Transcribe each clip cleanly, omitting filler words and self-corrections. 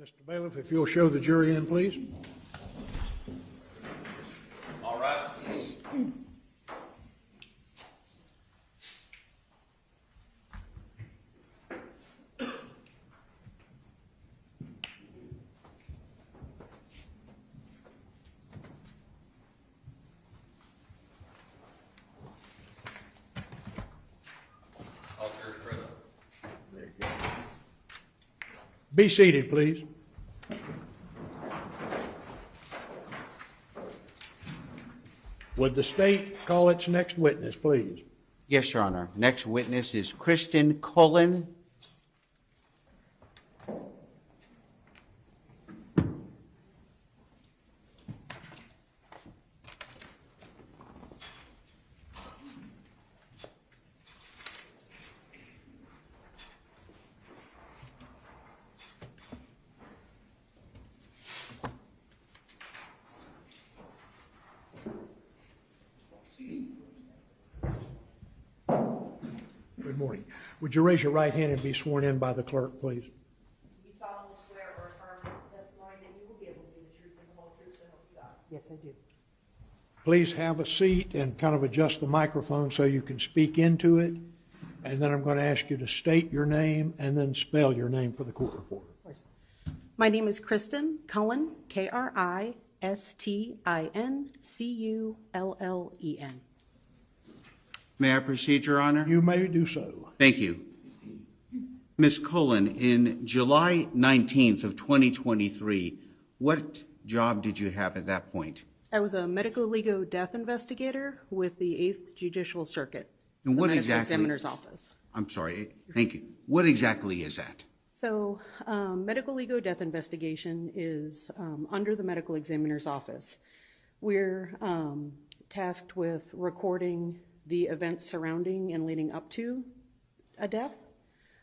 Mr. Bailiff, if you'll show the jury in, please. All right. There you go. Be seated, please. Would the state call its next witness, please? Yes, Your Honor. Next witness is Kristen Cullen. Good morning. Would you raise your right hand and be sworn in by the clerk, please? You solemnly swear or affirm the testimony that you will be able to do the truth and the whole truth, so help you God? Yes, I do. Please have a seat and kind of adjust the microphone so you can speak into it. And then I'm going to ask you to state your name and then spell your name for the court reporter. Of course. My name is Kristen Cullen, Kristincullen. May I proceed, Your Honor? You may do so. Thank you. Ms. Cullen, in July 19th of 2023, what job did you have at that point? I was a medical legal death investigator with the 8th Judicial Circuit. And what the Medical exactly? Examiner's Office. I'm sorry. Thank you. What exactly is that? So, medical legal death investigation is under the Medical Examiner's Office. We're tasked with recording the events surrounding and leading up to a death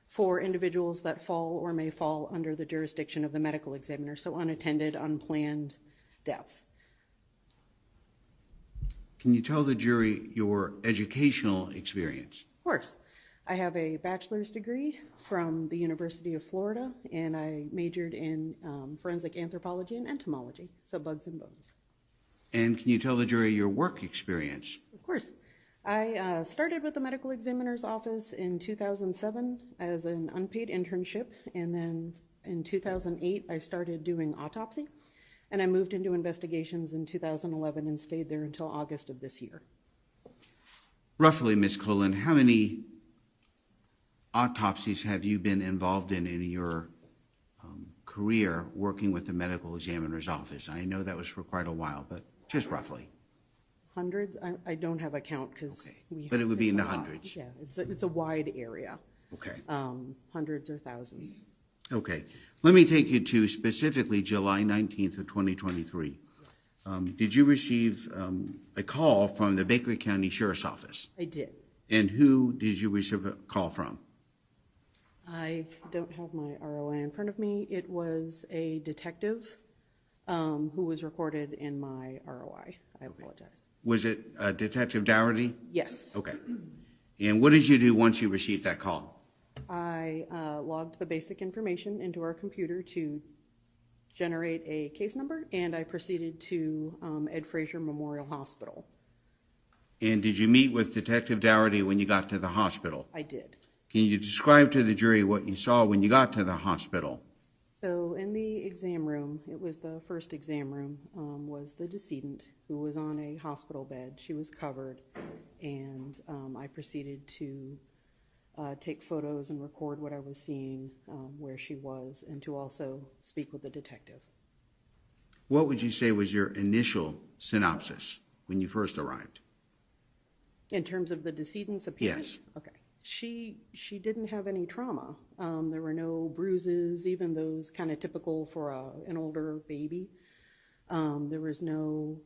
for individuals that fall or may fall under the jurisdiction of the medical examiner, so unattended, unplanned deaths. Can you tell the jury your educational experience? Of course. I have a bachelor's degree from the University of Florida, and I majored in forensic anthropology and entomology, so bugs and bones. And can you tell the jury your work experience? Of course. I started with the Medical Examiner's Office in 2007 as an unpaid internship, and then in 2008 I started doing autopsy, and I moved into investigations in 2011 and stayed there until August of this year. Roughly, Ms. Cullen, how many autopsies have you been involved in your career working with the Medical Examiner's Office? I know that was for quite a while, but just roughly. Hundreds? I don't have a count because But it would be in the hundreds. Yeah, it's a wide area. Okay. Hundreds or thousands. Okay. Let me take you to specifically July 19th of 2023. Did you receive a call from the Baker County Sheriff's Office? I did. And who did you receive a call from? I don't have my ROI in front of me. It was a detective who was recorded in my ROI. I apologize. Was it Detective Dougherty? Yes. Okay. And what did you do once you received that call? I logged the basic information into our computer to generate a case number, and I proceeded to Ed Frazier Memorial Hospital. And did you meet with Detective Dougherty when you got to the hospital? I did. Can you describe to the jury what you saw when you got to the hospital? So in the exam room, it was the first exam room, was the decedent who was on a hospital bed. She was covered, and I proceeded to take photos and record what I was seeing, where she was, and to also speak with the detective. What would you say was your initial synopsis when you first arrived? In terms of the decedent's appearance? Yes. Okay. She didn't have any trauma. There were no bruises, even those kind of typical for an older baby. There was no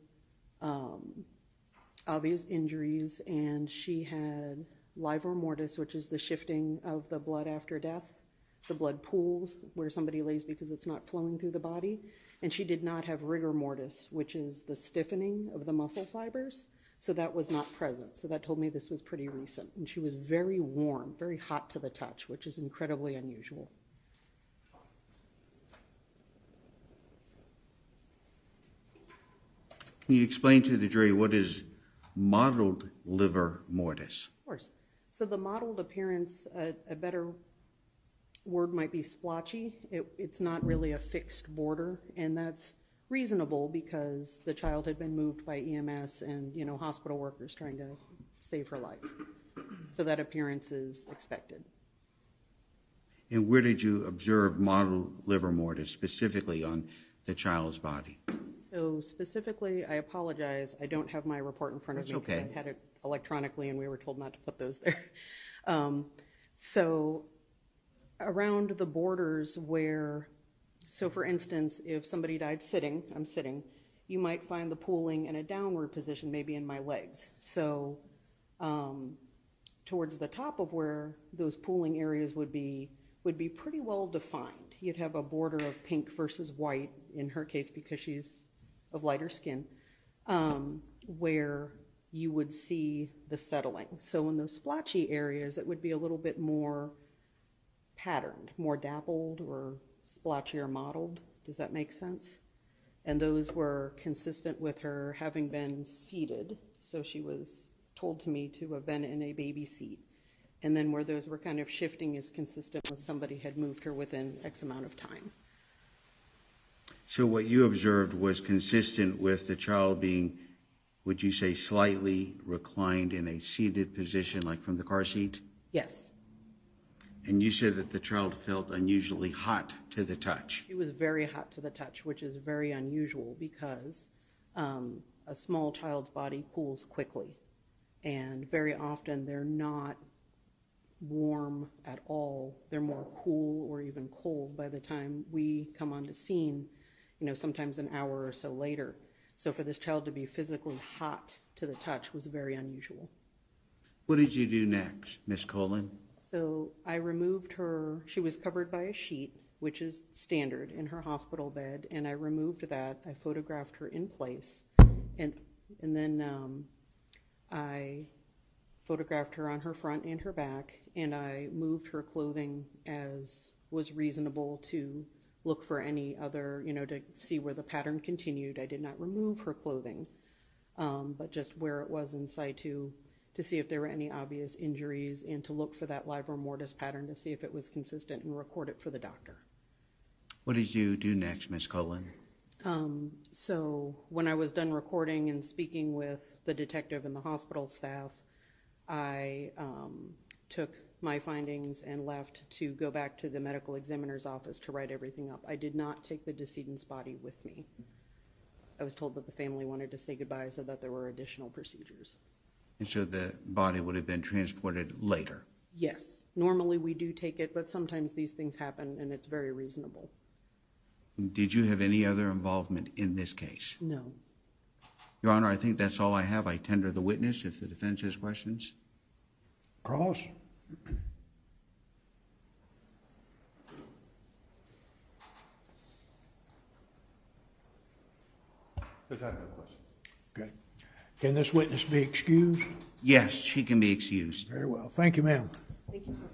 obvious injuries, and she had livor mortis, which is the shifting of the blood after death. The blood pools where somebody lays because it's not flowing through the body. And she did not have rigor mortis, which is the stiffening of the muscle fibers. So that was not present. So that told me this was pretty recent. And she was very warm, very hot to the touch, which is incredibly unusual. Can you explain to the jury what is mottled liver mortis? Of course. So the mottled appearance, a better word might be splotchy. It's not really a fixed border, and that's reasonable because the child had been moved by EMS and, you know, hospital workers trying to save her life. So that appearance is expected. And where did you observe mottled liver mortis, specifically on the child's body? So specifically, I apologize, I don't have my report in front of me. That's okay. I had it electronically and we were told not to put those there. So around the borders where, so for instance, if somebody died sitting, I'm sitting, you might find the pooling in a downward position, maybe in my legs. So towards the top of where those pooling areas would be pretty well defined. You'd have a border of pink versus white, in her case because she's of lighter skin, where you would see the settling. So in those splotchy areas, it would be a little bit more patterned, more dappled or splotchy or mottled. Does that make sense? And those were consistent with her having been seated. So she was told to me to have been in a baby seat. And then where those were kind of shifting is consistent with somebody had moved her within X amount of time. So what you observed was consistent with the child being, would you say, slightly reclined in a seated position, like from the car seat? Yes. And you said that the child felt unusually hot to the touch. She was very hot to the touch, which is very unusual because a small child's body cools quickly. And very often they're not warm at all. They're more cool or even cold by the time we come onto scene, you know, sometimes an hour or so later. So for this child to be physically hot to the touch was very unusual. What did you do next, Miss Colin? So I removed her, she was covered by a sheet, which is standard in her hospital bed, and I removed that. I photographed her in place, and then I photographed her on her front and her back, and I moved her clothing as was reasonable to look for any other, you know, to see where the pattern continued. I did not remove her clothing, but just where it was in situ to see if there were any obvious injuries and to look for that livor mortis pattern to see if it was consistent and record it for the doctor. What did you do next, Miss Colin? So when I was done recording and speaking with the detective and the hospital staff, I took my findings and left to go back to the medical examiner's office to write everything up. I did not take the decedent's body with me. I was told that the family wanted to say goodbye so that there were additional procedures. And so the body would have been transported later? Yes. Normally we do take it, but sometimes these things happen and it's very reasonable. Did you have any other involvement in this case? No. Your Honor, I think that's all I have. I tender the witness if the defense has questions. Cross? Does have no questions. Okay. Can this witness be excused? Yes, she can be excused. Very well. Thank you, ma'am. Thank you, sir.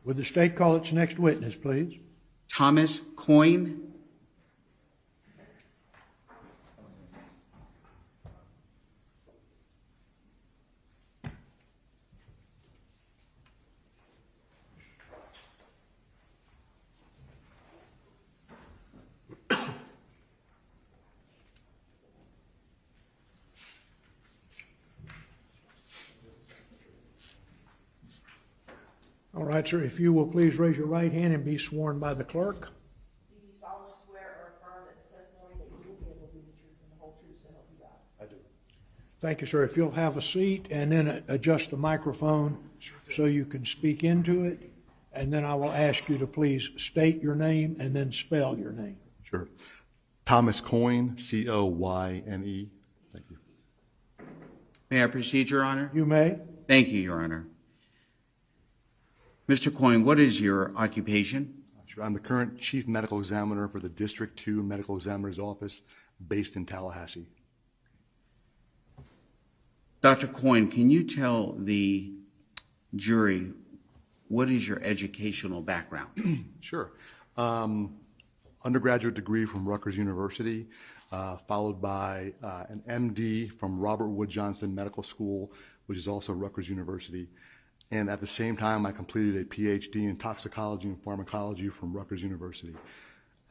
Would the state call its next witness, please? Thomas Coyne. All right, sir, if you will please raise your right hand and be sworn by the clerk. Do you solemnly swear or affirm that the testimony that you will give will be the truth and the whole truth, so help you God? I do. Thank you, sir. If you'll have a seat and then adjust the microphone so you can speak into it, and then I will ask you to please state your name and then spell your name. Sure. Thomas Coyne, C-O-Y-N-E. Thank you. May I proceed, Your Honor? You may. Thank you, Your Honor. Mr. Coyne, what is your occupation? Sure. I'm the current Chief Medical Examiner for the District 2 Medical Examiner's Office based in Tallahassee. Dr. Coyne, can you tell the jury what is your educational background? Sure. Undergraduate degree from Rutgers University, followed by an MD from Robert Wood Johnson Medical School, which is also Rutgers University. And at the same time, I completed a PhD in toxicology and pharmacology from Rutgers University.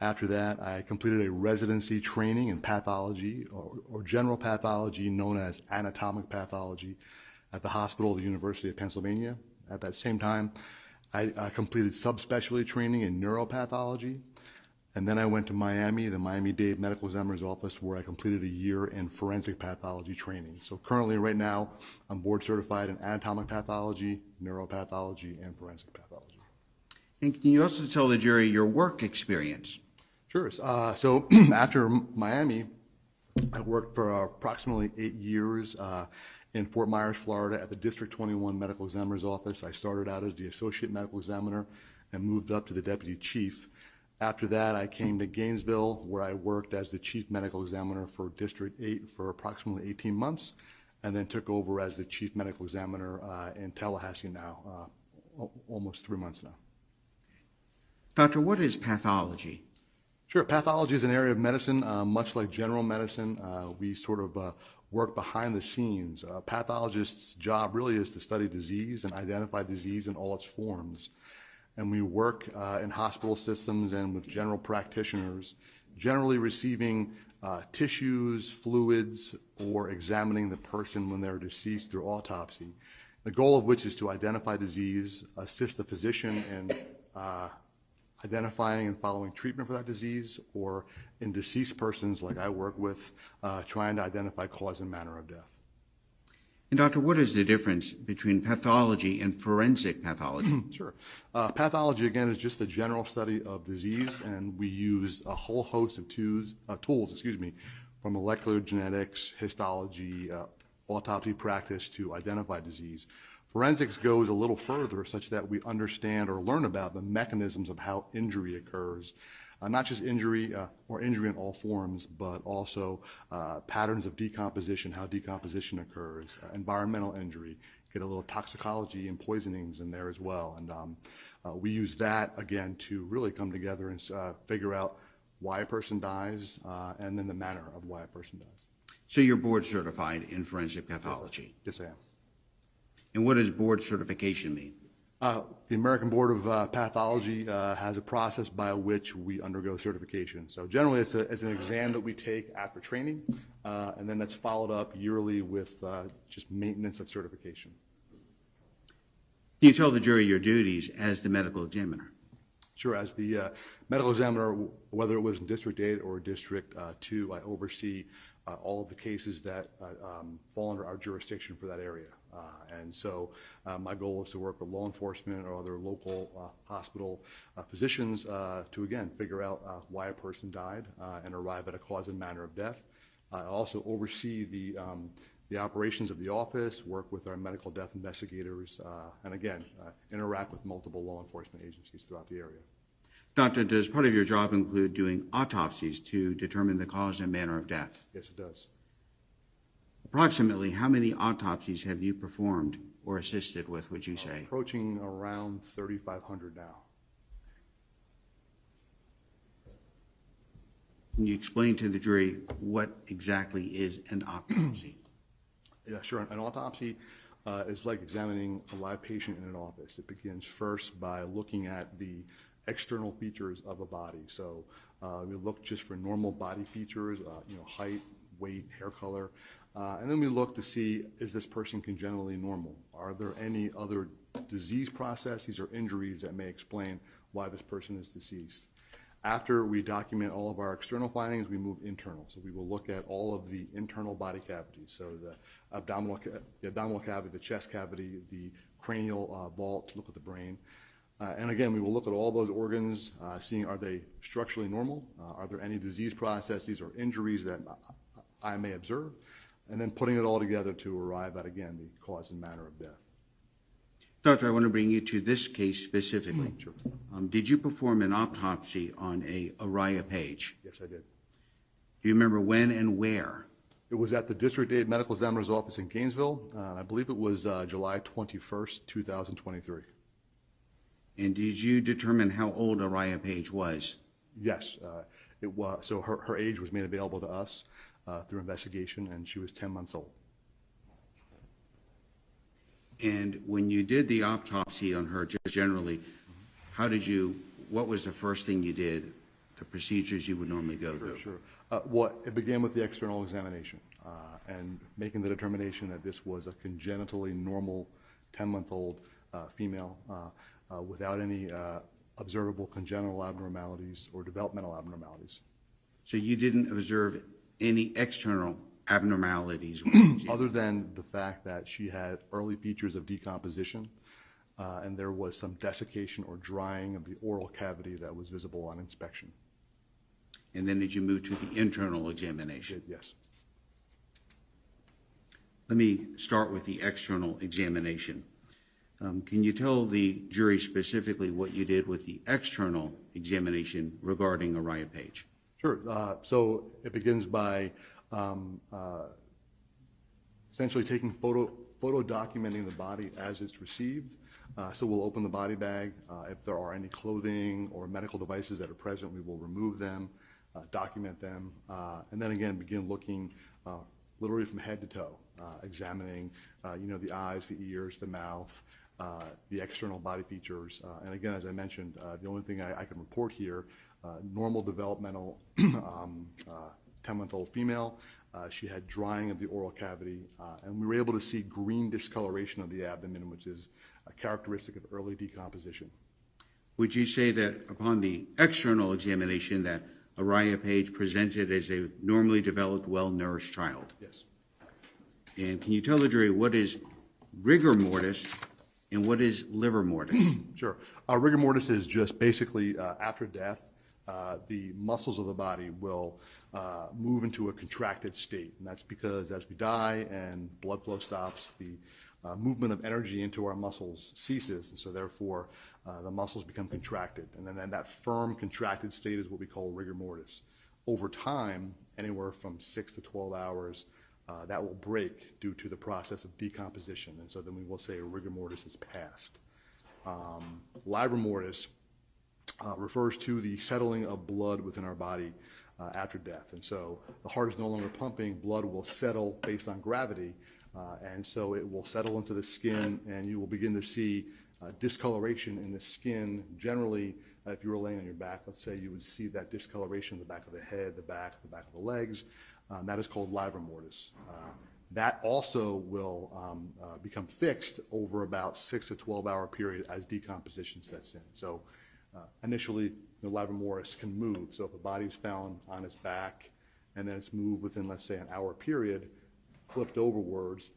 After that, I completed a residency training in pathology or general pathology known as anatomic pathology at the hospital of the University of Pennsylvania. At that same time, I completed subspecialty training in neuropathology. And then I went to Miami, the Miami-Dade Medical Examiner's Office, where I completed a year in forensic pathology training. So currently, right now, I'm board certified in anatomic pathology, neuropathology, and forensic pathology. And can you also tell the jury your work experience? Sure. So after Miami, I worked for approximately 8 years in Fort Myers, Florida, at the District 21 Medical Examiner's Office. I started out as the Associate Medical Examiner and moved up to the Deputy Chief. After that, I came to Gainesville, where I worked as the Chief Medical Examiner for District 8 for approximately 18 months, and then took over as the Chief Medical Examiner in Tallahassee now, almost 3 months now. Doctor, what is pathology? Sure. Pathology is an area of medicine, much like general medicine. We sort of work behind the scenes. A pathologist's job really is to study disease and identify disease in all its forms. And we work in hospital systems and with general practitioners, generally receiving tissues, fluids, or examining the person when they're deceased through autopsy. The goal of which is to identify disease, assist the physician in identifying and following treatment for that disease, or in deceased persons like I work with, trying to identify cause and manner of death. And doctor, what is the difference between pathology and forensic pathology? Sure. Pathology, again, is just the general study of disease, and we use a whole host of tools, from molecular genetics, histology, autopsy practice to identify disease. Forensics goes a little further, such that we understand or learn about the mechanisms of how injury occurs. Not just injury or injury in all forms, but also patterns of decomposition, how decomposition occurs, environmental injury, get a little toxicology and poisonings in there as well. And we use that, again, to really come together and figure out why a person dies and then the manner of why a person dies. So you're board certified in forensic pathology? Yes, I am. And what does board certification mean? The American Board of Pathology has a process by which we undergo certification. So generally it's an exam that we take after training, and then that's followed up yearly with just maintenance of certification. Can you tell the jury your duties as the medical examiner? Sure. As the medical examiner, whether it was in District 8 or District 2, I oversee all of the cases that fall under our jurisdiction for that area. And so my goal is to work with law enforcement or other local hospital physicians to, again, figure out why a person died and arrive at a cause and manner of death. I also oversee the operations of the office, work with our medical death investigators, and again, interact with multiple law enforcement agencies throughout the area. Doctor, does part of your job include doing autopsies to determine the cause and manner of death? Yes, it does. Approximately how many autopsies have you performed or assisted with, would you say? Approaching around 3,500 now. Can you explain to the jury what exactly is an autopsy? Yeah, sure. An autopsy is like examining a live patient in an office. It begins first by looking at the external features of a body. So we look just for normal body features, height, weight, hair color, and then we look to see, is this person congenitally normal? Are there any other disease processes or injuries that may explain why this person is deceased? After we document all of our external findings, we move internal. So we will look at all of the internal body cavities. So the abdominal cavity, the chest cavity, the cranial vault to look at the brain. And again, we will look at all those organs, seeing are they structurally normal? Are there any disease processes or injuries that I may observe? And then putting it all together to arrive at, again, the cause and manner of death. Doctor, I want to bring you to this case specifically. Sure. Did you perform an autopsy on a Uriah Page? Yes, I did. Do you remember when and where? It was at the District 8 Medical Examiner's Office in Gainesville. I believe it was July 21st, 2023. And did you determine how old Araya Page was? Yes, it was. So her age was made available to us through investigation, and she was 10 months old. And when you did the autopsy on her, just generally, what was the first thing you did, the procedures you would normally go through? Sure. It began with the external examination and making the determination that this was a congenitally normal 10-month-old female without any observable congenital abnormalities or developmental abnormalities. So you didn't observe any external abnormalities? Other than the fact that she had early features of decomposition and there was some desiccation or drying of the oral cavity that was visible on inspection. And then did you move to the internal examination? Yes. Let me start with the external examination. Can you tell the jury specifically what you did with the external examination regarding Araya Page? Sure. So it begins by essentially taking photo documenting the body as it's received. So we'll open the body bag. If there are any clothing or medical devices that are present, we will remove them, document them, and then again begin looking literally from head to toe, examining the eyes, the ears, the mouth, the external body features. And again, as I mentioned, the only thing I can report here, normal developmental 10-month-old female. She had drying of the oral cavity, and we were able to see green discoloration of the abdomen, which is a characteristic of early decomposition. Would you say that upon the external examination that Araya Page presented as a normally developed, well-nourished child? Yes. And can you tell the jury what is rigor mortis and what is liver mortis? Sure. Rigor mortis is just basically after death, the muscles of the body will move into a contracted state. And that's because as we die and blood flow stops, the movement of energy into our muscles ceases. And so therefore, the muscles become contracted. And then that firm contracted state is what we call rigor mortis. Over time, anywhere from 6 to 12 hours, that will break due to the process of decomposition. And so then we will say rigor mortis is passed. Livor mortis refers to the settling of blood within our body after death. And so the heart is no longer pumping, blood will settle based on gravity, and so it will settle into the skin, and you will begin to see discoloration in the skin. Generally, if you were laying on your back, let's say, you would see that discoloration in the back of the head, the back of the legs. That is called livor mortis. That also will become fixed over about 6 to 12-hour period as decomposition sets in. So initially, the livor mortis can move. So if a body is found on its back and then it's moved within, let's say, an hour period, flipped overwards,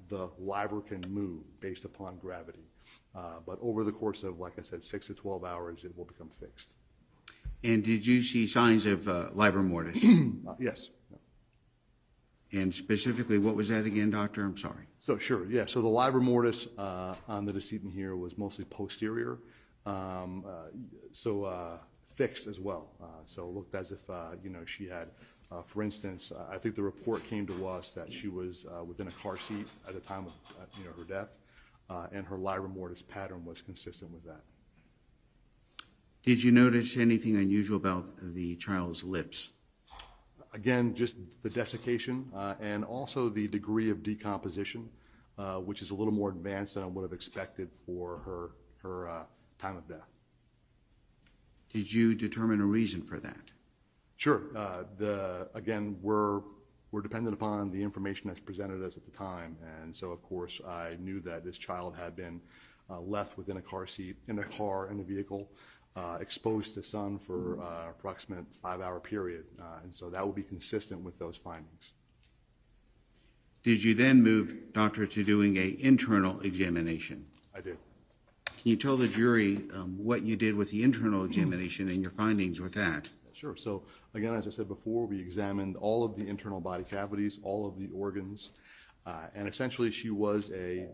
the livor can move based upon gravity. But over the course of, like I said, 6 to 12 hours, it will become fixed. And did you see signs of livor mortis? Yes. And specifically, what was that again, doctor? I'm sorry. So sure, yeah. So the livor mortis on the decedent here was mostly posterior, fixed as well. So it looked as if she had, for instance, I think the report came to us that she was within a car seat at the time of her death, and her livor mortis pattern was consistent with that. Did you notice anything unusual about the child's lips? Again, just the desiccation and also the degree of decomposition, which is a little more advanced than I would have expected for her time of death. Did you determine a reason for that? Sure. Again, we're dependent upon the information that's presented us at the time, and so of course I knew that this child had been left within a car seat, in a car, in a vehicle, exposed to sun for approximate 5-hour period, and so that would be consistent with those findings. Did you then move, doctor, to doing an internal examination? I did. Can you tell the jury what you did with the internal examination and your findings with that? Sure. So again, as I said before, we examined all of the internal body cavities, all of the organs, and essentially she was a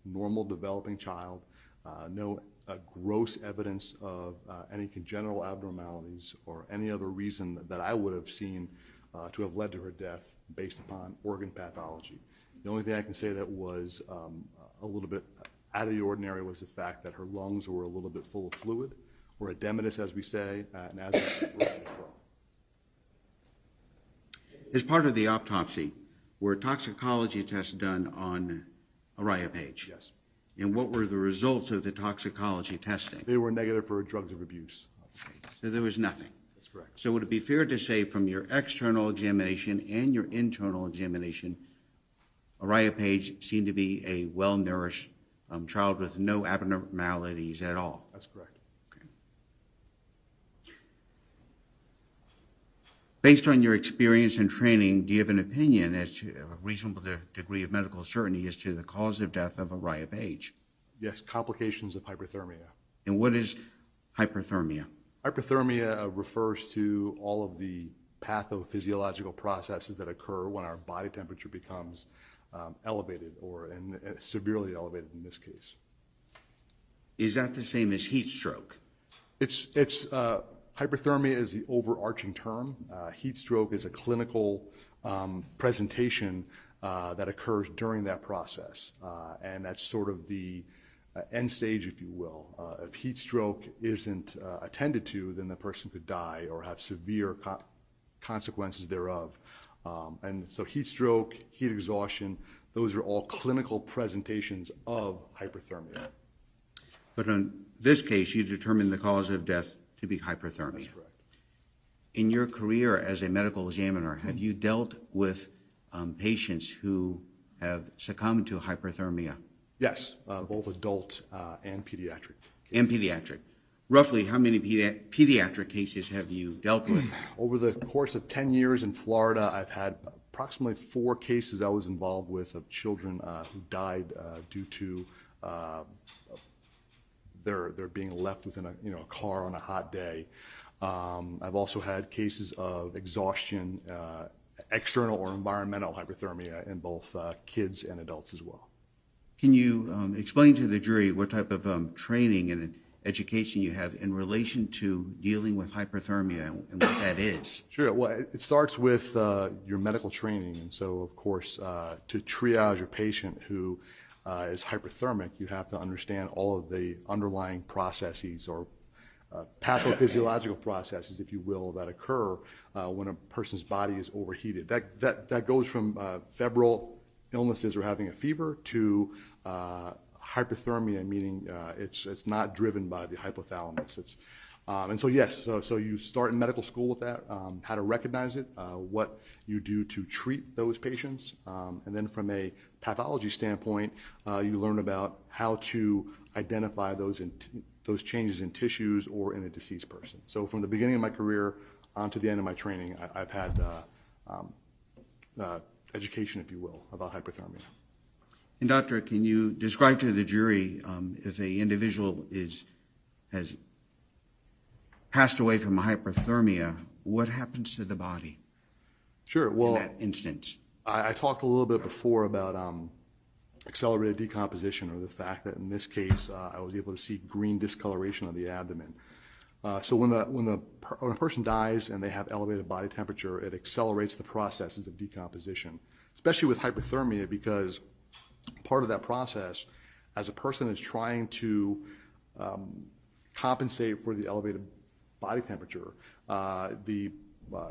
normal developing child, no gross evidence of any congenital abnormalities or any other reason that I would have seen to have led to her death based upon organ pathology. The only thing I can say that was a little bit out of the ordinary was the fact that her lungs were a little bit full of fluid, or edematous, as we say, and as well. As part of the autopsy, were toxicology tests done on Araya Page? Yes. And what were the results of the toxicology testing? They were negative for drugs of abuse. So there was nothing. That's correct. So would it be fair to say from your external examination and your internal examination, Araya Page seemed to be a well-nourished child with no abnormalities at all? That's correct. Based on your experience and training, do you have an opinion as to a reasonable degree of medical certainty as to the cause of death of Araya Page? Yes, complications of hyperthermia. And what is hyperthermia? Hyperthermia refers to all of the pathophysiological processes that occur when our body temperature becomes elevated, or severely elevated in this case. Is that the same as heat stroke? Hyperthermia is the overarching term. Heat stroke is a clinical presentation that occurs during that process, and that's sort of the end stage, if you will. If heat stroke isn't attended to, then the person could die or have severe consequences thereof. And so heat stroke, heat exhaustion, those are all clinical presentations of hyperthermia. But in this case, you determined the cause of death to be hyperthermia. That's correct. In your career as a medical examiner, have you dealt with patients who have succumbed to hyperthermia? Yes, both adult and pediatric. And pediatric. Roughly how many pediatric cases have you dealt with? Over the course of 10 years in Florida, I've had approximately 4 cases I was involved with of children who died due to they're being left within a car on a hot day. I've also had cases of exhaustion, external or environmental hyperthermia in both kids and adults as well. Can you explain to the jury what type of training and education you have in relation to dealing with hyperthermia and what that is? Sure. Well, it starts with your medical training. And so, of course, to triage a patient who is hyperthermic, you have to understand all of the underlying processes or pathophysiological processes, if you will, that occur when a person's body is overheated. That goes from febrile illnesses or having a fever to hyperthermia, meaning it's not driven by the hypothalamus. And so yes, so you start in medical school with that, how to recognize it, what you do to treat those patients, and then from a pathology standpoint, you learn about how to identify those changes in tissues or in a deceased person. So from the beginning of my career on to the end of my training, I've had education, if you will, about hyperthermia. And doctor, can you describe to the jury if an individual has passed away from hyperthermia, what happens to the body? Sure. Well, in that instance, I talked a little bit before about accelerated decomposition, or the fact that in this case I was able to see green discoloration of the abdomen. So when a person dies and they have elevated body temperature, it accelerates the processes of decomposition, especially with hyperthermia, because part of that process, as a person is trying to compensate for the elevated body temperature, the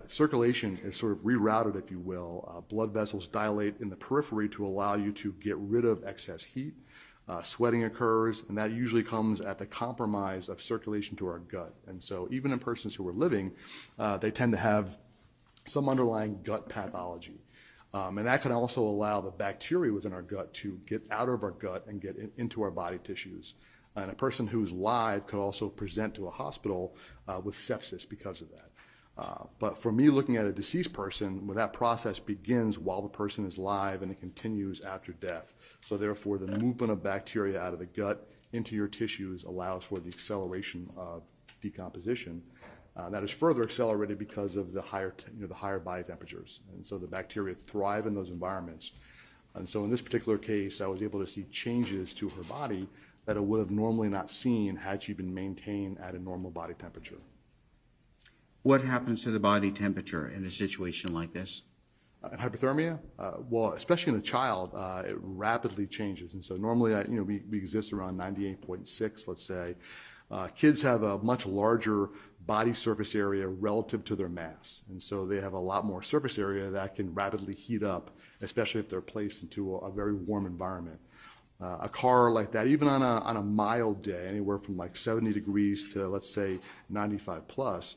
circulation is sort of rerouted, if you will. Blood vessels dilate in the periphery to allow you to get rid of excess heat. Sweating occurs, and that usually comes at the compromise of circulation to our gut. And so even in persons who are living, they tend to have some underlying gut pathology. And that can also allow the bacteria within our gut to get out of our gut and get into our body tissues. And a person who's live could also present to a hospital with sepsis because of that. But for me, looking at a deceased person, when that process begins while the person is live and it continues after death. So therefore, the movement of bacteria out of the gut into your tissues allows for the acceleration of decomposition. That is further accelerated because of the higher body temperatures. And so the bacteria thrive in those environments. And so in this particular case, I was able to see changes to her body that it would have normally not seen had she been maintained at a normal body temperature. What happens to the body temperature in a situation like this? And hypothermia, well, especially in a child, it rapidly changes. And so normally, we exist around 98.6, let's say. Kids have a much larger body surface area relative to their mass. And so they have a lot more surface area that can rapidly heat up, especially if they're placed into a very warm environment. A car like that, even on a mild day, anywhere from like 70 degrees to, let's say, 95 plus,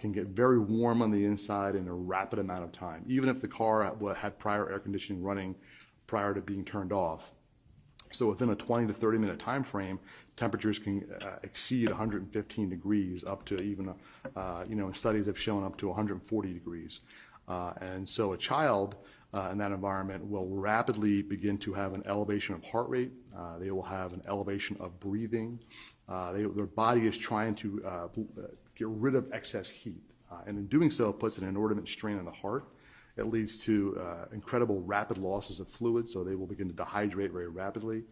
can get very warm on the inside in a rapid amount of time, even if the car had prior air conditioning running prior to being turned off. So within a 20 to 30 minute time frame, temperatures can exceed 115 degrees up to even, studies have shown up to 140 degrees. And so a child in that environment will rapidly begin to have an elevation of heart rate. They will have an elevation of breathing. Their body is trying to get rid of excess heat. And in doing so, it puts an inordinate strain on the heart. It leads to incredible rapid losses of fluid, so they will begin to dehydrate very rapidly.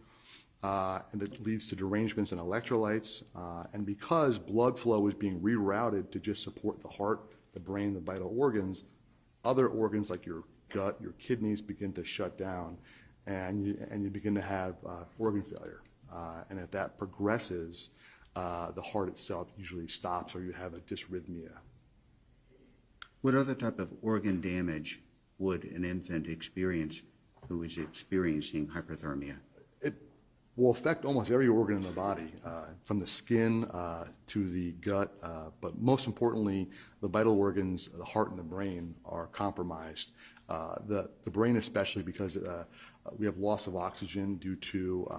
And it leads to derangements in electrolytes. And because blood flow is being rerouted to just support the heart, the brain, the vital organs, other organs like your gut, your kidneys begin to shut down, and you begin to have organ failure. And if that progresses, the heart itself usually stops, or you have a dysrhythmia. What other type of organ damage would an infant experience who is experiencing hyperthermia? It will affect almost every organ in the body, from the skin to the gut, but most importantly, the vital organs, the heart and the brain, are compromised. The brain especially, because we have loss of oxygen due to,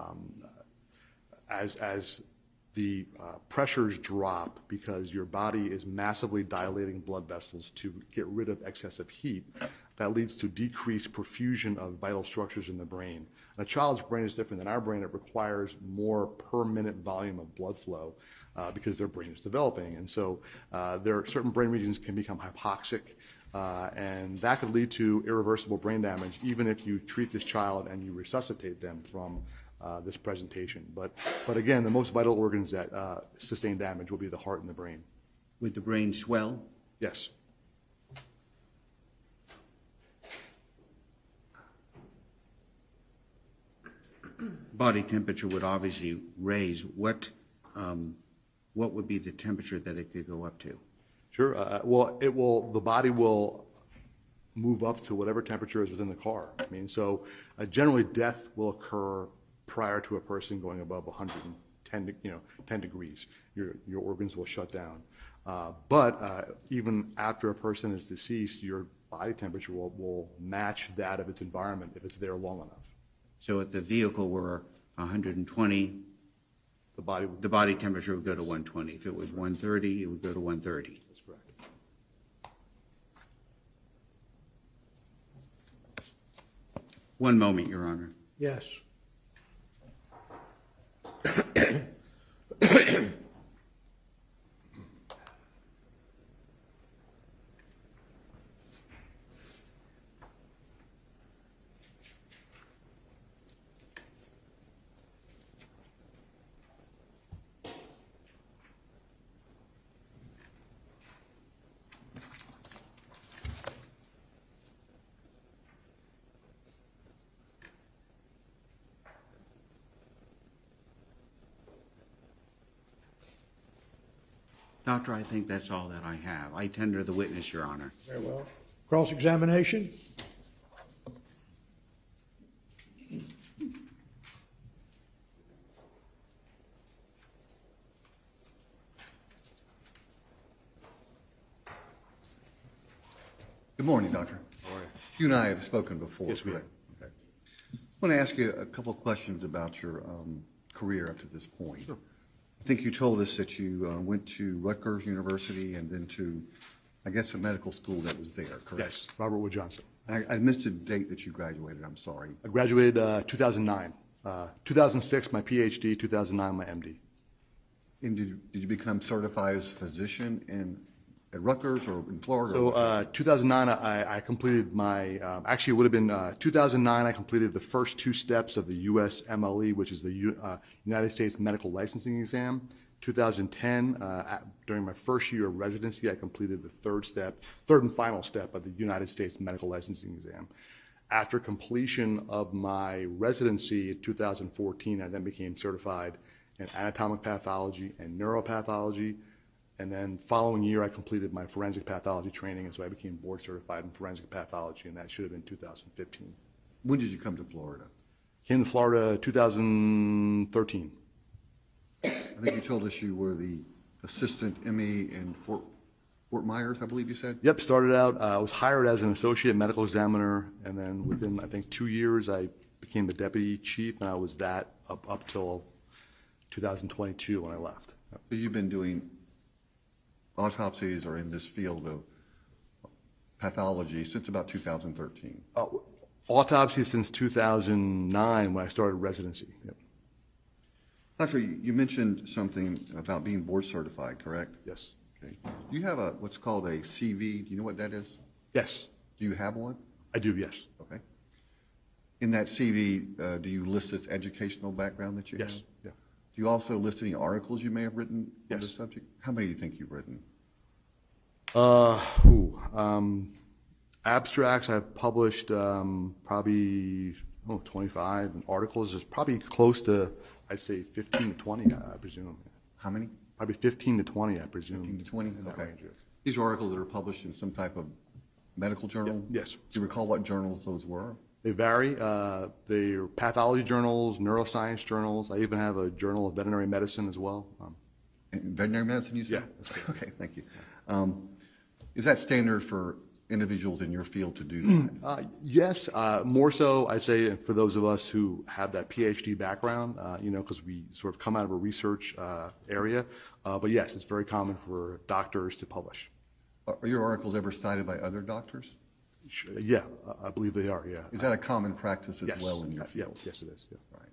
as the pressures drop, because your body is massively dilating blood vessels to get rid of excessive heat, that leads to decreased perfusion of vital structures in the brain. A child's brain is different than our brain. It requires more per minute volume of blood flow because their brain is developing. And so there are certain brain regions can become hypoxic, and that could lead to irreversible brain damage, even if you treat this child and you resuscitate them from this presentation. But again, the most vital organs that sustain damage will be the heart and the brain. Would the brain swell? Yes. Body temperature would obviously raise. What would be the temperature that it could go up to? Sure. The body will move up to whatever temperature is within the car. I mean, so generally death will occur prior to a person going above 10 degrees. Your organs will shut down. But even after a person is deceased, your body temperature will match that of its environment if it's there long enough. So if the vehicle were 120, the body temperature would go to 120. If it was 130, it would go to 130. That's correct. One moment, Your Honor. Yes. Doctor, I think that's all that I have. I tender the witness, Your Honor. Very well. Cross-examination? Good morning, Doctor. How are you? You and I have spoken before. Yes, we have. Okay. I want to ask you a couple of questions about your career up to this point. Sure. I think you told us that you went to Rutgers University and then to, I guess, a medical school that was there, correct? Yes, Robert Wood Johnson. I missed the date that you graduated. I'm sorry. I graduated 2009. 2006, my PhD. 2009, my MD. And did you become certified as a physician at Rutgers or in Florida? So 2009, I completed my, actually it would have been 2009, I completed the first two steps of the USMLE, which is the United States Medical Licensing Exam. 2010, during my first year of residency, I completed the third and final step of the United States medical licensing exam. After completion of my residency in 2014, I then became certified in anatomic pathology and neuropathology. And then following year, I completed my forensic pathology training, and so I became board certified in forensic pathology, and that should have been 2015. When did you come to Florida? Came to Florida 2013. I think you told us you were the assistant ME in Fort Myers, I believe you said? Yep, started out, I was hired as an associate medical examiner, and then within, I think, 2 years, I became the deputy chief, and I was that up till 2022 when I left. Yep. So you've been doing autopsies or in this field of pathology since about 2013? Autopsy since 2009 when I started residency. Yep. Doctor, you mentioned something about being board certified, correct? Yes. Okay. You have what's called a CV. Do you know what that is? Yes. Do you have one? I do, yes. Okay. In that CV, do you list this educational background that you have? Yes. Yeah. Do you also list any articles you may have written on Yes. the subject? How many do you think you've written? Abstracts I've published probably 25, and articles is probably close to, I'd say 15 to 20, I presume. How many? Probably 15 to 20, I presume. 15 to 20? In that Okay. range, yes. These are articles that are published in some type of medical journal? Yes. Do you recall what journals those were? They vary. They're pathology journals, neuroscience journals. I even have a journal of veterinary medicine as well. In veterinary medicine, you said? Yeah, that's correct. Okay, thank you. Is that standard for individuals in your field to do that? Yes, more so, I'd say, for those of us who have that PhD background, because we sort of come out of a research area. But yes, it's very common for doctors to publish. Are your articles ever cited by other doctors? Yeah, I believe they are, yeah. Is that a common practice as Yes. well in your Yeah, field? yes, it is, yeah. Right.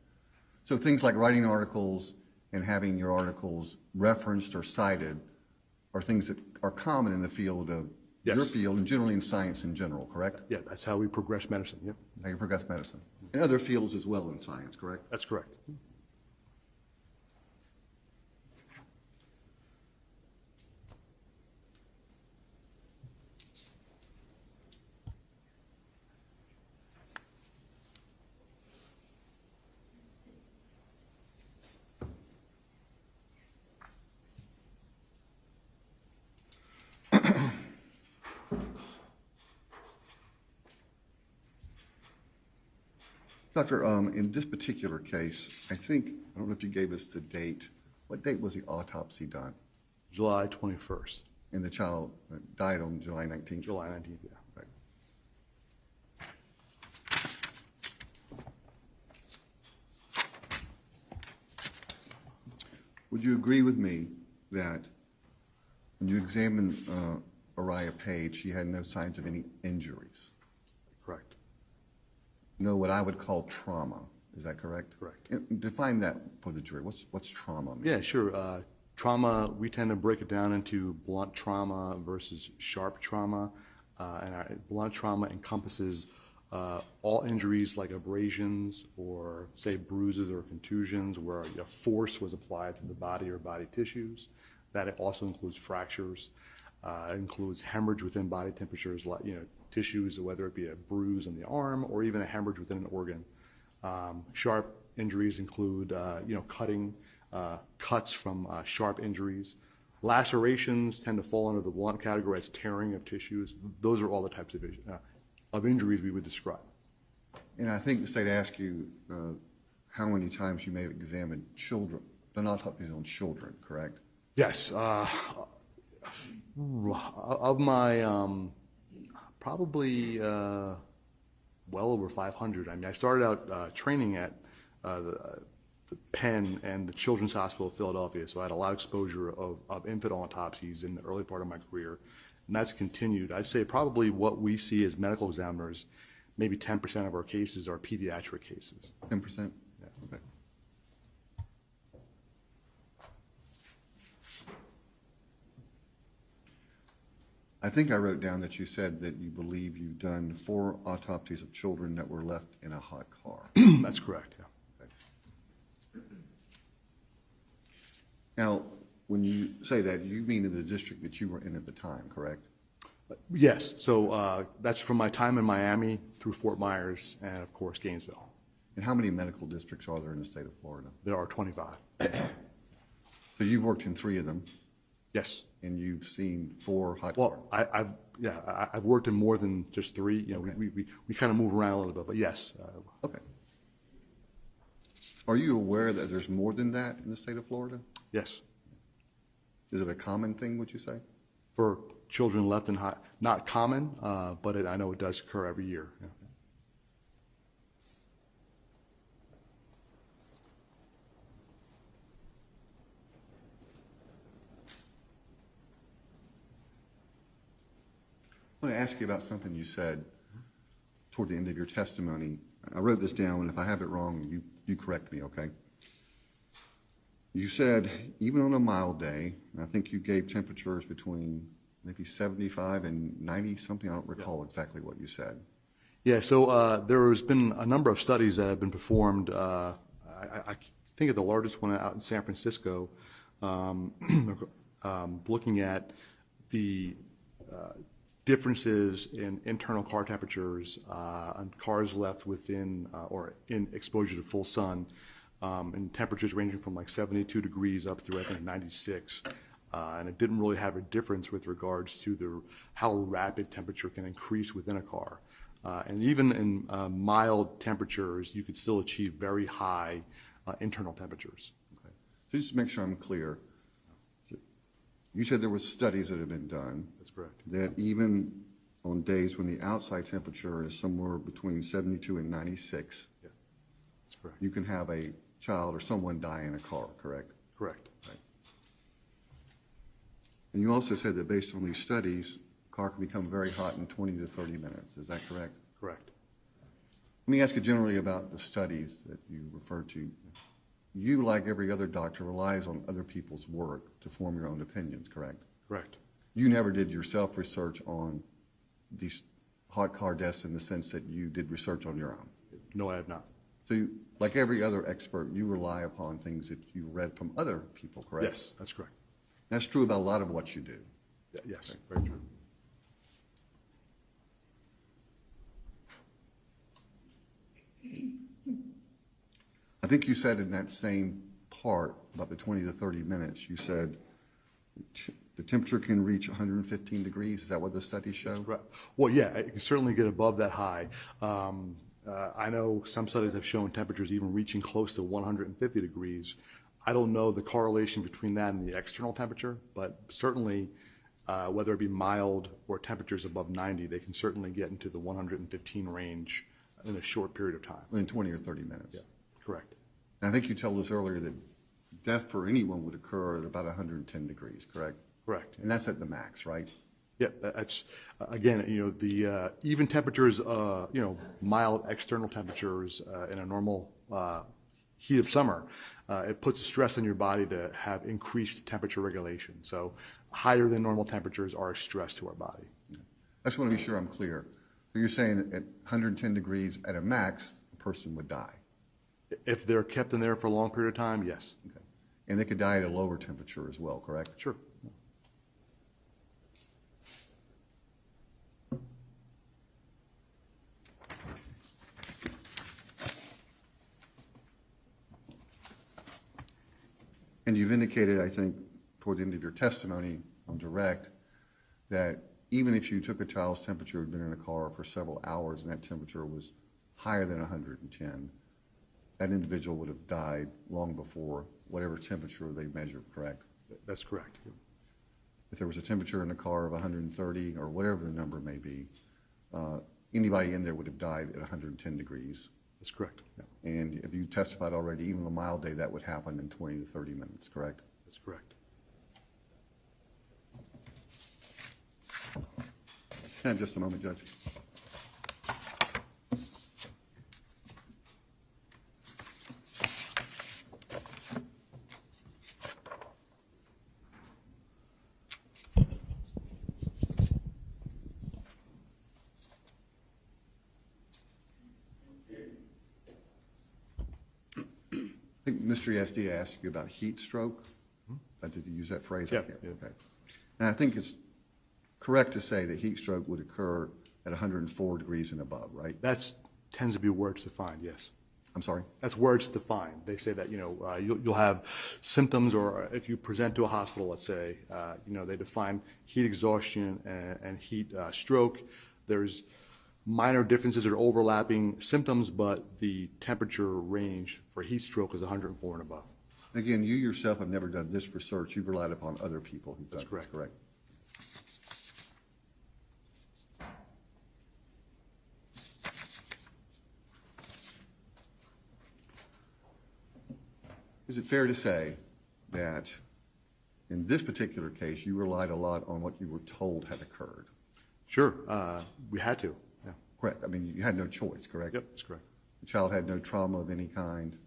So things like writing articles and having your articles referenced or cited are things that are common in the field of Yes. your field and generally in science in general, correct? Yeah, that's how we progress medicine, yep. How you progress medicine. In other fields as well in science, correct? That's correct. Doctor, in this particular case, I don't know if you gave us the date. What date was the autopsy done? July 21st, And the child died on July 19th? July 19th, yeah. Right. Would you agree with me that when you examined Araya Page, she had no signs of any injuries? Correct. No, what I would call trauma. Is that correct? Correct. And define that for the jury. What's trauma mean? Yeah, sure. Trauma, we tend to break it down into blunt trauma versus sharp trauma. And our blunt trauma encompasses all injuries like abrasions or, say, bruises or contusions where a force was applied to the body or body tissues. That also includes fractures. It includes hemorrhage within body temperatures, like tissues, whether it be a bruise on the arm or even a hemorrhage within an organ. Sharp injuries include, cutting, cuts from sharp injuries. Lacerations tend to fall under the blunt category as tearing of tissues. Those are all the types of injuries we would describe. And I think the state asked you how many times you may have examined children, done autopsies on children, correct? Yes. Of my, probably well over 500. I mean, I started out training at the Penn and the Children's Hospital of Philadelphia, so I had a lot of exposure of infant autopsies in the early part of my career, and that's continued. I'd say probably what we see as medical examiners, maybe 10% of our cases are pediatric cases. 10%? Yeah. Okay. I think I wrote down that you said that you believe you've done 4 autopsies of children that were left in a hot car. That's correct, yeah. Now, When you say that, you mean in the district that you were in at the time, correct? Yes, so that's from my time in Miami through Fort Myers and, of course, Gainesville. And how many medical districts are there in the state of Florida? There are 25. So you've worked in 3 of them, Yes. and you've seen 4 hot Well, cars. I've worked in more than just 3. You know, Okay. we kind of move around a little bit, but yes. Okay. Are you aware that there's more than that in the state of Florida? Yes. Is it a common thing, would you say? For children left in high, not common, but I know it does occur every year. Yeah. I want to ask you about something you said toward the end of your testimony. I wrote this down, and if I have it wrong, you correct me, okay? You said, even on a mild day, and I think you gave temperatures between maybe 75 and 90 something. I don't recall exactly what you said. Yeah, so there has been a number of studies that have been performed. I think of the largest one out in San Francisco, looking at the differences in internal car temperatures on cars left within or in exposure to full sun, and temperatures ranging from like 72 degrees up through I think 96. And it didn't really have a difference with regards to how rapid temperature can increase within a car. And even in mild temperatures, you could still achieve very high internal temperatures. Okay. So just to make sure I'm clear, you said there were studies that have been done. That's correct. That even on days when the outside temperature is somewhere between 72 and 96, Yeah, that's correct. you can have a child or someone die in a car, correct? Correct. Right. And you also said that based on these studies, a car can become very hot in 20 to 30 minutes. Is that correct? Correct. Let me ask you generally about the studies that you referred to. You, like every other doctor, relies on other people's work to form your own opinions, correct? Correct. You never did your self-research on these hot car deaths in the sense that you did research on your own. No, I have not. So you, like every other expert, you rely upon things that you read from other people, correct? Yes, that's correct. That's true about a lot of what you do. Yes, very true. I think you said in that same part about the 20 to 30 minutes, you said the temperature can reach 115 degrees. Is that what the studies show? Right. Well, yeah, it can certainly get above that high. I know some studies have shown temperatures even reaching close to 150 degrees. I don't know the correlation between that and the external temperature, but certainly whether it be mild or temperatures above 90, they can certainly get into the 115 range in a short period of time. In 20 or 30 minutes. Yeah, correct. And I think you told us earlier that death for anyone would occur at about 110 degrees, correct? Correct. And that's at the max, right? Yeah, that's, again, the even temperatures, mild external temperatures in a normal heat of summer, it puts stress on your body to have increased temperature regulation. So higher than normal temperatures are a stress to our body. I just want to be sure I'm clear. So you're saying at 110 degrees at a max, a person would die? If they're kept in there for a long period of time, yes. Okay. And they could die at a lower temperature as well, correct? Sure. And you've indicated, I think, toward the end of your testimony on direct, that even if you took a child's temperature, had been in a car for several hours, and that temperature was higher than 110, that individual would have died long before whatever temperature they measured, correct? That's correct. If there was a temperature in the car of 130 or whatever the number may be, anybody in there would have died at 110 degrees. That's correct. Yeah. And if you testified already, even on a mild day, that would happen in 20 to 30 minutes, correct? That's correct. Can I have just a moment, Judge? I think Mr. SD asked you about heat stroke. Did you use that phrase? Yeah, I can't- yeah. Okay. And I think it's correct to say that heat stroke would occur at 104 degrees and above, right? That's tends to be where it's defined, yes. I'm sorry? That's where it's defined. They say that, you'll have symptoms, or if you present to a hospital, let's say, they define heat exhaustion and heat stroke. There's minor differences or overlapping symptoms, but the temperature range for heat stroke is 104 and above. Again, you yourself have never done this research. You've relied upon other people who've done this, correct. correct? Is it fair to say that in this particular case, you relied a lot on what you were told had occurred? Sure, we had to, yeah. Correct. I mean, you had no choice, correct? Yep, that's correct. The child had no trauma of any kind,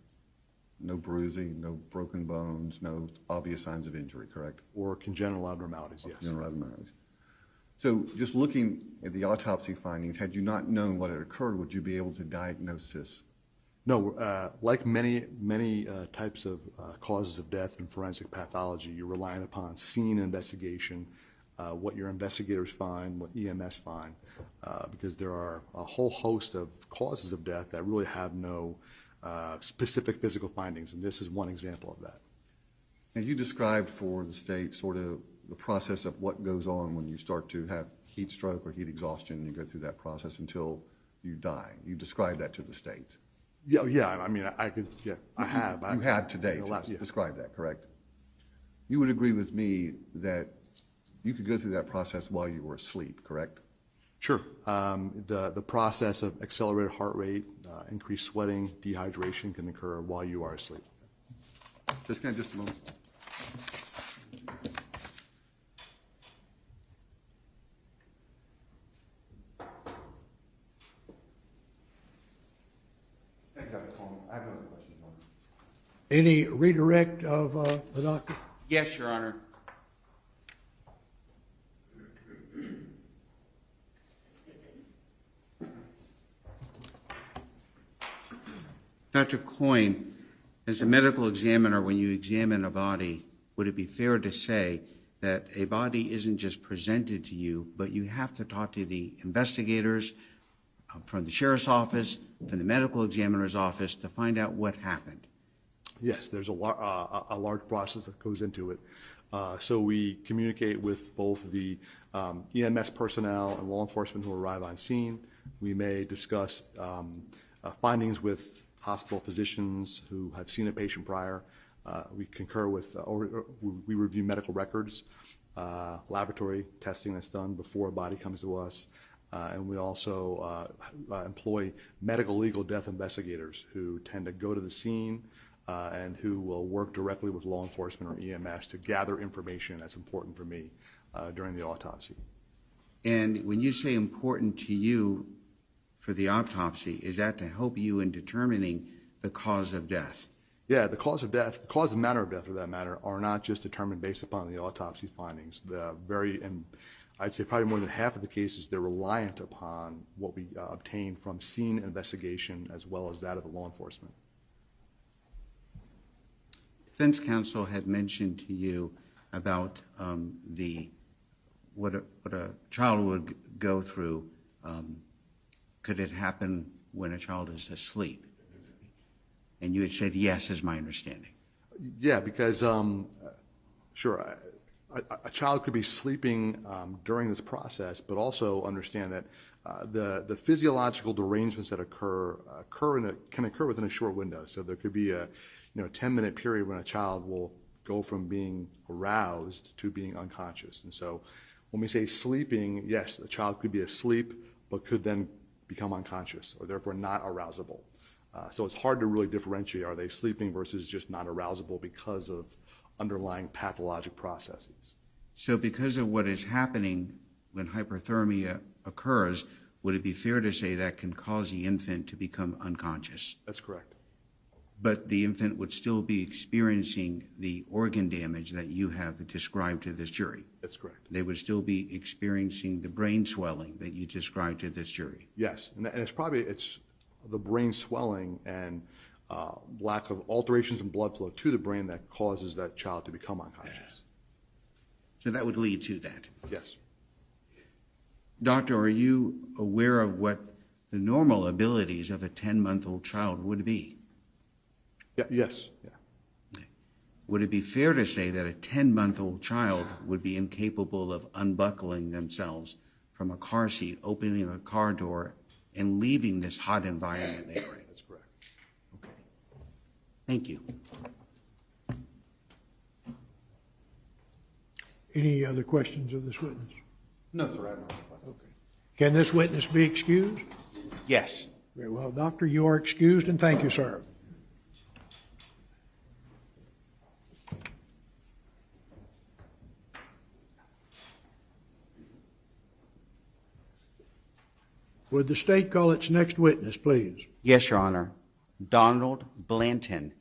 no bruising, no broken bones, no obvious signs of injury, correct? Or congenital abnormalities, yes. General abnormalities. So just looking at the autopsy findings, had you not known what had occurred, would you be able to diagnose this? No, like many types of causes of death in forensic pathology, you're relying upon scene investigation, what your investigators find, what EMS find, because there are a whole host of causes of death that really have no specific physical findings, and this is one example of that. And you described for the state sort of the process of what goes on when you start to have heat stroke or heat exhaustion, and you go through that process until you die. You described that to the state. Yeah. I mean, I could. Yeah, I have. You have today to describe that, correct? You would agree with me that you could go through that process while you were asleep, correct? Sure. The process of accelerated heart rate, increased sweating, dehydration can occur while you are asleep. Just a moment. I have another question. Any redirect of the doctor? Yes, Your Honor. Dr. Coyne, as a medical examiner, when you examine a body, would it be fair to say that a body isn't just presented to you, but you have to talk to the investigators from the sheriff's office, from the medical examiner's office to find out what happened? Yes, there's a large process that goes into it. So we communicate with both the EMS personnel and law enforcement who arrive on scene. We may discuss findings with hospital physicians who have seen a patient prior. We concur with, or we review medical records, laboratory testing that's done before a body comes to us. And we also employ medical legal death investigators who tend to go to the scene and who will work directly with law enforcement or EMS to gather information that's important for me during the autopsy. And when you say important to you for the autopsy, is that to help you in determining the cause of death? Yeah, the cause of death, the cause and manner of death for that matter, are not just determined based upon the autopsy findings. And I'd say probably more than half of the cases, they're reliant upon what we obtain from scene investigation as well as that of the law enforcement. Defense counsel had mentioned to you about what a child would go through. Could it happen when a child is asleep? And you had said yes, is my understanding. Yeah, because sure, a child could be sleeping during this process, but also understand that the physiological derangements that can occur within a short window. So there could be a 10-minute period when a child will go from being aroused to being unconscious. And so when we say sleeping, yes, the child could be asleep, but could then become unconscious or therefore not arousable. So it's hard to really differentiate, are they sleeping versus just not arousable because of underlying pathologic processes. So because of what is happening when hyperthermia occurs, would it be fair to say that can cause the infant to become unconscious? That's correct. But the infant would still be experiencing the organ damage that you have described to this jury. That's correct. They would still be experiencing the brain swelling that you described to this jury. Yes, and it's the brain swelling and lack of alterations in blood flow to the brain that causes that child to become unconscious. So that would lead to that. Yes. Doctor, are you aware of what the normal abilities of a 10-month-old child would be? Yeah, yes. Yeah. Would it be fair to say that a 10-month-old child would be incapable of unbuckling themselves from a car seat, opening a car door, and leaving this hot environment they were in? That's correct. Okay. Thank you. Any other questions of this witness? No, sir, I have no questions. Okay. Can this witness be excused? Yes. Very well, doctor, you are excused, and thank you, sir. Would the state call its next witness, please? Yes, Your Honor. Donald Blanton.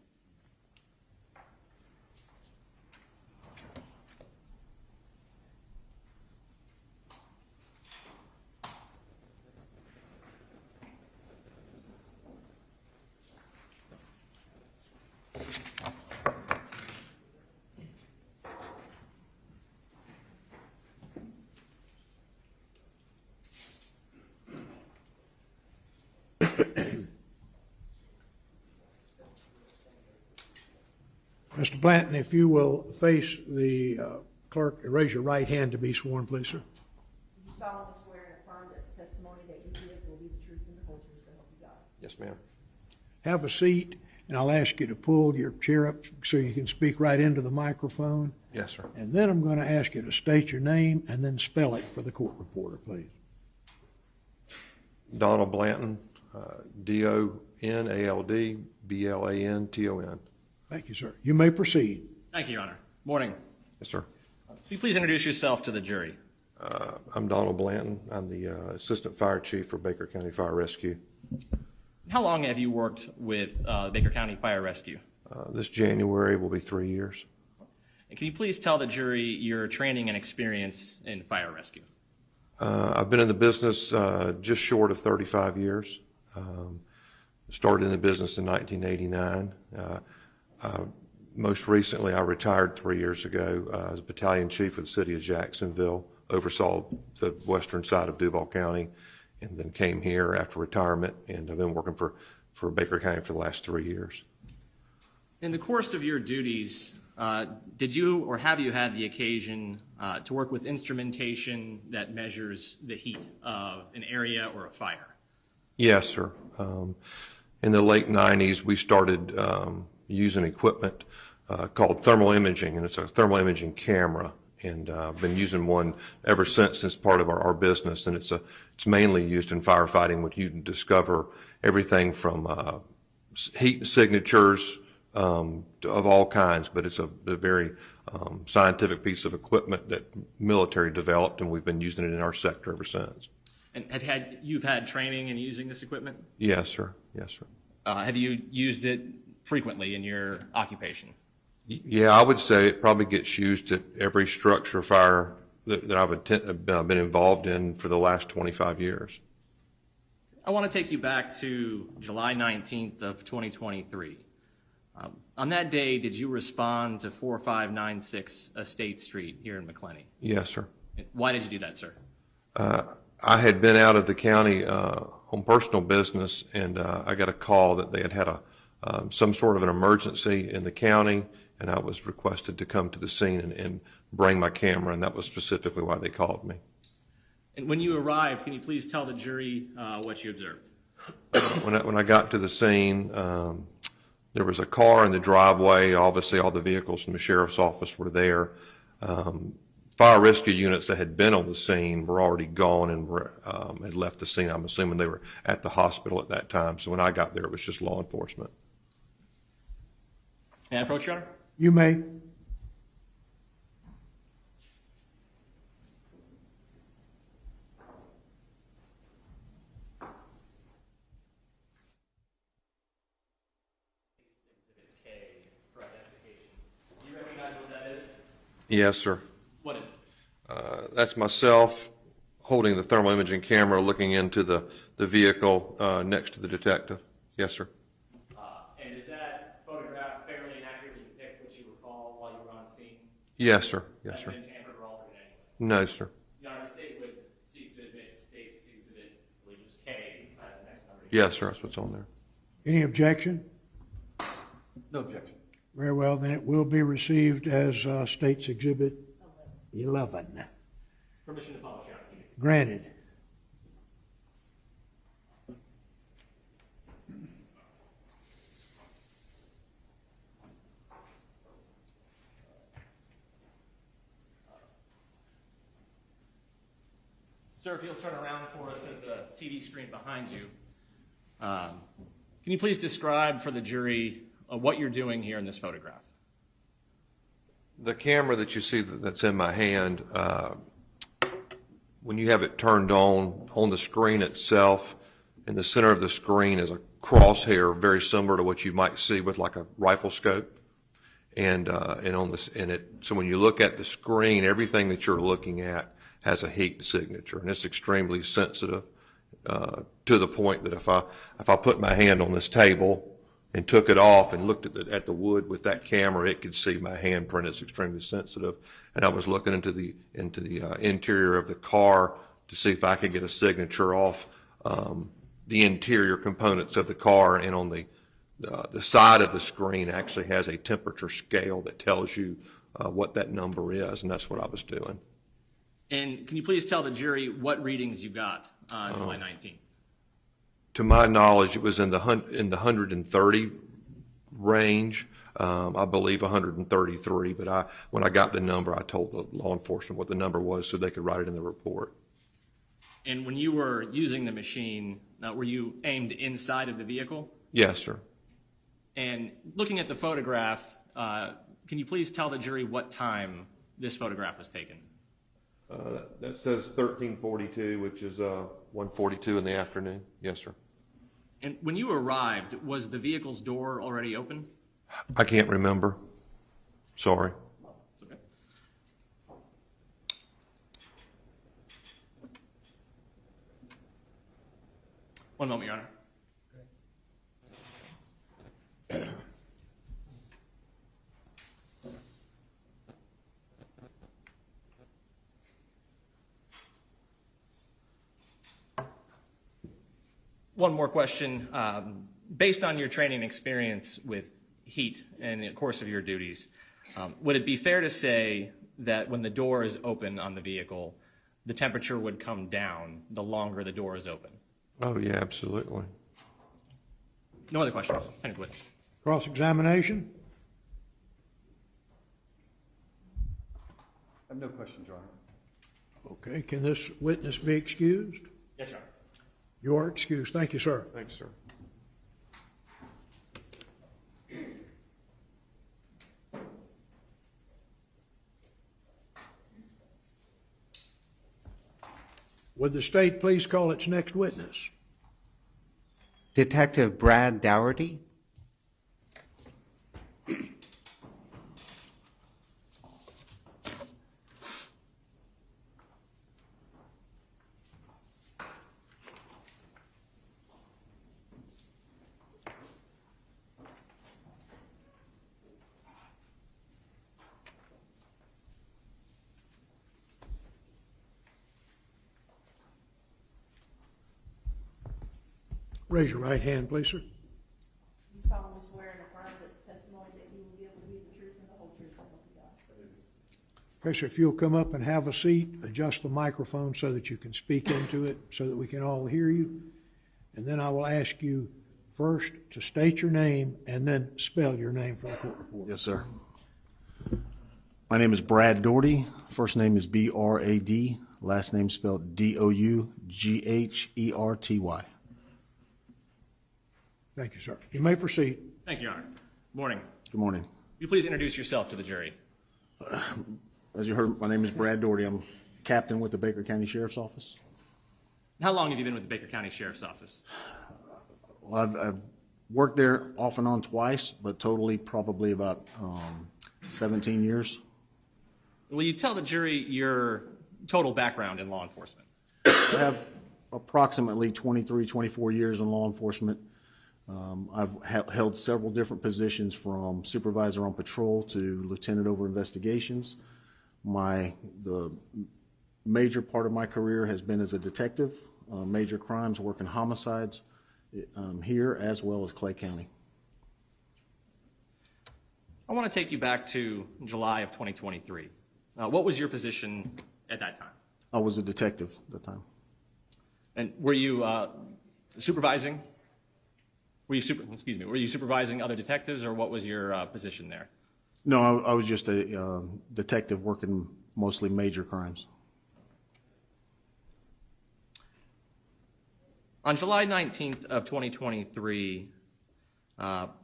Mr. Blanton, if you will face the clerk, raise your right hand to be sworn, please, sir. Do you solemnly swear and affirm that the testimony that you give will be the truth and the whole truth, so help you God? Yes, ma'am. Have a seat, and I'll ask you to pull your chair up so you can speak right into the microphone. Yes, sir. And then I'm going to ask you to state your name and then spell it for the court reporter, please. Donald Blanton, D-O-N-A-L-D B-L-A-N-T-O-N. Thank you, sir. You may proceed. Thank you, Your Honor. Morning. Yes, sir. Will you please introduce yourself to the jury? I'm Donald Blanton. I'm the Assistant Fire Chief for Baker County Fire Rescue. How long have you worked with Baker County Fire Rescue? This January will be 3 years. And can you please tell the jury your training and experience in fire rescue? I've been in the business just short of 35 years. Started in the business in 1989. Most recently, I retired 3 years ago as battalion chief of the city of Jacksonville, oversaw the western side of Duval County, and then came here after retirement, and I've been working for Baker County for the last 3 years. In the course of your duties, did you or have you had the occasion to work with instrumentation that measures the heat of an area or a fire? Yes, sir. In the late 90s, we started using equipment called thermal imaging, and it's a thermal imaging camera, and I've been using one ever since as part of our business, and it's mainly used in firefighting, where you can discover everything from heat signatures of all kinds, but it's a very scientific piece of equipment that military developed, and we've been using it in our sector ever since. And you've had training in using this equipment? Yes, sir. Yes, sir. Have you used it frequently in your occupation? Yeah, I would say it probably gets used at every structure fire that I've been involved in for the last 25 years. I want to take you back to July 19th of 2023. On that day, did you respond to 4596 Estate Street here in McClenny? Yes, sir. Why did you do that, sir? I had been out of the county on personal business, and I got a call that they had some sort of an emergency in the county, and I was requested to come to the scene and bring my camera, and that was specifically why they called me. And when you arrived, can you please tell the jury what you observed? When I got to the scene, there was a car in the driveway. Obviously, all the vehicles from the sheriff's office were there. Fire rescue units that had been on the scene were already gone and had left the scene. I'm assuming they were at the hospital at that time. So when I got there, it was just law enforcement. May I approach, Your Honor? You may. Do you recognize what that is? Yes, sir. What is it? That's myself holding the thermal imaging camera, looking into the vehicle next to the detective. Yes, sir. And is accurately depict what you recall while you were on scene? Yes, sir. Yes, sir. Been tampered or altered in any way? No, sir. Your Honor, the state would seek to admit State's Exhibit, I believe it was K, as an X number. Yes, sir. That's what's on there. Any objection? No objection. Very well, then it will be received as State's Exhibit 11. Permission to publish, Your Honor. Granted. Sir, if you'll turn around for us at the TV screen behind you, can you please describe for the jury what you're doing here in this photograph? The camera that you see that's in my hand, when you have it turned on the screen itself, in the center of the screen is a crosshair very similar to what you might see with like a rifle scope. And on this, so when you look at the screen, everything that you're looking at has a heat signature, and it's extremely sensitive to the point that if I put my hand on this table and took it off and looked at the wood with that camera, it could see my handprint. It's extremely sensitive. And I was looking into the interior of the car to see if I could get a signature off the interior components of the car, and on the side of the screen actually has a temperature scale that tells you what that number is, and that's what I was doing. And can you please tell the jury what readings you got on July 19th? To my knowledge, it was in the 130 range. I believe 133, but when I got the number, I told the law enforcement what the number was so they could write it in the report. And when you were using the machine, were you aimed inside of the vehicle? Yes, sir. And looking at the photograph, can you please tell the jury what time this photograph was taken? That says 13:42, which is 1:42 in the afternoon. Yes, sir. And when you arrived, was the vehicle's door already open? I can't remember. Sorry. It's okay. One moment, Your Honor. One more question. Based on your training experience with heat and the course of your duties, would it be fair to say that when the door is open on the vehicle, the temperature would come down the longer the door is open? Oh, yeah, absolutely. No other questions. Thank you, witness. Cross-examination? I have no questions, Your Honor. Okay, can this witness be excused? Yes, Your Honor. You are excused. Thank you, sir. Thanks, sir. Would the state please call its next witness? Detective Brad Dougherty. Raise your right hand, please, sir. You solemnly swear and affirm that the testimony that you will give will be the truth and the whole truth, so help you God. Okay, sir, if you'll come up and have a seat, adjust the microphone so that you can speak into it, so that we can all hear you. And then I will ask you first to state your name and then spell your name for the court report. Yes, sir. My name is Brad Dougherty. First name is B-R-A-D. Last name spelled D-O-U-G-H-E-R-T-Y. Thank you, sir. You may proceed. Thank you, Your Honor. Good morning. Good morning. Will you please introduce yourself to the jury? As you heard, my name is Brad Dougherty. I'm captain with the Baker County Sheriff's Office. How long have you been with the Baker County Sheriff's Office? Well, I've worked there off and on twice, but totally probably about 17 years. Will you tell the jury your total background in law enforcement? I have approximately 23, 24 years in law enforcement. I've held several different positions from supervisor on patrol to lieutenant over investigations. The major part of my career has been as a detective, major crimes, working homicides here as well as Clay County. I want to take you back to July of 2023. What was your position at that time? I was a detective at the time. And were you supervising? Were you supervising other detectives, or what was your position there? No, I was just a detective working mostly major crimes. On July 19th of 2023,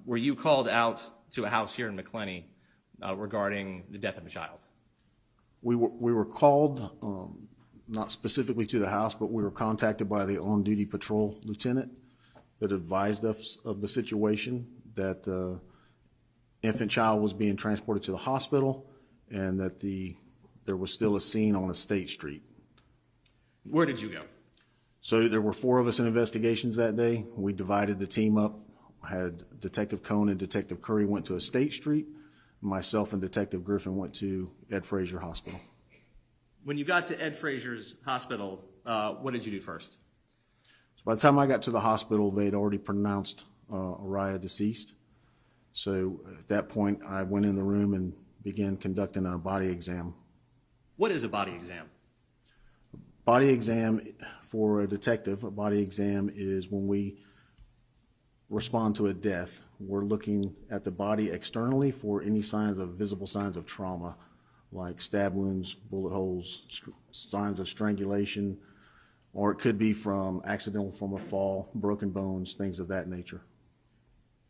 were you called out to a house here in McClenny regarding the death of a child? We were called, not specifically to the house, but we were contacted by the on-duty patrol lieutenant that advised us of the situation, that the infant child was being transported to the hospital and that there was still a scene on a state street. Where did you go? So there were 4 of us in investigations that day. We divided the team up, had Detective Cohn and Detective Curry went to a state street. Myself and Detective Griffin went to Ed Frazier Hospital. When you got to Ed Frazier's hospital, what did you do first? So by the time I got to the hospital, they'd already pronounced Araya deceased. So at that point, I went in the room and began conducting a body exam. What is a body exam? Body exam for a detective, a body exam is when we respond to a death. We're looking at the body externally for any visible signs of trauma, like stab wounds, bullet holes, signs of strangulation, or it could be from a fall, broken bones, things of that nature.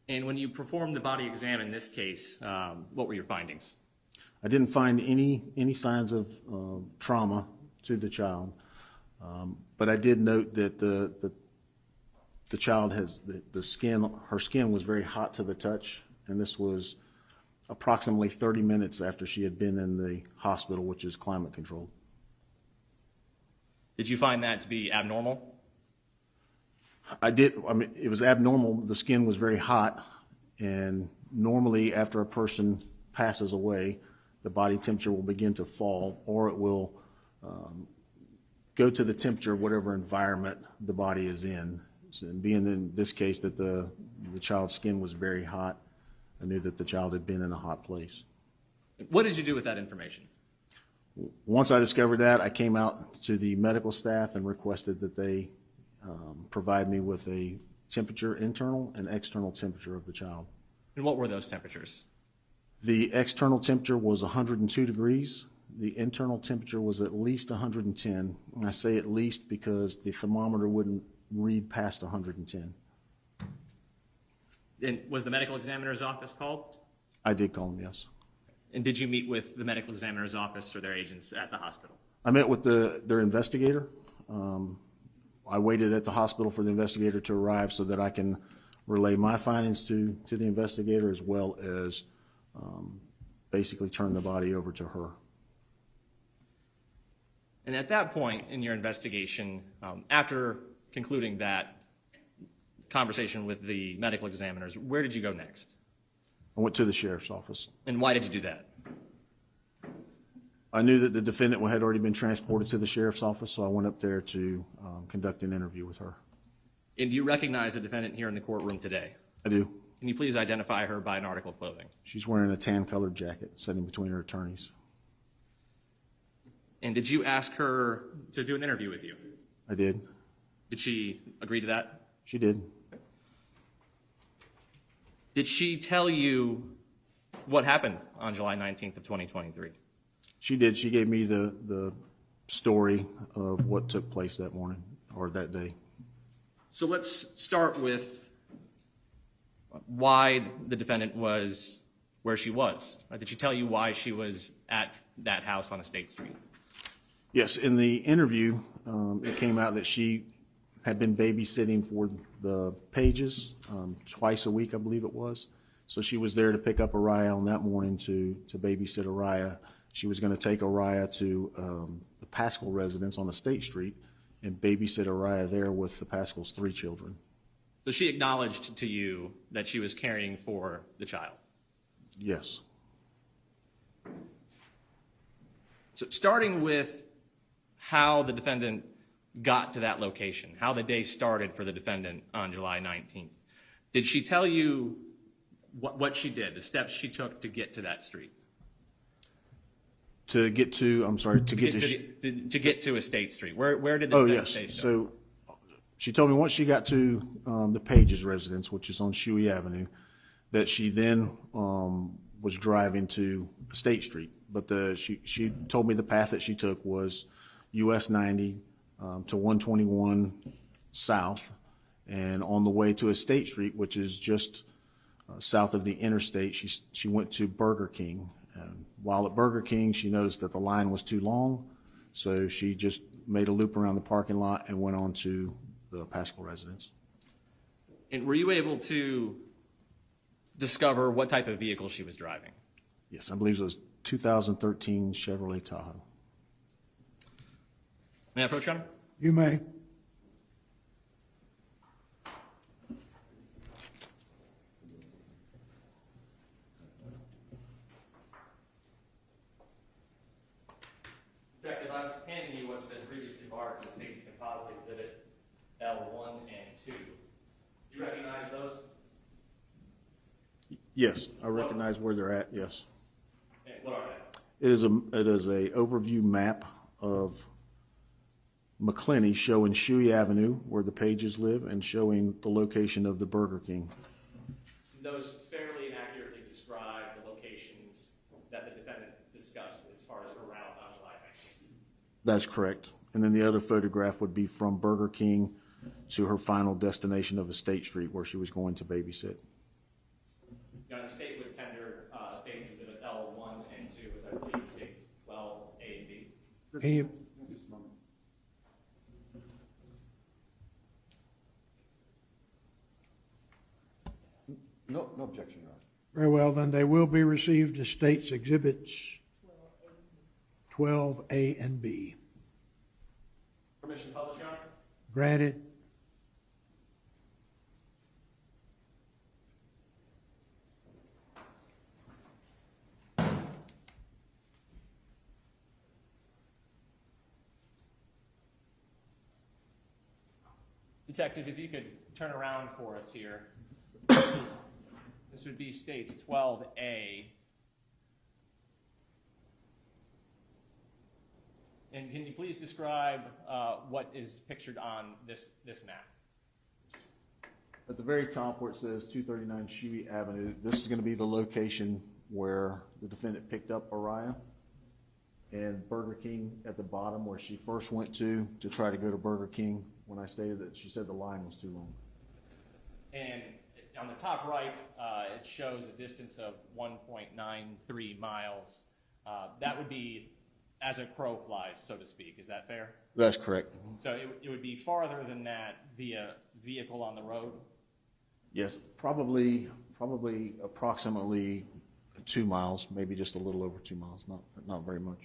And when you performed the body exam in this case, what were your findings? I didn't find any signs of trauma to the child, but I did note that the child has her skin was very hot to the touch, and this was approximately 30 minutes after she had been in the hospital, which is climate controlled. Did you find that to be abnormal? I did. I mean, it was abnormal. The skin was very hot, and normally after a person passes away, the body temperature will begin to fall, or it will go to the temperature of whatever environment the body is in. So, and being in this case that the child's skin was very hot, I knew that the child had been in a hot place. What did you do with that information? Once I discovered that, I came out to the medical staff and requested that they provide me with a temperature, internal and external temperature of the child. And what were those temperatures? The external temperature was 102 degrees. The internal temperature was at least 110. And I say at least because the thermometer wouldn't read past 110. And was the medical examiner's office called? I did call them, yes. And did you meet with the medical examiner's office or their agents at the hospital? I met with their investigator. I waited at the hospital for the investigator to arrive so that I can relay my findings to the investigator, as well as basically turn the body over to her. And at that point in your investigation, after concluding that conversation with the medical examiners, where did you go next? I went to the sheriff's office. And why did you do that? I knew that the defendant had already been transported to the sheriff's office, so I went up there to conduct an interview with her. And do you recognize the defendant here in the courtroom today? I do. Can you please identify her by an article of clothing? She's wearing a tan-colored jacket, sitting between her attorneys. And did you ask her to do an interview with you? I did. Did she agree to that? She did. Did she tell you what happened on July 19th of 2023? She did. She gave me the story of what took place that morning or that day. So let's start with why the defendant was where she was. Did she tell you why she was at that house on a state street? Yes, in the interview, it came out that she had been babysitting for the Pages twice a week, I believe it was. So she was there to pick up Araya on that morning to babysit Araya. She was going to take Araya to the Pascal residence on the State Street and babysit Araya there with the Pascal's 3 children. So she acknowledged to you that she was caring for the child. Yes. So starting with how the defendant got to that location, how the day started for the defendant on July 19th, did she tell you what she did, the steps she took to get to that street? To get to a State Street. Where did the Oh, defendant yes. stay? So So she told me once she got to the Pages residence, which is on Shuey Avenue, that she then was driving to State Street. But she told me the path that she took was US 90 to 121 south, and on the way to a State Street, which is just south of the interstate, she went to Burger King. And while at Burger King, she noticed that the line was too long, so she just made a loop around the parking lot and went on to the Pascal residence. and were you able to discover what type of vehicle she was driving? Yes, I believe it was 2013 Chevrolet Tahoe. May I approach, Your Honor? You may. Detective, I'm handing you what's been previously marked as State's Composite Exhibit L1 and 2. Do you recognize those? Yes, I recognize where they're at, yes. And what are they? It is a overview map of McClenny showing Shuey Avenue, where the Pages live, and showing the location of the Burger King. Those fairly and accurately describe the locations that the defendant discussed as far as her route on July 19th. That's correct. And then the other photograph would be from Burger King to her final destination of Estate Street, where she was going to babysit. Your Honor, the State would tender State's Exhibit L1 and 2, as I believe State's 12A and B. Any, No objection, Your Honor. very well, then they will be received as State's Exhibits 12A and B. Permission to publish, Your Honor? Granted. Detective, if you could turn around for us here. This would be State's 12A. And can you please describe what is pictured on this map? At the very top where it says 239 Shuey Avenue, this is going to be the location where the defendant picked up Araya, and Burger King at the bottom where she first went to try to go to Burger King when I stated that she said the line was too long. And on the top right, it shows a distance of 1.93 miles. That would be as a crow flies, so to speak. Is that fair? That's correct. So it would be farther than that via vehicle on the road? Yes, probably approximately 2 miles, maybe just a little over 2 miles, not very much.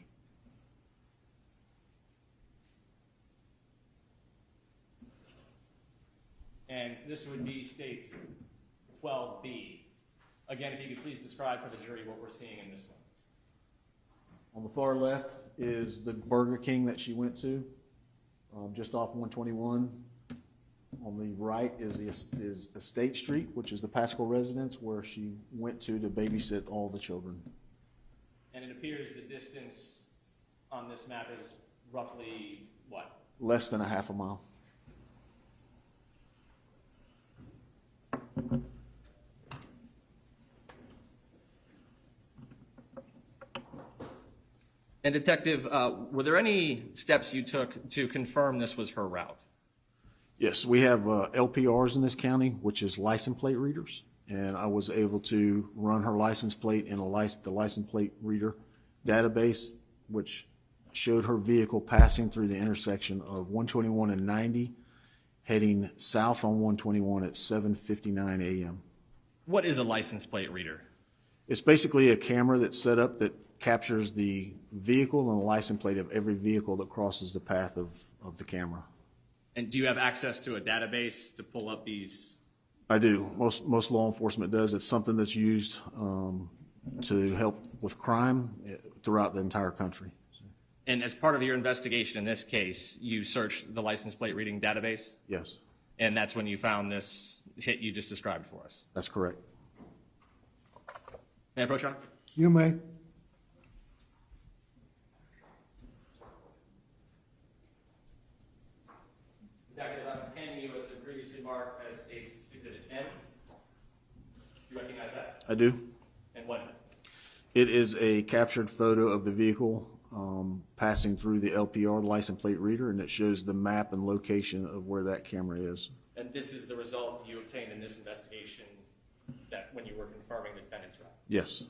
And this would be State's 12B. Again, if you could please describe for the jury what we're seeing in this one. On the far left is the Burger King that she went to, just off 121. On the right is Estate Street, which is the Pascal residence where she went to babysit all the children. And it appears the distance on this map is roughly what? Less than a half a mile. And Detective, were there any steps you took to confirm this was her route? Yes, we have LPRs in this county, which is license plate readers, and I was able to run her license plate in the license plate reader database, which showed her vehicle passing through the intersection of 121 and 90, heading south on 121 at 7:59 a.m. What is a license plate reader? It's basically a camera that's set up that captures the vehicle and the license plate of every vehicle that crosses the path of the camera. And do you have access to a database to pull up these I do. Most law enforcement does. It's something that's used to help with crime throughout the entire country. And as part of your investigation in this case, you searched the license plate reading database? Yes, And that's when you found this hit you just described for us? that's correct. May I approach, Your Honor? You may. Detective, I'm handing you what's been previously marked as State's Exhibit M. Do you recognize that? I do. And what is it? It is a captured photo of the vehicle passing through the LPR, the license plate reader, and it shows the map and location of where that camera is. And this is the result you obtained in this investigation that when you were confirming the defendant's route? Yes.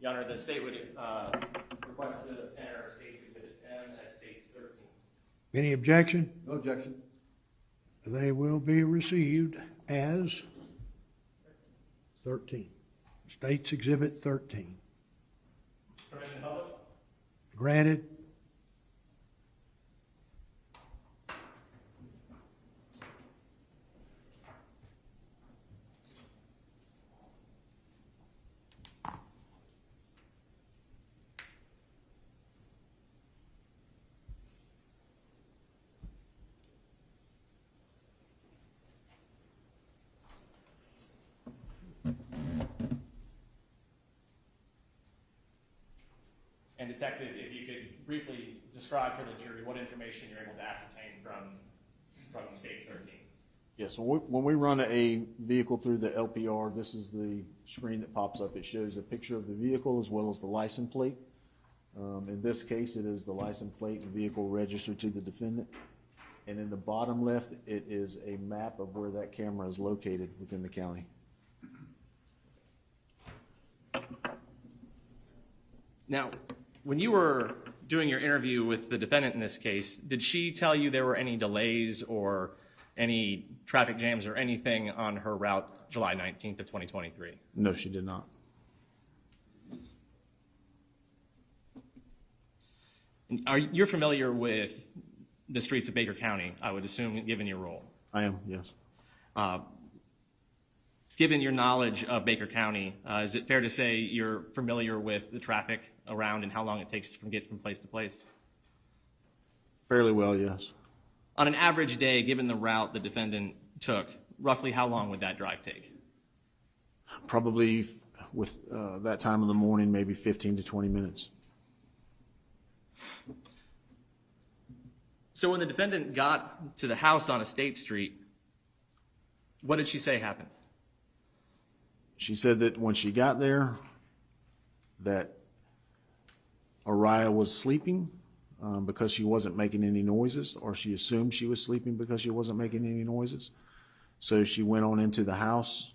Your Honor, the State would request to enter State's Exhibit M at State's 13. Any objection? No objection. They will be received as 13. State's Exhibit 13. Permission to publish? Granted. And Detective, if you could briefly describe for the jury what information you're able to ascertain from State's 13. Yes, when we run a vehicle through the LPR, this is the screen that pops up. It shows a picture of the vehicle as well as the license plate. In this case, it is the license plate and vehicle registered to the defendant. And in the bottom left, it is a map of where that camera is located within the county. Now, when you were doing your interview with the defendant in this case, did she tell you there were any delays or any traffic jams or anything on her route July 19th of 2023? No, she did not. You're familiar with the streets of Baker County, I would assume, given your role? I am, yes. Given your knowledge of Baker County, is it fair to say you're familiar with the traffic around and how long it takes to get from place to place? Fairly well, yes. On an average day, given the route the defendant took, roughly how long would that drive take? Probably with that time of the morning, maybe 15 to 20 minutes. So when the defendant got to the house on Estate Street, what did she say happened? She said that when she got there, that Araya was sleeping because she wasn't making any noises, or she assumed she was sleeping because she wasn't making any noises. So she went on into the house,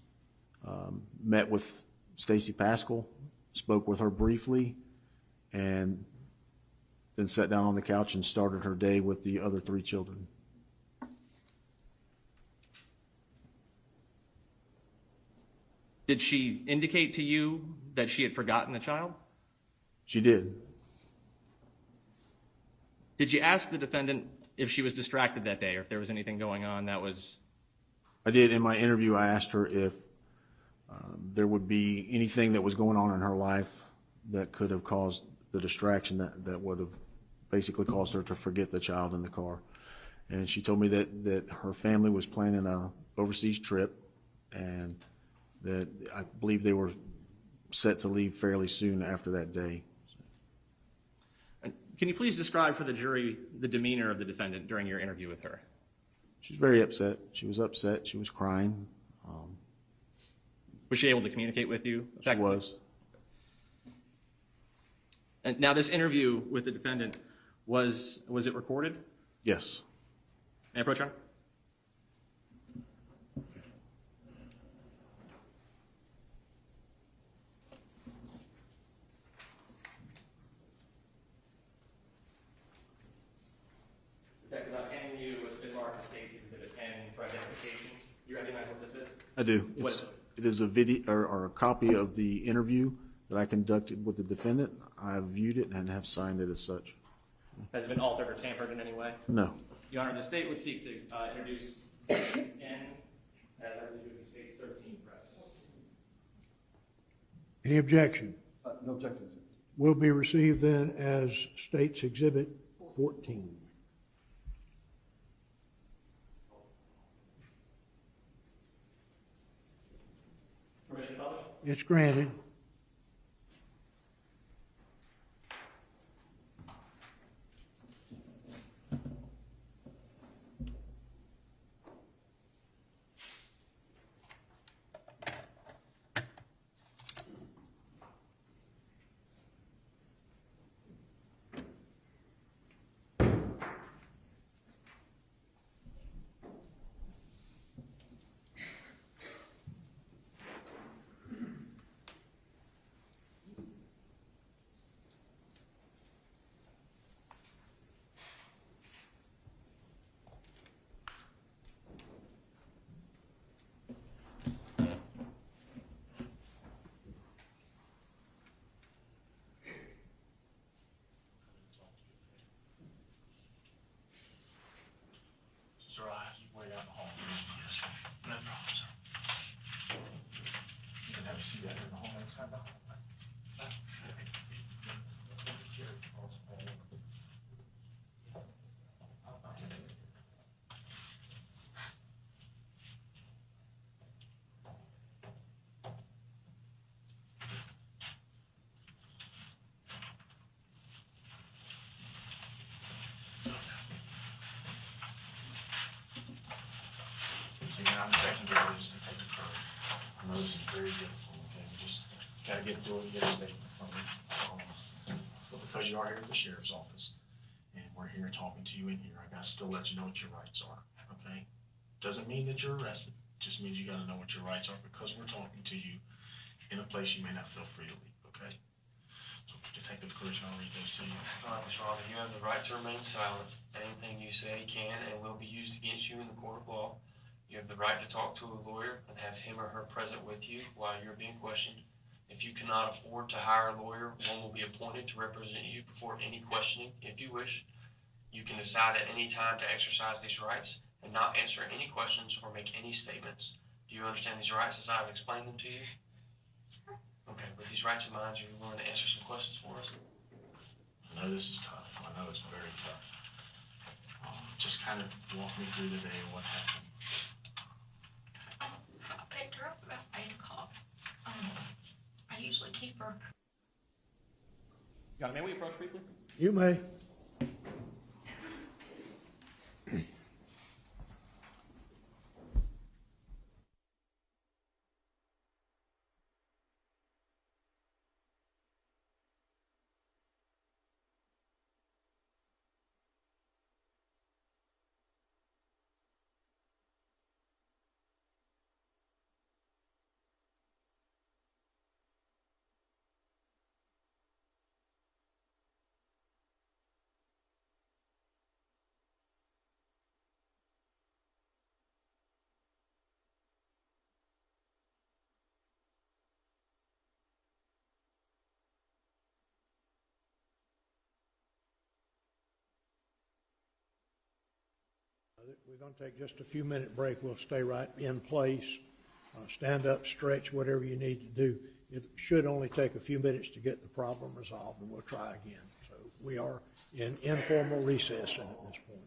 met with Stacy Pascal, spoke with her briefly, and then sat down on the couch and started her day with the other 3 children. Did she indicate to you that she had forgotten the child? She did. Did you ask the defendant if she was distracted that day or if there was anything going on that was... I did. In my interview, I asked her if there would be anything that was going on in her life that could have caused the distraction that would have basically caused her to forget the child in the car. And she told me that her family was planning an overseas trip, and that I believe they were set to leave fairly soon after that day. Can you please describe for the jury the demeanor of the defendant during your interview with her? She was very upset. She was upset. She was crying. Was she able to communicate with you? She was. And now this interview with the defendant, was it recorded? Yes. May I approach, Your Honor? Detective, I'm handing you what's been marked as State's Exhibit N for identification. You recognize what this is? I do. What is it? It is a video or a copy of the interview that I conducted with the defendant. I have viewed it and have signed it as such. Has it been altered or tampered in any way? No. Your Honor, the State would seek to introduce State's N, as I believe it would be State's 13, Any objection? No objections. Will be received then as State's Exhibit 14. Permission to publish? It's granted. I'm secondary just to take the curve. I know this is very difficult, okay? We just gotta get through it and get a statement from you. But because you are here at the sheriff's office, and we're here talking to you in here, I gotta still let you know what your rights are, okay? Doesn't mean that you're arrested, just means you gotta know what your rights are because we're talking to you in a place you may not feel free to leave, okay? So if you take the courage, I'll read those to you. All right, Mr. Rhonda, you have the right to remain silent. Anything you say can and will be used against you in the court of law. You have the right to talk to a lawyer and have him or her present with you while you're being questioned. If you cannot afford to hire a lawyer, one will be appointed to represent you before any questioning if you wish. You can decide at any time to exercise these rights and not answer any questions or make any statements. Do you understand these rights as I've explained them to you? Okay, with these rights in mind, are you willing to answer some questions for us? I know this is tough. I know it's very tough. Just kind of walk me through the day of what happened. I picked her up about 8 o'clock. I usually keep her. May we approach briefly? You may. We're going to take just a few minute break. We'll stay right in place, stand up, stretch, whatever you need to do. It should only take a few minutes to get the problem resolved, and we'll try again. So we are in informal recess at this point.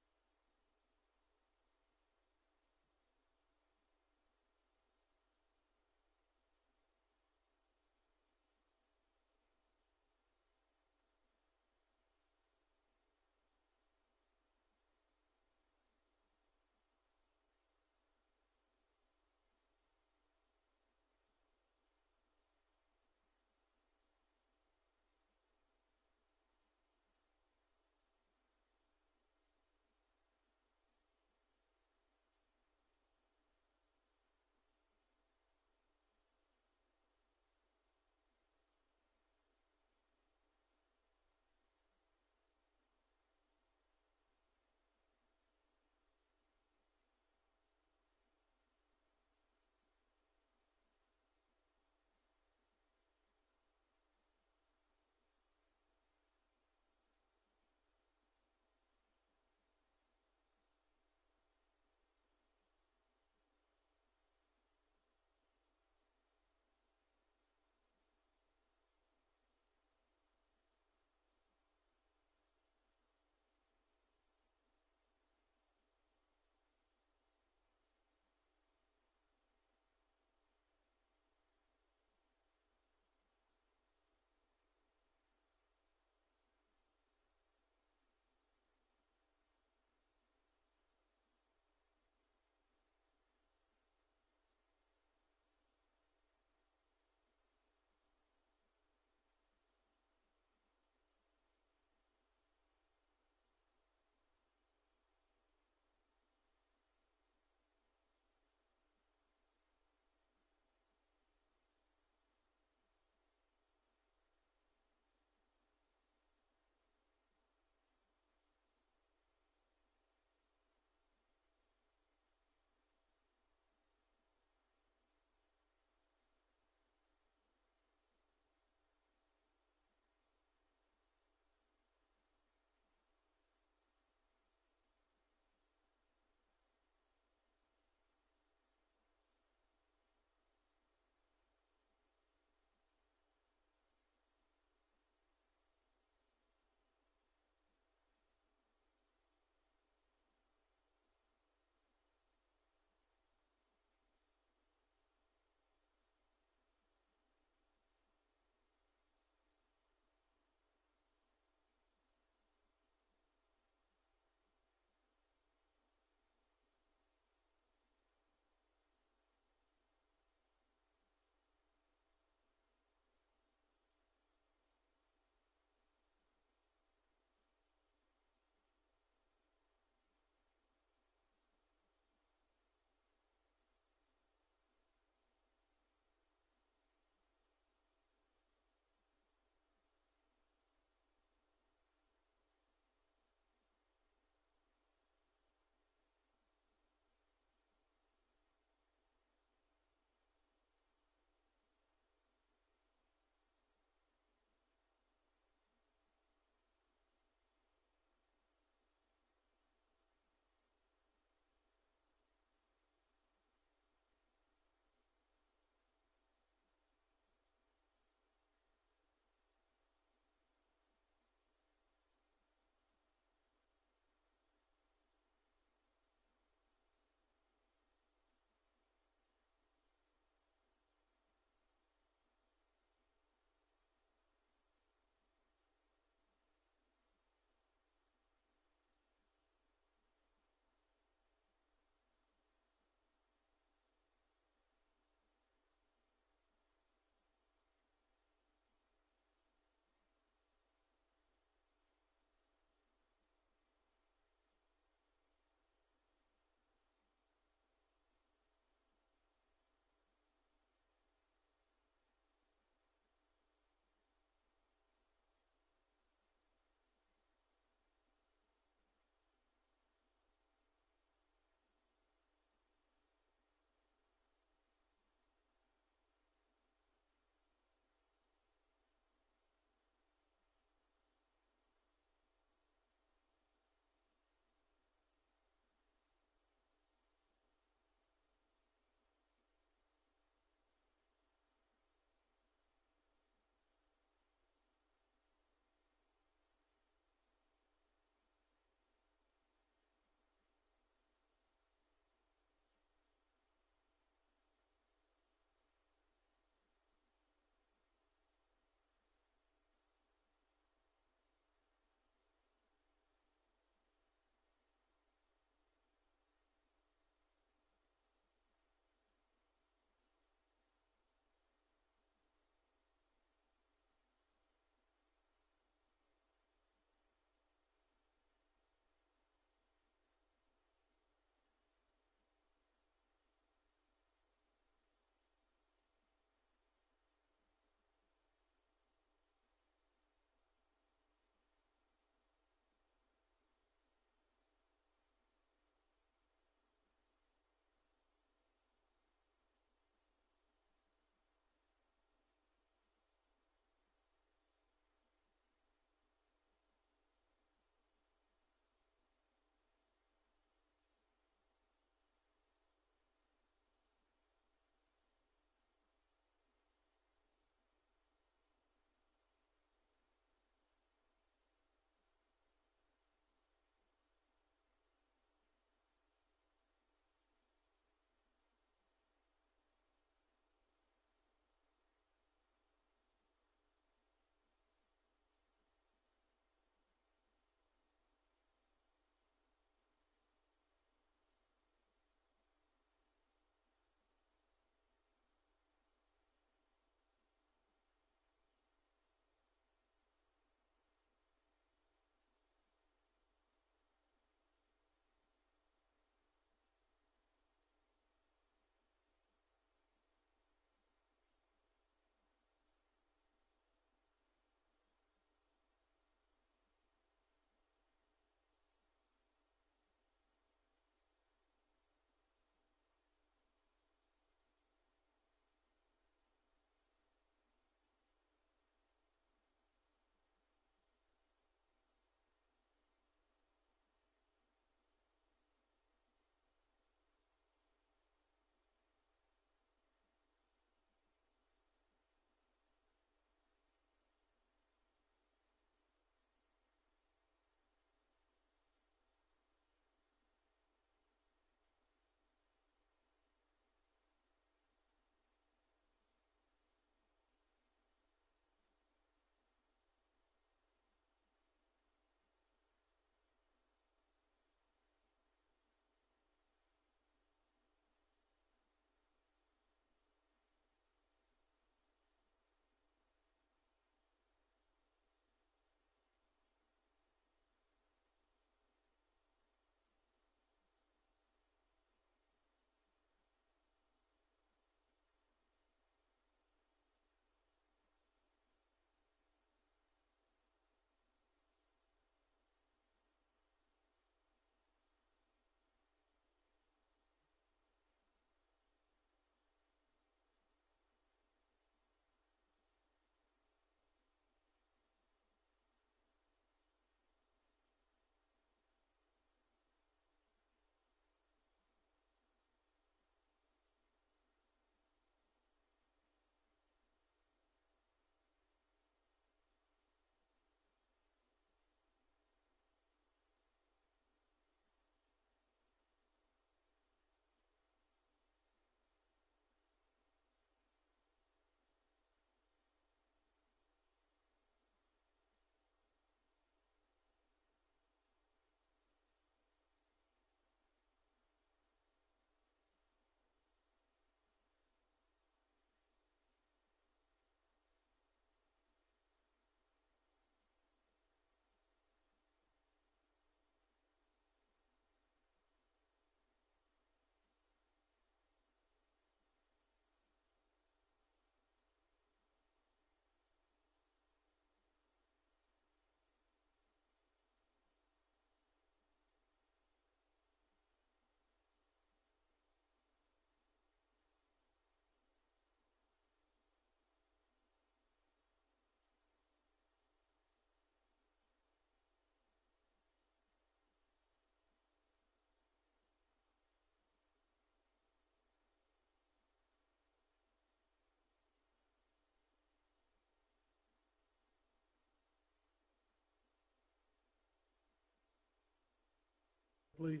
please?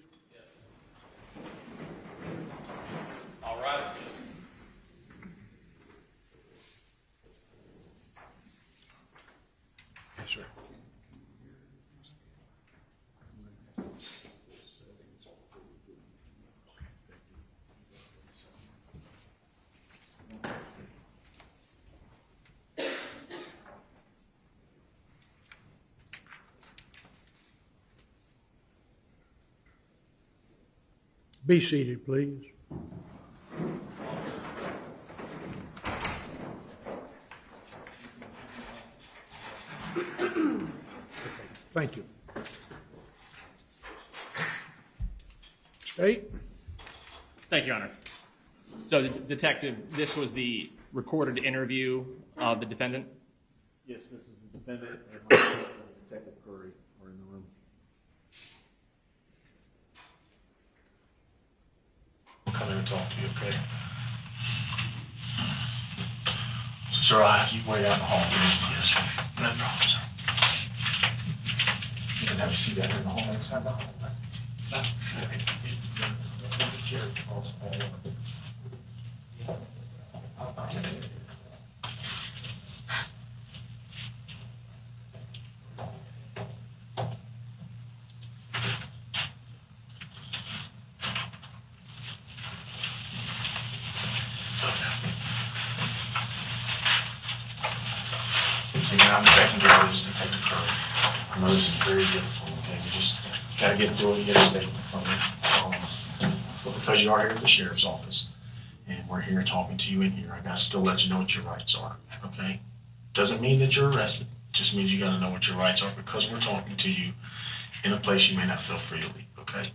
All right. Yes, sir. Be seated, please. Thank you. State? Thank you, Your Honor. So, Detective, this was the recorded interview of the defendant? Yes, this is the defendant and myself and Detective Curry are in the room. I'll come in and talk to you, okay? Sir, I have you wait out in the hall. Yes, sir. No problem, sir. You can have a seat out in the hall inside the hall. I'm Detective Curry. I know this is very difficult, okay? We just gotta get through it and get a statement from you. But because you are here at the sheriff's office, and we're here talking to you in here, I gotta still let you know what your rights are, okay? Doesn't mean that you're arrested, just means you gotta know what your rights are because we're talking to you in a place you may not feel free to leave, okay?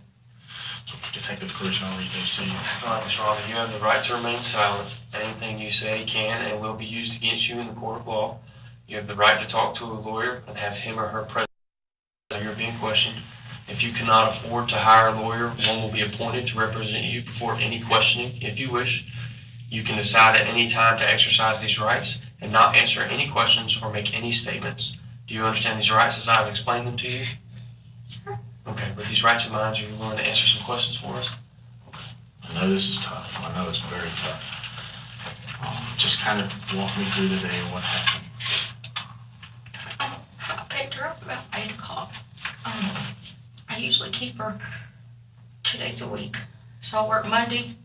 So Detective Curry, I'll read those to you. All right, Mr. Rhonda, you have the right to remain silent. Anything you say can and will be used against you in the court of law. You have the right to talk to a lawyer and have him or her present when you're being questioned. If you cannot afford to hire a lawyer, one will be appointed to represent you before any questioning, if you wish. You can decide at any time to exercise these rights and not answer any questions or make any statements. Do you understand these rights as I have explained them to you? Sure. Okay, with these rights in mind, are you willing to answer some questions for us? I know this is tough. I know it's very tough. Just kind of walk me through the day of what happened. I picked her up about 8 o'clock. I usually keep her 2 days a week. So I work Monday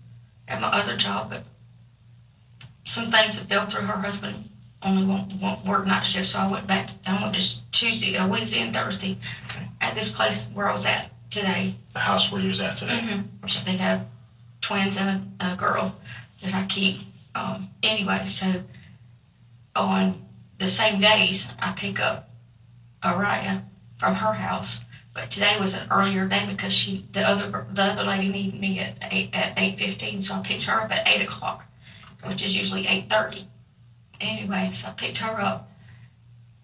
at my other job, but some things that fell through, her husband only won't work night shift, so I went just Wednesday and Thursday at this place where I was at today. The house where you was at today? Mm-hmm. So they have twins and a girl that I keep. Anyway, so on the same days, I pick up Araya from her house, but today was an earlier day because the other lady needed me at 8:15, so I picked her up at 8 o'clock, which is usually 8:30. Anyway, so I picked her up,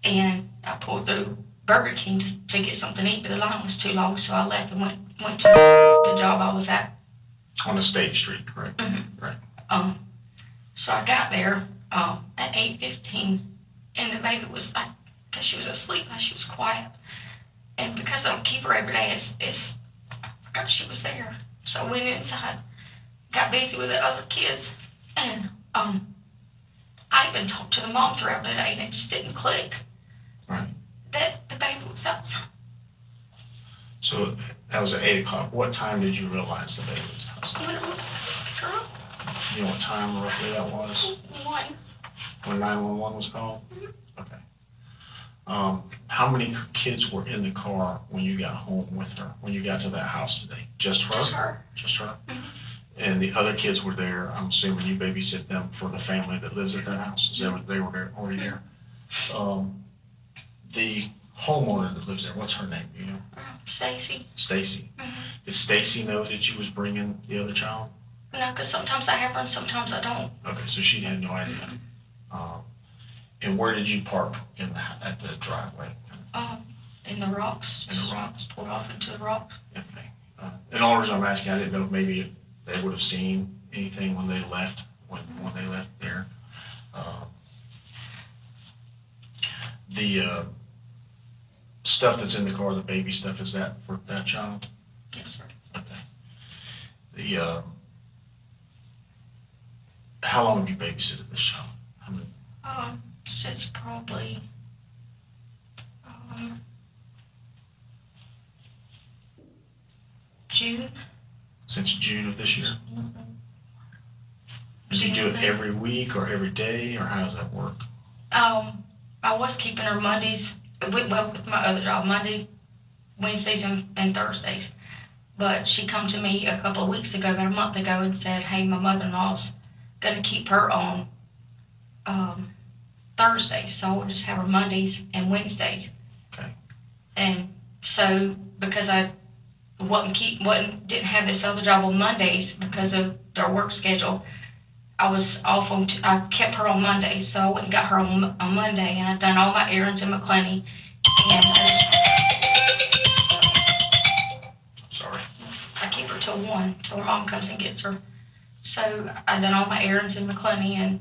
and I pulled through Burger King to get something to eat, but the line was too long, so I left and went to the job I was at. On the State Street, correct? Mm-hmm. Right. So I got there at 8:15, and the baby was like, because she was asleep, she was quiet. And because I don't keep her every day, I forgot she was there. So I went inside, got busy with the other kids, and I even talked to the mom throughout the day, and it just didn't click. Right. That the baby was outside. So that was at 8 o'clock. What time did you realize the baby was outside? When it was girl, You know what time roughly that was? 1. When 911 was called? Mm-hmm. Okay. How many kids were in the car when you got home with her, when you got to that house today? Just her? Just her. Just her? Mm-hmm. And the other kids were there, I'm assuming you babysit them for the family that lives at that house? Is that what they were there, already there? The homeowner that lives there, what's her name, do you know? Stacy. Stacy. Mm-hmm. Did Stacy know that you was bringing the other child? No, because sometimes I have her and sometimes I don't. Okay, so she had no idea. And where did you park at the driveway? In the rocks. In the rocks? Pulled off into the rocks. Okay. And the only reason I'm asking, I didn't know if maybe they would have seen anything when they left, when they left there. The stuff that's in the car, the baby stuff, is that for that child? Yes, sir. how long have you babysitted this child? How many? Since probably, June. Since June of this year? Does he do it every week or every day, or how does that work? I was keeping her Mondays, with my other job, Monday, Wednesdays, and Thursdays. But she come to me a couple of weeks ago, about a month ago, and said, hey, my mother-in-law's going to keep her on Thursdays, so I'll just have her Mondays and Wednesdays. Okay. And so, because I didn't have this other job on Mondays because of their work schedule, I was off on, I kept her on Monday, so I went and got her on Monday, and I've done all my errands in McClenny, and Sorry. I keep her till 1, till her mom comes and gets her. So I done all my errands in McClenny, and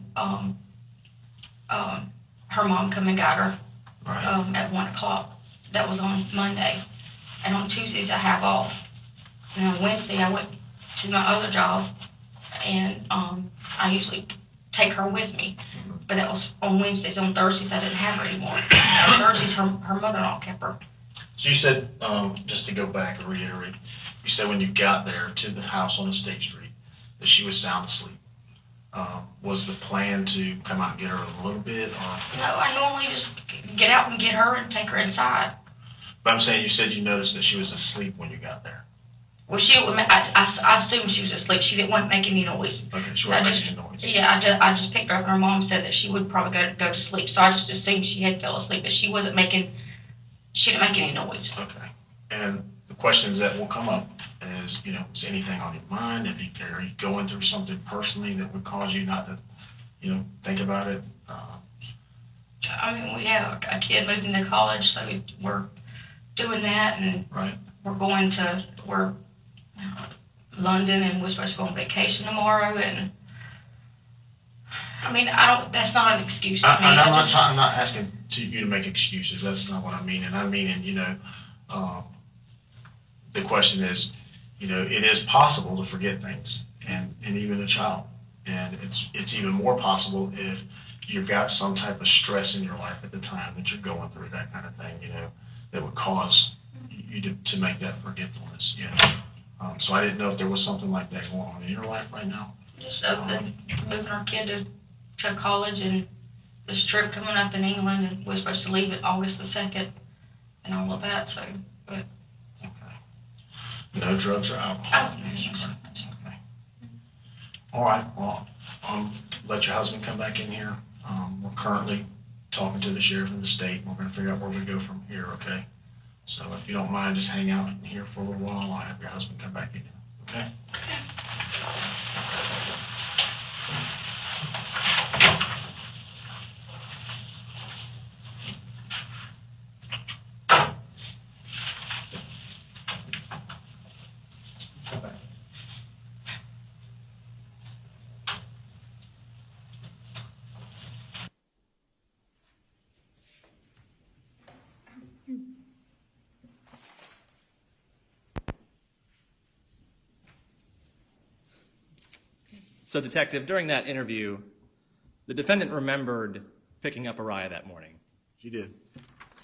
her mom come and got her at 1 o'clock. That was on Monday, and on Tuesdays I have off. And on Wednesday I went to my other job, and I usually take her with me, but that was on Wednesdays. On Thursdays I didn't have her anymore. On Thursdays her mother-in-law kept her. So you said, just to go back and reiterate, you said when you got there to the house on the State Street that she was sound asleep. Was the plan to come out and get her a little bit? Or? No, I normally just get out and get her and take her inside. But I'm saying you said you noticed that she was asleep when you got there. Well, I assumed she was asleep. She didn't want to make any noise. Okay, she wasn't making any noise. Yeah, I just picked her up, and her mom said that she would probably go to sleep. So I just assumed she had fell asleep, but she didn't make any noise. Okay. And the questions that will come up is, is anything on your mind? Are you going through something personally that would cause you not to, think about it? I mean, we have a kid moving to college, so we're doing that, and we're going to London, and we're supposed to go on vacation tomorrow, and I mean, that's not an excuse to me. I'm not asking you to make excuses. That's not what I'm meaning. I'm meaning, the question is, it is possible to forget things, and even a child, and it's even more possible if you've got some type of stress in your life at the time that you're going through, that kind of thing, that would cause you to make that forgetfulness. So I didn't know if there was something like that going on in your life right now. Just moving our kid to college, and this trip coming up in England, and we're supposed to leave it August the 2nd, and all of that. So, but okay. No drugs or alcohol. Oh, no. Okay. All right. Well, let your husband come back in here. We're currently talking to the sheriff of the state. We're going to figure out where we go from here. Okay. So if you don't mind, just hang out here for a little while. I'll have your husband come back in. Okay? So, Detective, during that interview, the defendant remembered picking up Araya that morning. She did.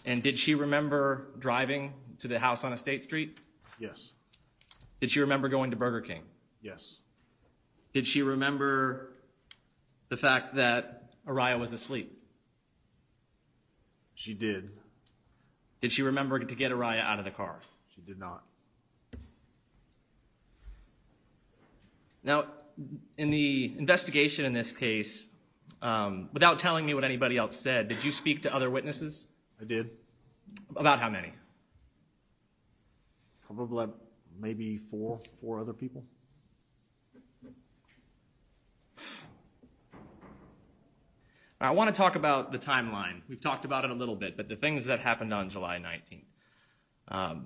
And did she remember driving to the house on Estate Street? Yes. Did she remember going to Burger King? Yes. Did she remember the fact that Araya was asleep? She did. Did she remember to get Araya out of the car? She did not. Now, in the investigation in this case, without telling me what anybody else said, did you speak to other witnesses? I did. About how many? Probably maybe four other people. I want to talk about the timeline. We've talked about it a little bit, but the things that happened on July 19th.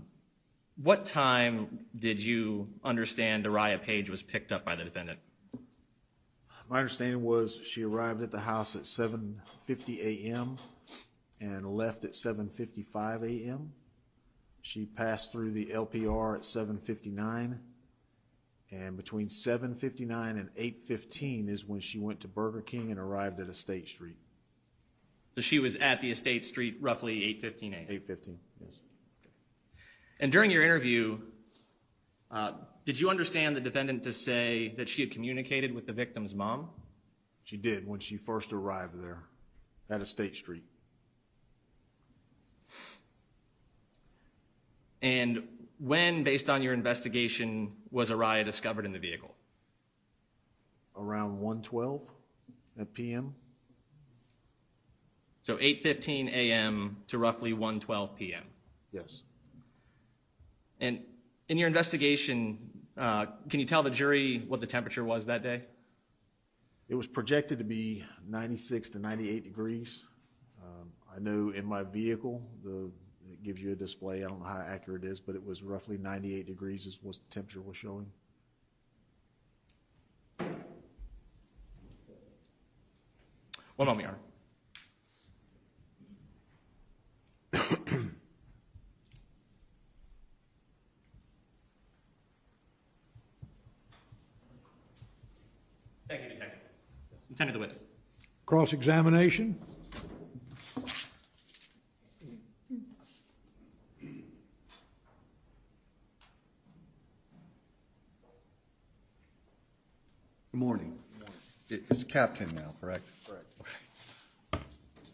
What time did you understand Araya Page was picked up by the defendant? My understanding was she arrived at the house at 7:50 a.m. and left at 7:55 a.m. She passed through the LPR at 7:59 And between 7:59 and 8:15 is when she went to Burger King and arrived at Estate Street. So she was at the Estate Street roughly 8:15 a.m. 8:15, yes. And during your interview, did you understand the defendant to say that she had communicated with the victim's mom? She did when she first arrived there at Estate Street. And when, based on your investigation, was Araya discovered in the vehicle? Around 1:12 at p.m. So 8:15 a.m. to roughly 1:12 p.m. Yes. And in your investigation, can you tell the jury what the temperature was that day? It was projected to be 96 to 98 degrees. I know in my vehicle, it gives you a display. I don't know how accurate it is, but it was roughly 98 degrees is what the temperature was showing. One moment, Your Honor. Thank you, Detective. Attend to the witness. Cross-examination. Good morning. It's Captain now, correct? Correct. Okay.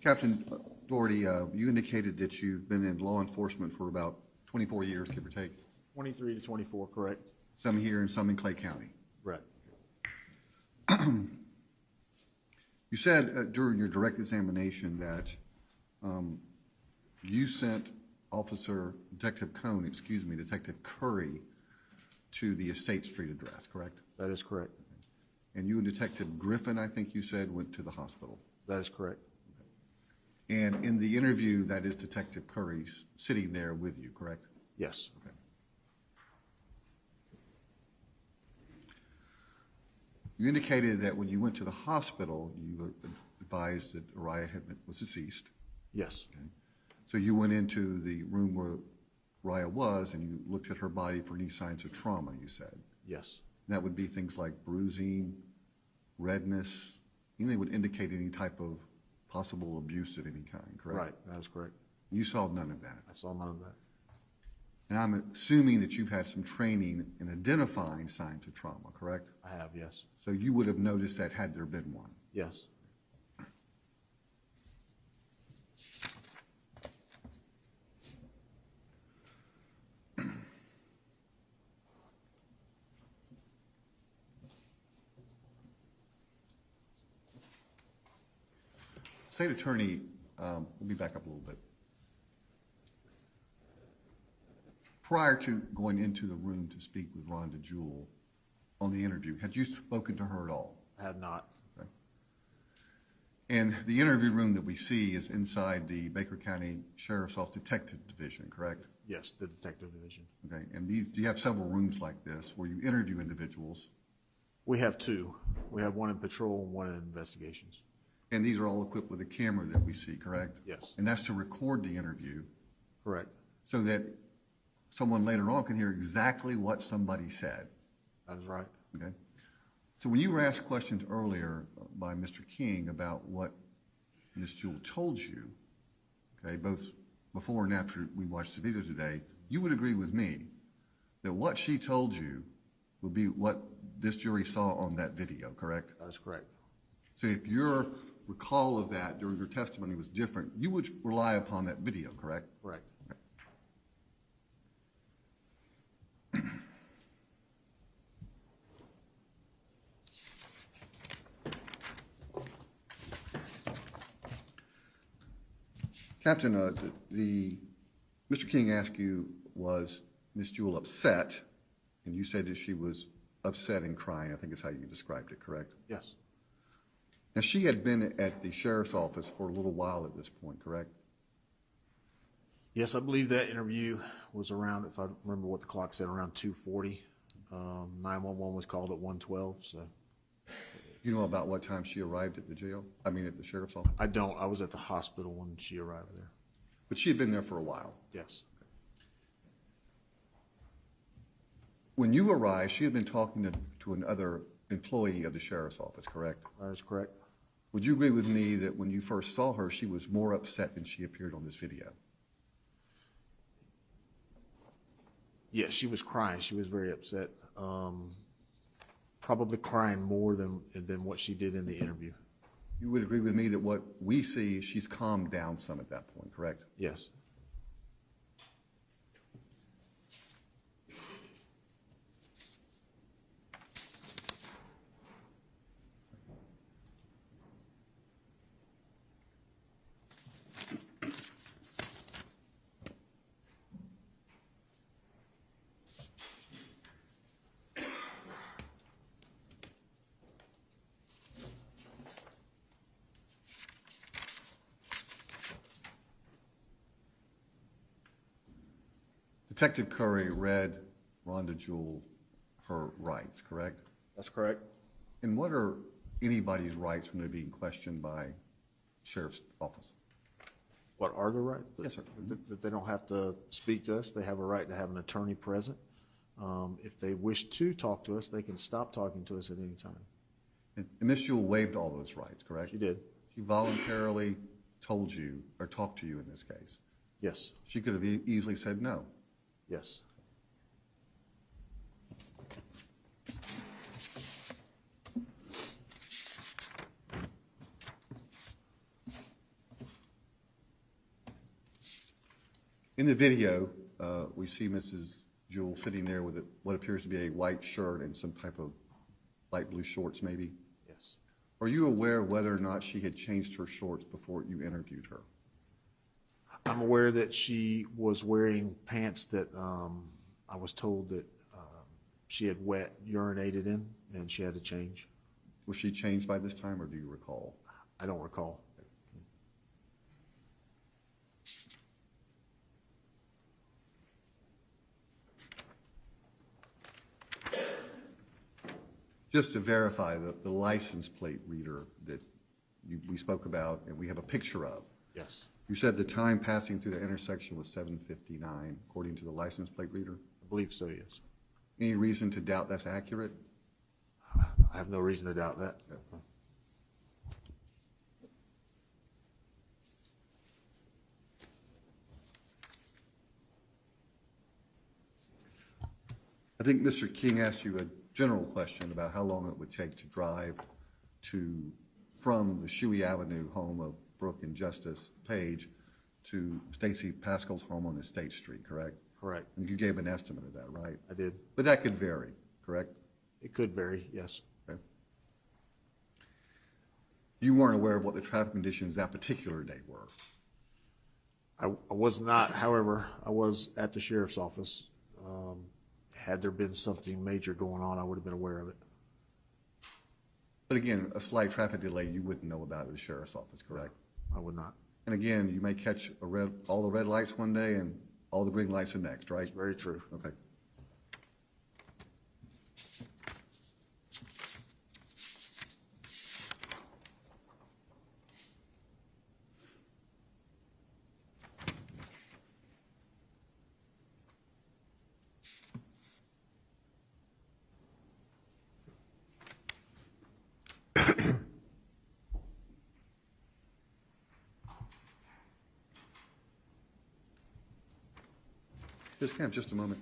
Captain Doherty, you indicated that you've been in law enforcement for about 24 years, give or take. 23 to 24, correct? Some here and some in Clay County. Right. You said during your direct examination that you sent Detective Curry to the Estate Street address, correct? That is correct. And you and Detective Griffin, I think you said, went to the hospital. That is correct. And in the interview, that is Detective Curry's sitting there with you, correct? Yes. Okay. You indicated that when you went to the hospital, you were advised that Araya was deceased. Yes. Okay. So you went into the room where Araya was and you looked at her body for any signs of trauma, you said. Yes. And that would be things like bruising, redness, anything that would indicate any type of possible abuse of any kind, correct? Right, that is correct. You saw none of that. I saw none of that. And I'm assuming that you've had some training in identifying signs of trauma, correct? I have, yes. So you would have noticed that had there been one. Yes. State Attorney, let me back up a little bit. Prior to going into the room to speak with Rhonda Jewell on the interview, had you spoken to her at all? I had not. Okay. And the interview room that we see is inside the Baker County Sheriff's Office Detective Division, correct? Yes, the detective division. Okay. And do you have several rooms like this where you interview individuals? We have two. We have one in patrol and one in investigations. And these are all equipped with a camera that we see, correct? Yes. And that's to record the interview Correct. so that someone later on can hear exactly what somebody said. That is right. Okay. So when you were asked questions earlier by Mr. King about what Ms. Jewell told you, okay, both before and after we watched the video today, you would agree with me that what she told you would be what this jury saw on that video, correct? That is correct. So if your recall of that during your testimony was different, you would rely upon that video, correct? Correct. Captain, Mr. King asked you, was Ms. Jewell upset? And you said that she was upset and crying, I think is how you described it, correct? Yes. Now, she had been at the sheriff's office for a little while at this point, correct? Yes, I believe that interview was around, if I remember what the clock said, around 2:40. 911 was called at 1:12, so. You know about what time she arrived at the jail? I mean, at the sheriff's office? I don't. I was at the hospital when she arrived there. But she had been there for a while. Yes. When you arrived, she had been talking to another employee of the sheriff's office, correct? That is correct. Would you agree with me that when you first saw her, she was more upset than she appeared on this video? Yes, she was crying. She was very upset. Probably crying more than what she did in the interview. You would agree with me that what we see, she's calmed down some at that point, correct? Yes. Detective Curry read Rhonda Jewell her rights, correct? That's correct. And what are anybody's rights when they're being questioned by sheriff's office? What are the rights? Yes, sir. That they don't have to speak to us. They have a right to have an attorney present. If they wish to talk to us, they can stop talking to us at any time. And Ms. Jewell waived all those rights, correct? She did. She voluntarily told you, or talked to you in this case. Yes. She could have easily said no. Yes. In the video, we see Mrs. Jewell sitting there with what appears to be a white shirt and some type of light blue shorts, maybe. Yes. Are you aware whether or not she had changed her shorts before you interviewed her? I'm aware that she was wearing pants that I was told that she had urinated in, and she had to change. Was she changed by this time, or do you recall? I don't recall. Just to verify, the license plate reader that we spoke about and we have a picture of. Yes. You said the time passing through the intersection was 7:59, according to the license plate reader? I believe so, yes. Any reason to doubt that's accurate? I have no reason to doubt that. I think Mr. King asked you a general question about how long it would take to drive from the Shuey Avenue home of Brooke and Justice Page to Stacy Pascal's home on Estate Street, correct? Correct. And you gave an estimate of that, right? I did. But that could vary, correct? It could vary, yes. Okay. You weren't aware of what the traffic conditions that particular day were? I was not, however, I was at the sheriff's office. Had there been something major going on, I would have been aware of it. But again, a slight traffic delay you wouldn't know about at the sheriff's office, correct? I would not. And again, you may catch all the red lights one day and all the green lights the next, right? That's very true. Okay. Just have just a moment.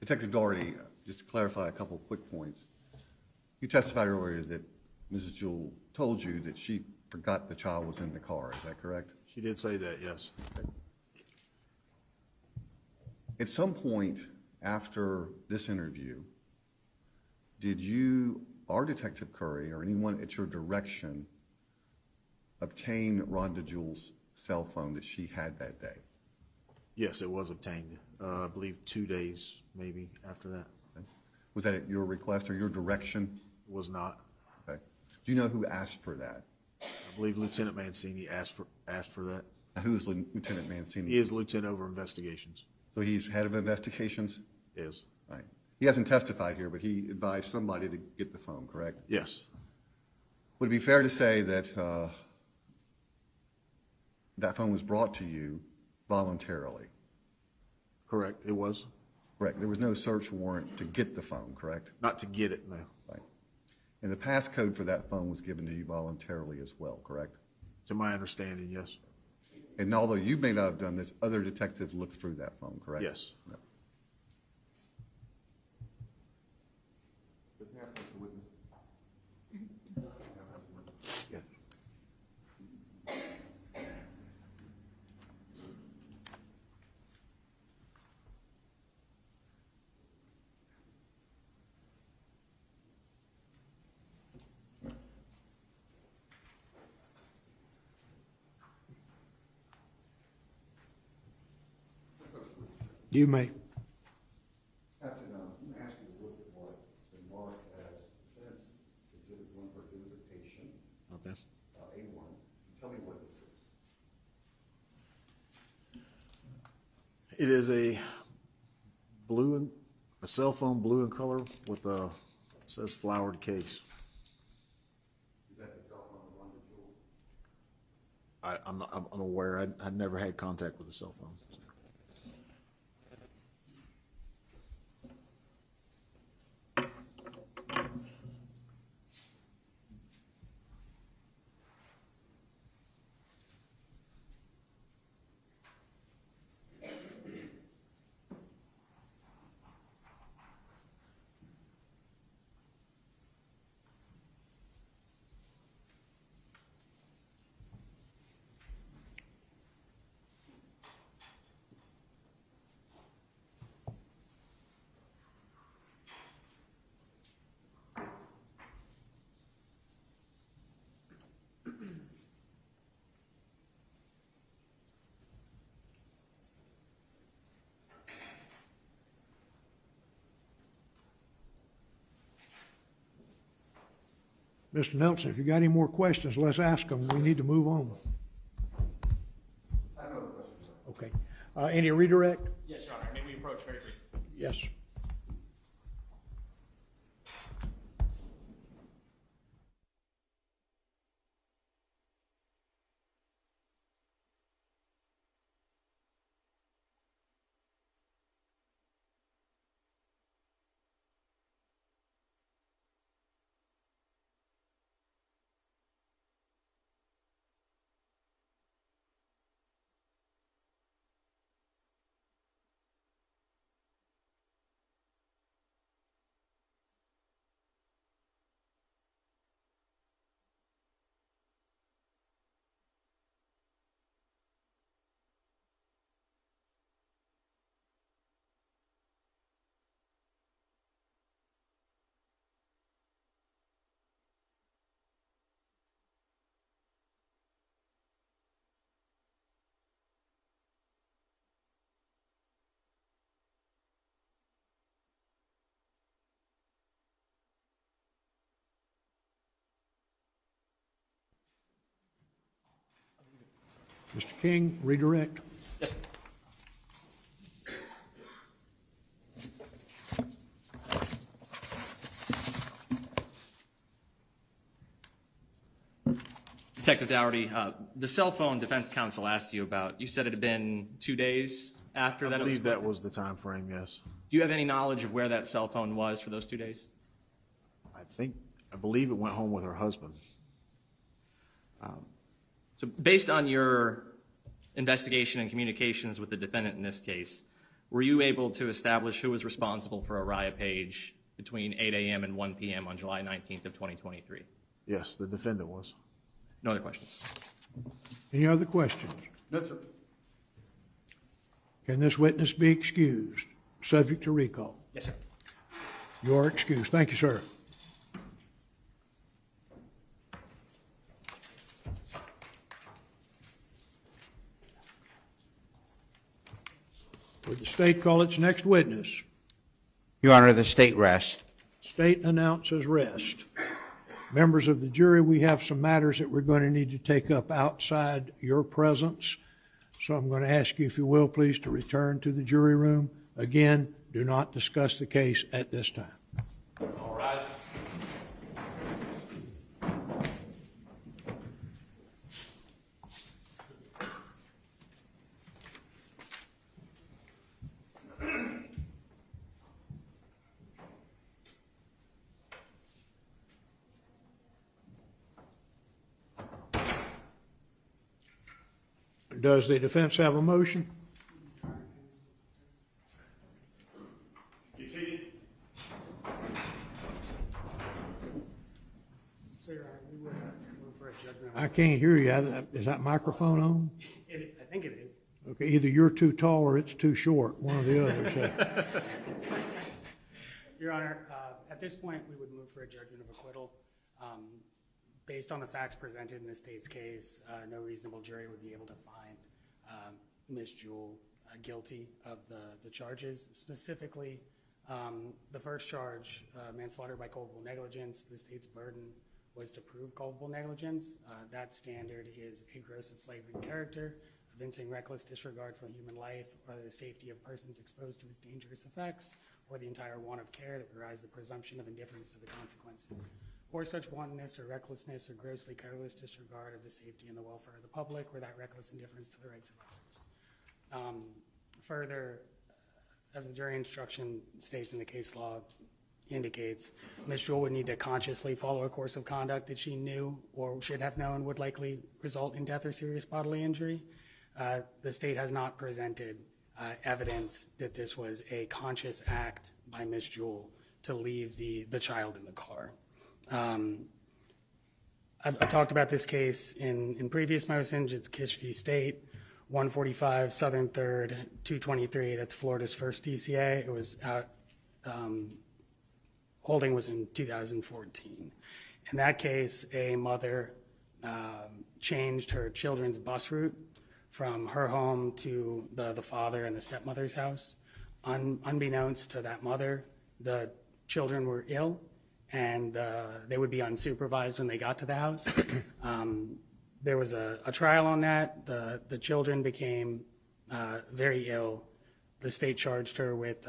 Detective Doherty, just to clarify a couple of quick points. You testified earlier that Mrs. Jewell told you that she forgot the child was in the car. Is that correct? She did say that, yes. At some point after this interview, did you or Detective Curry or anyone at your direction obtain Rhonda Jewell's cell phone that she had that day? Yes, it was obtained. I believe 2 days maybe after that. Okay. Was that at your request or your direction? It was not. Okay. Do you know who asked for that? I believe Lieutenant Mancini asked for that. Now, who is Lieutenant Mancini? He is lieutenant over investigations. So he's head of investigations? Is. Right. He hasn't testified here, but he advised somebody to get the phone, correct? Yes. Would it be fair to say that that phone was brought to you voluntarily? Correct, it was. Correct. There was no search warrant to get the phone, correct? Not to get it, no. Right. And the passcode for that phone was given to you voluntarily as well, correct? To my understanding, yes. And although you may not have done this, other detectives looked through that phone, correct? Yes. No. Yeah. You may. Captain, I'm asking you to look at what's been marked as defense exhibit 1 for identification, Okay. A1. Tell me what this is. It is a cell phone blue in color with a, says flowered case. Is that the cell phone of Rhonda Jewell? I'm unaware. I never had contact with the cell phone. Mr. Nelson, if you got any more questions, let's ask them. We need to move on. I have no questions. Okay. Any redirect? Yes, Your Honor. May we approach very briefly? Yes. Mr. King, redirect. Yes. Detective Dougherty, the cell phone defense counsel asked you about, you said it had been 2 days after that? I believe that was the time frame, yes. Do you have any knowledge of where that cell phone was for those 2 days? I believe it went home with her husband. So based on your investigation and communications with the defendant in this case, were you able to establish who was responsible for Araya Page between 8 a.m. and 1 p.m. on July 19th of 2023? Yes, the defendant was. No other questions. Any other questions? No, sir. Can this witness be excused, subject to recall? Yes, sir. You are excused. Thank you, sir. Would the state call its next witness? Your Honor, the state rests. State announces rest. Members of the jury, we have some matters that we're going to need to take up outside your presence. So I'm going to ask you, if you will, please, to return to the jury room. Again, do not discuss the case at this time. All rise. Does the defense have a motion? I can't hear you. Is that microphone on? I think it is. Okay, either you're too tall or it's too short, one or the other. So. Your Honor, at this point, we would move for a judgment of acquittal. Based on the facts presented in the state's case, no reasonable jury would be able to find Ms. Jewell guilty of the charges. Specifically, the first charge, manslaughter by culpable negligence, the state's burden was to prove culpable negligence. That standard is a gross and flagrant character, evincing reckless disregard for human life or the safety of persons exposed to its dangerous effects, or the entire want of care that would arise the presumption of indifference to the consequences, or such wantonness or recklessness or grossly careless disregard of the safety and the welfare of the public, or that reckless indifference to the rights of others. Further, as the jury instruction states in the case law indicates, Ms. Jewell would need to consciously follow a course of conduct that she knew or should have known would likely result in death or serious bodily injury. The state has not presented evidence that this was a conscious act by Ms. Jewell to leave the child in the car. I've talked about this case in previous motions. It's Kish v. State, 145 Southern 3rd, 223. That's Florida's first DCA. It was out, holding was in 2014. In that case, a mother changed her children's bus route from her home to the father and the stepmother's house. Unbeknownst to that mother, the children were ill and they would be unsupervised when they got to the house. There was a trial on that. The children became very ill. The state charged her with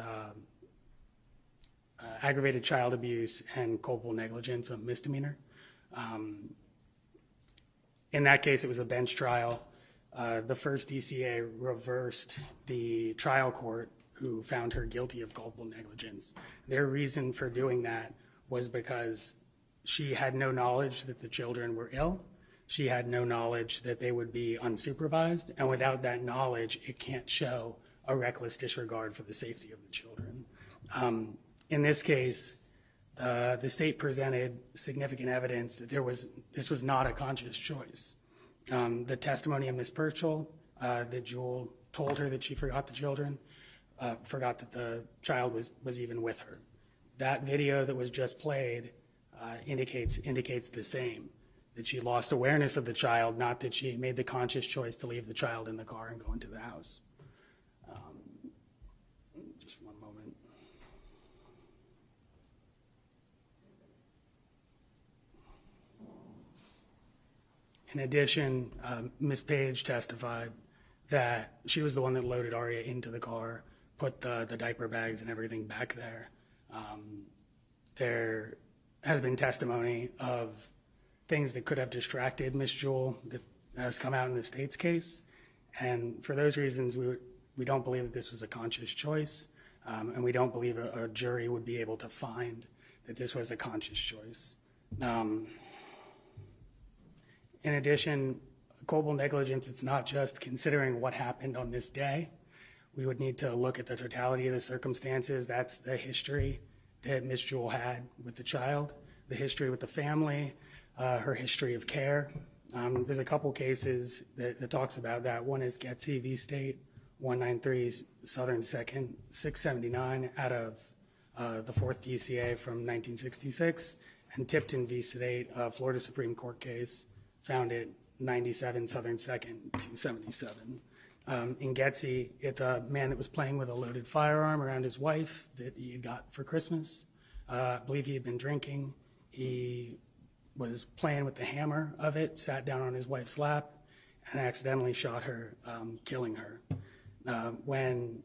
aggravated child abuse and culpable negligence, a misdemeanor. In that case, it was a bench trial. The first DCA reversed the trial court who found her guilty of culpable negligence. Their reason for doing that was because she had no knowledge that the children were ill. She had no knowledge that they would be unsupervised, and without that knowledge, it can't show a reckless disregard for the safety of the children. In this case, the state presented significant evidence that this was not a conscious choice. The testimony of Ms. Purchell, that Jewell told her that she forgot the children, forgot that the child was even with her. That video that was just played indicates the same, that she lost awareness of the child, not that she made the conscious choice to leave the child in the car and go into the house. Just one moment. In addition, Ms. Page testified that she was the one that loaded Aria into the car, put the diaper bags and everything back there. There has been testimony of things that could have distracted Ms. Jewell that has come out in the state's case. And for those reasons, we don't believe that this was a conscious choice, and we don't believe a jury would be able to find that this was a conscious choice. In addition, culpable negligence, it's not just considering what happened on this day. we would need to look at the totality of the circumstances. That's the history that Ms. Jewell had with the child, the history with the family, her history of care. There's a couple cases that talks about that. One is Getsy v. State, 193 Southern 2nd, 679 out of the 4th DCA from 1966, and Tipton v. State, Florida Supreme Court case, found it 97 Southern 2nd, 277. In Getsy, it's a man that was playing with a loaded firearm around his wife that he had got for Christmas. I believe he had been drinking. He was playing with the hammer of it, sat down on his wife's lap, and accidentally shot her, killing her. When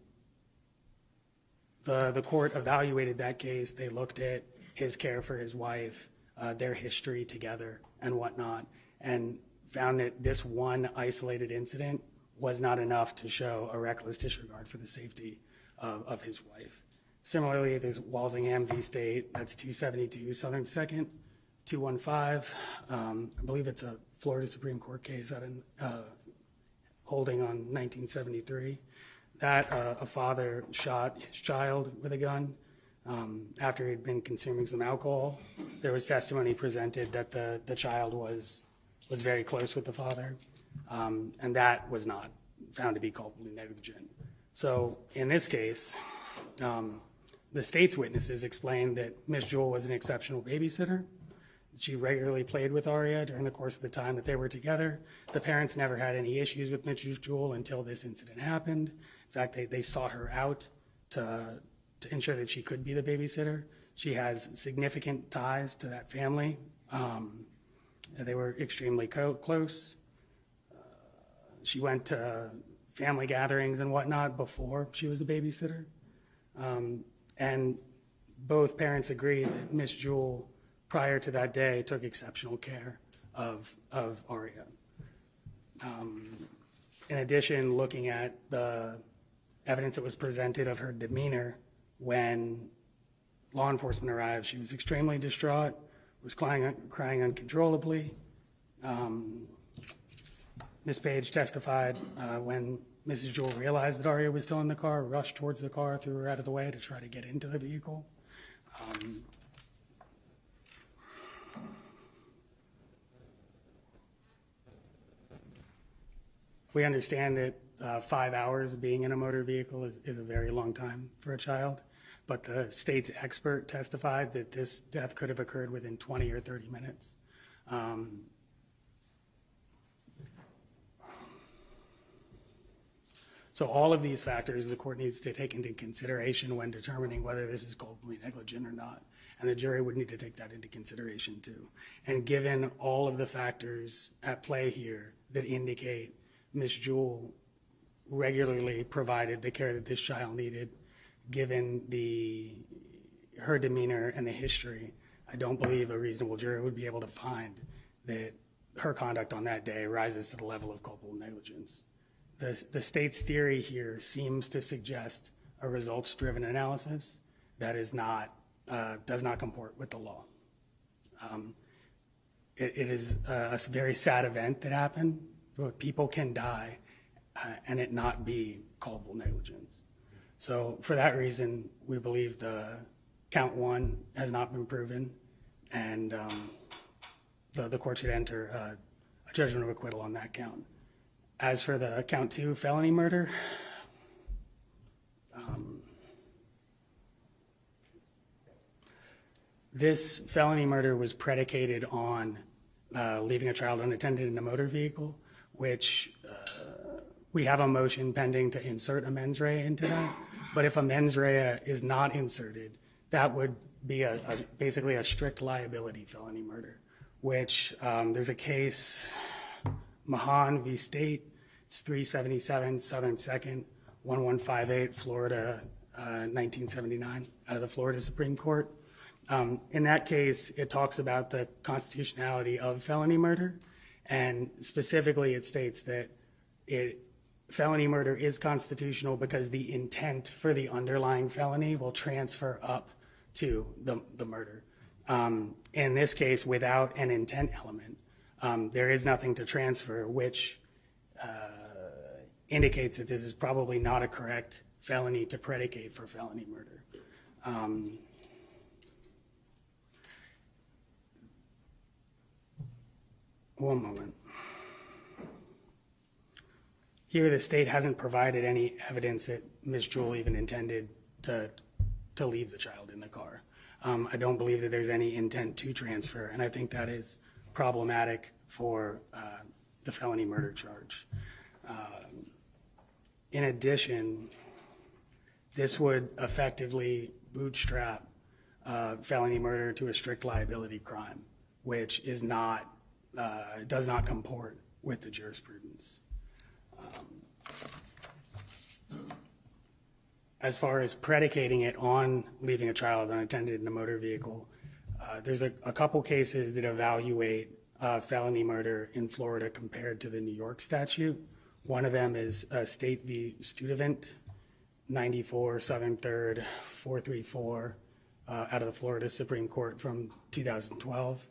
the court evaluated that case, they looked at his care for his wife, their history together and whatnot, and found that this one isolated incident was not enough to show a reckless disregard for the safety of his wife. Similarly, there's Walsingham v. State, that's 272 Southern 2nd, 215. I believe it's a Florida Supreme Court case out in holding on 1973. That a father shot his child with a gun after he'd been consuming some alcohol. There was testimony presented that the child was very close with the father, and that was not found to be culpably negligent. So in this case, the state's witnesses explained that Ms. Jewell was an exceptional babysitter. She regularly played with Aria during the course of the time that they were together. The parents never had any issues with Ms. Jewell until this incident happened. In fact, they sought her out to ensure that she could be the babysitter. She has significant ties to that family. They were extremely close. She went to family gatherings and whatnot before she was a babysitter. And both parents agreed that Ms. Jewell, prior to that day, took exceptional care of Aria. In addition, looking at the evidence that was presented of her demeanor when law enforcement arrived, she was extremely distraught, was crying uncontrollably. Ms. Page testified when Mrs. Jewell realized that Aria was still in the car, rushed towards the car, threw her out of the way to try to get into the vehicle. We understand that 5 hours of being in a motor vehicle is a very long time for a child, but the state's expert testified that this death could have occurred within 20 or 30 minutes. So all of these factors the court needs to take into consideration when determining whether this is culpably negligent or not. And the jury would need to take that into consideration too. And given all of the factors at play here that indicate Ms. Jewell regularly provided the care that this child needed, given her demeanor and the history, I don't believe a reasonable jury would be able to find that her conduct on that day rises to the level of culpable negligence. The state's theory here seems to suggest a results-driven analysis that is not, does not comport with the law. It is a very sad event that happened, but people can die and it not be culpable negligence. So for that reason, we believe the count 1 has not been proven, and the court should enter a judgment of acquittal on that count. As for the count 2 felony murder, this felony murder was predicated on leaving a child unattended in a motor vehicle, which we have a motion pending to insert a mens rea into that. But if a mens rea is not inserted, that would be basically a strict liability felony murder, which there's a case, Mahan v. State, it's 377 Southern 2nd, 1158, Florida, 1979, out of the Florida Supreme Court. In that case, it talks about the constitutionality of felony murder, and specifically it states that felony murder is constitutional because the intent for the underlying felony will transfer up to the murder. In this case, without an intent element, there is nothing to transfer, which indicates that this is probably not a correct felony to predicate for felony murder. One moment. Here, the state hasn't provided any evidence that Ms. Jewell even intended to leave the child in the car. I don't believe that there's any intent to transfer, and I think that is problematic for the felony murder charge. In addition, this would effectively bootstrap felony murder to a strict liability crime, which is not, does not comport with the jurisprudence. As far as predicating it on leaving a child unattended in a motor vehicle, there's a couple cases that evaluate felony murder in Florida compared to the New York statute. One of them is State v. Studevant, 94 Southern 3rd 434 out of the Florida Supreme Court from 2012.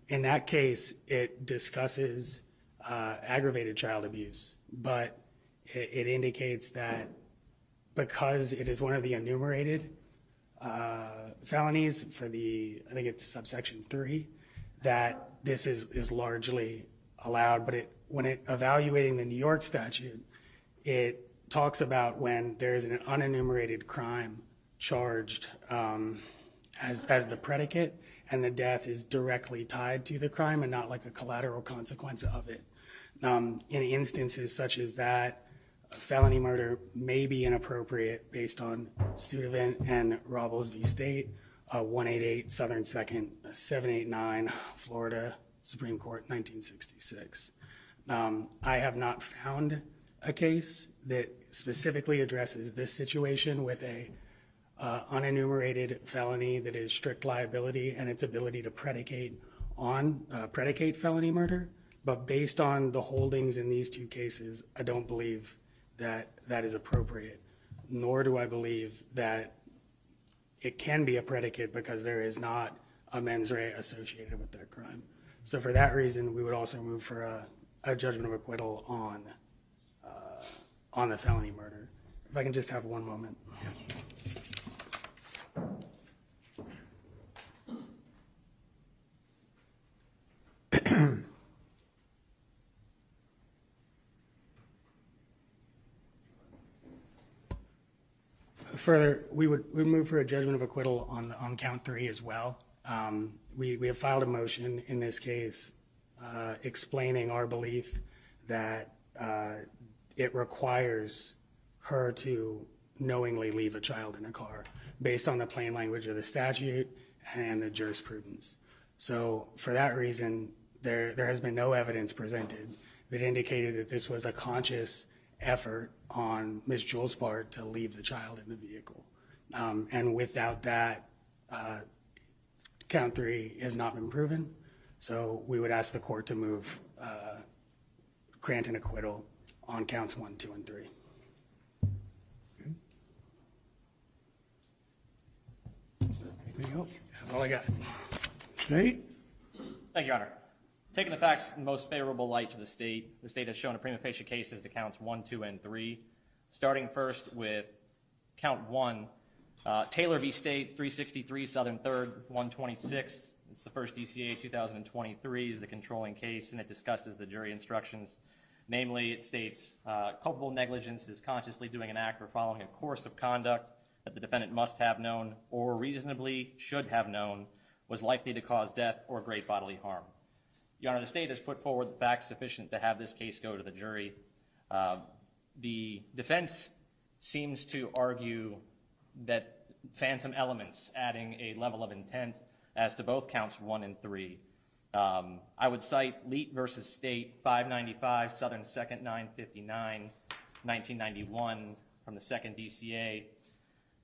In that case, it discusses aggravated child abuse, but it indicates that because it is one of the enumerated felonies for the, I think it's subsection 3, that this is largely allowed. But when evaluating the New York statute, it talks about when there is an unenumerated crime charged as the predicate, and the death is directly tied to the crime and not like a collateral consequence of it. In instances such as that, felony murder may be inappropriate based on Studevant and Robles v. State, 188 Southern 2nd 789 Florida Supreme Court 1966. I have not found a case that specifically addresses this situation with a unenumerated felony that is strict liability and its ability to predicate felony murder. But based on the holdings in these two cases, I don't believe that that is appropriate, nor do I believe that it can be a predicate because there is not a mens rea associated with that crime. So for that reason, we would also move for a judgment of acquittal on the felony murder. If I can just have one moment. Further, we would move for a judgment of acquittal on count 3 as well. We have filed a motion in this case explaining our belief that it requires her to knowingly leave a child in a car based on the plain language of the statute and the jurisprudence. So for that reason, there has been no evidence presented that indicated that this was a conscious effort on Ms. Jewell's part to leave the child in the vehicle. And without that, count 3 has not been proven. So we would ask the court to move, grant an acquittal on counts 1, 2, and 3. Okay. Anything else? That's all I got. State? Thank you, Your Honor. Taking the facts in the most favorable light to the state has shown a prima facie case as to counts 1, 2, and 3. Starting first with count 1, Taylor v. State, 363 Southern 3rd, 126. It's the first DCA 2023 is the controlling case, and it discusses the jury instructions. Namely, it states, culpable negligence is consciously doing an act or following a course of conduct that the defendant must have known or reasonably should have known was likely to cause death or great bodily harm. Your Honor, the state has put forward the facts sufficient to have this case go to the jury. The defense seems to argue that phantom elements adding a level of intent as to both counts 1 and 3. I would cite Leet v. State, 595 Southern 2nd 959, 1991 from the 2nd DCA.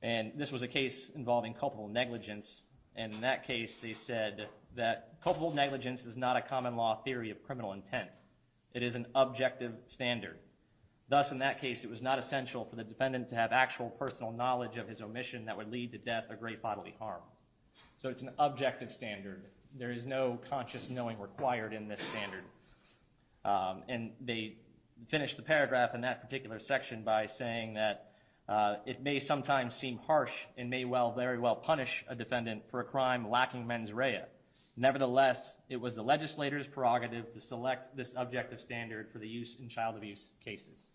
And this was a case involving culpable negligence. And in that case, they said that culpable negligence is not a common law theory of criminal intent. It is an objective standard. Thus, in that case, it was not essential for the defendant to have actual personal knowledge of his omission that would lead to death or great bodily harm. So it's an objective standard. There is no conscious knowing required in this standard. And they finished the paragraph in that particular section by saying that it may sometimes seem harsh and may very well punish a defendant for a crime lacking mens rea. Nevertheless, it was the legislator's prerogative to select this objective standard for the use in child abuse cases.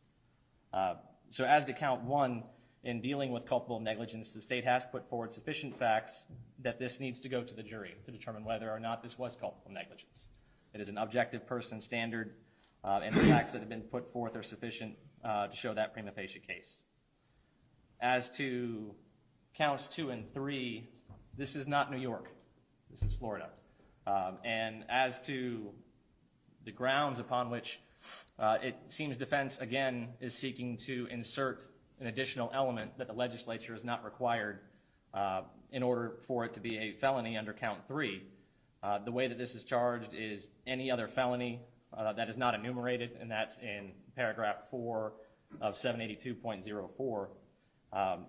So as to count 1, in dealing with culpable negligence, the state has put forward sufficient facts that this needs to go to the jury to determine whether or not this was culpable negligence. It is an objective person standard, and the facts that have been put forth are sufficient to show that prima facie case. As to counts 2 and 3, this is not New York. This is Florida. And as to the grounds upon which it seems defense, again, is seeking to insert an additional element that the legislature has not required in order for it to be a felony under count 3. The way that this is charged is any other felony that is not enumerated, and that's in paragraph 4 of 782.04.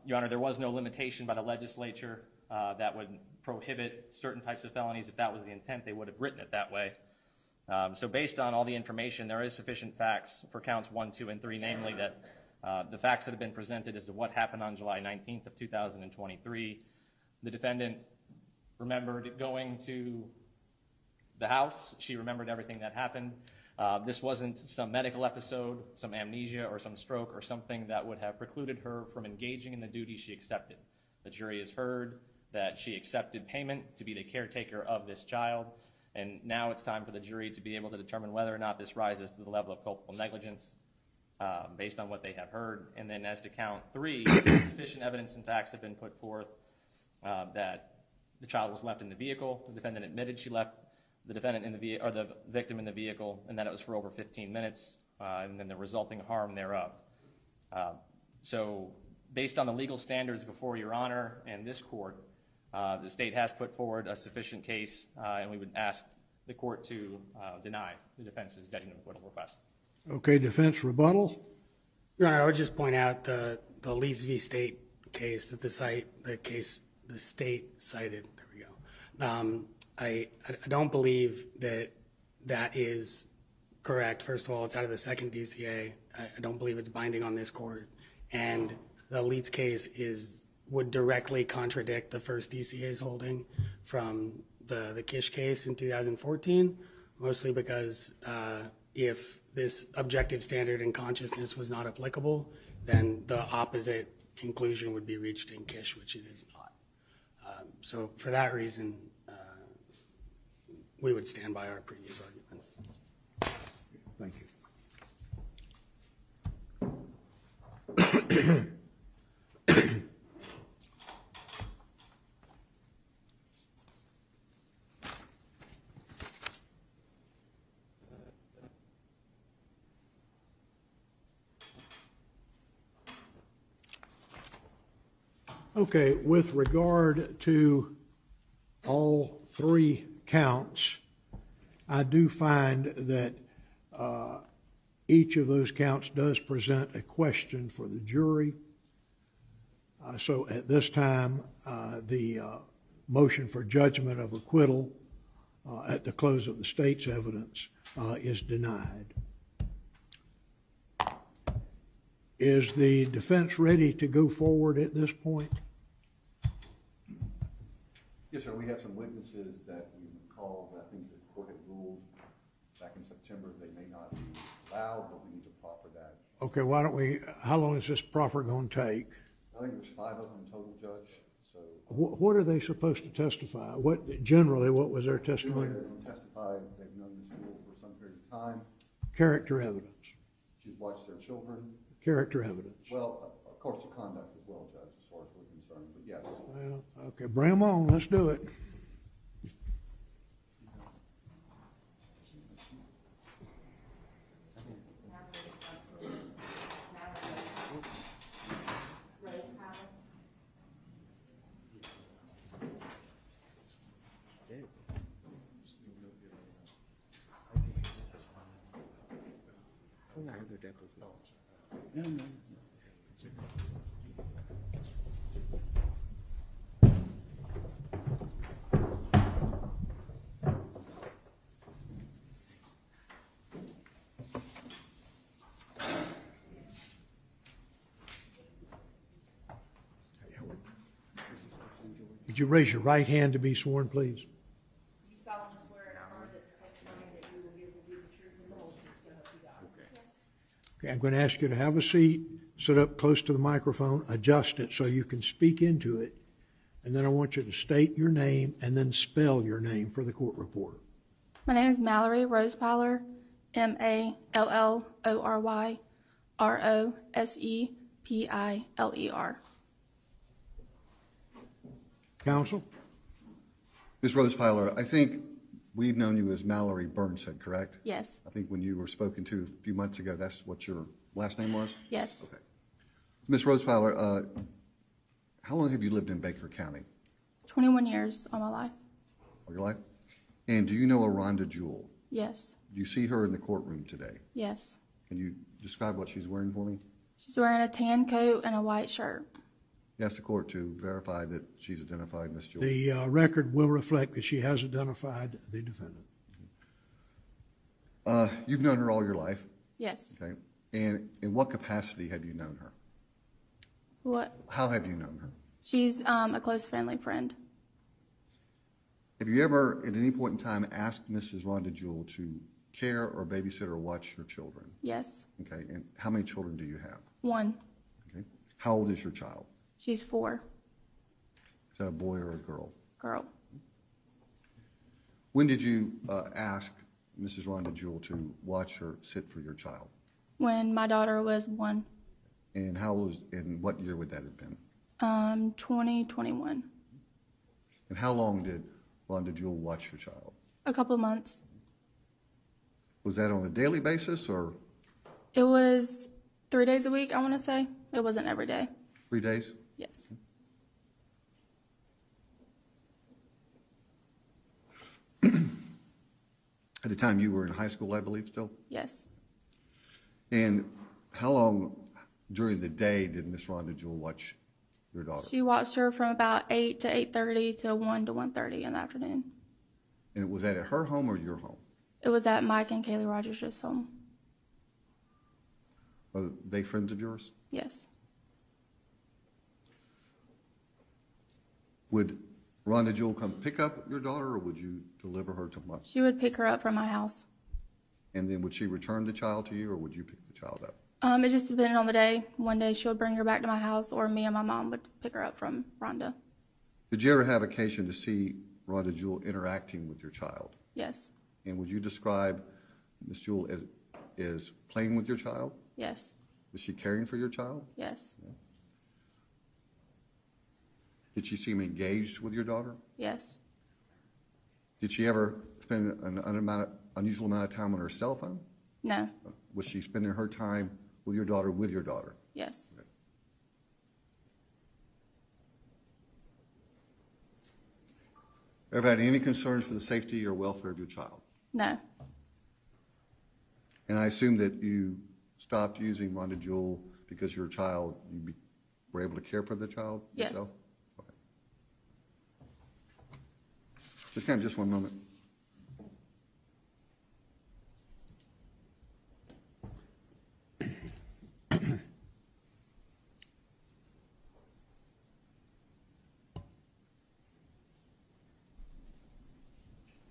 Your Honor, there was no limitation by the legislature that would prohibit certain types of felonies. If that was the intent, they would have written it that way. So based on all the information, there is sufficient facts for counts 1, 2, and 3, namely that the facts that have been presented as to what happened on July 19th of 2023. The defendant remembered going to the house. She remembered everything that happened. This wasn't some medical episode, some amnesia, or some stroke, or something that would have precluded her from engaging in the duty she accepted. The jury has heard that she accepted payment to be the caretaker of this child, and now it's time for the jury to be able to determine whether or not this rises to the level of culpable negligence based on what they have heard. And then as to count 3, sufficient evidence and facts have been put forth that the child was left in the vehicle. The defendant admitted she left the defendant in the or the victim in the vehicle, and that it was for over 15 minutes, and then the resulting harm thereof. So based on the legal standards before Your Honor and this court, the state has put forward a sufficient case, and we would ask the court to deny the defense's judgment of acquittal request. Okay, defense rebuttal. Your Honor, I would just point out the Leeds v. State case that the state cited. There we go. I don't believe that is correct. First of all, it's out of the second DCA. I don't believe it's binding on this court. And the Leeds case would directly contradict the first DCA's holding from the Kish case in 2014, mostly because if this objective standard in consciousness was not applicable, then the opposite conclusion would be reached in Kish, which it is not. So for that reason, we would stand by our previous arguments. Thank you. Okay, with regard to all 3 counts, I do find that each of those counts does present a question for the jury. So at this time, the motion for judgment of acquittal at the close of the state's evidence is denied. Is the defense ready to go forward at this point? Yes, sir. We have some witnesses that we called. I think the court had ruled back in September they may not be allowed, but we need to proffer that. Okay, why don't we, how long is this proffer going to take? I think there's 5 of them total, Judge. So What are they supposed to testify? What was their testimony? they're going to testify they've known this rule for some period of time. Character evidence. She's watched their children. Character evidence. Well, of course, the conduct as well, Judge, as far as we're concerned, but yes. Well, okay, bring them on. Let's do it. Would you raise your right hand to be sworn, please? You solemnly swear and affirm that the testimony that you will give will be the truth and the whole truth, so help you God. Yes. Okay, I'm going to ask you to have a seat, sit up close to the microphone, adjust it so you can speak into it, and then I want you to state your name and then spell your name for the court reporter. My name is Mallory Rosepowler, Mallory Rosepeiler. Counsel? Ms. Rosepeiler, I think we've known you as Mallory Burnshead, correct? Yes. I think when you were spoken to a few months ago, that's what your last name was? Yes. Okay. Ms. Rosepeiler, how long have you lived in Baker County? 21 years all my life. All your life? And do you know a Rhonda Jewell? Yes. Do you see her in the courtroom today? Yes. Can you describe what she's wearing for me? She's wearing a tan coat and a white shirt. Ask the court to verify that she's identified Ms. Jewell. The record will reflect that she has identified the defendant. You've known her all your life, Yes. okay? And in what capacity have you known her? What? How have you known her? She's a close family friend. Have you ever, at any point in time, asked Mrs. Rhonda Jewell to care or babysit or watch your children? Yes. Okay, and how many children do you have? 1. Okay, how old is your child? She's 4. Is that a boy or a girl? Girl. When did you ask Mrs. Rhonda Jewell to watch or sit for your child? When my daughter was 1. And in what year would that have been? 2021. And how long did Rhonda Jewell watch your child? A couple of months. Was that on a daily basis or It was 3 days a week, I want to say. It wasn't every day. 3 days? Yes. At the time you were in high school, I believe, still? Yes. And how long during the day did Miss Rhonda Jewell watch your daughter? She watched her from about 8 to 8:30 to 1 to 1:30 in the afternoon. And was that at her home or your home? It was at Mike and Kaylee Rogers' home. Are they friends of yours? Yes. Would Rhonda Jewell come pick up your daughter, or would you deliver her to Mike? She would pick her up from my house. And then would she return the child to you, or would you pick the child up? It just depended on the day. One day she would bring her back to my house, or me and my mom would pick her up from Rhonda. Did you ever have occasion to see Rhonda Jewell interacting with your child? Yes. And would you describe Miss Jewell as playing with your child? Yes. Was she caring for your child? Yes. Did she seem engaged with your daughter? Yes. Did she ever spend an unusual amount of time on her cell phone? No. Was she spending her time with your daughter? Yes. Okay. Ever had any concerns for the safety or welfare of your child? No. And I assume that you stopped using Rhonda Jewell because your child, were able to care for the child Yes. yourself? Okay. Just one moment.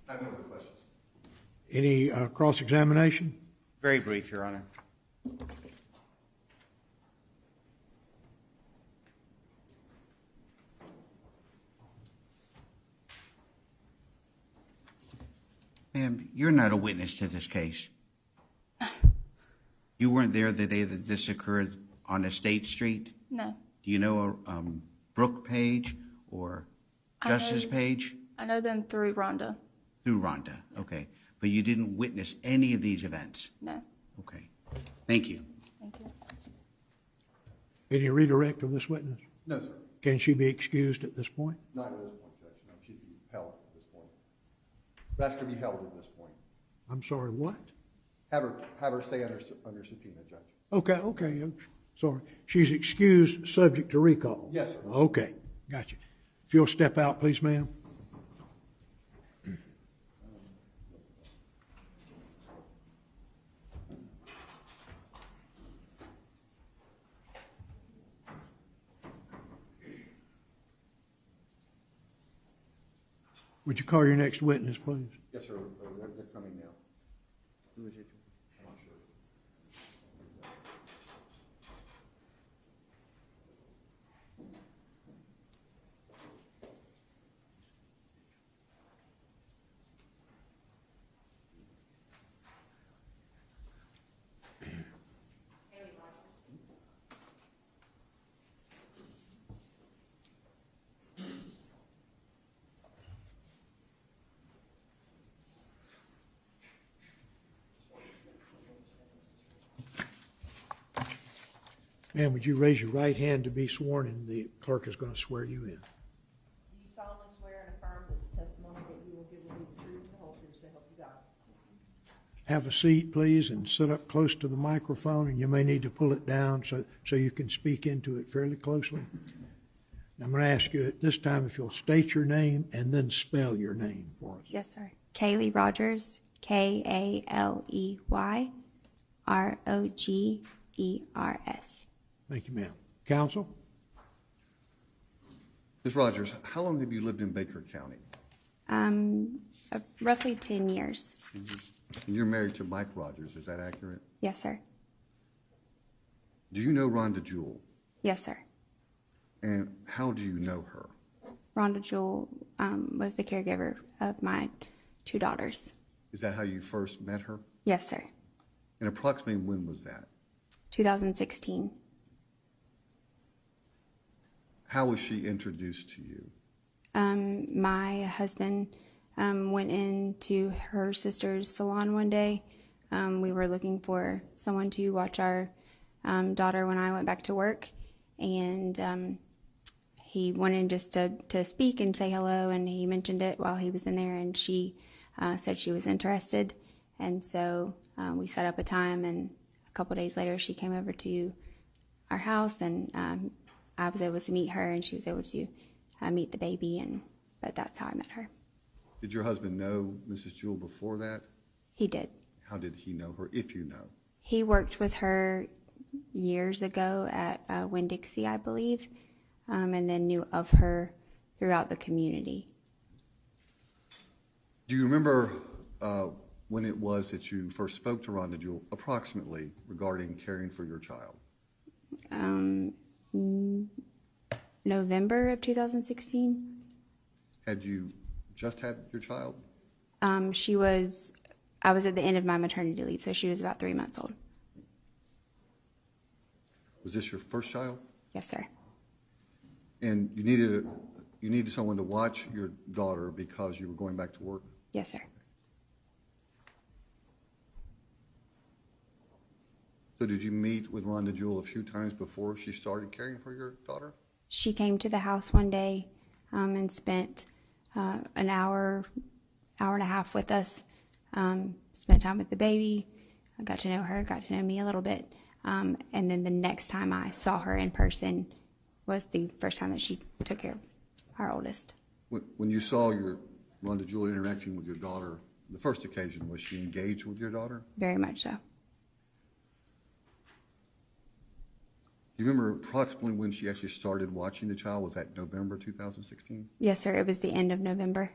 I have no other questions. Any cross-examination? Very brief, Your Honor. Ma'am, you're not a witness to this case. You weren't there the day that this occurred on Estate Street? No. Do you know Brooke Page or Justice Page? I know them through Rhonda. Through Rhonda, okay. But you didn't witness any of these events? No. Okay. Thank you. Thank you. Any redirect of this witness? No, sir. Can she be excused at this point? Not at this point, Judge. No, she'd be held at this point. Ask her to be held at this point. I'm sorry, what? Have her stay under subpoena, Judge. Okay, I'm sorry. She's excused, subject to recall? Yes, sir. Okay, gotcha. If you'll step out, please, ma'am. Would you call your next witness, please? Yes, sir. They're coming now. Who is it? I'm not sure. Ma'am, would you raise your right hand to be sworn, and the clerk is going to swear you in? Do you solemnly swear and affirm that the testimony that you will give will be the truth and the whole truth, so help you God? Have a seat, please, and sit up close to the microphone, and you may need to pull it down so you can speak into it fairly closely. I'm going to ask you at this time if you'll state your name and then spell your name for us. Yes, sir. Kaylee Rogers, K-A-L-E-Y-R-O-G-E-R-S. Thank you, ma'am. Counsel? Ms. Rogers, how long have you lived in Baker County? Roughly 10 years. And you're married to Mike Rogers, is that accurate? Yes, sir. Do you know Rhonda Jewell? Yes, sir. And how do you know her? Rhonda Jewell was the caregiver of my 2 daughters. Is that how you first met her? Yes, sir. And approximately when was that? 2016. How was she introduced to you? My husband went into her sister's salon one day. We were looking for someone to watch our daughter when I went back to work, and he went in just to speak and say hello, and he mentioned it while he was in there, and she said she was interested, and so we set up a time, and a couple days later she came over to our house, and I was able to meet her, and she was able to meet the baby, but that's how I met her. Did your husband know Mrs. Jewell before that? He did. How did he know her, if you know? He worked with her years ago at Winn-Dixie, I believe, and then knew of her throughout the community. Do you remember when it was that you first spoke to Rhonda Jewell, approximately, regarding caring for your child? November of 2016. Had you just had your child? I was at the end of my maternity leave, so she was about 3 months old. Was this your first child? Yes, sir. And you needed someone to watch your daughter because you were going back to work? Yes, sir. So did you meet with Rhonda Jewell a few times before she started caring for your daughter? She came to the house one day and spent an hour and a half with us, spent time with the baby. I got to know her, got to know me a little bit. And then the next time I saw her in person was the first time that she took care of our oldest. When you saw your Rhonda Jewell interacting with your daughter, the first occasion, was she engaged with your daughter? Very much so. Do you remember approximately when she actually started watching the child? Was that November 2016? Yes, sir. It was the end of November.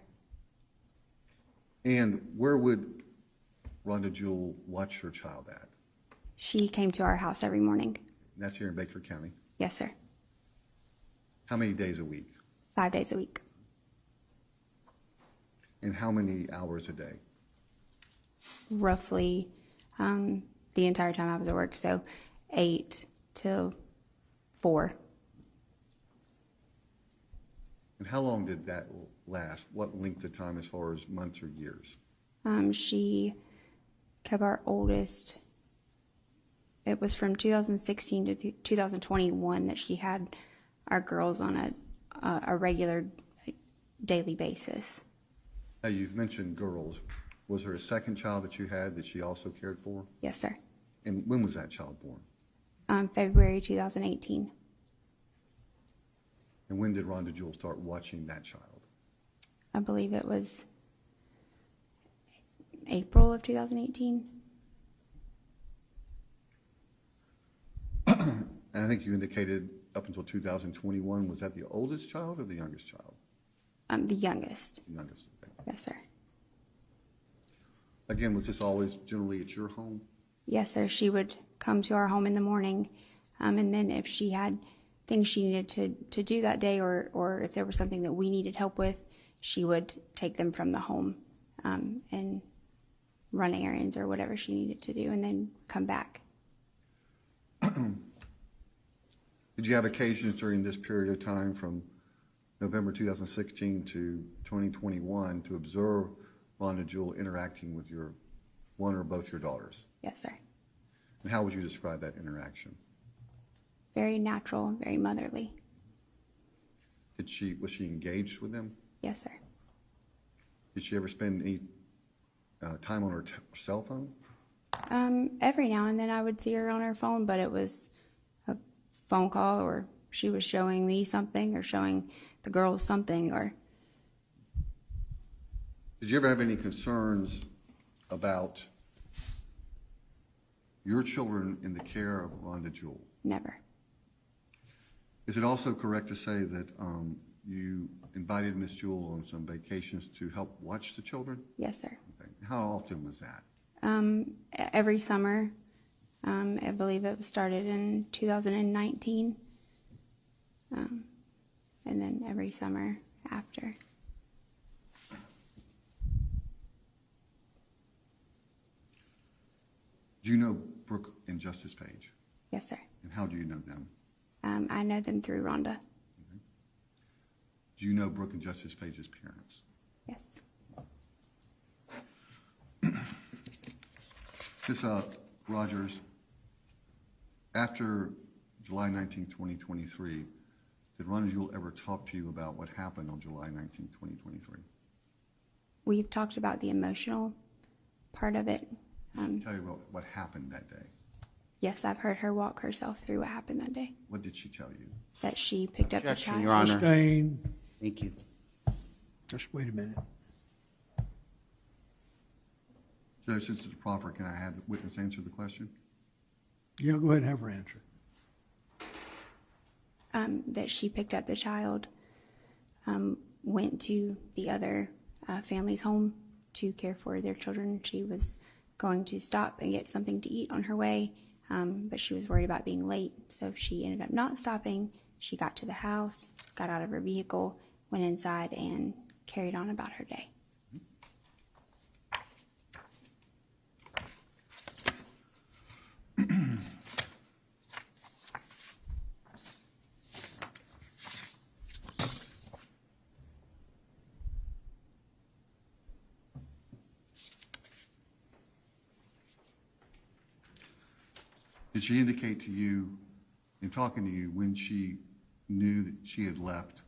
And where would Rhonda Jewell watch her child at? She came to our house every morning. And that's here in Baker County? Yes, sir. How many days a week? 5 days a week. And how many hours a day? Roughly the entire time I was at work, so 8 till 4. And how long did that last? What length of time as far as months or years? She kept our oldest. It was from 2016 to 2021 that she had our girls on a regular daily basis. Now, you've mentioned girls. Was there a second child that you had that she also cared for? Yes, sir. And when was that child born? February 2018. And when did Rhonda Jewell start watching that child? I believe it was April of 2018. And I think you indicated up until 2021, was that the oldest child or the youngest child? The youngest. Youngest, okay. Yes, sir. Again, was this always generally at your home? Yes, sir. She would come to our home in the morning, and then if she had things she needed to do that day, or if there was something that we needed help with, she would take them from the home and run errands or whatever she needed to do, and then come back. Did you have occasions during this period of time from November 2016 to 2021 to observe Rhonda Jewell interacting with your one or both your daughters? Yes, sir. And how would you describe that interaction? Very natural, very motherly. Was she engaged with them? Yes, sir. Did she ever spend any time on her cell phone? Every now and then I would see her on her phone, but it was a phone call, or she was showing me something or showing the girls something. Or did you ever have any concerns about your children in the care of Rhonda Jewell? Never. Is it also correct to say that you invited Miss Jewell on some vacations to help watch the children? Yes, sir. Okay. How often was that? Every summer. I believe it started in 2019. And then every summer after. Do you know Brooke and Justice Page? Yes, sir. And how do you know them? I know them through Rhonda. Okay. Do you know Brooke and Justice Page's parents? Yes. Ms. Rogers, after July 19, 2023, did Rhonda Jewell ever talk to you about what happened on July 19, 2023? We've talked about the emotional part of it. Did she tell you about what happened that day? Yes, I've heard her walk herself through what happened that day. What did she tell you? That she picked up the Objection, child. Your Honor. Sustained. Thank you. Just wait a minute. Judge, since it's proper, can I have the witness answer the question? Yeah, go ahead and have her answer. That she picked up the child, went to the other family's home to care for their children. She was going to stop and get something to eat on her way, but she was worried about being late, so she ended up not stopping. She got to the house, got out of her vehicle, went inside, and carried on about her day. Did she indicate to you, in talking to you, when she knew that she had left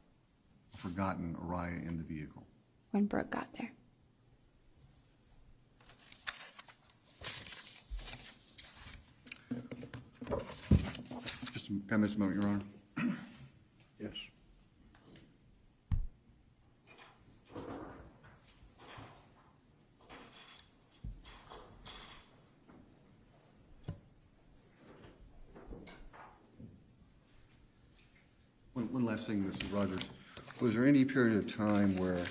or forgotten Araya in the vehicle? When Brooke got there. Just can I miss a moment, Your Honor? Yes. One last thing, Mrs. Rogers. Was there any period of time where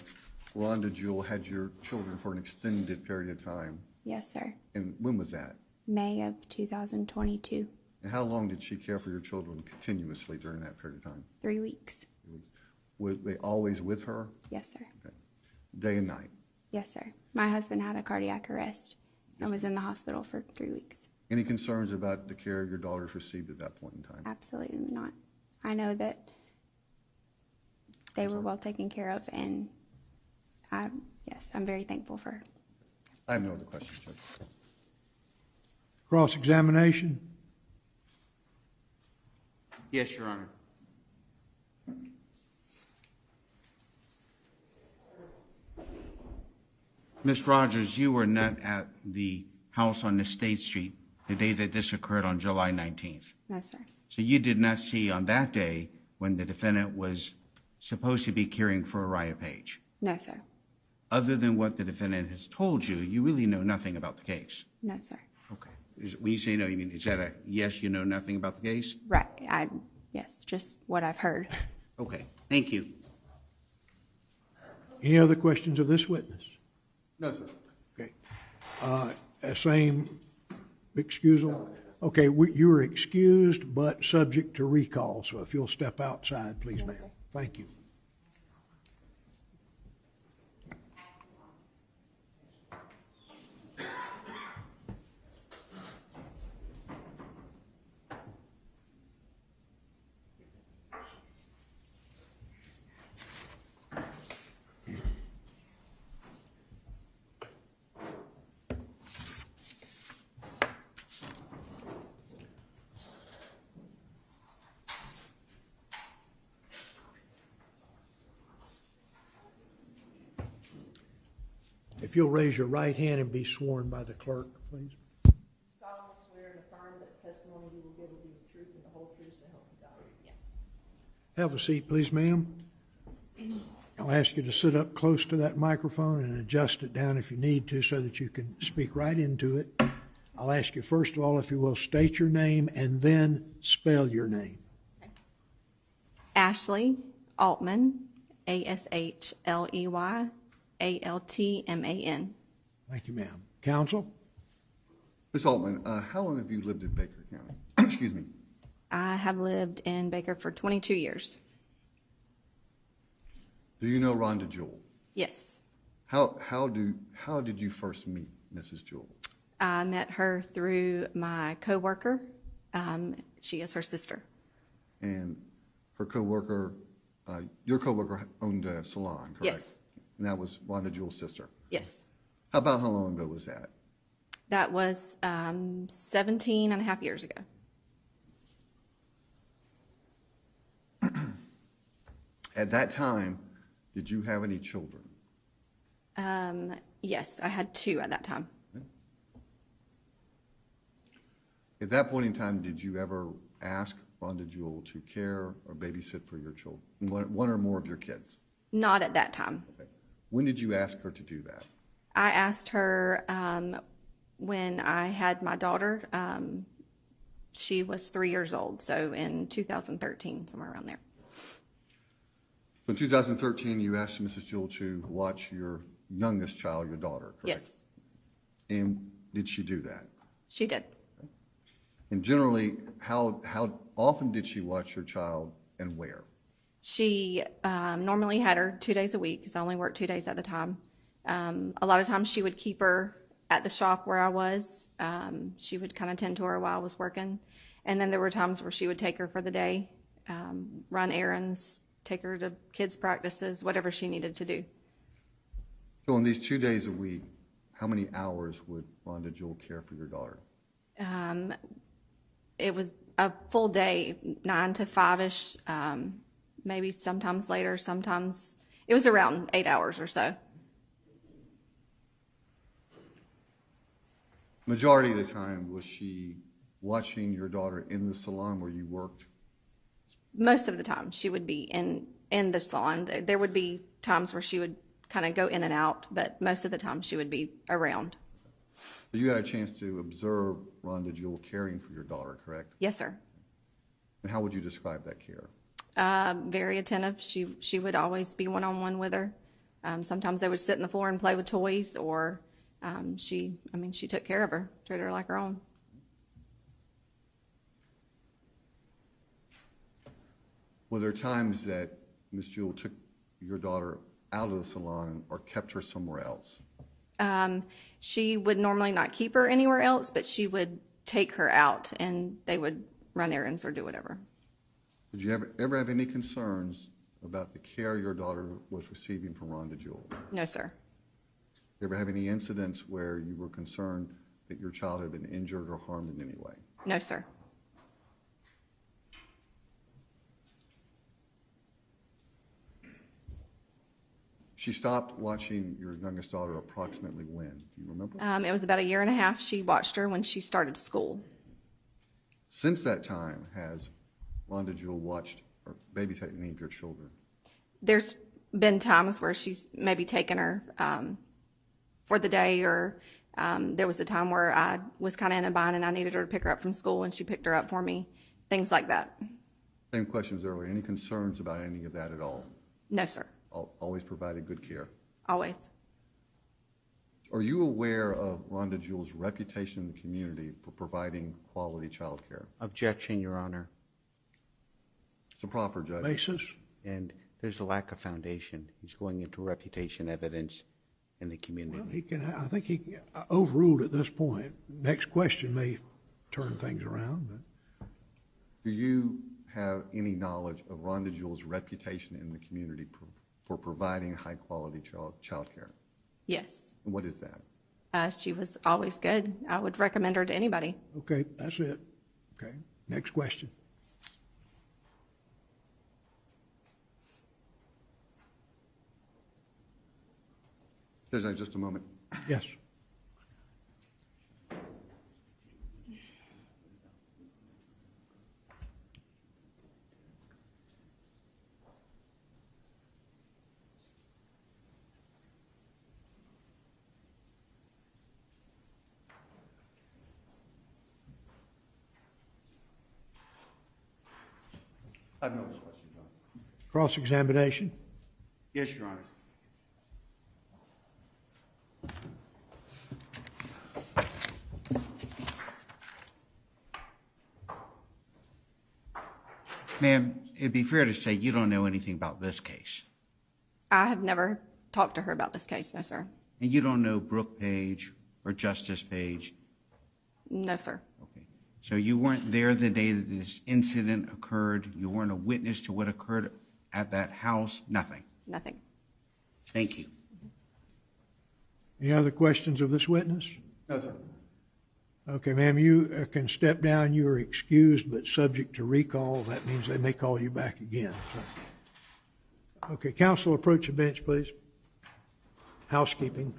Rhonda Jewell had your children for an extended period of time? Yes, sir. And when was that? May of 2022. And how long did she care for your children continuously during that period of time? 3 weeks. Were they always with her? Yes, sir. Okay. Day and night? Yes, sir. My husband had a cardiac arrest and was in the hospital for 3 weeks. Any concerns about the care your daughters received at that point in time? Absolutely not. I know that they were well taken care of, and yes, I'm very thankful for her. I have no other questions, Judge. Cross-examination. Yes, Your Honor. Ms. Rogers, you were not at the house on the State Street the day that this occurred on July 19th. No, sir. So you did not see on that day when the defendant was supposed to be caring for Araya Page. No, sir. Other than what the defendant has told you, you really know nothing about the case. No, sir. Okay. When you say no, you mean, is that a yes, you know nothing about the case? Right. Yes, just what I've heard. Okay. Thank you. Any other questions of this witness? No, sir. Okay. Same excusal? Okay, you are excused but subject to recall, so if you'll step outside, please, ma'am. Thank you. If you'll raise your right hand and be sworn by the clerk, please. Solemnly swear and affirm that the testimony you will give will be the truth and the whole truth, so help you God. Yes. Have a seat, please, ma'am. I'll ask you to sit up close to that microphone and adjust it down if you need to so that you can speak right into it. I'll ask you, first of all, if you will state your name and then spell your name. Ashley Altman, Ashley Altman. Thank you, ma'am. Counsel? Ms. Altman, how long have you lived in Baker County? Excuse me. I have lived in Baker for 22 years. Do you know Rhonda Jewell? Yes. How did you first meet Mrs. Jewell? I met her through my coworker. She is her sister. And her coworker, your coworker owned a salon, correct? Yes. And that was Rhonda Jewell's sister? Yes. How long ago was that? That was 17 and a half years ago. At that time, did you have any children? Yes, I had 2 at that time. At that point in time, did you ever ask Rhonda Jewell to care or babysit for your children, one or more of your kids? Not at that time. Okay. When did you ask her to do that? I asked her when I had my daughter. She was 3 years old, so in 2013, somewhere around there. So in 2013, you asked Mrs. Jewell to watch your youngest child, your daughter, correct? Yes. And did she do that? She did. And generally, how often did she watch your child and where? She normally had her 2 days a week because I only worked 2 days at the time. A lot of times she would keep her at the shop where I was. She would kind of tend to her while I was working. And then there were times where she would take her for the day, run errands, take her to kids' practices, whatever she needed to do. So in these 2 days a week, how many hours would Rhonda Jewell care for your daughter? It was a full day, 9 to 5-ish, maybe sometimes later, sometimes it was around 8 hours or so. Majority of the time, was she watching your daughter in the salon where you worked? Most of the time she would be in the salon. There would be times where she would kind of go in and out, but most of the time she would be around. So you had a chance to observe Rhonda Jewell caring for your daughter, correct? Yes, sir. And how would you describe that care? Very attentive. She would always be one-on-one with her. Sometimes they would sit on the floor and play with toys, or she took care of her, treated her like her own. Were there times that Ms. Jewell took your daughter out of the salon or kept her somewhere else? She would normally not keep her anywhere else, but she would take her out and they would run errands or do whatever. Did you ever have any concerns about the care your daughter was receiving from Rhonda Jewell? No, sir. You ever have any incidents where you were concerned that your child had been injured or harmed in any way? No, sir. She stopped watching your youngest daughter approximately when? Do you remember? It was about 1.5 years. She watched her when she started school. Since that time, has Rhonda Jewell watched or babysat any of your children? There's been times where she's maybe taken her for the day, or there was a time where I was kind of in a bind and I needed her to pick her up from school and she picked her up for me, things like that. Same questions earlier. Any concerns about any of that at all? No, sir. always provided good care. Always. Are you aware of Rhonda Jewell's reputation in the community for providing quality child care? Objection, Your Honor. It's a proper judge. Basis? And there's a lack of foundation. He's going into reputation evidence in the community. Well, I think he can overruled at this point. Next question may turn things around, but. Do you have any knowledge of Rhonda Jewell's reputation in the community for providing high-quality child care? Yes. And what is that? She was always good. I would recommend her to anybody. Okay, that's it. Okay, next question. Judge, just a moment. Yes. I have no questions. Cross-examination? Yes, Your Honor. Ma'am, it'd be fair to say you don't know anything about this case. I have never talked to her about this case, no, sir. And you don't know Brooke Page or Justice Page? No, sir. Okay. So you weren't there the day that this incident occurred? You weren't a witness to what occurred at that house? Nothing? Nothing. Thank you. Any other questions of this witness? No, sir. Okay, ma'am, you can step down. You are excused, but subject to recall. That means they may call you back again. So. Okay, counsel, approach the bench, please. Housekeeping.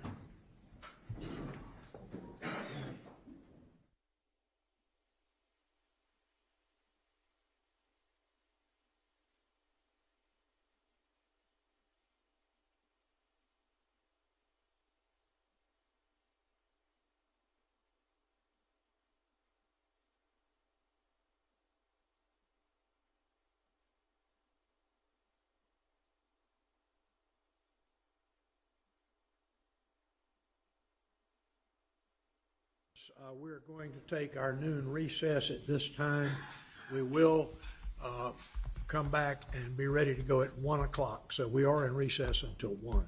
We're going to take our noon recess at this time. We will come back and be ready to go at 1 o'clock. So we are in recess until 1.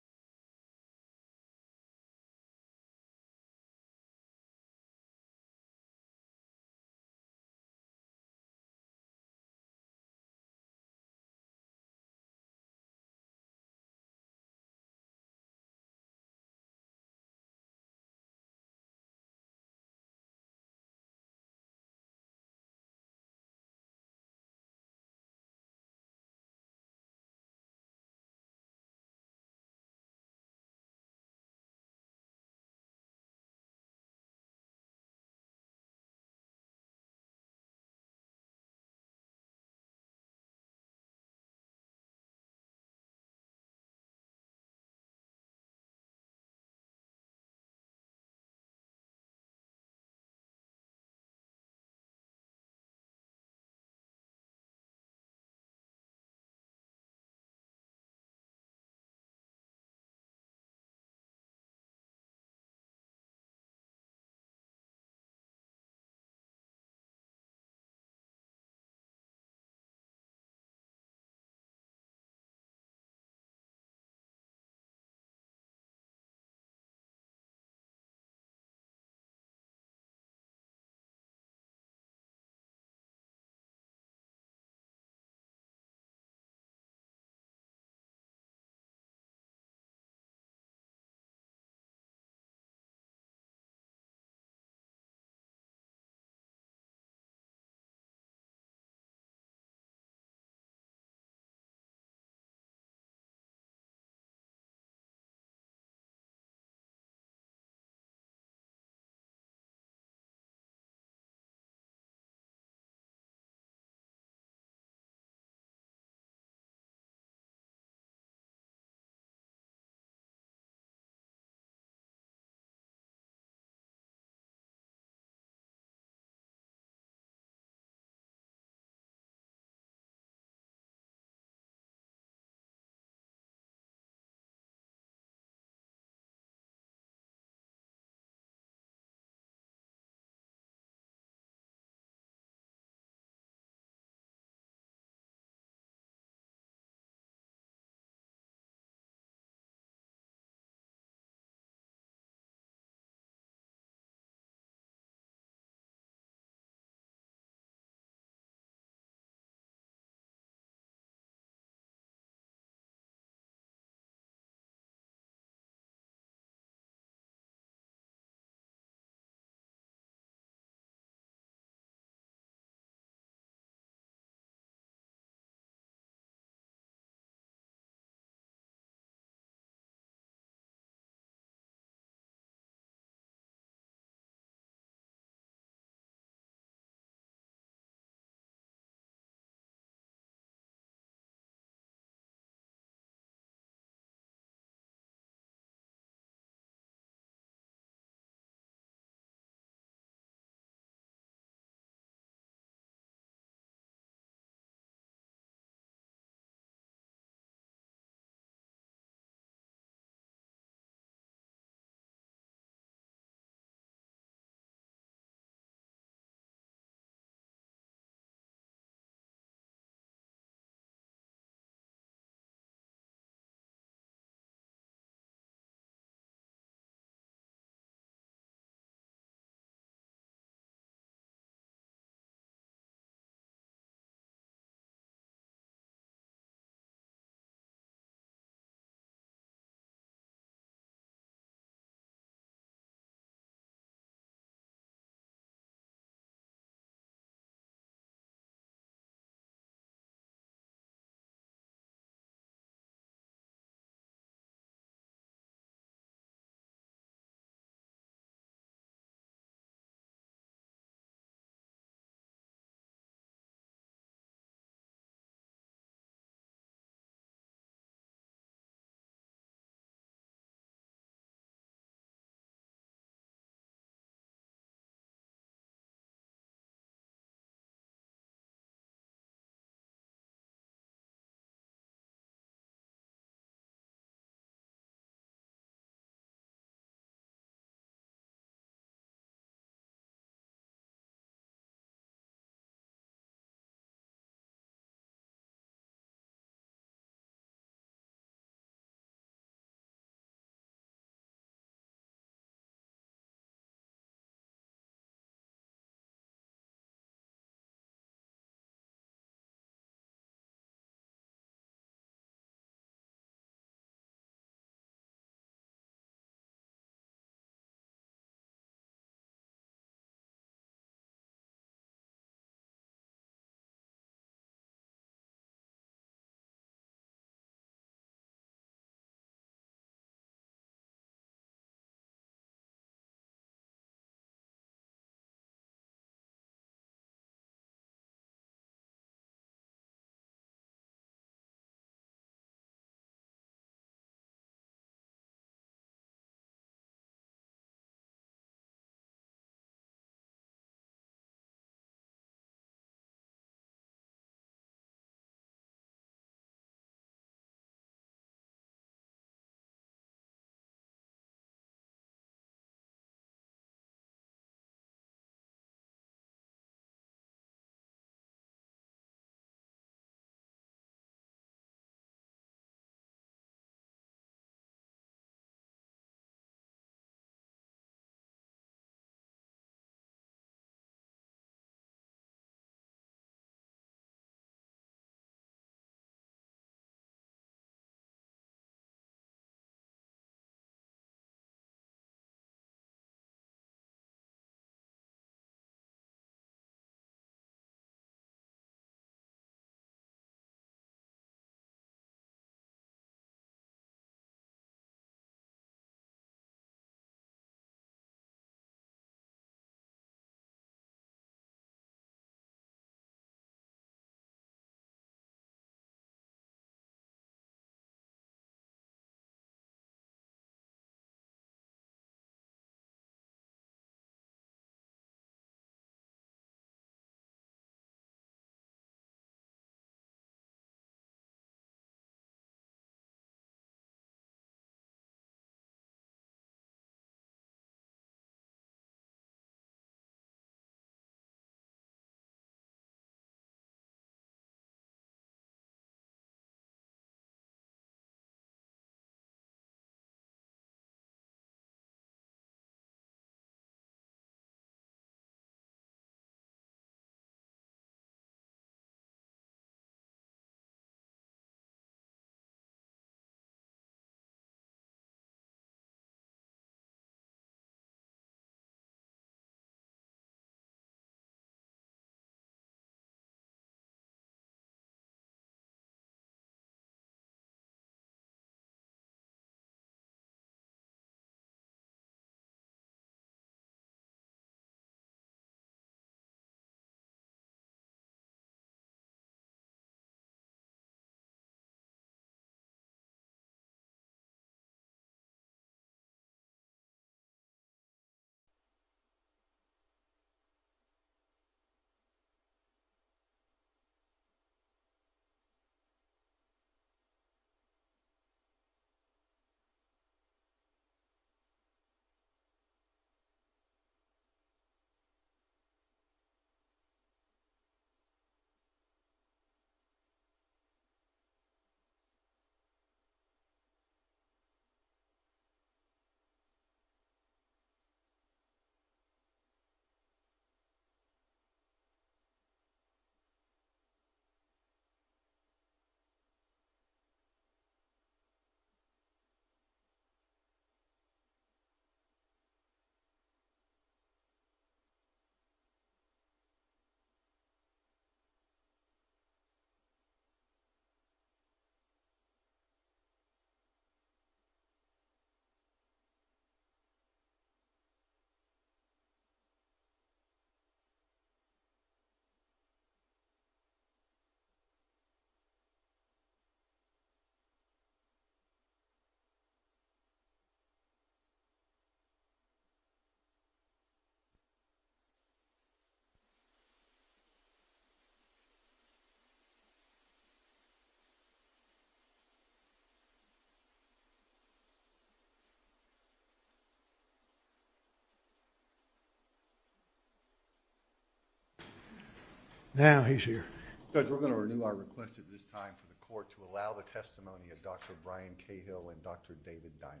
Now he's here. Judge, we're going to renew our request at this time for the court to allow the testimony of Dr. Brian Cahill and Dr. David Diamond.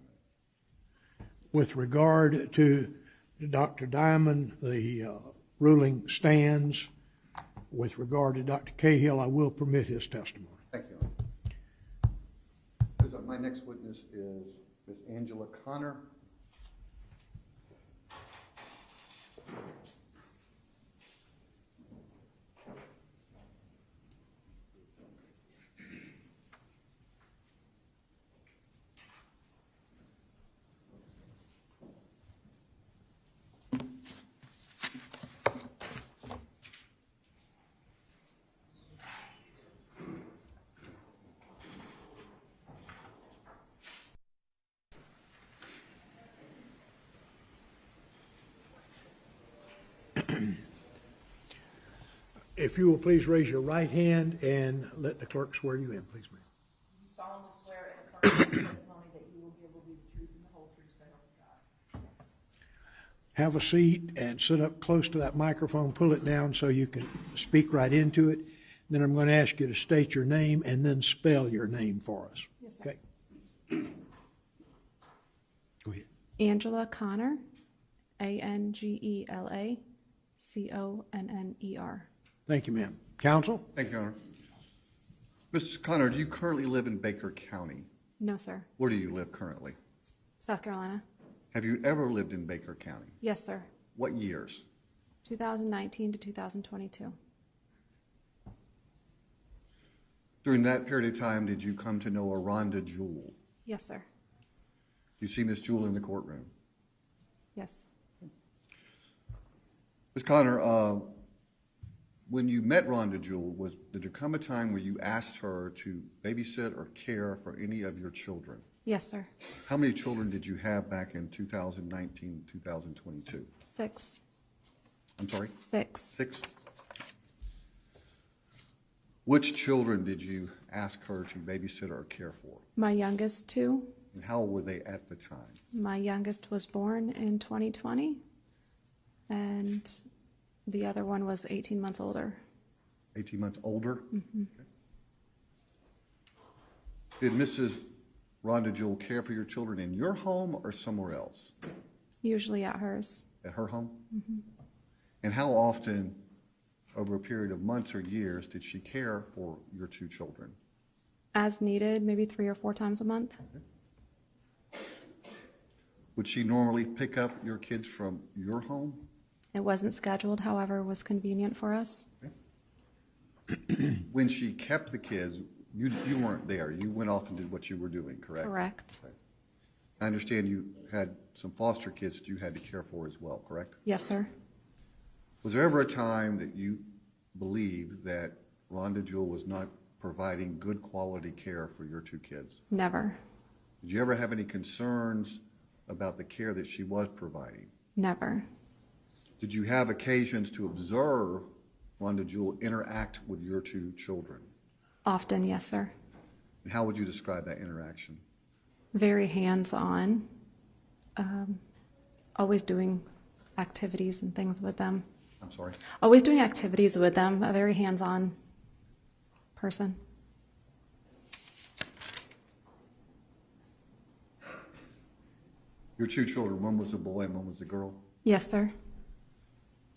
With regard to Dr. Diamond, the ruling stands. With regard to Dr. Cahill, I will permit his testimony. Thank you. My next witness is Ms. Angela Connor. If you will please raise your right hand and let the clerk swear you in, please, ma'am. You solemnly swear and affirm the testimony that you will give will be the truth and the whole truth, so help you God. Yes. Have a seat and sit up close to that microphone. Pull it down so you can speak right into it. Then I'm going to ask you to state your name and then spell your name for us. Yes, sir. Okay. Go ahead. Angela Connor, ANGELA CONNER. Thank you, ma'am. Counsel? Thank you, Your Honor. Mrs. Connor, do you currently live in Baker County? No, sir. Where do you live currently? South Carolina. Have you ever lived in Baker County? Yes, sir. What years? 2019 to 2022. During that period of time, did you come to know a Rhonda Jewell? Yes, sir. You see Miss Jewell in the courtroom? Yes. Ms. Connor, when you met Rhonda Jewell, did there come a time where you asked her to babysit or care for any of your children? Yes, sir. How many children did you have back in 2019, 2022? 6. I'm sorry? 6. 6? Which children did you ask her to babysit or care for? My youngest 2. And how old were they at the time? My youngest was born in 2020, and the other one was 18 months older. 18 months older? Mm-hmm. Okay. Did Mrs. Rhonda Jewell care for your children in your home or somewhere else? Usually at hers. At her home? Mm-hmm. And how often, over a period of months or years, did she care for your 2 children? As needed, maybe 3 or 4 times a month. Okay. Would she normally pick up your kids from your home? It wasn't scheduled, however, was convenient for us. Okay. When she kept the kids, you weren't there. You went off and did what you were doing, correct? Correct. Okay. I understand you had some foster kids that you had to care for as well, correct? Yes, sir. Was there ever a time that you believed that Rhonda Jewell was not providing good quality care for your 2 kids? Never. Did you ever have any concerns about the care that she was providing? Never. Did you have occasions to observe Rhonda Jewell interact with your 2 children? Often, yes, sir. And how would you describe that interaction? Very hands-on. Always doing activities and things with them. I'm sorry? Always doing activities with them. A very hands-on person. Your 2 children, one was a boy and one was a girl. Yes, sir.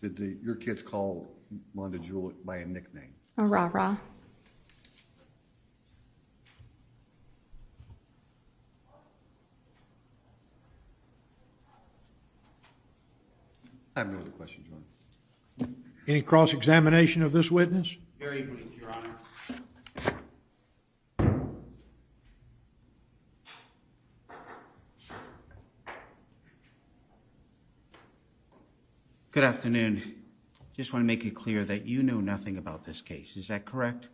Did your kids call Rhonda Jewell by a nickname? A rah-rah. I have no other questions, Your Honor. Any cross-examination of this witness? Very brief, Your Honor. Good afternoon. Just want to make it clear that you know nothing about this case. Is that correct?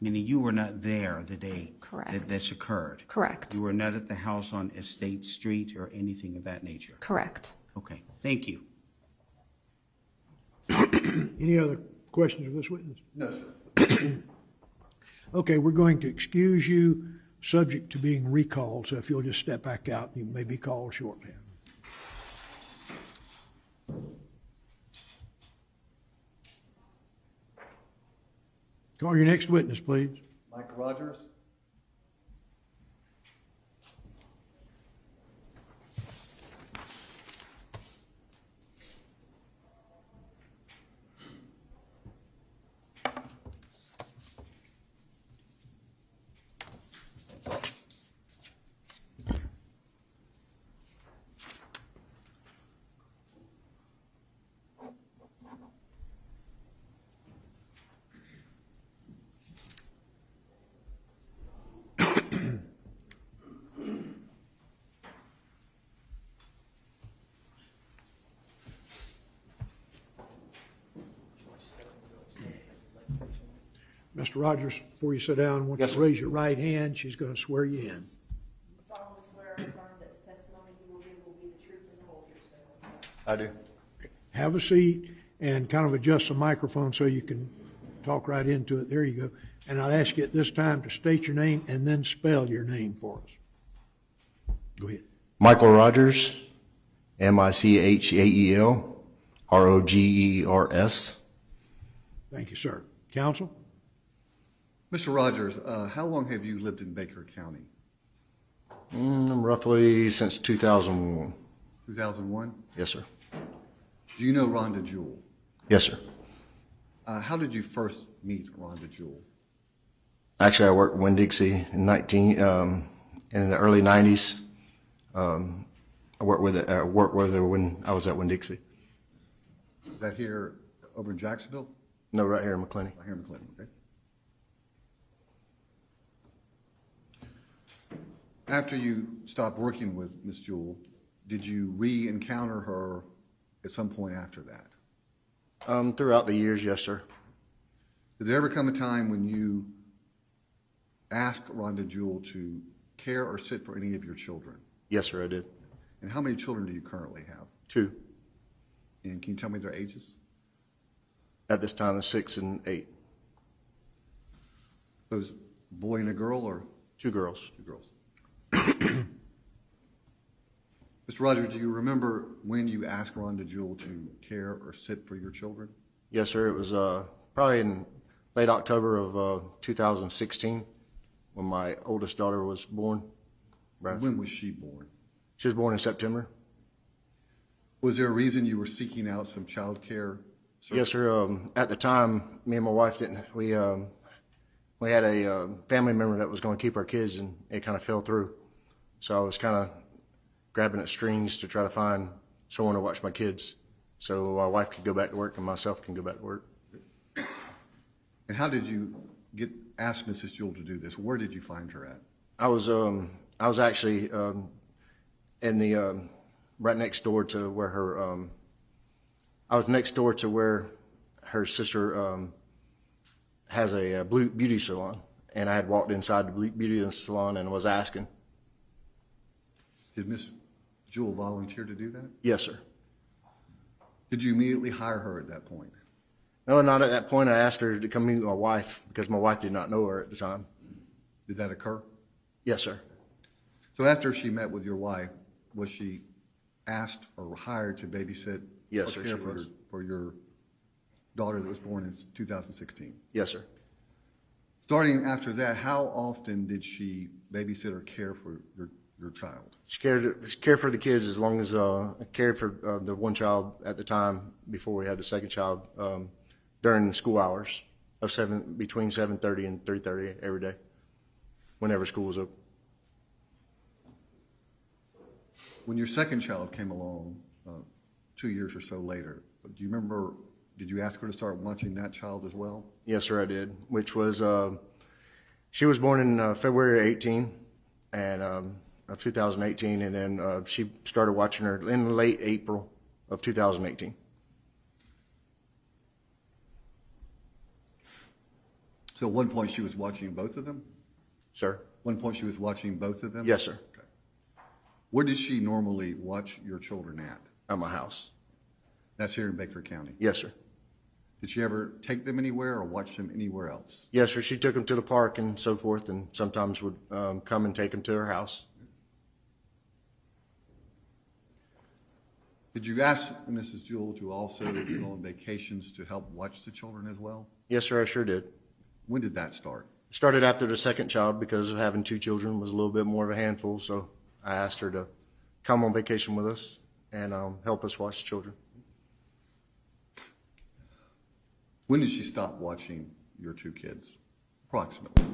Meaning you were not there the day that this occurred? Correct. You were not at the house on Estate Street or anything of that nature? Correct. Okay, thank you. Any other questions of this witness? No, sir. Okay, we're going to excuse you, subject to being recalled, so if you'll just step back out, you may be called shortly. Call your next witness, please. Mike Rogers. Mr. Rogers, before you sit down, I want you to raise your right hand. She's going to swear you in. You solemnly swear or affirm that the testimony you will give will be the truth and the whole truth, so help you God. I do. Have a seat and kind of adjust the microphone so you can talk right into it. There you go. And I'll ask you at this time to state your name and then spell your name for us. Go ahead. Michael Rogers, Michael Rogers. Thank you, sir. Counsel? Mr. Rogers, how long have you lived in Baker County? Roughly since 2001. 2001? Yes, sir. Do you know Rhonda Jewell? Yes, sir. How did you first meet Rhonda Jewell? Actually, I worked in Winn-Dixie in the early 90s. I worked with her when I was at Winn-Dixie. Is that here over in Jacksonville? No, right here in McClenny. Right here in McClenny, okay. After you stopped working with Miss Jewell, did you re-encounter her at some point after that? Throughout the years, yes, sir. Did there ever come a time when you asked Rhonda Jewell to care or sit for any of your children? Yes, sir, I did. And how many children do you currently have? 2. And can you tell me their ages? At this time, 6 and 8. Those boy and a girl, or? 2 girls. 2 girls. Mr. Rogers, do you remember when you asked Rhonda Jewell to care or sit for your children? Yes, sir. It was probably in late October of 2016 when my oldest daughter was born. When was she born? She was born in September. Was there a reason you were seeking out some child care services? Yes, sir. At the time, me and my wife didn't. We had a family member that was going to keep our kids, and it kind of fell through. So I was kind of grabbing at strings to try to find someone to watch my kids, so my wife could go back to work and myself can go back to work. And how did you ask Mrs. Jewell to do this? Where did you find her at? I was actually in the right next door to where her. I was next door to where her sister has a beauty salon, and I had walked inside the beauty salon and was asking. Did Miss Jewell volunteer to do that? Yes, sir. Did you immediately hire her at that point? No, not at that point. I asked her to come meet my wife because my wife did not know her at the time. Did that occur? Yes, sir. So after she met with your wife, was she asked or hired to babysit Yes, or sir, care she was. for your daughter that was born in 2016? Yes, sir. Starting after that, how often did she babysit or care for your child? She cared for the kids as long as cared for the one child at the time before we had the second child during school hours of between 7:30 and 3:30 every day, whenever school was open. When your second child came along 2 years or so later, do you remember, did you ask her to start watching that child as well? Yes, sir, I did, which was, she was born in February 18 and of 2018, and then she started watching her in late April of 2018. So at one point she was watching both of them? Sir? One point she was watching both of them? Yes, sir. Okay. Where did she normally watch your children at? At my house. That's here in Baker County? Yes, sir. Did she ever take them anywhere or watch them anywhere else? Yes, sir. She took them to the park and so forth, and sometimes would come and take them to her house. Did you ask Mrs. Jewell to also go on vacations to help watch the children as well? Yes, sir, I sure did. When did that start? Started after the second child because of having 2 children was a little bit more of a handful, so I asked her to come on vacation with us and help us watch the children. When did she stop watching your 2 kids, approximately?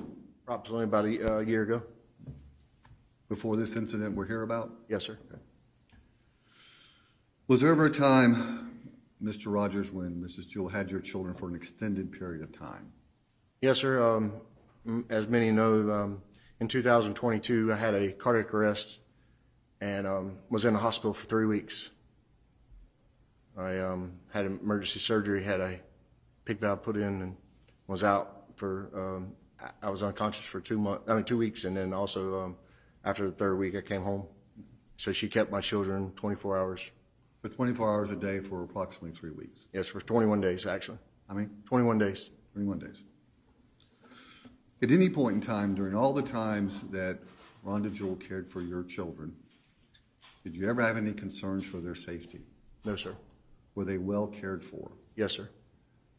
Approximately about a year ago. Before this incident we're here about? Yes, sir. Okay. Was there ever a time, Mr. Rogers, when Mrs. Jewell had your children for an extended period of time? Yes, sir. As many know, in 2022, I had a cardiac arrest and was in the hospital for 3 weeks. I had emergency surgery, had a PICC valve put in, and was out for, I was unconscious for 2 weeks, and then also after the 3rd week, I came home. So she kept my children 24 hours. For 24 hours a day for approximately 3 weeks? Yes, for 21 days, actually. How many? 21 days. 21 days. At any point in time, during all the times that Rhonda Jewell cared for your children, did you ever have any concerns for their safety? No, sir. Were they well cared for? Yes, sir.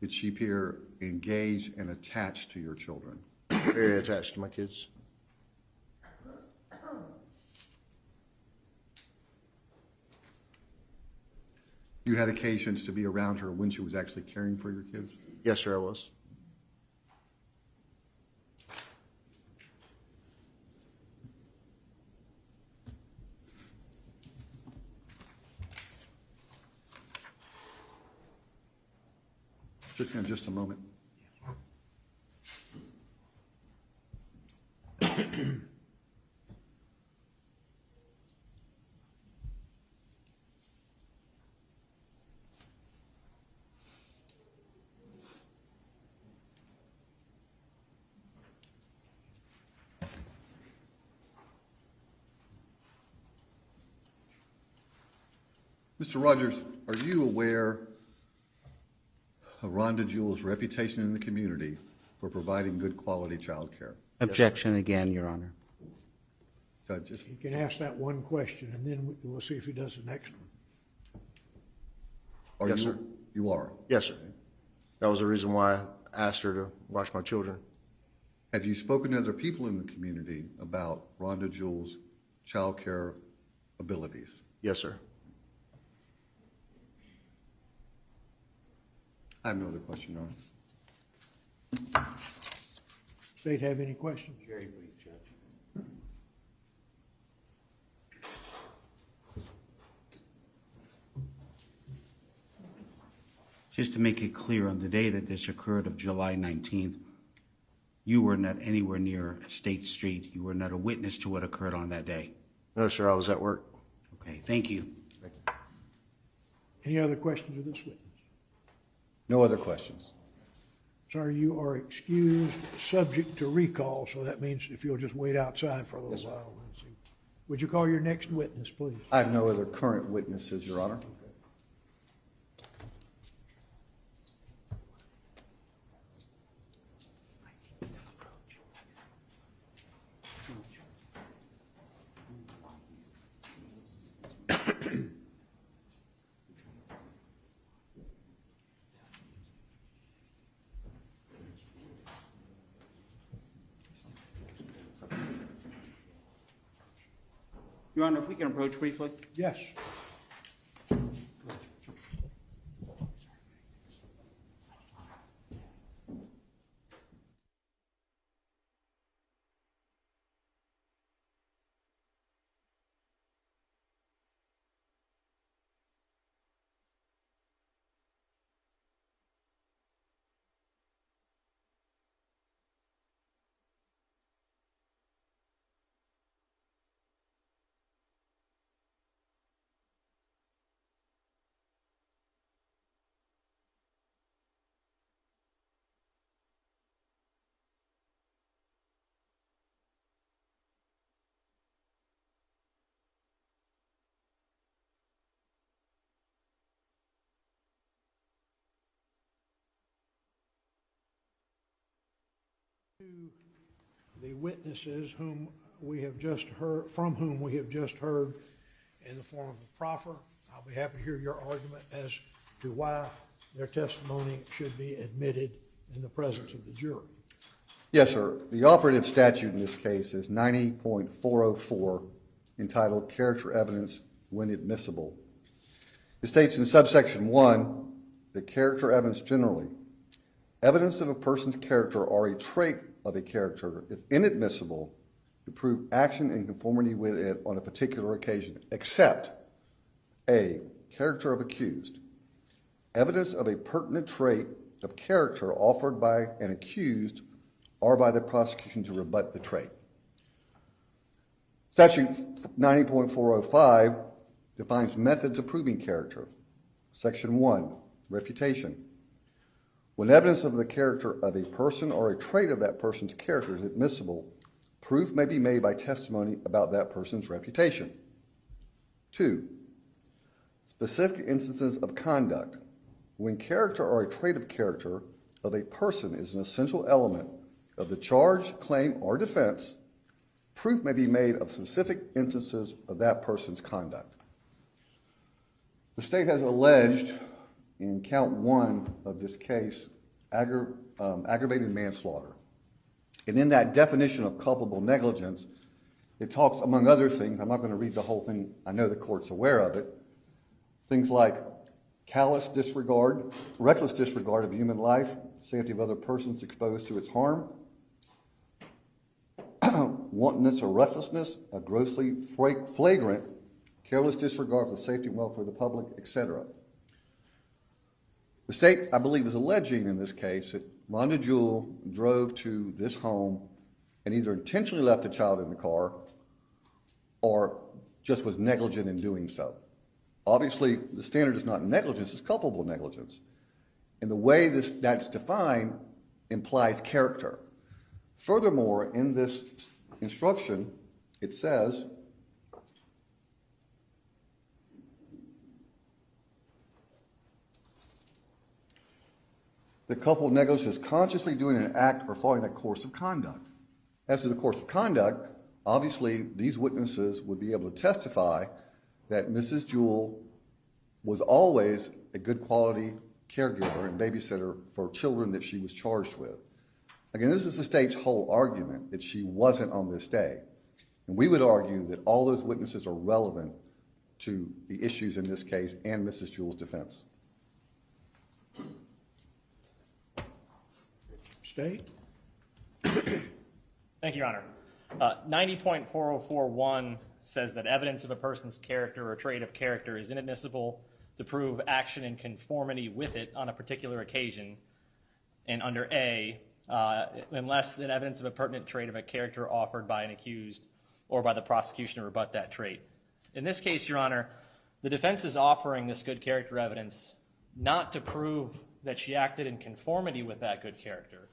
Did she appear engaged and attached to your children? Very attached to my kids. You had occasions to be around her when she was actually caring for your kids? Yes, sir, I was. Just a moment. Mr. Rogers, are you aware of Rhonda Jewell's reputation in the community for providing good quality child care? Objection again, Your Honor. Judges? You can ask that one question, and then we'll see if he does the next one. Yes, sir. You are? Yes, sir. That was the reason why I asked her to watch my children. Have you spoken to other people in the community about Rhonda Jewell's child care abilities? Yes, sir. I have no other question, Your Honor. State have any questions? Very brief, Judge. Just to make it clear, on the day that this occurred of July 19th, you were not anywhere near State Street. You were not a witness to what occurred on that day. No, sir, I was at work. Okay, thank you. Thank you. Any other questions of this witness? No other questions. Sir, you are excused, subject to recall, so that means if you'll just wait outside for a little while. We'll see. Would you call your next witness, please? I have no other current witnesses, Your Honor. Your Honor, if we can approach briefly. Yes. The witnesses whom we have just heard, from whom we have just heard in the form of a proffer, I'll be happy to hear your argument as to why their testimony should be admitted in the presence of the jury. Yes, sir. The operative statute in this case is 90.404, entitled Character Evidence When Admissible. It states in subsection 1 that character evidence generally, evidence of a person's character or a trait of a character, is inadmissible to prove action in conformity with it on a particular occasion, except A, character of accused, evidence of a pertinent trait of character offered by an accused or by the prosecution to rebut the trait. Statute 90.405 defines methods of proving character. Section 1, reputation. When evidence of the character of a person or a trait of that person's character is admissible, proof may be made by testimony about that person's reputation. 2, specific instances of conduct. When character or a trait of character of a person is an essential element of the charge, claim, or defense, proof may be made of specific instances of that person's conduct. The state has alleged in count 1 of this case aggravated manslaughter. And in that definition of culpable negligence, it talks, among other things, I'm not going to read the whole thing, I know the court's aware of it, things like callous disregard, reckless disregard of human life, safety of other persons exposed to its harm, wantonness or recklessness, a grossly flagrant, careless disregard for the safety and welfare of the public, etc. The state, I believe, is alleging in this case that Rhonda Jewell drove to this home and either intentionally left the child in the car or just was negligent in doing so. Obviously, the standard is not negligence, it's culpable negligence. And the way that's defined implies character. Furthermore, in this instruction, it says, the culpable negligence is consciously doing an act or following a course of conduct. As to the course of conduct, obviously these witnesses would be able to testify that Mrs. Jewell was always a good quality caregiver and babysitter for children that she was charged with. Again, this is the state's whole argument, that she wasn't on this day. And we would argue that all those witnesses are relevant to the issues in this case and Mrs. Jewell's defense. State? Thank you, Your Honor. 90.4041 says that evidence of a person's character or trait of character is inadmissible to prove action in conformity with it on a particular occasion. And under A, unless the evidence of a pertinent trait of a character offered by an accused or by the prosecution to rebut that trait. In this case, Your Honor, the defense is offering this good character evidence not to prove that she acted in conformity with that good character,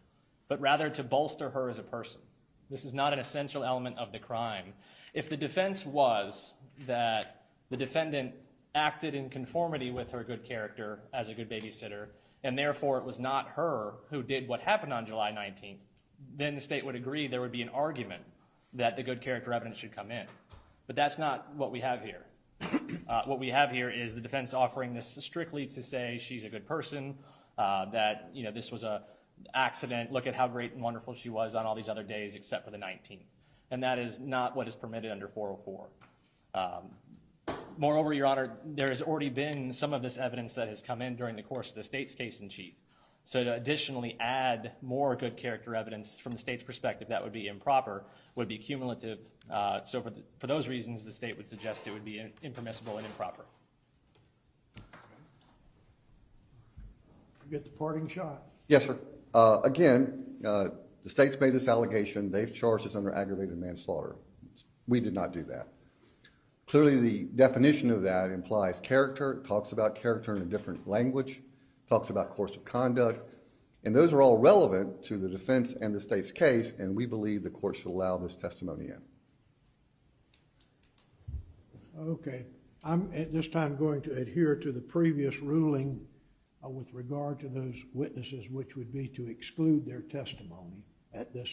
but rather to bolster her as a person. This is not an essential element of the crime. If the defense was that the defendant acted in conformity with her good character as a good babysitter, and therefore it was not her who did what happened on July 19th, then the state would agree there would be an argument that the good character evidence should come in. But that's not what we have here. What we have here is the defense offering this strictly to say she's a good person, that this was a accident, look at how great and wonderful she was on all these other days except for the 19th. And that is not what is permitted under 404. Moreover, Your Honor, there has already been some of this evidence that has come in during the course of the state's case in chief. So to additionally add more good character evidence from the state's perspective that would be improper, would be cumulative. So for those reasons, the state would suggest it would be impermissible and improper. You get the parting shot. Yes, sir. Again, the state's made this allegation. They've charged us under aggravated manslaughter. We did not do that. Clearly, the definition of that implies character. It talks about character in a different language, talks about course of conduct, and those are all relevant to the defense and the state's case, and we believe the court should allow this testimony in. Okay. I'm at this time going to adhere to the previous ruling with regard to those witnesses, which would be to exclude their testimony at this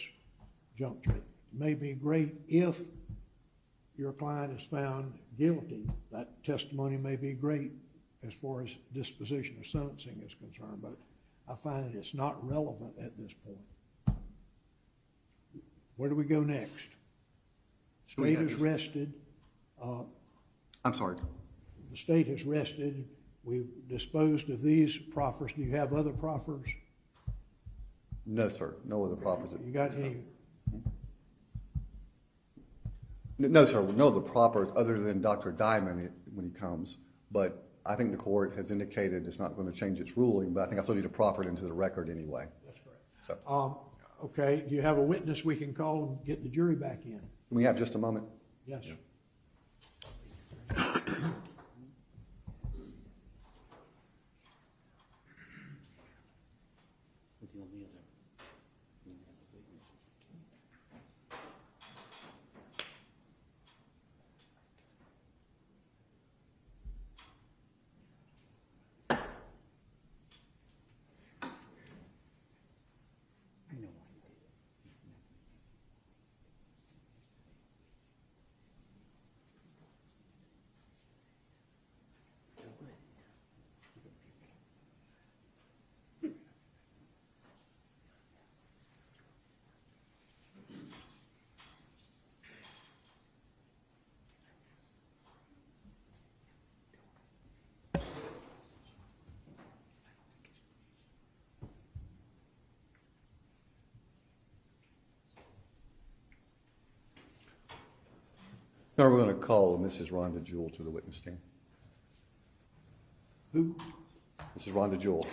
juncture. It may be great if your client is found guilty. That testimony may be great as far as disposition of sentencing is concerned, but I find that it's not relevant at this point. Where do we go next? We State have has this- rested. I'm sorry. The state has rested. We've disposed of these proffers. Do you have other proffers? No, sir. No other proffers. You got any? No, sir. No other proffers other than Dr. Diamond when he comes. But I think the court has indicated it's not going to change its ruling, but I think I still need to proffer it into the record anyway. That's correct. So, Okay, do you have a witness we can call and get the jury back in? can we have just a moment? Yes. Now we're going to call Mrs. Rhonda Jewell to the witness stand. Who? Mrs. Rhonda Jewell.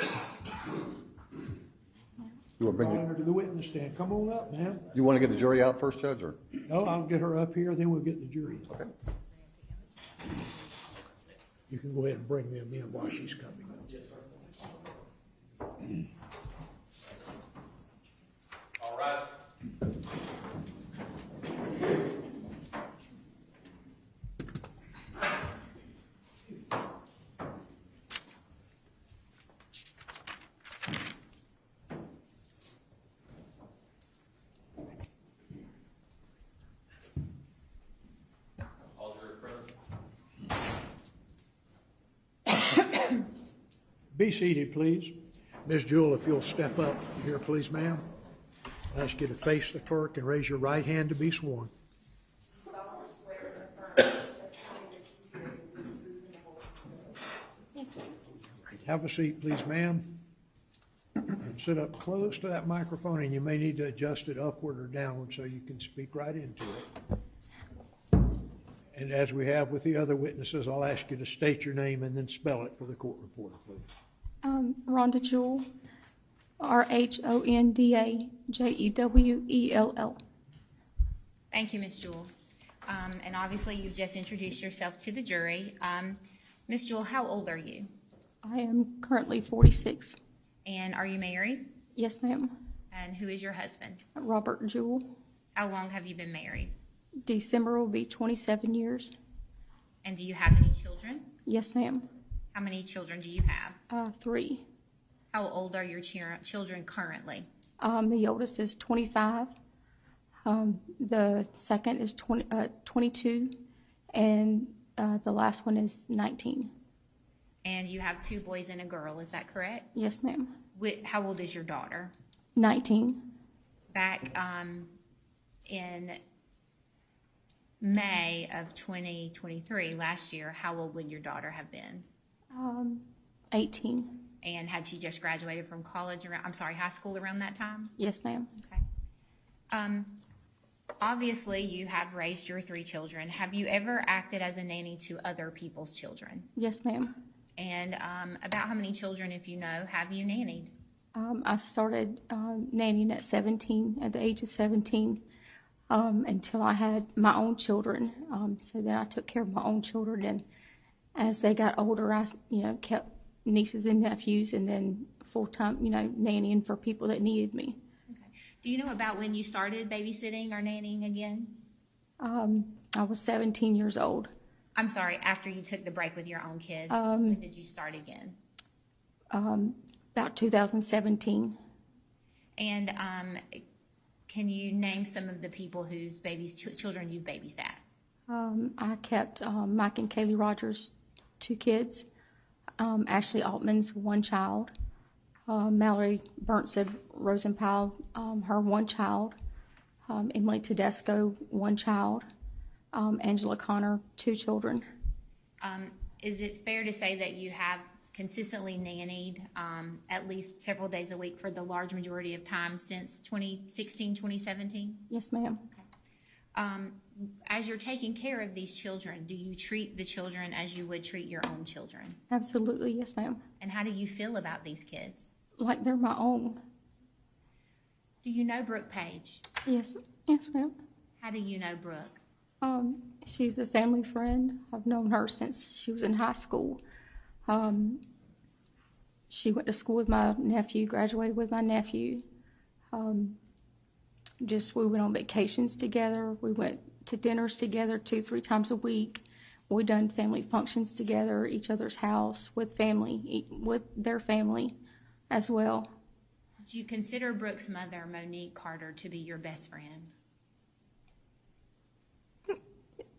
You want to Call her to the witness stand. Come on up, ma'am. You want to get the jury out first, Judge, or? No, I'll get her up here, then we'll get the jury. Okay. You can go ahead and bring them in while she's coming up. All right. Be seated, please. Ms. Jewell, if you'll step up here, please, ma'am. I'll ask you to face the clerk and raise your right hand to be sworn. Have a seat, please, ma'am. And sit up close to that microphone, and you may need to adjust it upward or downward so you can speak right into it. And as we have with the other witnesses, I'll ask you to state your name and then spell it for the court reporter, please. Rhonda Jewell, RHONDA JEWELL. Thank you, Ms. Jewell. And obviously, you've just introduced yourself to the jury. Ms. Jewell, how old are you? I am currently 46. And are you married? Yes, ma'am. And who is your husband? Robert Jewell. How long have you been married? December will be 27 years. And do you have any children? Yes, ma'am. How many children do you have? 3. How old are your children currently? The oldest is 25. The second is 22. And the last one is 19. And you have 2 boys and a girl, is that correct? Yes, ma'am. How old is your daughter? 19. Back in May of 2023, last year, how old would your daughter have been? 18. And had she just graduated from high school around that time? Yes, ma'am. Okay. Obviously, you have raised your 3 children. Have you ever acted as a nanny to other people's children? Yes, ma'am. And about how many children, if you know, have you nannied? I started nannying at the age of 17, until I had my own children. So then I took care of my own children, and as they got older, I kept nieces and nephews, and then full-time, nannying for people that needed me. Okay. Do you know about when you started babysitting or nannying again? I was 17 years old. I'm sorry, after you took the break with your own kids, when did you start again? About 2017. And can you name some of the people whose children you babysat? I kept Mike and Kaylee Rogers, 2 kids. Ashley Altman's 1 child. Mallory Burnson Rosenpile, her 1 child. Emily Tedesco, 1 child. Angela Connor, 2 children. Is it fair to say that you have consistently nannied at least several days a week for the large majority of time since 2016, 2017? Yes, ma'am. As you're taking care of these children, do you treat the children as you would treat your own children? Absolutely, yes, ma'am. And how do you feel about these kids? Like they're my own. Do you know Brooke Page? Yes, ma'am. How do you know Brooke? She's a family friend. I've known her since she was in high school. She went to school with my nephew, graduated with my nephew. We went on vacations together. We went to dinners together 2-3 times a week. We done family functions together, each other's house, with their family as well. Did you consider Brooke's mother, Monique Carter, to be your best friend?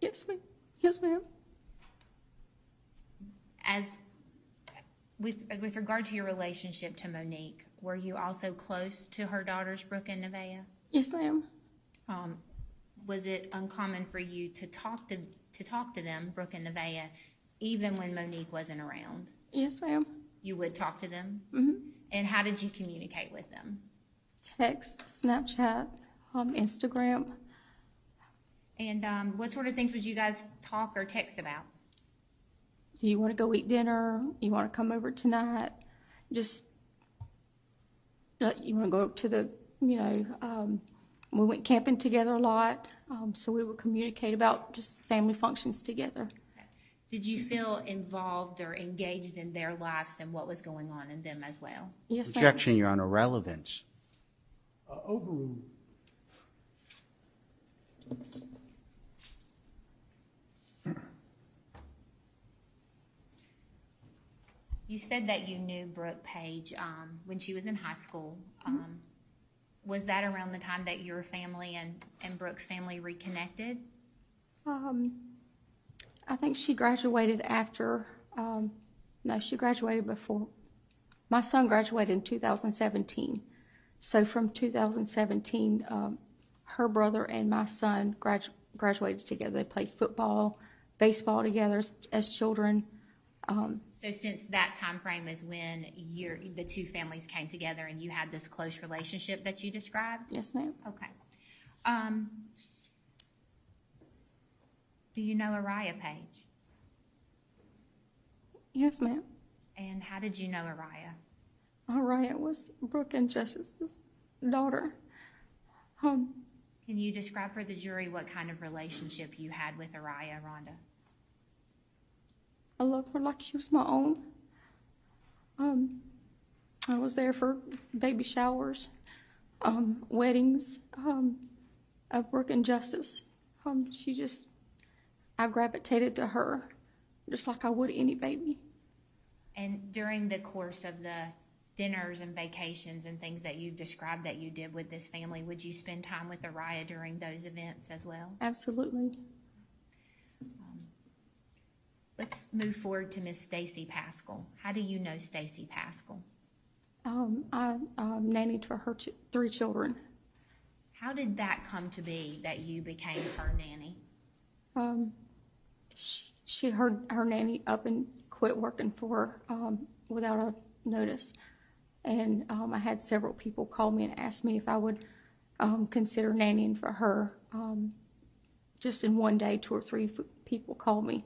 Yes, ma'am. Yes, ma'am. With regard to your relationship to Monique, were you also close to her daughters, Brooke and Nevaeh? Yes, ma'am. Was it uncommon for you to talk to them, Brooke and Nevaeh, even when Monique wasn't around? Yes, ma'am. You would talk to them? Mm-hmm. And how did you communicate with them? Text, Snapchat, Instagram. And what sort of things would you guys talk or text about? Do you want to go eat dinner? You want to come over tonight? Just, you want to go to the, we went camping together a lot, so we would communicate about just family functions together. Did you feel involved or engaged in their lives and what was going on in them as well? Yes, ma'am. Objection, Your Honor, relevance. Overruled. You said that you knew Brooke Page when she was in high school. Was that around the time that your family and Brooke's family reconnected? I think she graduated after, no, she graduated before. My son graduated in 2017. So from 2017, her brother and my son graduated together. They played football, baseball together as children. So since that time frame is when the two families came together and you had this close relationship that you described? Yes, ma'am. Okay. Do you know Araya Page? Yes, ma'am. And how did you know Araya? Araya was Brooke and Justice's daughter. Can you describe for the jury what kind of relationship you had with Araya, Rhonda? I loved her like she was my own. I was there for baby showers, weddings, of Brooke and Justice. I gravitated to her just like I would any baby. And during the course of the dinners and vacations and things that you described that you did with this family, would you spend time with Araya during those events as well? Absolutely. Let's move forward to Miss Stacy Paschal. How do you know Stacy Paschal? I nannied for her 3 children. How did that come to be that you became her nanny? Her nanny up and quit working for her without a notice. And I had several people call me and ask me if I would consider nannying for her. Just in one day, 2 or 3 people called me.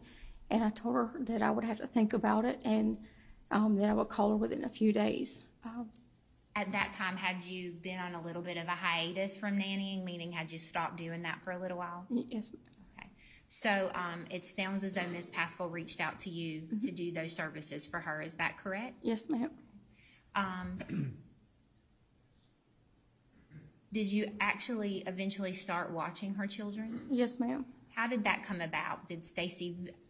And I told her that I would have to think about it and that I would call her within a few days. At that time, had you been on a little bit of a hiatus from nannying, meaning had you stopped doing that for a little while? Yes. Okay. So it sounds as though Ms. Paschal reached out to you to do those services for her. Is that correct? Yes, ma'am. Did you actually eventually start watching her children? Yes, ma'am. How did that come about?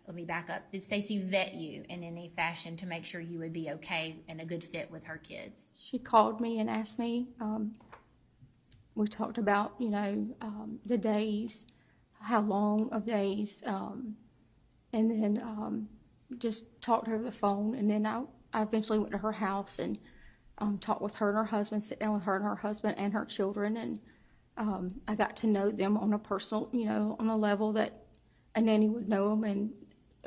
Let me back up. Did Stacy vet you in any fashion to make sure you would be okay and a good fit with her kids? She called me and asked me. We talked about, the days, how long of days, and then just talked to her over the phone. And then I eventually went to her house and talked with her and her husband, sit down with her and her husband and her children, and I got to know them on a personal, on a level that a nanny would know them and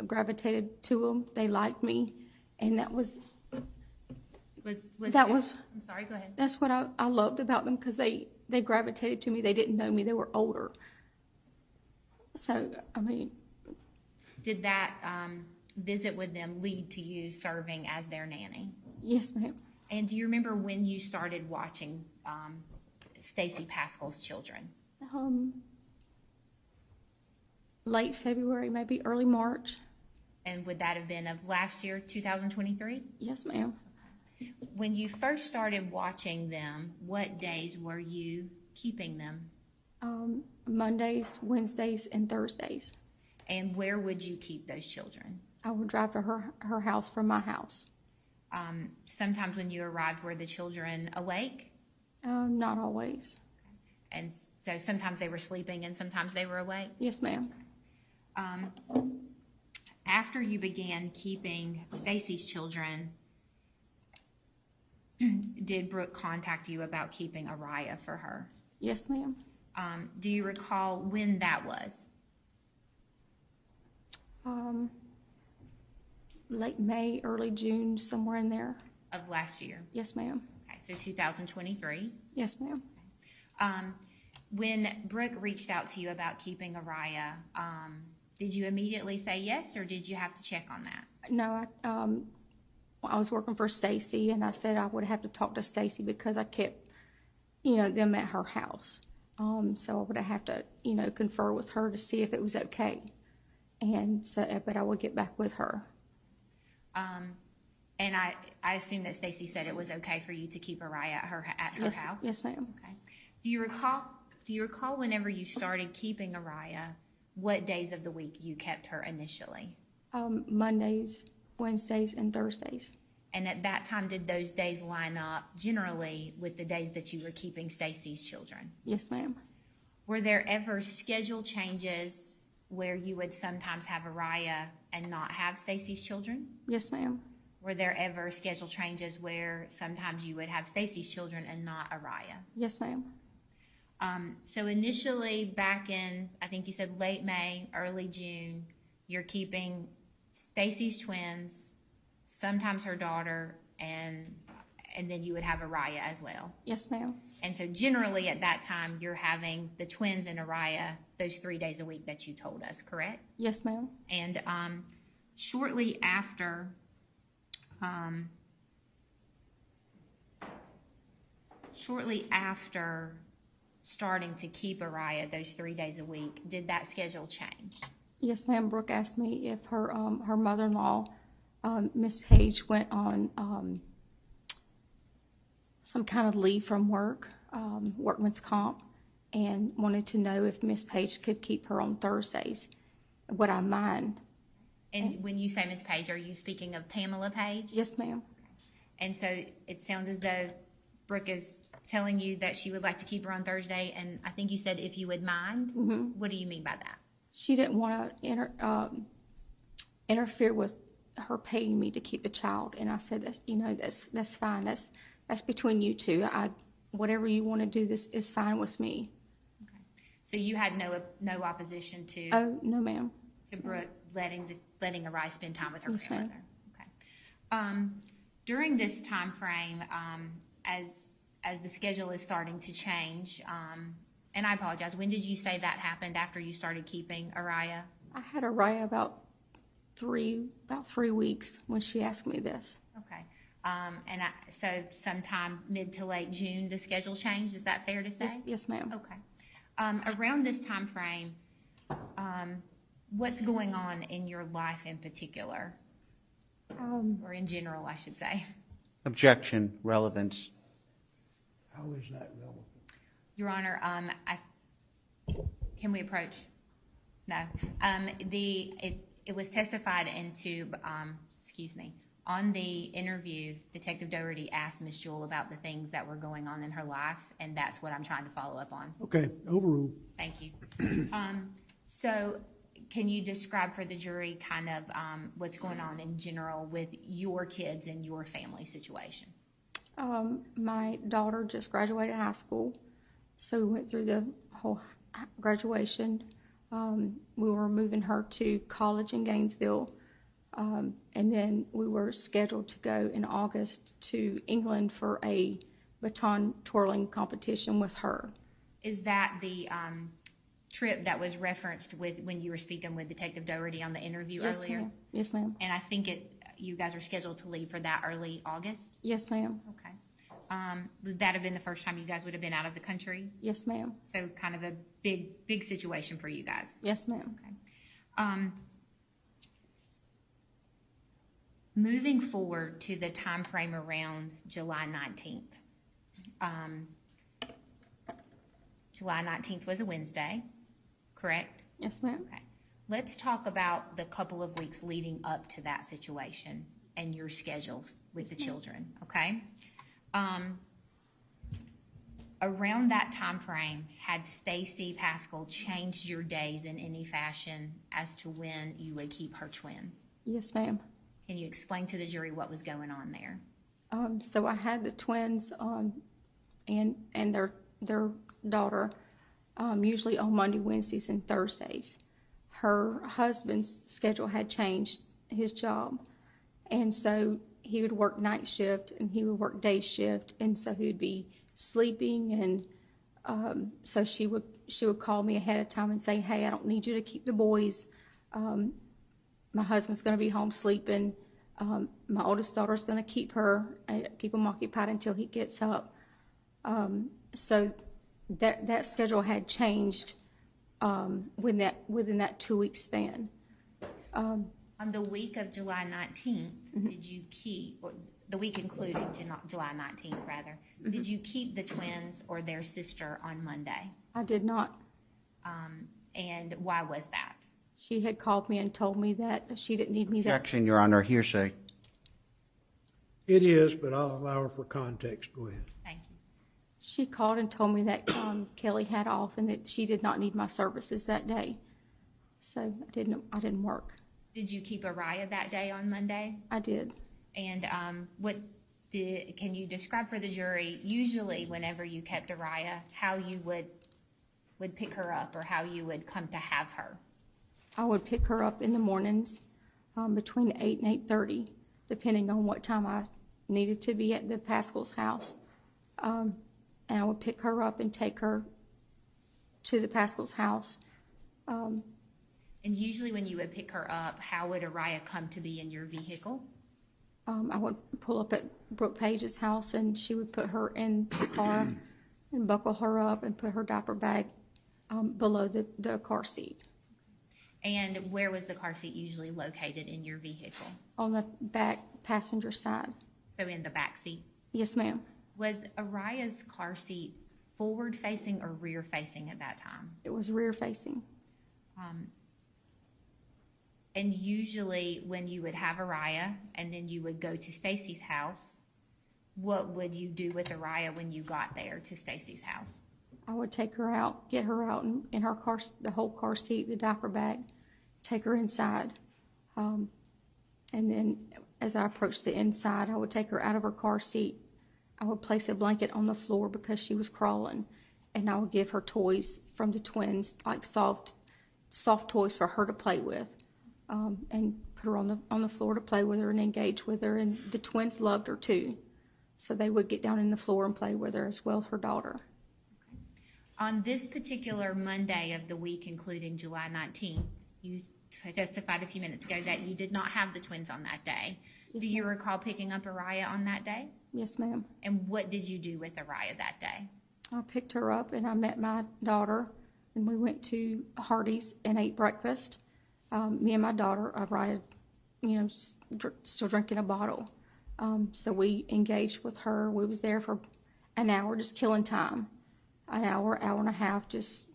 gravitated to them. They liked me, and that was. I'm sorry, go ahead. That's what I loved about them, because they gravitated to me. They didn't know me. They were older. So, I mean. Did that visit with them lead to you serving as their nanny? Yes, ma'am. And do you remember when you started watching Stacy Pascal's children? Late February, maybe early March. And would that have been of last year, 2023? Yes, ma'am. When you first started watching them, what days were you keeping them? Mondays, Wednesdays, and Thursdays. And where would you keep those children? I would drive to her house from my house. Sometimes when you arrived, were the children awake? Not always. And so sometimes they were sleeping and sometimes they were awake? Yes, ma'am. After you began keeping Stacy's children, did Brooke contact you about keeping Araya for her? Yes, ma'am. Do you recall when that was? Late May, early June, somewhere in there. Of last year? Yes, ma'am. Okay, so 2023? Yes, ma'am. When Brooke reached out to you about keeping Araya, did you immediately say yes, or did you have to check on that? No, I was working for Stacy, and I said I would have to talk to Stacy because I kept, them at her house. So I would have to, confer with her to see if it was okay. And so, but I would get back with her. And I assume that Stacy said it was okay for you to keep Araya at her house? Yes, ma'am. Okay. Do you recall whenever you started keeping Araya, what days of the week you kept her initially? Mondays, Wednesdays, and Thursdays. And at that time, did those days line up generally with the days that you were keeping Stacy's children? Yes, ma'am. Were there ever schedule changes where you would sometimes have Araya and not have Stacy's children? Yes, ma'am. Were there ever schedule changes where sometimes you would have Stacy's children and not Araya? Yes, ma'am. So initially back in, I think you said late May, early June, you're keeping Stacy's twins, sometimes her daughter, and then you would have Araya as well. Yes, ma'am. And so generally at that time, you're having the twins and Araya those 3 days a week that you told us, correct? Yes, ma'am. And shortly after starting to keep Araya those 3 days a week, did that schedule change? Yes, ma'am. Brooke asked me if her mother-in-law, Miss Page, went on some kind of leave from work, workman's comp, and wanted to know if Miss Page could keep her on Thursdays. Would I mind? And when you say Miss Page, are you speaking of Pamela Page? Yes, ma'am. And so it sounds as though Brooke is telling you that she would like to keep her on Thursday, and I think you said if you would mind. Mm-hmm. What do you mean by that? She didn't want to interfere with her paying me to keep the child, and I said that's fine. That's between you two. Whatever you want to do, this is fine with me. Okay. So you had no opposition to? Oh, no, ma'am. To Brooke letting Araya spend time with her yes, grandmother. Ma'am. Okay. During this time frame, as the schedule is starting to change, and I apologize, when did you say that happened after you started keeping Araya? I had Araya about 3 weeks when she asked me this. Okay. So sometime mid to late June, the schedule changed. Is that fair to say? Yes, ma'am. Okay. Around this time frame, what's going on in your life in particular? Or in general, I should say. Objection, relevance. How is that relevant? Your Honor, can we approach? No. It was testified into, on the interview, Detective Doherty asked Ms. Jewell about the things that were going on in her life, and that's what I'm trying to follow up on. Okay, overruled. Thank you. So can you describe for the jury kind of what's going on in general with your kids and your family situation? My daughter just graduated high school, So we went through the whole graduation. We were moving her to college in Gainesville. And then we were scheduled to go in August to England for a baton twirling competition with her. Is that the trip that was referenced with when you were speaking with Detective Doherty on the interview Yes, earlier? ma'am. Yes, ma'am. And I think you guys were scheduled to leave for that early August? Yes, ma'am. Okay. Would that have been the first time you guys would have been out of the country? Yes, ma'am. So kind of a big situation for you guys. Yes, ma'am. Okay. Moving forward to the time frame around July 19th. July 19th was a Wednesday, correct? Yes, ma'am. Okay. Let's talk about the couple of weeks leading up to that situation and your schedules with the children, okay? Around that time frame, had Stacy Pascal changed your days in any fashion as to when you would keep her twins? Yes, ma'am. Can you explain to the jury what was going on there? So I had the twins and their daughter usually on Monday, Wednesdays, and Thursdays. Her husband's schedule had changed, his job, and so he would work night shift and he would work day shift, and so he would be sleeping, and so she would call me ahead of time and say, "Hey, I don't need you to keep the boys. My husband's going to be home sleeping. My oldest daughter's going to keep him occupied until he gets up." So that schedule had changed within that 2-week span. On the week of July 19th, did you keep, or the week including July 19th rather, did you keep the twins or their sister on Monday? I did not. And why was that? She had called me and told me that she didn't need me that. Objection, Your Honor, hearsay. It is, but I'll allow her for context. Go ahead. Thank you. She called and told me that Kelly had off and that she did not need my services that day. So I didn't work. Did you keep Araya that day on Monday? I did. And can you describe for the jury, usually whenever you kept Araya, how you would pick her up or how you would come to have her? I would pick her up in the mornings between 8 and 8:30, depending on what time I needed to be at the Pascal's house. And I would pick her up and take her to the Pascal's house. And usually when you would pick her up, how would Araya come to be in your vehicle? I would pull up at Brooke Page's house, and she would put her in the car and buckle her up and put her diaper bag below the car seat. And where was the car seat usually located in your vehicle? On the back passenger side. So in the back seat? Yes, ma'am. Was Araya's car seat forward facing or rear facing at that time? It was rear facing. And usually when you would have Araya and then you would go to Stacy's house, what would you do with Araya when you got there to Stacy's house? I would take her out, get her out in her car, the whole car seat, the diaper bag, take her inside. And then as I approached the inside, I would take her out of her car seat. I would place a blanket on the floor because she was crawling, and I would give her toys from the twins, like soft toys for her to play with, and put her on the floor to play with her and engage with her. And the twins loved her too, so they would get down in the floor and play with her as well as her daughter. On this particular Monday of the week, including July 19th, you testified a few minutes ago that you did not have the twins on that day. Yes, do you recall picking up Araya on that day? Yes, ma'am. And what did you do with Araya that day? I picked her up and I met my daughter, and we went to Hardee's and ate breakfast. Me and my daughter, Araya, still drinking a bottle. So we engaged with her. We was there for an hour, just killing time. An hour and a half, just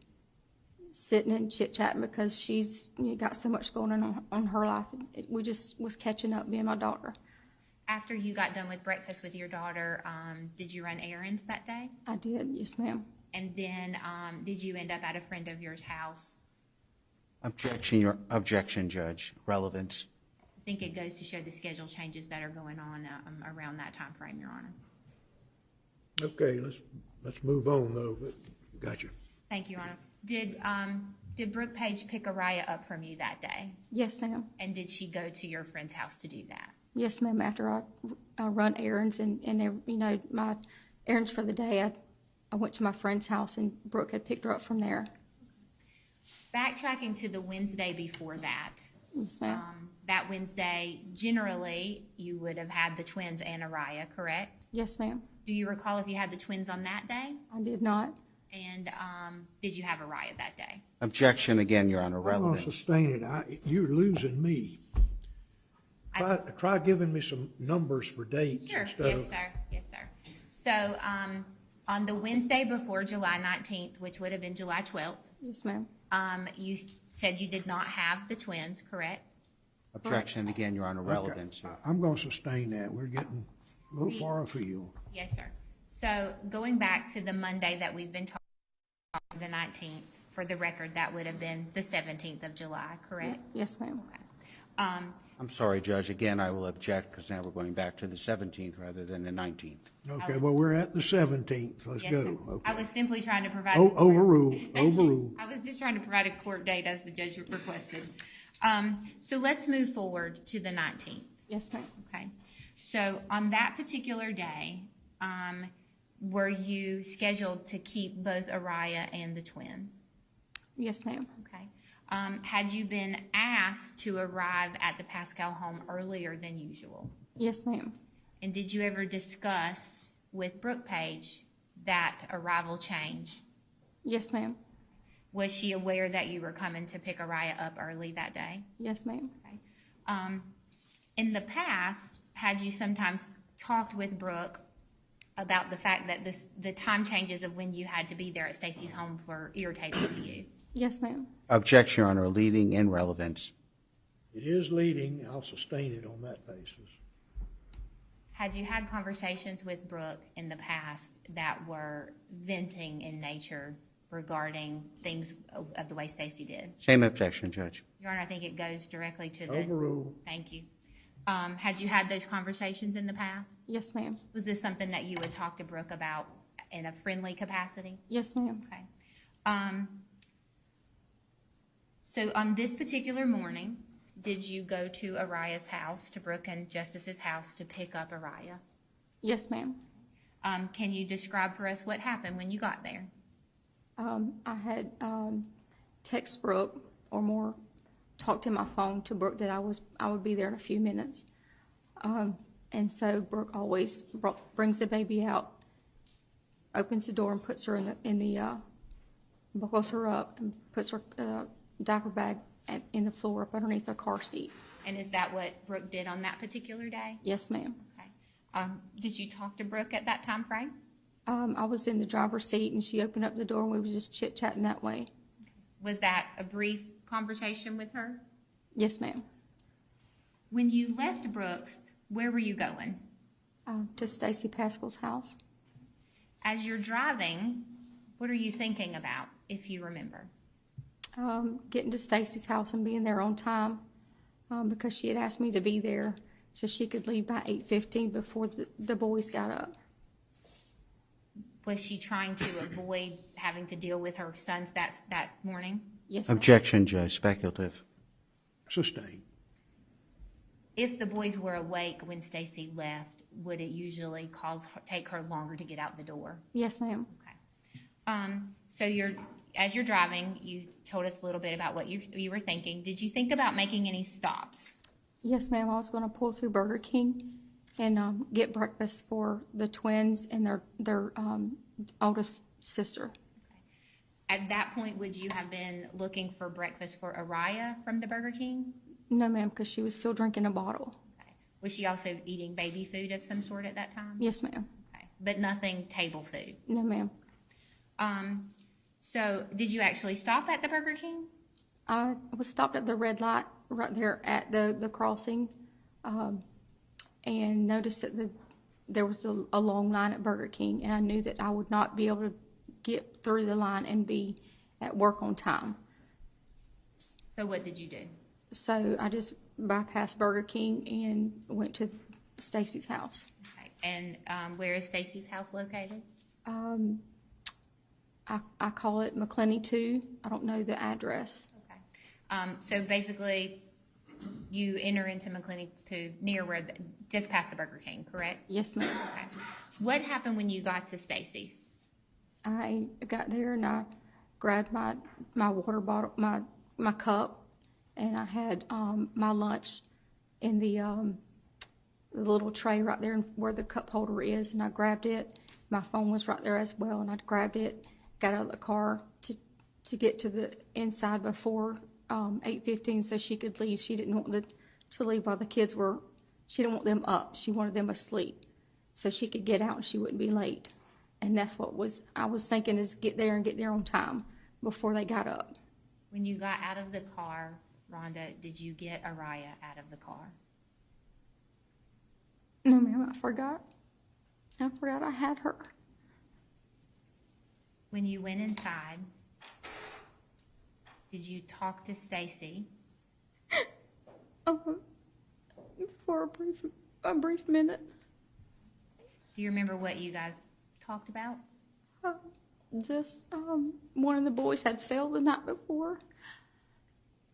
sitting and chit-chatting because she's got so much going on her life. We just was catching up, me and my daughter. After you got done with breakfast with your daughter, did you run errands that day? I did, yes, ma'am. And then did you end up at a friend of yours' house? Objection, Judge. Relevance. I think it goes to show the schedule changes that are going on around that time frame, Your Honor. Okay, let's move on though. But Gotcha. Thank you, Your Honor. Did Brooke Page pick Araya up from you that day? Yes, ma'am. And did she go to your friend's house to do that? Yes, ma'am. After I run errands and my errands for the day, I went to my friend's house and Brooke had picked her up from there. Backtracking to the Wednesday before that. Yes, ma'am. That Wednesday, generally, you would have had the twins and Araya, correct? Yes, ma'am. Do you recall if you had the twins on that day? I did not. And did you have Araya that day? Objection again, Your Honor, I'm going to relevant. sustain it. You're losing me. Try giving me some numbers for dates Sure. instead Yes, of. sir. Yes, sir. So on the Wednesday before July 19th, which would have been July 12th, Yes, ma'am. you said you did not have the twins, correct? Objection again, Your Honor, relevant, sir. I'm going to sustain that. We're getting a little far afield. Yes, sir. So going back to the Monday that we've been talking about, the 19th, for the record, that would have been the 17th of July, correct? Yes, ma'am. Okay. I'm sorry, Judge. Again, I will object because now we're going back to the 17th rather than the 19th. Okay, well, we're at the 17th. Let's Yes, go. sir. Okay. I was simply trying to provide. Overruled. Thank you. Overruled. I was just trying to provide a court date as the judge requested. So let's move forward to the 19th. Yes, ma'am. Okay. So on that particular day, were you scheduled to keep both Araya and the twins? Yes, ma'am. Okay. Had you been asked to arrive at the Pascal home earlier than usual? Yes, ma'am. And did you ever discuss with Brooke Page that arrival change? Yes, ma'am. Was she aware that you were coming to pick Araya up early that day? Yes, ma'am. Okay. In the past, had you sometimes talked with Brooke about the fact that the time changes of when you had to be there at Stacy's home were irritating to you? Yes, ma'am. Objection, Your Honor, leading in relevance. It is leading. I'll sustain it on that basis. Had you had conversations with Brooke in the past that were venting in nature regarding things of the way Stacy did? Same objection, Judge. Your Honor, I think it goes directly to the... Overruled. Thank you. Had you had those conversations in the past? Yes, ma'am. Was this something that you would talk to Brooke about in a friendly capacity? Yes, ma'am. Okay. So on this particular morning, did you go to Araya's house, to Brooke and Justice's house, to pick up Araya? Yes, ma'am. Can you describe for us what happened when you got there? I had text Brooke or more, talked in my phone to Brooke that I would be there in a few minutes. And so Brooke always brings the baby out, opens the door and puts her buckles her up and puts her diaper bag in the floor up underneath her car seat. And is that what Brooke did on that particular day? Yes, ma'am. Okay. Did you talk to Brooke at that time frame? I was in the driver's seat and she opened up the door and we was just chit-chatting that way. Was that a brief conversation with her? Yes, ma'am. When you left Brooks, where were you going? To Stacy Pascal's house. As you're driving, what are you thinking about, if you remember? Getting to Stacy's house and being there on time because she had asked me to be there so she could leave by 8:15 before the boys got up. Was she trying to avoid having to deal with her sons that morning? Yes, ma'am. Objection, Judge, speculative. Sustained. If the boys were awake when Stacy left, would it usually take her longer to get out the door? Yes, ma'am. Okay. So as you're driving, you told us a little bit about what you were thinking. Did you think about making any stops? Yes, ma'am. I was going to pull through Burger King and get breakfast for the twins and their oldest sister. At that point, would you have been looking for breakfast for Araya from the Burger King? No, ma'am, because she was still drinking a bottle. Okay. Was she also eating baby food of some sort at that time? Yes, ma'am. Okay. But nothing table food? No, ma'am. So did you actually stop at the Burger King? I was stopped at the red light right there at the crossing and noticed that there was a long line at Burger King, and I knew that I would not be able to get through the line and be at work on time. So what did you do? So I just bypassed Burger King and went to Stacy's house. Okay. And where is Stacy's house located? I call it McClenny 2. I don't know the address. So basically, you enter into McClenny to near where, just past the Burger King, correct? Yes, ma'am. Okay. What happened when you got to Stacy's? I got there and I grabbed my water bottle, my cup, and I had my lunch in the little tray right there where the cup holder is, and I grabbed it. My phone was right there as well, and I grabbed it, got out of the car to get to the inside before 8:15 so she could leave. She didn't want to leave while the kids were, she didn't want them up. She wanted them asleep so she could get out and she wouldn't be late. And that's what I was thinking is get there on time before they got up. When you got out of the car, Rhonda, did you get Araya out of the car? No, ma'am, I forgot I had her. When you went inside, did you talk to Stacy? For a brief minute. Do you remember what you guys talked about? Just one of the boys had fell the night before,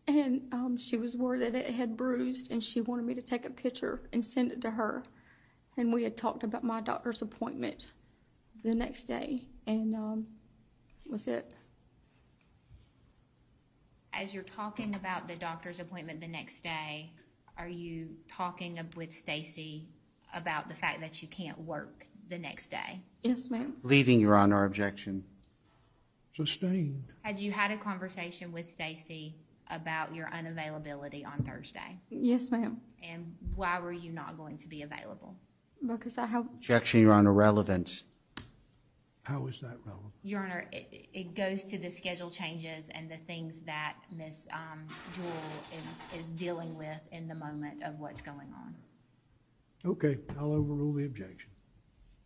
and she was worried that it had bruised, and she wanted me to take a picture and send it to her. And we had talked about my doctor's appointment the next day, and was it. As you're talking about the doctor's appointment the next day, are you talking with Stacy about the fact that you can't work the next day? Yes, ma'am. Leaving, Your Honor, objection. Sustained. Had you had a conversation with Stacy about your unavailability on Thursday? Yes, ma'am. And why were you not going to be available? Because I have. Objection, Your Honor, relevance. How is that relevant? Your Honor, it goes to the schedule changes and the things that Ms. Jewell is dealing with in the moment of what's going on. Okay, I'll overrule the objection.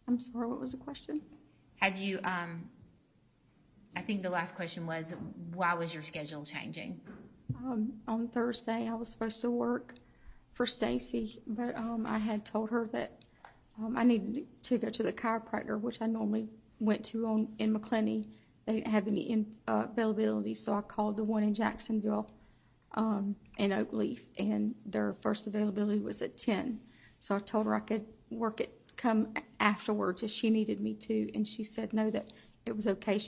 I'm sorry, what was the question? Had you, I think the last question was, why was your schedule changing? On Thursday, I was supposed to work for Stacy, but I had told her that I needed to go to the chiropractor, which I normally went to in McClenny. They didn't have any availability, so I called the one in Jacksonville and Oakleaf, and their first availability was at 10. So I told her I could come afterwards if she needed me to, and she said no, that it was okay.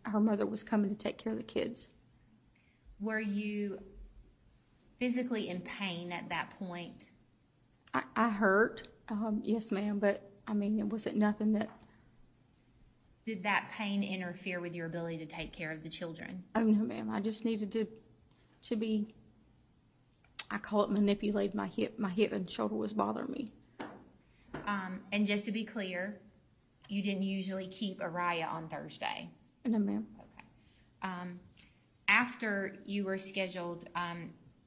Her mother was coming to take care of the kids. Were you physically in pain at that point? I hurt, yes, ma'am, but I mean, it wasn't nothing that. Did that pain interfere with your ability to take care of the children? Oh, no, ma'am. I just needed to be, I call it manipulated. My hip and shoulder was bothering me. And just to be clear, you didn't usually keep Araya on Thursday? No, ma'am. Okay. After you were scheduled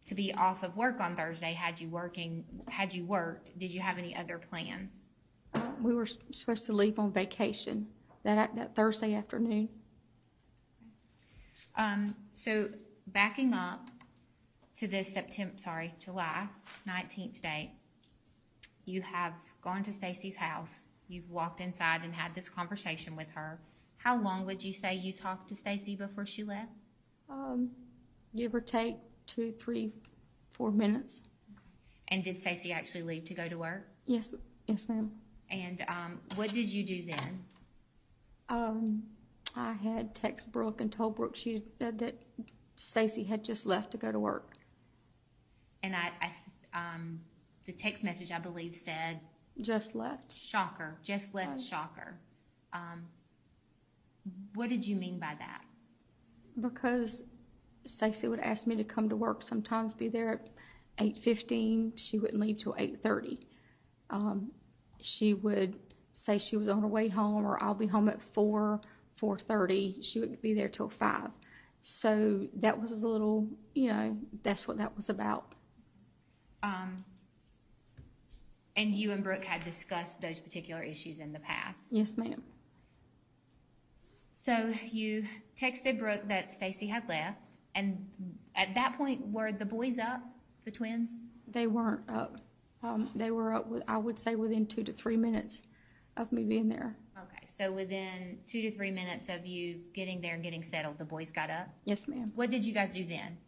to be off of work on Thursday, had you worked, did you have any other plans? We were supposed to leave on vacation that Thursday afternoon. So backing up to this July 19th date, you have gone to Stacy's house. You've walked inside and had this conversation with her. How long would you say you talked to Stacy before she left? Give or take 2, 3, 4 minutes. And did Stacy actually leave to go to work? Yes, ma'am. And what did you do then? I had texted Brooke and told Brooke that Stacy had just left to go to work. And the text message, I believe, said... Just left. Shocker. Just left, shocker. What did you mean by that? Because Stacy would ask me to come to work, sometimes be there at 8:15. She wouldn't leave till 8:30. She would say she was on her way home, or I'll be home at 4:30. She would be there till 5. So that was a little, that's what that was about. And you and Brooke had discussed those particular issues in the past? Yes, ma'am. So you texted Brooke that Stacy had left, and at that point, were the boys up, the twins? They weren't up. They were up, I would say, within 2 to 3 minutes of me being there. Okay, So within 2 to 3 minutes of you getting there and getting settled, the boys got up? Yes, ma'am. What did you guys do then?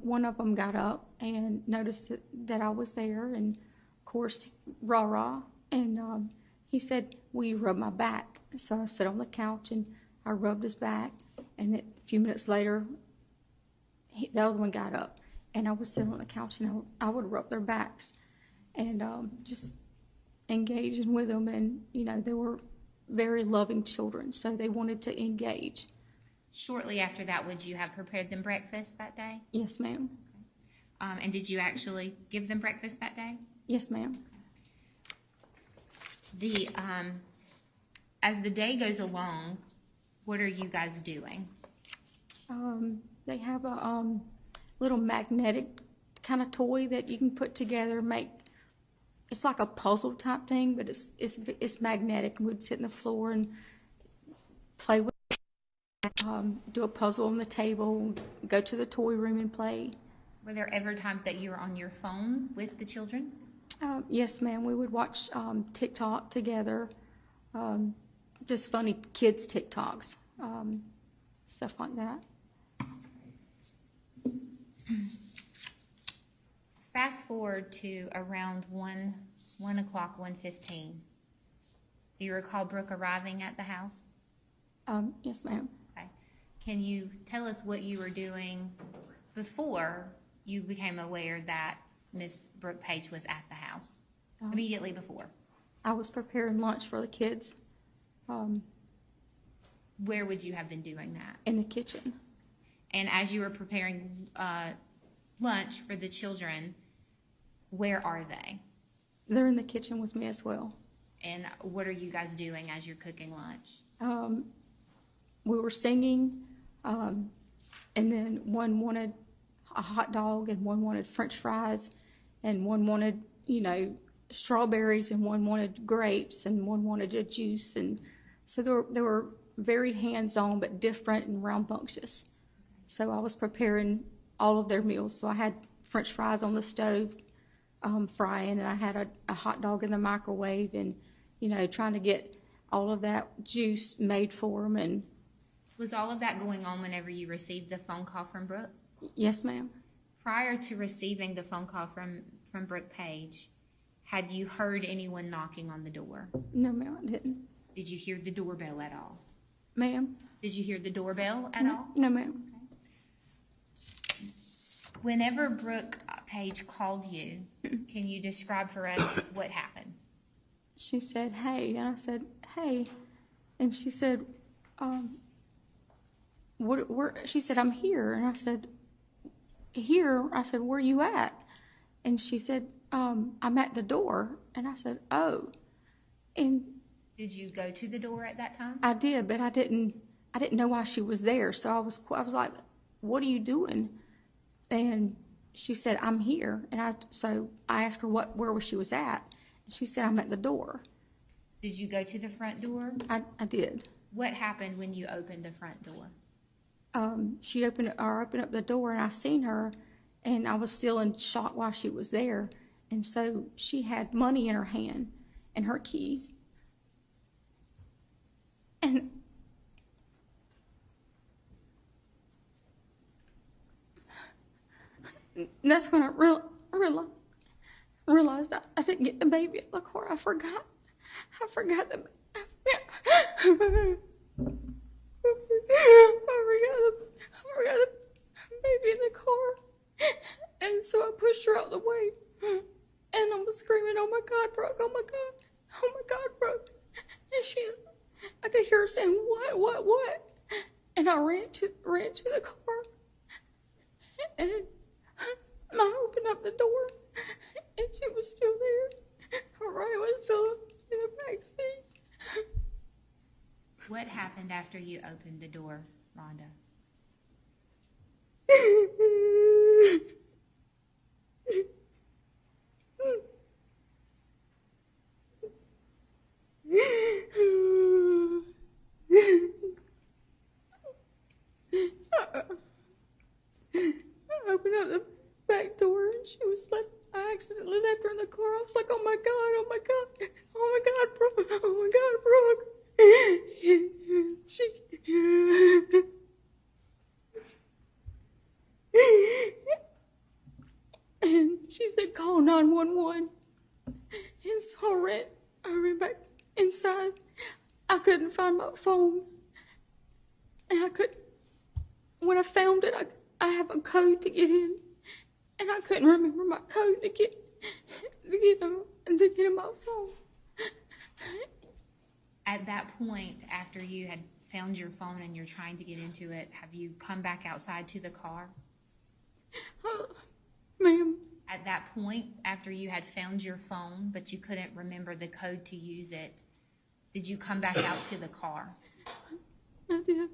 One of them got up and noticed that I was there, and of course, rah-rah, and he said, will you rub my back? So I sat on the couch and I rubbed his back, and a few minutes later, the other one got up, and I would sit on the couch and I would rub their backs, and just engaging with them, and they were very loving children, so they wanted to engage. Shortly after that, would you have prepared them breakfast that day? Yes, ma'am. And did you actually give them breakfast that day? Yes, ma'am. As the day goes along, what are you guys doing? They have a little magnetic kind of toy that you can put together, it's like a puzzle type thing, but it's magnetic. We'd sit on the floor and play with it, do a puzzle on the table, go to the toy room and play. Were there ever times that you were on your phone with the children? Yes, ma'am. We would watch TikTok together, just funny kids TikToks, stuff like that. Fast forward to around 1 o'clock, 1:15. Do you recall Brooke arriving at the house? Yes, ma'am. Okay. Can you tell us what you were doing before you became aware that Miss Brooke Page was at the house? Immediately before. I was preparing lunch for the kids. Where would you have been doing that? In the kitchen. And as you were preparing lunch for the children, where are they? They're in the kitchen with me as well. And what are you guys doing as you're cooking lunch? We were singing, and then one wanted a hot dog, and one wanted French fries, and one wanted, strawberries, and one wanted grapes, and one wanted a juice. And so they were very hands-on, but different and rambunctious. So I was preparing all of their meals. So I had French fries on the stove frying, and I had a hot dog in the microwave, and, trying to get all of that juice made for them. And was all of that going on whenever you received the phone call from Brooke? Yes, ma'am. Prior to receiving the phone call from Brooke Page, had you heard anyone knocking on the door? No, ma'am, I didn't. Did you hear the doorbell at all? Ma'am? Did you hear the doorbell at all? No, ma'am. Okay. Whenever Brooke Page called you, can you describe for us what happened? She said, hey, and I said, hey, and she said, she said, I'm here, and I said, here? I said, where are you at? And she said, I'm at the door, and I said, oh, and did you go to the door at that time? I did, but I didn't know why she was there, so I was like, what are you doing? And she said, I'm here, and so I asked her where she was at. She said, I'm at the door. Did you go to the front door? I did. What happened when you opened the front door? She opened up the door, and I seen her, and I was still in shock while she was there. And so she had money in her hand and her keys. And that's when I realized I didn't get the baby in the car. I forgot the baby in the car. And so I pushed her out the way. And I was screaming, oh my God, Brooke, oh my God, Brooke. And I could hear her saying, what? And I ran to the car. And I opened up the door, and she was still there. Ryan was still in the back seat. What happened after you opened the door, Rhonda? I opened up the back door, and she was left. I accidentally left her in the car. I was like, oh my God, Brooke. Oh my God, Brooke. And she said, call 911. And so I ran back inside. I couldn't find my phone. And when I found it, I have a code to get in. And I couldn't remember my code to get in my phone. At that point, after you had found your phone and you're trying to get into it, have you come back outside to the car? Ma'am. At that point, after you had found your phone, but you couldn't remember the code to use it, did you come back out to the car? I did.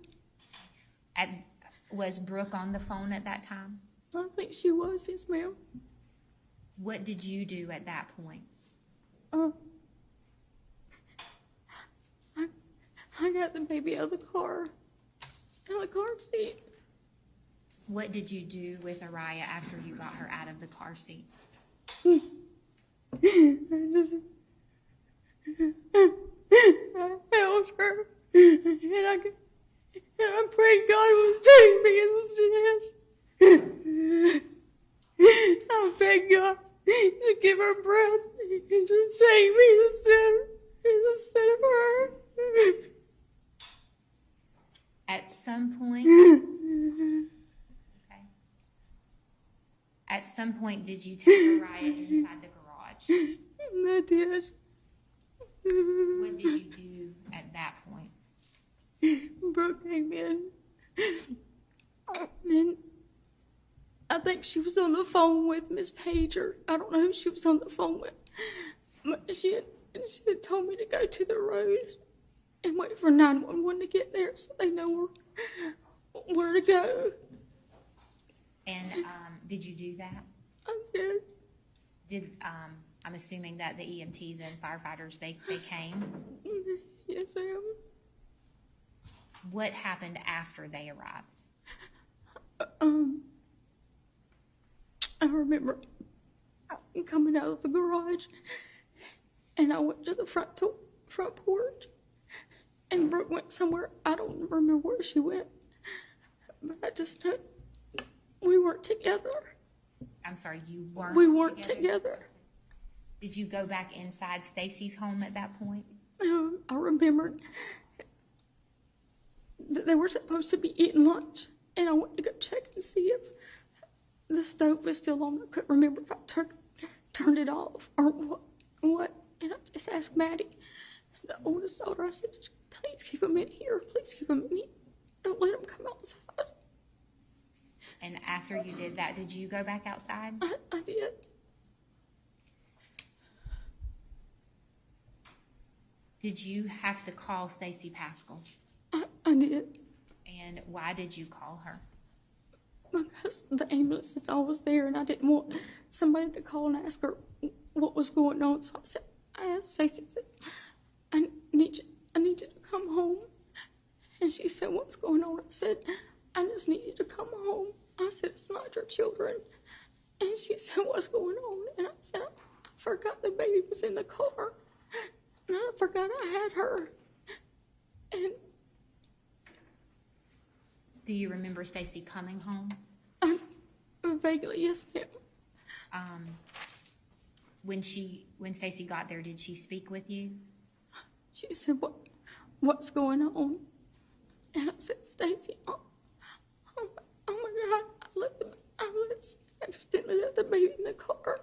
Was Brooke on the phone at that time? I think she was, yes, ma'am. What did you do at that point? I got the baby out of the car seat. What did you do with Araya after you got her out of the car seat? I held her, and I prayed God was taking me as a stand. I begged God to give her breath and just take me instead of her. At some point, okay. At some point, did you take Araya inside the garage? I did. What did you do at that point? Brooke came in, and I think she was on the phone with Miss Pager. I don't know who she was on the phone with, but she had told me to go to the road and wait for 911 to get there so they know where to go. And did you do that? I did. I'm assuming that the EMTs and firefighters, they came? Yes, ma'am. What happened after they arrived? I remember coming out of the garage, and I went to the front porch, and Brooke went somewhere. I don't remember where she went, but I just know we weren't together. I'm sorry, you weren't We weren't together. Did you go back inside Stacy's home at that point? I remembered that they were supposed to be eating lunch, and I went to go check and see if the stove was still on. I couldn't remember if I turned it off or what. And I just asked Maddie, the oldest daughter, I said, please keep them in here. Please keep them in here. Don't let them come outside. And after you did that, did you go back outside? I did. Did you have to call Stacy Pascal? I did. And why did you call her? Because the ambulance is always there, and I didn't want somebody to call and ask her what was going on. So I asked Stacy, I need you to come home. And she said, what's going on? I said, I just need you to come home. I said, it's not your children. And she said, what's going on? And I said, I forgot the baby was in the car. And I forgot I had her. And do you remember Stacy coming home? Vaguely, yes, ma'am. When Stacy got there, did she speak with you? She said, what's going on? And I said, Stacy, oh my God, I accidentally left the baby in the car.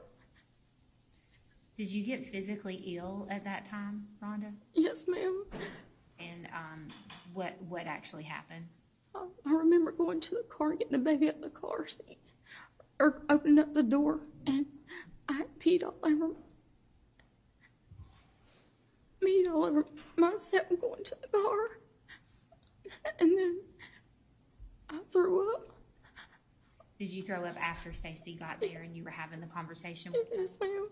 Did you get physically ill at that time, Rhonda? Yes, ma'am. And what actually happened? I remember going to the car and getting the baby out of the car seat, or opening up the door, and I peed all over myself going to the car, and then I threw up. Did you throw up after Stacy got there and you were having the conversation with her? Yes, ma'am.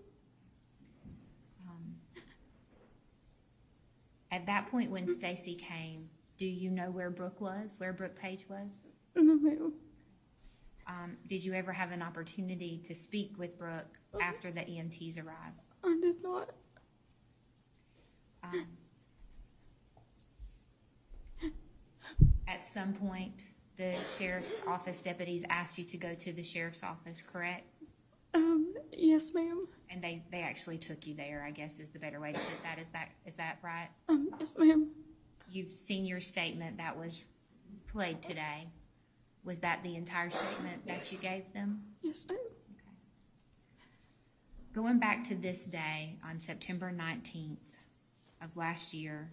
At that point when Stacy came, do you know where Brooke was, where Brooke Page was? No, ma'am. Did you ever have an opportunity to speak with Brooke after the EMTs arrived? I did not. At some point, the sheriff's office deputies asked you to go to the sheriff's office, correct? Yes, ma'am. And they actually took you there, I guess is the better way to put that. Is that right? Yes, ma'am. You've seen your statement that was played today. Was that the entire statement that you gave them? Yes, ma'am. Going back to this day on September 19th of last year,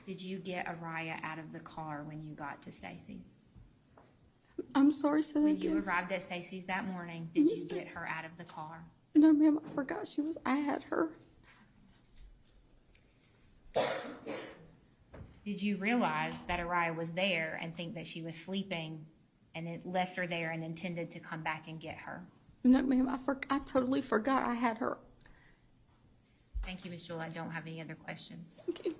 did you get Araya out of the car when you got to Stacy's? I'm sorry, say that When you again. arrived at Stacy's that morning, did you get her out of the car? No, ma'am, I forgot I had her. Did you realize that Araya was there and think that she was sleeping and it left her there and intended to come back and get her? No, ma'am, I totally forgot I had her. Thank you, Ms. Jewell. I don't have any other questions. Thank you.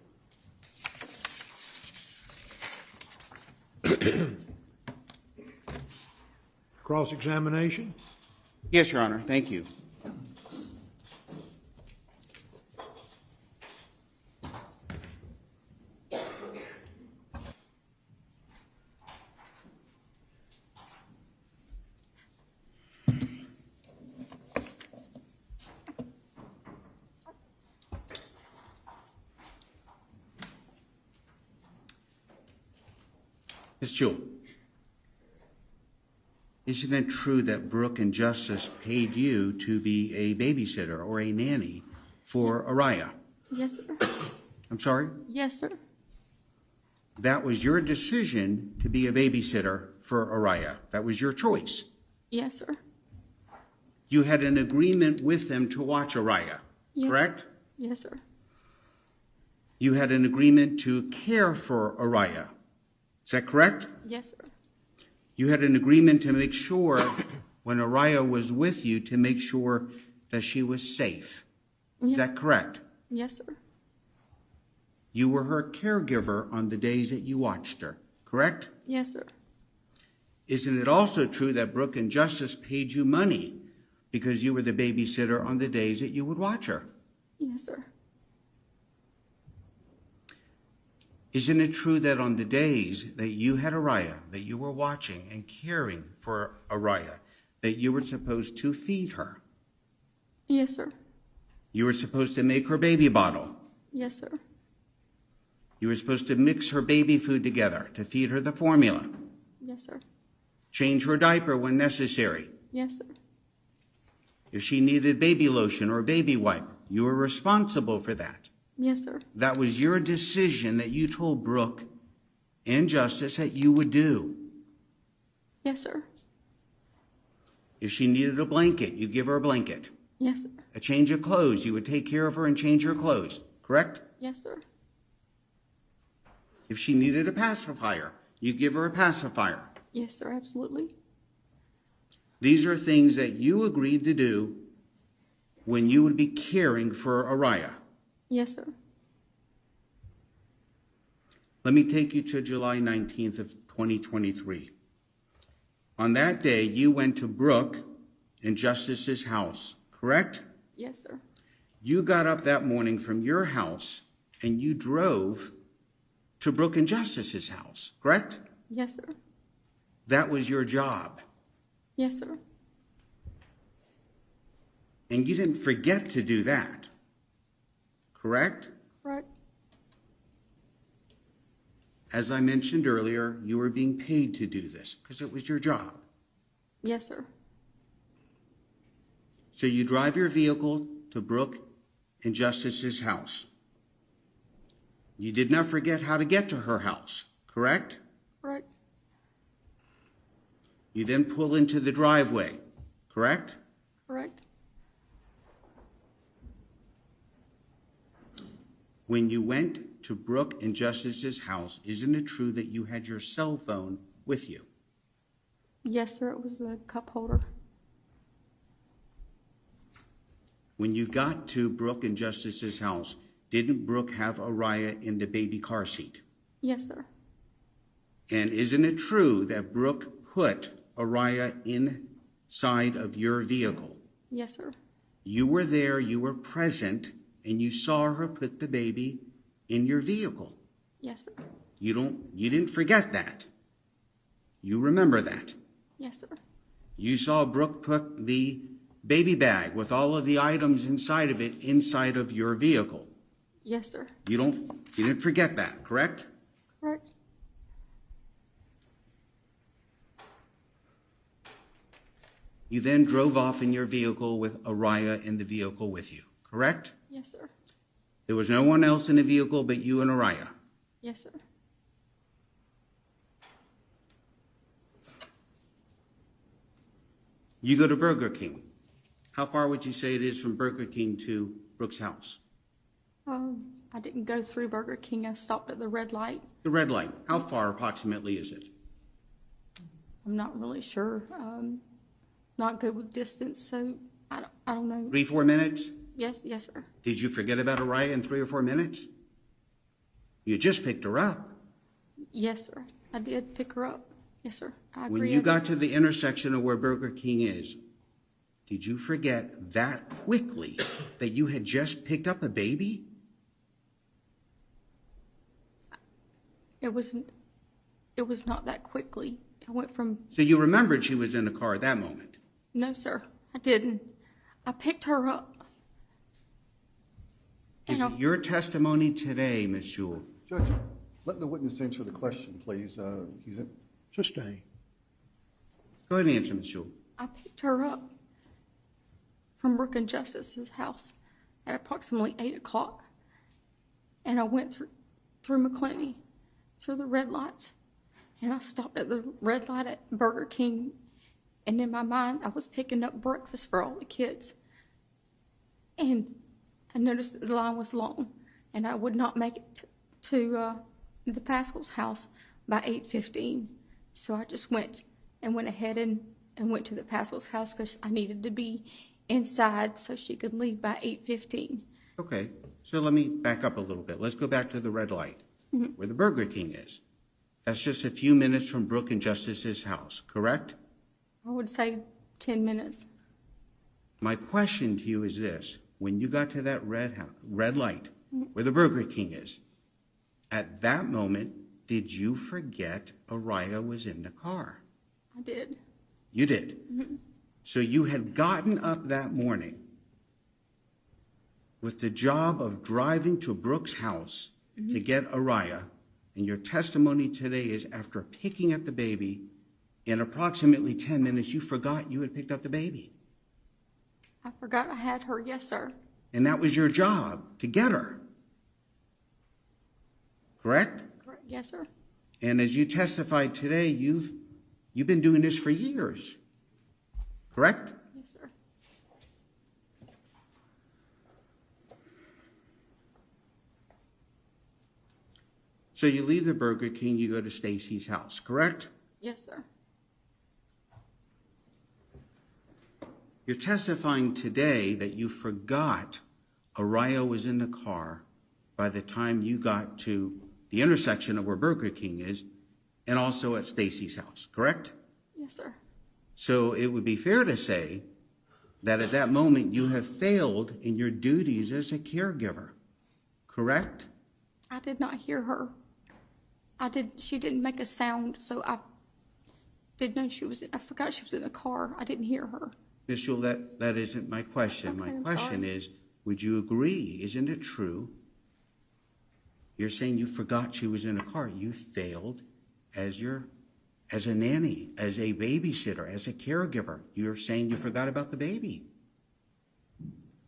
Cross-examination? Yes, Your Honor. Thank you. Ms. Jewell, isn't it true that Brooke and Justice paid you to be a babysitter or a nanny for Araya? Yes, sir. I'm sorry? Yes, sir. That was your decision to be a babysitter for Araya. That was your choice. Yes, sir. You had an agreement with them to watch Araya, Yes. correct? Yes, sir. You had an agreement to care for Araya. Is that correct? Yes, sir. You had an agreement to make sure, when Araya was with you, to make sure that she was safe. Is Yes. that correct? Yes, sir. You were her caregiver on the days that you watched her, correct? Yes, sir. Isn't it also true that Brooke and Justice paid you money because you were the babysitter on the days that you would watch her? Yes, sir. Isn't it true that on the days that you had Araya, that you were watching and caring for Araya, that you were supposed to feed her? Yes, sir. You were supposed to make her baby bottle. Yes, sir. You were supposed to mix her baby food together to feed her the formula. Yes, sir. Change her diaper when necessary. Yes, sir. If she needed baby lotion or baby wipe, you were responsible for that. Yes, sir. That was your decision that you told Brooke and Justice that you would do. Yes, sir. If she needed a blanket, you give her a blanket. Yes, sir. A change of clothes, you would take care of her and change her clothes, correct? Yes, sir. If she needed a pacifier, you give her a pacifier. Yes, sir. Absolutely. These are things that you agreed to do when you would be caring for Araya. Yes, sir. Let me take you to July 19th of 2023. On that day, you went to Brooke and Justice's house, correct? Yes, sir. You got up that morning from your house and you drove to Brooke and Justice's house, correct? Yes, sir. That was your job. Yes, sir. And you didn't forget to do that, correct? Right. As I mentioned earlier, you were being paid to do this because it was your job. Yes, sir. So you drive your vehicle to Brooke and Justice's house. You did not forget how to get to her house, correct? Right. You then pull into the driveway, correct? Correct. When you went to Brooke and Justice's house, isn't it true that you had your cell phone with you? Yes, sir. It was the cup holder. When you got to Brooke and Justice's house, didn't Brooke have Araya in the baby car seat? Yes, sir. And isn't it true that Brooke put Araya inside of your vehicle? Yes, sir. You were there, you were present, and you saw her put the baby in your vehicle. Yes, sir. You didn't forget that. You remember that. Yes, sir. You saw Brooke put the baby bag with all of the items inside of it inside of your vehicle. Yes, sir. You didn't forget that, correct? Correct. You then drove off in your vehicle with Araya in the vehicle with you, correct? Yes, sir. There was no one else in the vehicle but you and Araya. Yes, sir. You go to Burger King. How far would you say it is from Burger King to Brooke's house? I didn't go through Burger King. I stopped at the red light. The red light. How far approximately is it? I'm not really sure. Not good with distance, so I don't know. 3-4 minutes? Yes, sir. Did you forget about Araya in 3 or 4 minutes? You just picked her up. Yes, sir. I did pick her up. Yes, sir. I agree. When you got to the intersection of where Burger King is, did you forget that quickly that you had just picked up a baby? It was not that quickly. I went from... So you remembered she was in the car at that moment? No, sir. I didn't. I picked her up. Is it your testimony today, Ms. Jewell? Judge, let the witness answer the question, please. Sustain. Go ahead and answer, Ms. Jewell. I picked her up from Brooke and Justice's house at approximately 8 o'clock. And I went through McClenny, through the red lights. And I stopped at the red light at Burger King. And in my mind, I was picking up breakfast for all the kids. And I noticed that the line was long. And I would not make it to the Pascal's house by 8:15. So I just went ahead and went to the Pascal's house because I needed to be inside so she could leave by 8:15. Okay, so let me back up a little bit. Let's go back to the red light, where the Burger King is. That's just a few minutes from Brooke and Justice's house, correct? I would say 10 minutes. My question to you is this. When you got to that red light, where the Burger King is, at that moment, did you forget Araya was in the car? I did. You did? So you had gotten up that morning with the job of driving to Brooke's house to get Araya, and your testimony today is after picking up the baby, in approximately 10 minutes, you forgot you had picked up the baby. I forgot I had her, yes, sir. And that was your job, to get her. Correct? Correct, yes, sir. And as you testified today, you've been doing this for years. Correct? Yes, sir. So you leave the Burger King, you go to Stacy's house, correct? Yes, sir. You're testifying today that you forgot Araya was in the car by the time you got to the intersection of where Burger King is and also at Stacy's house, correct? Yes, sir. So it would be fair to say that at that moment you have failed in your duties as a caregiver, correct? I did not hear her. She didn't make a sound, so I didn't know I forgot she was in the car. I didn't hear her. Ms. Jewell, that isn't my question. Okay, My I'm question sorry. is, would you agree, isn't it true? You're saying you forgot she was in a car. You failed as a nanny, as a babysitter, as a caregiver. You're saying you forgot about the baby.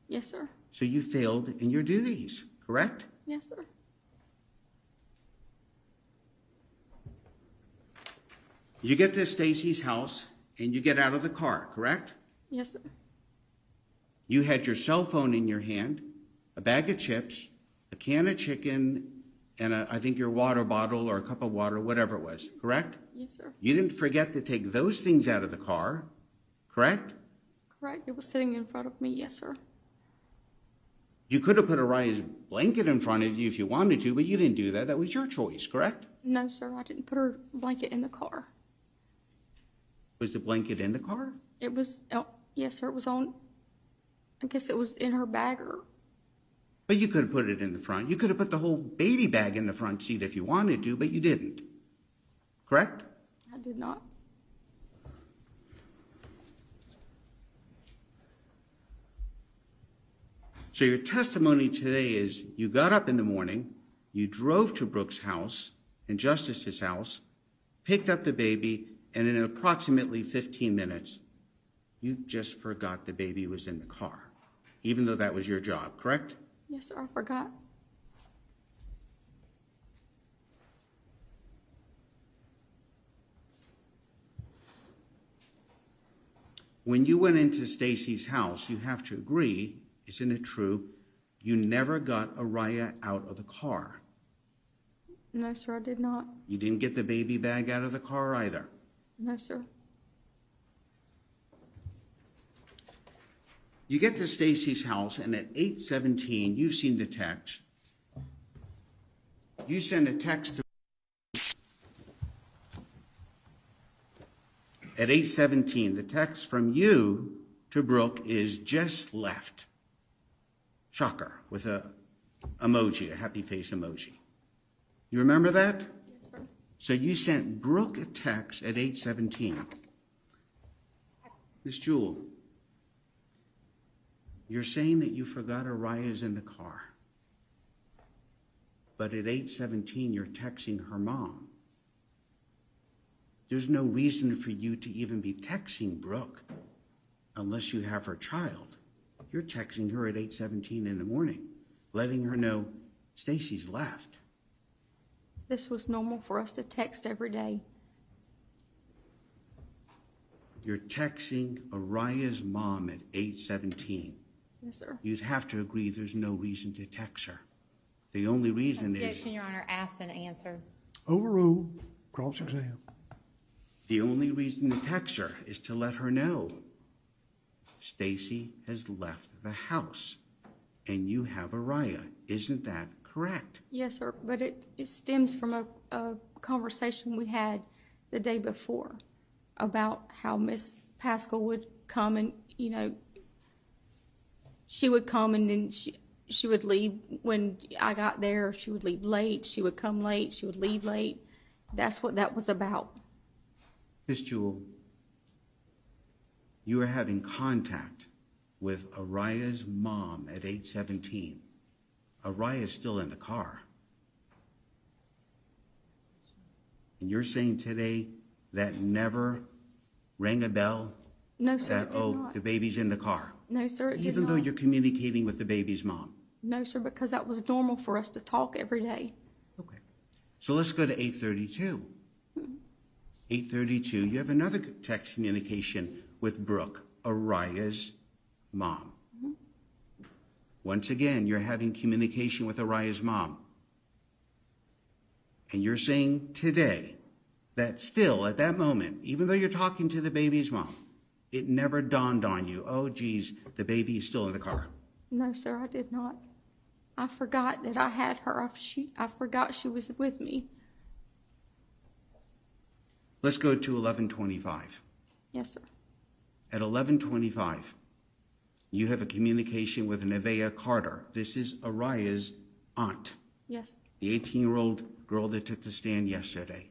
Yes, sir. So you failed in your duties, correct? Yes, sir. You get to Stacy's house and you get out of the car, correct? Yes, sir. You had your cell phone in your hand, a bag of chips, a can of chicken, and I think your water bottle or a cup of water, whatever it was, correct? Yes, sir. You didn't forget to take those things out of the car, correct? Correct. It was sitting in front of me. Yes, sir. You could have put Araya's blanket in front of you if you wanted to, but you didn't do that. That was your choice, correct? No, sir. I didn't put her blanket in the car. Was the blanket in the car? It was, yes, sir. It was on I guess it was in her bag or. But you could have put it in the front. You could have put the whole baby bag in the front seat if you wanted to, but you didn't. Correct? I did not. So your testimony today is you got up in the morning, you drove to Brooke's house and Justice's house, picked up the baby, and in approximately 15 minutes, you just forgot the baby was in the car, even though that was your job, correct? Yes, sir, I forgot. When you went into Stacy's house, you have to agree, isn't it true, you never got Araya out of the car? No, sir, I did not. You didn't get the baby bag out of the car either? No, sir. You get to Stacy's house, and at 8:17, you've seen the text. You send a text to. At 8:17, the text from you to Brooke is just left. Shocker, with a emoji, a happy face emoji. You remember that? Yes, sir. So you sent Brooke a text at 8:17. Miss Jewell, you're saying that you forgot Araya's in the car. But at 8:17, you're texting her mom. There's no reason for you to even be texting Brooke unless you have her child. You're texting her at 8:17 in the morning, letting her know Stacy's left. This was normal for us to text every day. You're texting Araya's mom at 8:17. Yes, sir. You'd have to agree there's no reason to text her. The only reason is, Objection, Your Honor, asked and answered. Overruled, cross-exam. the only reason to text her is to let her know Stacy has left the house and you have Araya. Isn't that correct? Yes, sir, but it stems from a conversation we had the day before about how Miss Pascal would come and, you know, she would come and then she would leave when I got there. She would leave late. She would come late. She would leave late. That's what that was about. Miss Jewell, you are having contact with Araya's mom at 8:17. Araya's still in the car. And you're saying today that never rang a bell? No, sir, That, it did oh, not. the baby's in the car. No, sir, it did Even though not. you're communicating with the baby's mom. No, sir, because that was normal for us to talk every day. So let's go to 8:32. 8:32, you have another text communication with Brooke, Araya's mom. Once again, you're having communication with Araya's mom. And you're saying today that still at that moment, even though you're talking to the baby's mom, it never dawned on you, oh geez, the baby is still in the car. No, sir, I did not. I forgot that I had her. I forgot she was with me. Let's go to 11:25. Yes, sir. At 11:25, you have a communication with Nevaeh Carter. This is Araya's aunt, Yes. the 18-year-old girl that took the stand yesterday.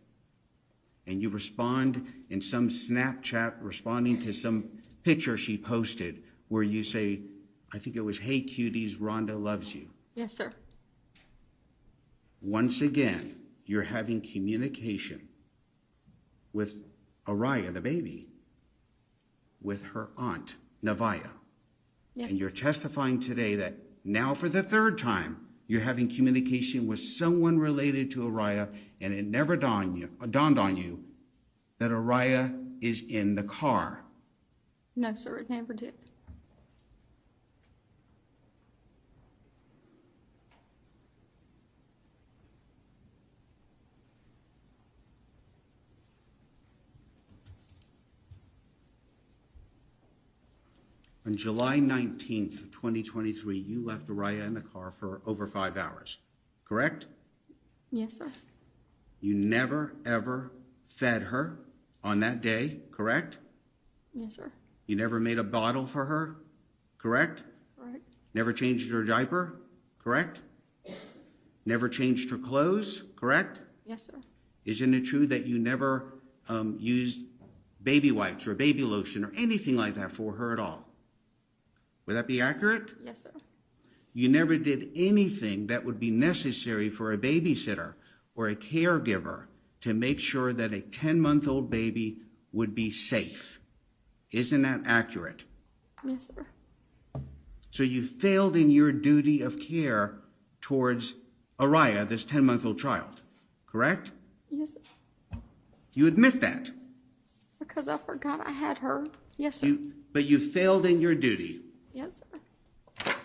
And you respond in some Snapchat, responding to some picture she posted where you say, I think it was, hey cuties, Rhonda loves you. Yes, sir. Once again, you're having communication with Araya, the baby, with her aunt, Nevaeh. Yes. And you're testifying today that now for the third time, you're having communication with someone related to Araya, and it never dawned on you that Araya is in the car. No, sir, it never did. On July 19th of 2023, you left Araya in the car for over 5 hours, correct? Yes, sir. You never, ever fed her on that day, correct? Yes, sir. You never made a bottle for her, correct? Never changed her diaper, correct? Never changed her clothes, correct? Yes, sir. Isn't it true that you never used baby wipes or baby lotion or anything like that for her at all? Would that be accurate? Yes, sir. You never did anything that would be necessary for a babysitter or a caregiver to make sure that a 10-month-old baby would be safe. Isn't that accurate? Yes, sir. So you failed in your duty of care towards Araya, this 10-month-old child, correct? Yes, sir. You admit that. Because I forgot I had her. Yes, sir. But you failed in your duty. Yes, sir.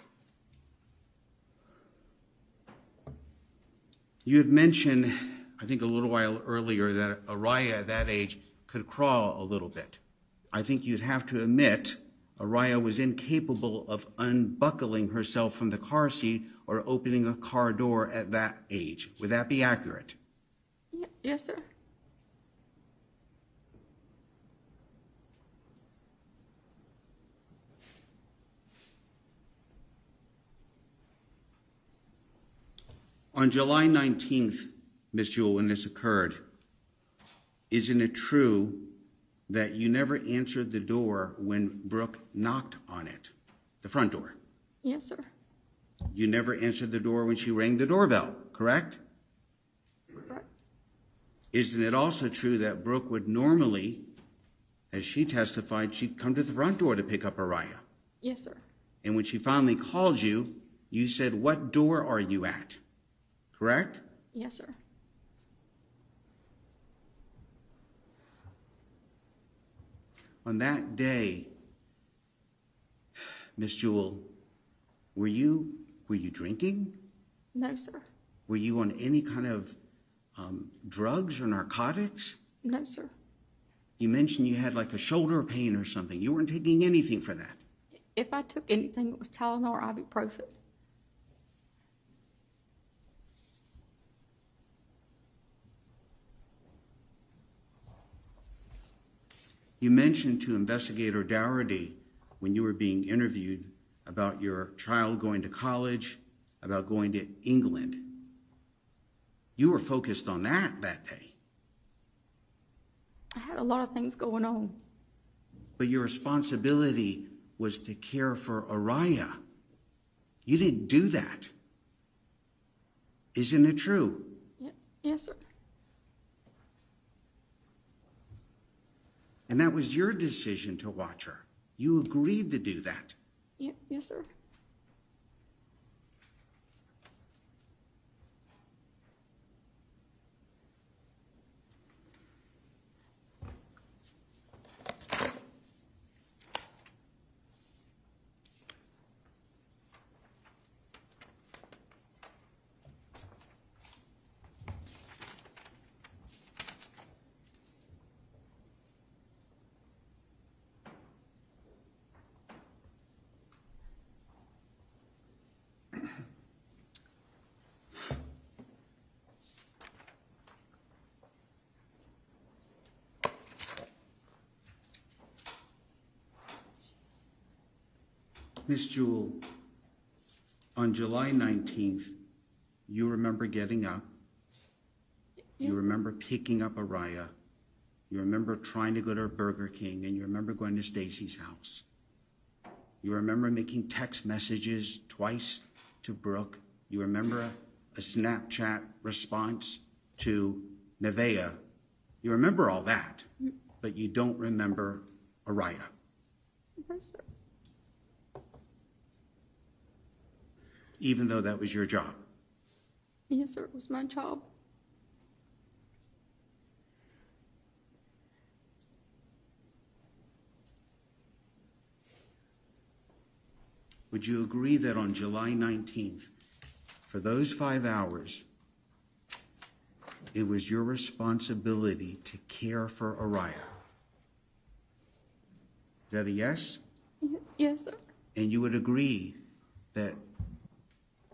You had mentioned, I think a little while earlier, that Araya at that age could crawl a little bit. I think you'd have to admit Araya was incapable of unbuckling herself from the car seat or opening a car door at that age. Would that be accurate? Yes, sir. On July 19th, Ms. Jewell, when this occurred, isn't it true that you never answered the door when Brooke knocked on it, the front door? Yes, sir. You never answered the door when she rang the doorbell, correct? Right. Isn't it also true that Brooke would normally, as she testified, she'd come to the front door to pick up Araya? Yes, sir. And when she finally called you, you said, "What door are you at?" Correct? Yes, sir. On that day, Miss Jewell, were you drinking? No, sir. Were you on any kind of drugs or narcotics? No, sir. You mentioned you had like a shoulder pain or something. You weren't taking anything for that. If I took anything, it was Tylenol or ibuprofen. You mentioned to Investigator Dougherty when you were being interviewed about your child going to college, about going to England. You were focused on that day. I had a lot of things going on. But your responsibility was to care for Araya. You didn't do that. Isn't it true? Yes, sir. And that was your decision to watch her. You agreed to do that. Yes, sir. Miss Jewell, on July 19th, you remember getting up. You remember picking up Araya. You remember trying to go to Burger King, and you remember going to Stacy's house. You remember making text messages twice to Brooke. You remember a Snapchat response to Nevaeh. You remember all that, but you don't remember Araya. Yes, sir. Even though that was your job. Yes, sir. It was my job. Would you agree that on July 19th, for those 5 hours, it was your responsibility to care for Araya? Is that a yes? Yes, sir. And you would agree that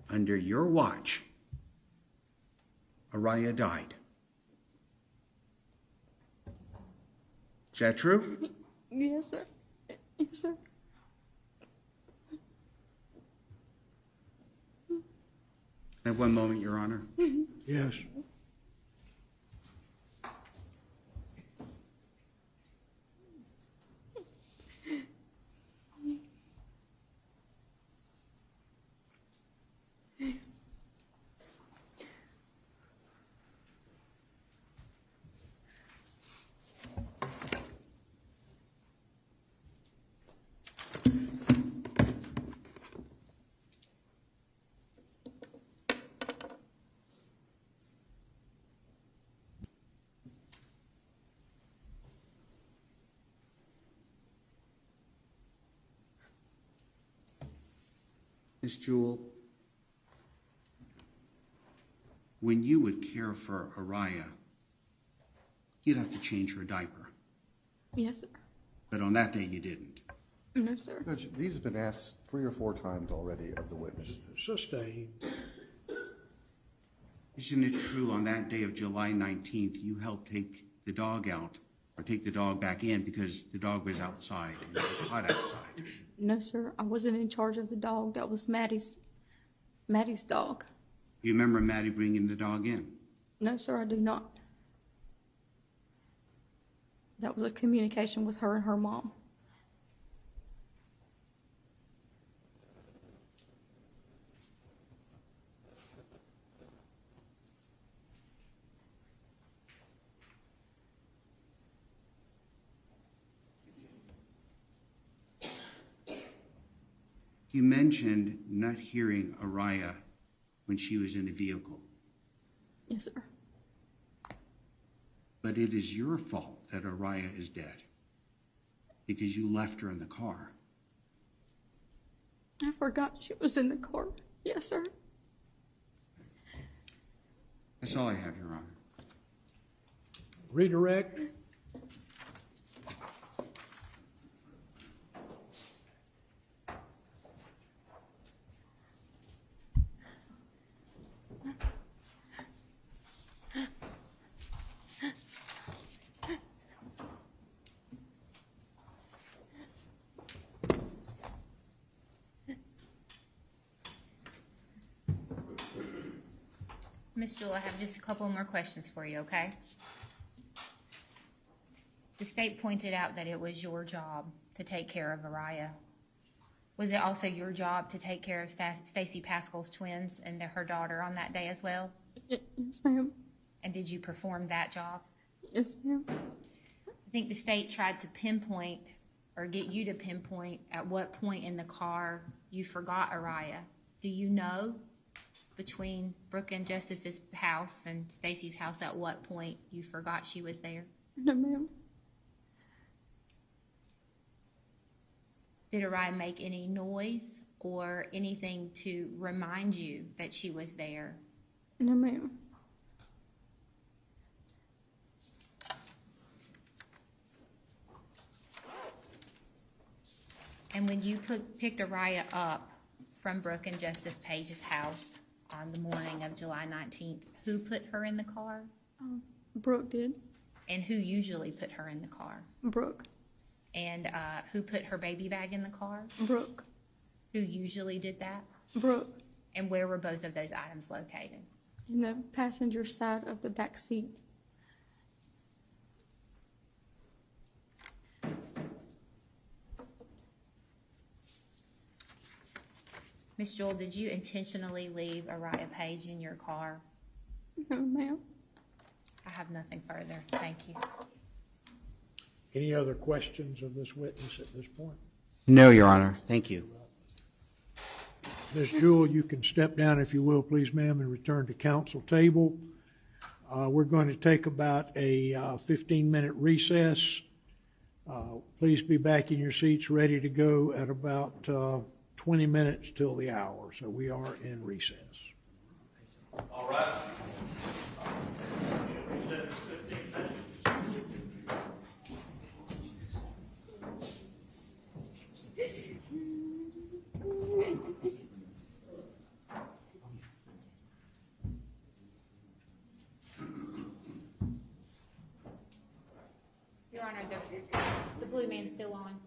under your watch, Araya died? Is that true? Yes, sir. Yes, sir. I have one moment, Your Honor. Yes. Ms. Jewell, when you would care for Araya, you'd have to change her diaper. Yes, sir. But on that day, you didn't. No, sir. Judge, these have been asked 3 or 4 times already of the witness. Sustained. Isn't it true on that day of July 19th, you helped take the dog out or take the dog back in because the dog was outside and it was hot outside? No, sir. I wasn't in charge of the dog. That was Maddie's dog. You remember Maddie bringing the dog in? No, sir, I do not. That was a communication with her and her mom. You mentioned not hearing Araya when she was in the vehicle. Yes, sir. But it is your fault that Araya is dead because you left her in the car. I forgot she was in the car. Yes, sir. That's all I have, Your Honor. Redirect. Ms. Jewell, I have just a couple more questions for you, okay? The state pointed out that it was your job to take care of Araya. Was it also your job to take care of Stacy Pascal's twins and her daughter on that day as well? Yes, ma'am. And did you perform that job? Yes, ma'am. I think the state tried to pinpoint or get you to pinpoint at what point in the car you forgot Araya. Do you know between Brooke and Justice's house and Stacy's house at what point you forgot she was there? No, ma'am. Did Araya make any noise or anything to remind you that she was there? No, ma'am. And when you picked Araya up from Brooke and Justice Page's house on the morning of July 19th, who put her in the car? Brooke did. And who usually put her in the car? Brooke. And who put her baby bag in the car? Brooke. Who usually did that? Brooke. And where were both of those items located? In the passenger side of the back seat. Ms. Jewell, did you intentionally leave Araya Page in your car? No, ma'am. I have nothing further. Thank you. Any other questions of this witness at this point? No, Your Honor. Thank you. Ms. Jewell, you can step down if you will, please, ma'am, and return to council table. We're going to take about a 15-minute recess. Please be back in your seats ready to go at about 20 minutes till the hour. So we are in recess. All right. Your Honor, the blue man's still on.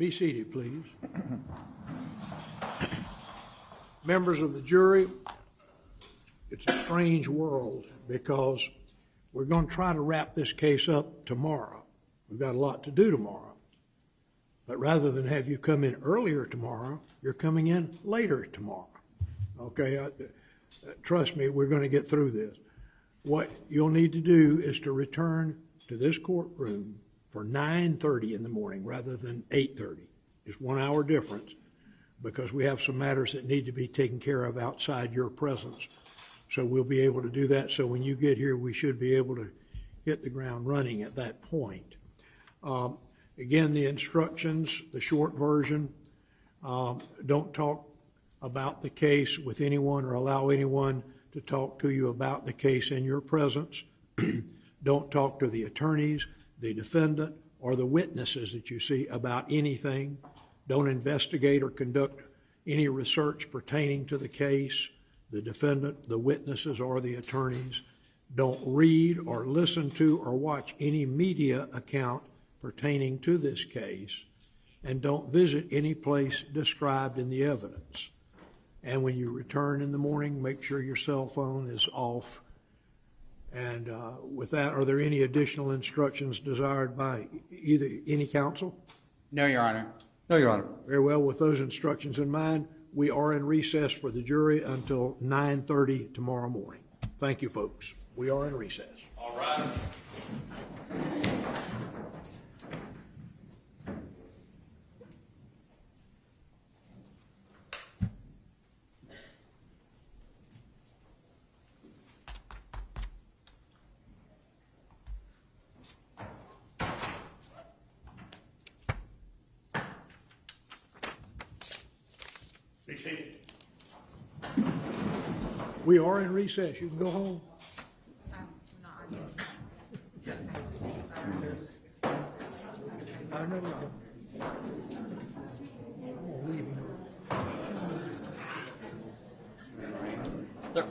Be seated, please. Members of the jury, it's a strange world because we're going to try to wrap this case up tomorrow. We've got a lot to do tomorrow. But rather than have you come in earlier tomorrow, you're coming in later tomorrow. Okay? Trust me, we're going to get through this. What you'll need to do is to return to this courtroom for 9:30 in the morning rather than 8:30. It's 1 hour difference because we have some matters that need to be taken care of outside your presence. So we'll be able to do that. So when you get here, we should be able to hit the ground running at that point. Again, the instructions, the short version, don't talk about the case with anyone or allow anyone to talk to you about the case in your presence. Don't talk to the attorneys, the defendant, or the witnesses that you see about anything. Don't investigate or conduct any research pertaining to the case, the defendant, the witnesses, or the attorneys. Don't read or listen to or watch any media account pertaining to this case, and don't visit any place described in the evidence. And when you return in the morning, make sure your cell phone is off. And with that, are there any additional instructions desired by any counsel? No, Your Honor. No, Your Honor. Very well. With those instructions in mind, we are in recess for the jury until 9:30 tomorrow morning. Thank you, folks. We are in recess. All right. Be seated. We are in recess. You can go home. I know. I'm gonna leave him. Sir.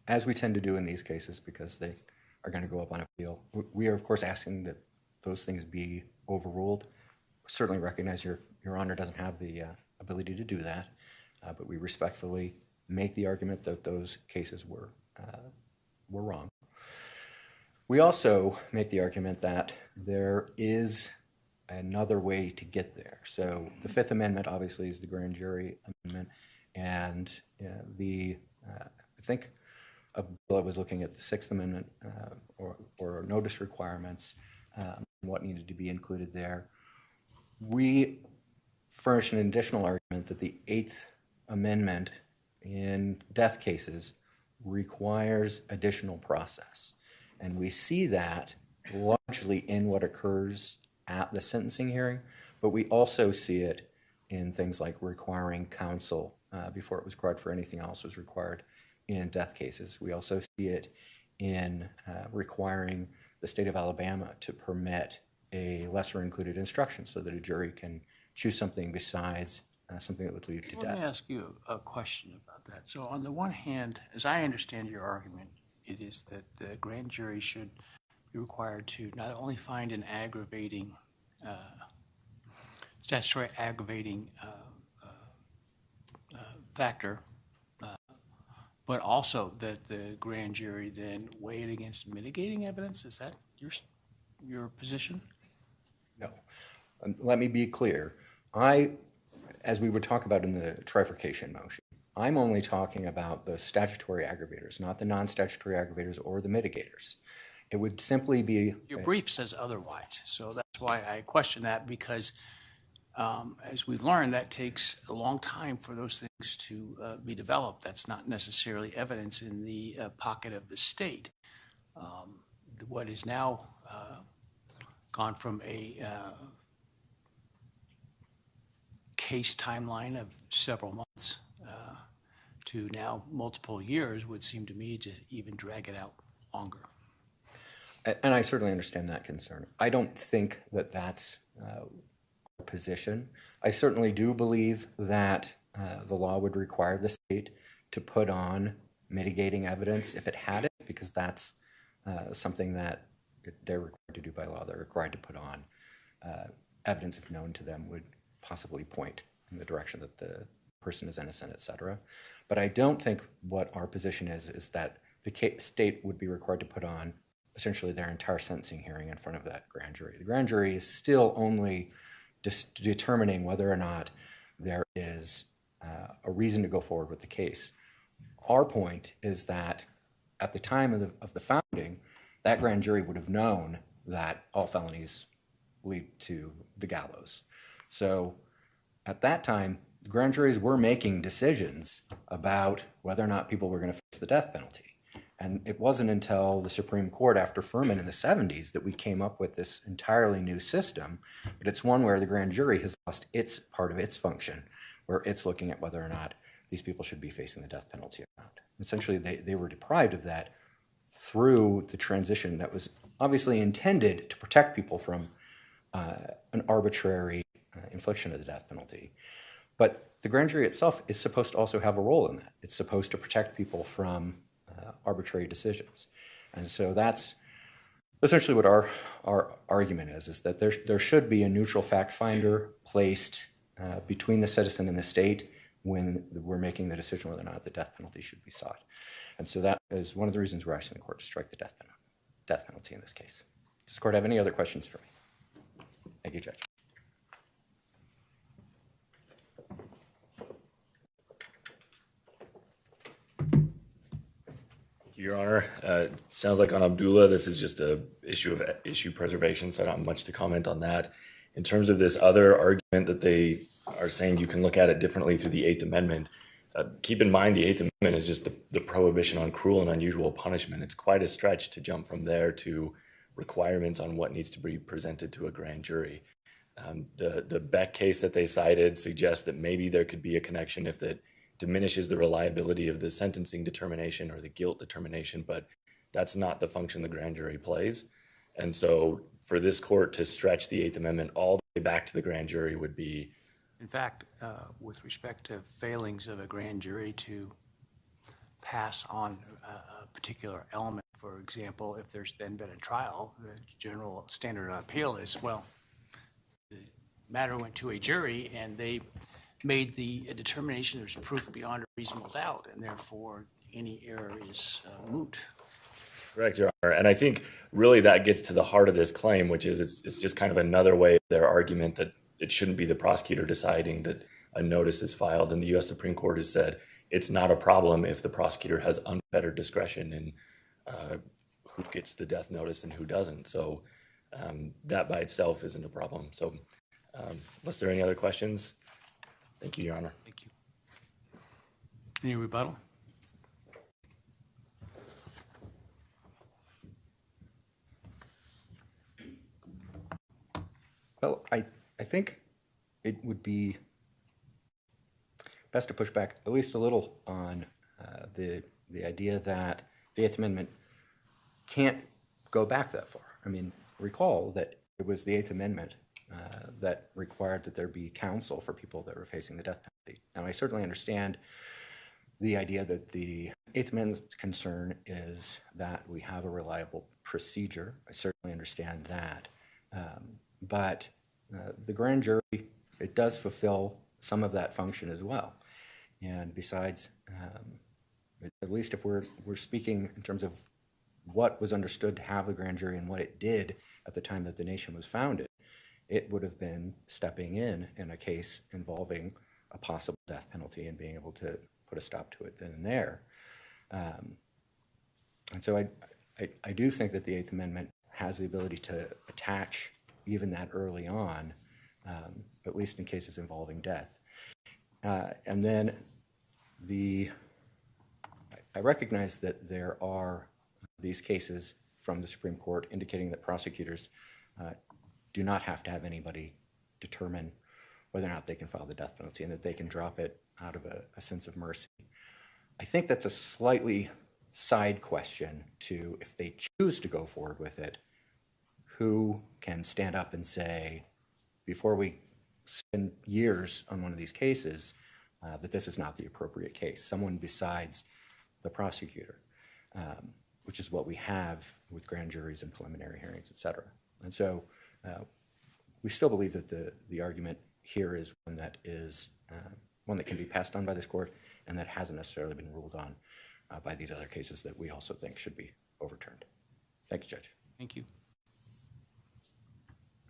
as we tend to do in these cases because they are going to go up on appeal, we are, of course, asking that those things be overruled. Certainly recognize Your Honor doesn't have the ability to do that, but we respectfully make the argument that those cases were wrong. We also make the argument that there is another way to get there. So the Fifth Amendment obviously is the grand jury amendment, and I think a bill was looking at the Sixth Amendment or notice requirements, what needed to be included there. We furnish an additional argument that the Eighth Amendment in death cases requires additional process. And we see that largely in what occurs at the sentencing hearing, but we also see it in things like requiring counsel before it was required for anything else was required in death cases. We also see it in requiring the state of Alabama to permit a lesser included instruction so that a jury can choose something besides something that would lead to death. Let me ask you a question about that. So on the one hand, as I understand your argument, it is that the grand jury should be required to not only find an aggravating, statutory aggravating factor, but also that the grand jury then weigh it against mitigating evidence. Is that your position? No. Let me be clear. As we would talk about in the trifurcation motion, I'm only talking about the statutory aggravators, not the non-statutory aggravators or the mitigators. It would simply be... Your brief says otherwise, so that's why I question that, because as we've learned, that takes a long time for those things to be developed. That's not necessarily evidence in the pocket of the state. What is now gone from a case timeline of several months to now multiple years would seem to me to even drag it out longer. And I certainly understand that concern. I don't think that that's our position. I certainly do believe that the law would require the state to put on mitigating evidence if it had it, because that's something that they're required to do by law. They're required to put on evidence, if known to them, would possibly point in the direction that the person is innocent, et cetera. But I don't think what our position is that the state would be required to put on essentially their entire sentencing hearing in front of that grand jury. The grand jury is still only determining whether or not there is a reason to go forward with the case. Our point is that at the time of the founding, that grand jury would have known that all felonies lead to the gallows. So at that time, the grand juries were making decisions about whether or not people were going to face the death penalty. And it wasn't until the Supreme Court after Furman in the 70s that we came up with this entirely new system, but it's one where the grand jury has lost its part of its function, where it's looking at whether or not these people should be facing the death penalty or not. Essentially, they were deprived of that through the transition that was obviously intended to protect people from an arbitrary infliction of the death penalty. But the grand jury itself is supposed to also have a role in that. It's supposed to protect people from arbitrary decisions. And so that's essentially what our argument is that there should be a neutral fact finder placed between the citizen and the state when we're making the decision whether or not the death penalty should be sought. And so that is one of the reasons we're asking the court to strike the death penalty in this case. Does the court have any other questions for me? Thank you, Judge. Your Honor, sounds like on Abdullah, this is just a issue of issue preservation, so I don't have much to comment on that. In terms of this other argument that they are saying you can look at it differently through the Eighth Amendment, keep in mind the Eighth Amendment is just the prohibition on cruel and unusual punishment. It's quite a stretch to jump from there to requirements on what needs to be presented to a grand jury. The Beck case that they cited suggests that maybe there could be a connection if that diminishes the reliability of the sentencing determination or the guilt determination, but that's not the function the grand jury plays. And so for this court to stretch the Eighth Amendment all the way back to the grand jury would be... In fact, with respect to failings of a grand jury to pass on a particular element. For example, if there's then been a trial, the general standard of appeal is, well, the matter went to a jury and they made the determination there's proof beyond a reasonable doubt, and therefore any error is moot. Correct, Your Honor. And I think really that gets to the heart of this claim, which is it's just kind of another way of their argument that it shouldn't be the prosecutor deciding that a notice is filed. And the U.S. Supreme Court has said it's not a problem if the prosecutor has unfettered discretion in who gets the death notice and who doesn't. So that by itself isn't a problem. So unless there are any other questions, thank you, Your Honor. Thank you. Any rebuttal? Well, I think it would be best to push back at least a little on the idea that the Eighth Amendment can't go back that far. I mean, recall that it was the Eighth Amendment that required that there be counsel for people that were facing the death penalty. Now, I certainly understand the idea that the Eighth Amendment's concern is that we have a reliable procedure. I certainly understand that. But the grand jury, it does fulfill some of that function as well. And besides, at least if we're speaking in terms of what was understood to have the grand jury and what it did at the time that the nation was founded, it would have been stepping in a case involving a possible death penalty and being able to put a stop to it then and there. And so I do think that the Eighth Amendment has the ability to attach even that early on, at least in cases involving death. And then I recognize that there are these cases from the Supreme Court indicating that prosecutors do not have to have anybody determine whether or not they can file the death penalty and that they can drop it out of a sense of mercy. I think that's a slightly side question to if they choose to go forward with it, who can stand up and say, before we spend years on one of these cases, that this is not the appropriate case, someone besides the prosecutor, which is what we have with grand juries and preliminary hearings, et cetera. And so we still believe that the argument here is one that can be passed on by this court and that hasn't necessarily been ruled on by these other cases that we also think should be overturned. Thank you, Judge. Thank you.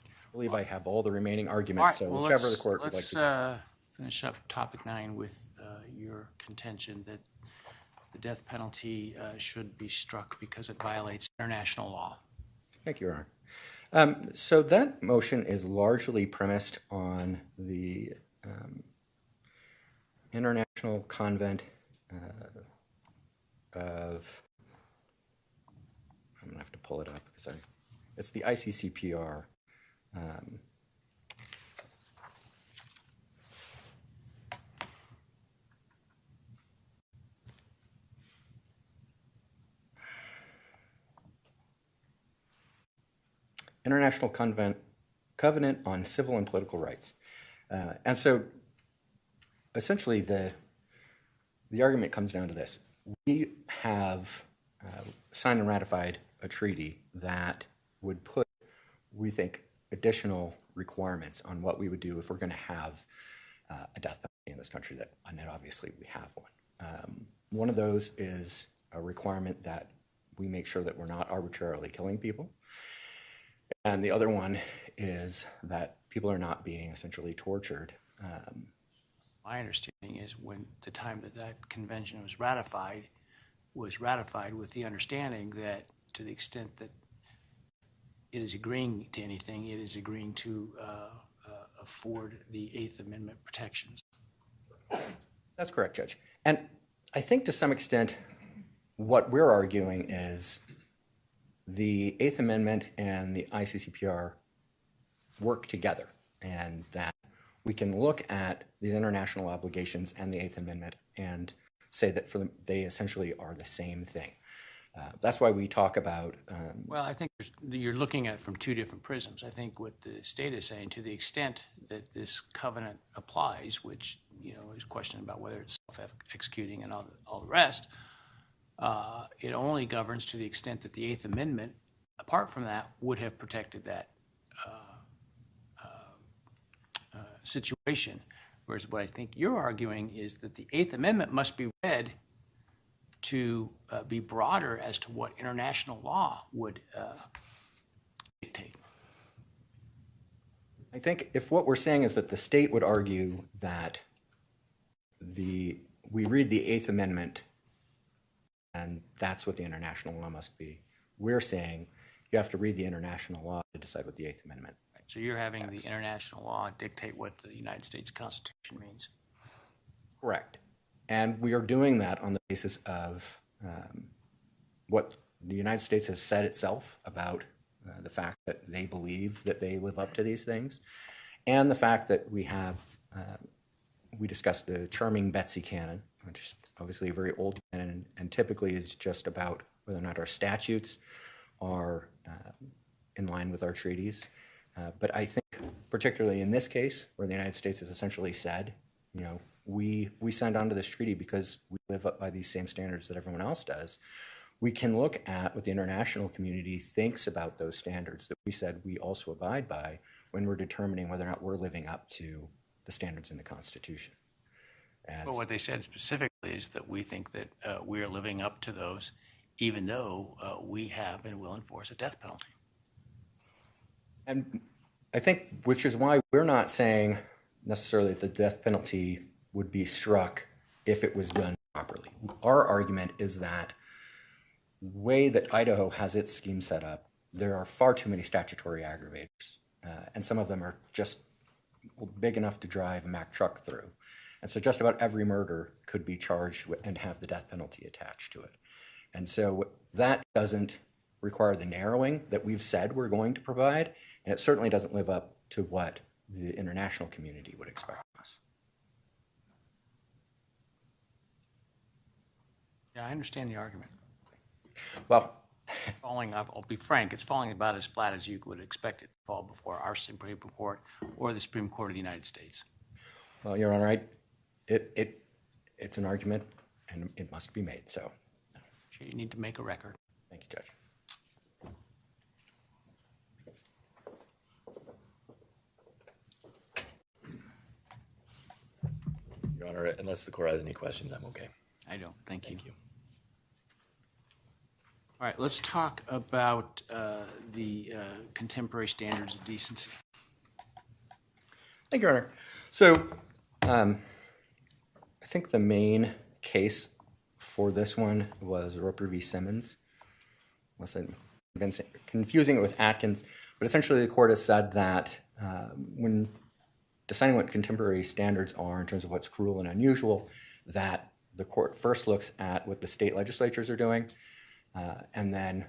I believe I have all the remaining arguments, so whichever the court would like to do. Let's finish up topic 9 with your contention that the death penalty should be struck because it violates international law. Thank you, Your Honor. So that motion is largely premised on the International Convent of, I'm going to have to pull it up because it's the ICCPR. International Covenant on Civil and Political Rights. And so essentially the argument comes down to this. We have signed and ratified a treaty that would put, we think, additional requirements on what we would do if we're going to have a death penalty in this country, and obviously we have one. One of those is a requirement that we make sure that we're not arbitrarily killing people. And the other one is that people are not being essentially tortured. My understanding is when the time that convention was ratified with the understanding that to the extent that it is agreeing to anything, it is agreeing to afford the Eighth Amendment protections. That's correct, Judge. And I think to some extent what we're arguing is the Eighth Amendment and the ICCPR work together, and that we can look at these international obligations and the Eighth Amendment and say that for them, they essentially are the same thing. That's why we talk about... Well, I think you're looking at it from two different prisms. I think what the state is saying, to the extent that this covenant applies, which is a question about whether it's self-executing and all the rest, it only governs to the extent that the Eighth Amendment, apart from that, would have protected that situation. Whereas what I think you're arguing is that the Eighth Amendment must be read to be broader as to what international law would dictate. I think if what we're saying is that the state would argue that we read the Eighth Amendment and that's what the international law must be, we're saying you have to read the international law to decide what the Eighth Amendment. So you're having the international law dictate what the United States Constitution means. Correct. And we are doing that on the basis of what the United States has said itself about the fact that they believe that they live up to these things, and the fact that we have, we discussed the Charming Betsy canon, which is obviously a very old canon and typically is just about whether or not our statutes are in line with our treaties. But I think particularly in this case, where the United States has essentially said, you know, we signed on to this treaty because we live up by these same standards that everyone else does, we can look at what the international community thinks about those standards that we said we also abide by when we're determining whether or not we're living up to the standards in the Constitution. But what they said specifically is that we think that we are living up to those, even though we have and will enforce a death penalty. And I think, which is why we're not saying necessarily that the death penalty would be struck if it was done properly. Our argument is that the way that Idaho has its scheme set up, there are far too many statutory aggravators, and some of them are just big enough to drive a Mack truck through. And so just about every murder could be charged and have the death penalty attached to it. And so that doesn't require the narrowing that we've said we're going to provide, and it certainly doesn't live up to what the international community would expect from us. Yeah, I understand the argument. Well, I'll be frank, it's falling about as flat as you would expect it to fall before our Supreme Court or the Supreme Court of the United States. Well, Your Honor, it's an argument, and it must be made, so. You need to make a record. Thank you, Judge. Your Honor, unless the court has any questions, I'm okay. I don't. Thank you. All right, let's talk about the contemporary standards of decency. Thank you, Your Honor. So I think the main case for this one was Roper v. Simmons. Unless I'm confusing it with Atkins, but essentially the court has said that when deciding what contemporary standards are in terms of what's cruel and unusual, that the court first looks at what the state legislatures are doing and then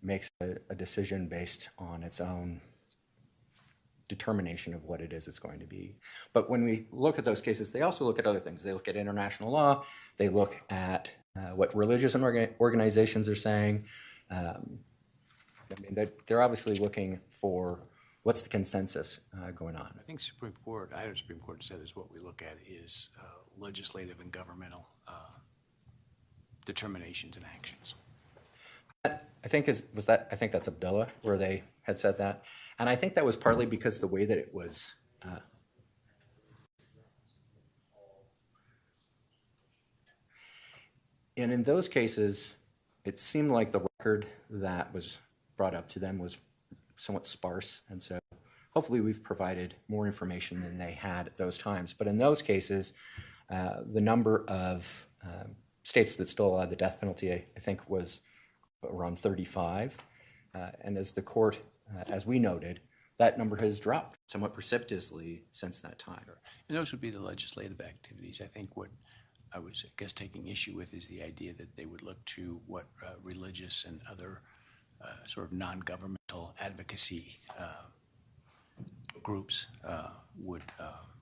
makes a decision based on its own determination of what it is it's going to be. But when we look at those cases, they also look at other things. They look at international law. They look at what religious organizations are saying. I mean, they're obviously looking for what's the consensus going on. I think Idaho Supreme Court said is what we look at is legislative and governmental determinations and actions. I think that's Abdullah where they had said that, and I think that was partly because the way that it was. And in those cases, it seemed like the record that was brought up to them was somewhat sparse, and so hopefully we've provided more information than they had at those times. But in those cases, the number of states that still allowed the death penalty, I think, was around 35. And as the court, as we noted, that number has dropped somewhat precipitously since that time. And those would be the legislative activities. I think what I was, I guess, taking issue with is the idea that they would look to what religious and other sort of non-governmental advocacy groups would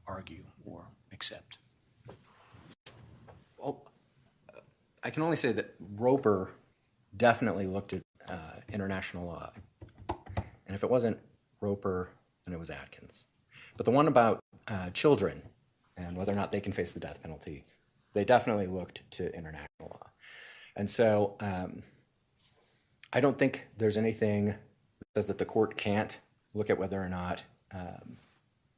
argue or accept. Well, I can only say that Roper definitely looked at international law. And if it wasn't Roper, then it was Atkins. But the one about children and whether or not they can face the death penalty, they definitely looked to international law. And so I don't think there's anything that says that the court can't look at whether or not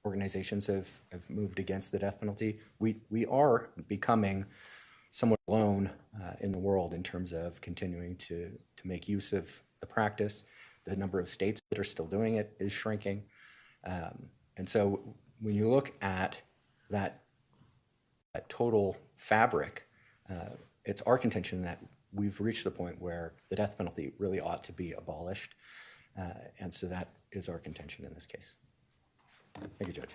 organizations have moved against the death penalty. We are becoming somewhat alone in the world in terms of continuing to make use of the practice. The number of states that are still doing it is shrinking. And so when you look at that total fabric, it's our contention that we've reached the point where the death penalty really ought to be abolished. And so that is our contention in this case. Thank you, Judge.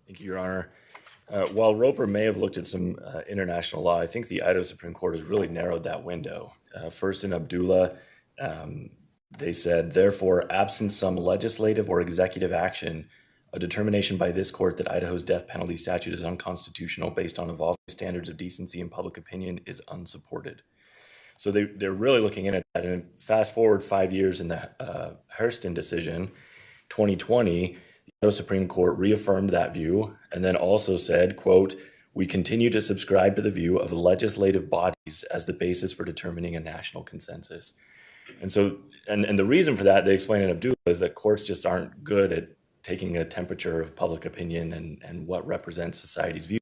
Thank you, Your Honor. While Roper may have looked at some international law, I think the Idaho Supreme Court has really narrowed that window. First in Abdullah, they said, therefore, absent some legislative or executive action, a determination by this court that Idaho's death penalty statute is unconstitutional based on evolving standards of decency and public opinion is unsupported. So they're really looking at that. And fast forward 5 years in the Hurston decision, 2020, the Idaho Supreme Court reaffirmed that view and then also said, quote, we continue to subscribe to the view of legislative bodies as the basis for determining a national consensus. And so, and the reason for that, they explain in Abdullah, is that courts just aren't good at taking a temperature of public opinion and what represents society's views.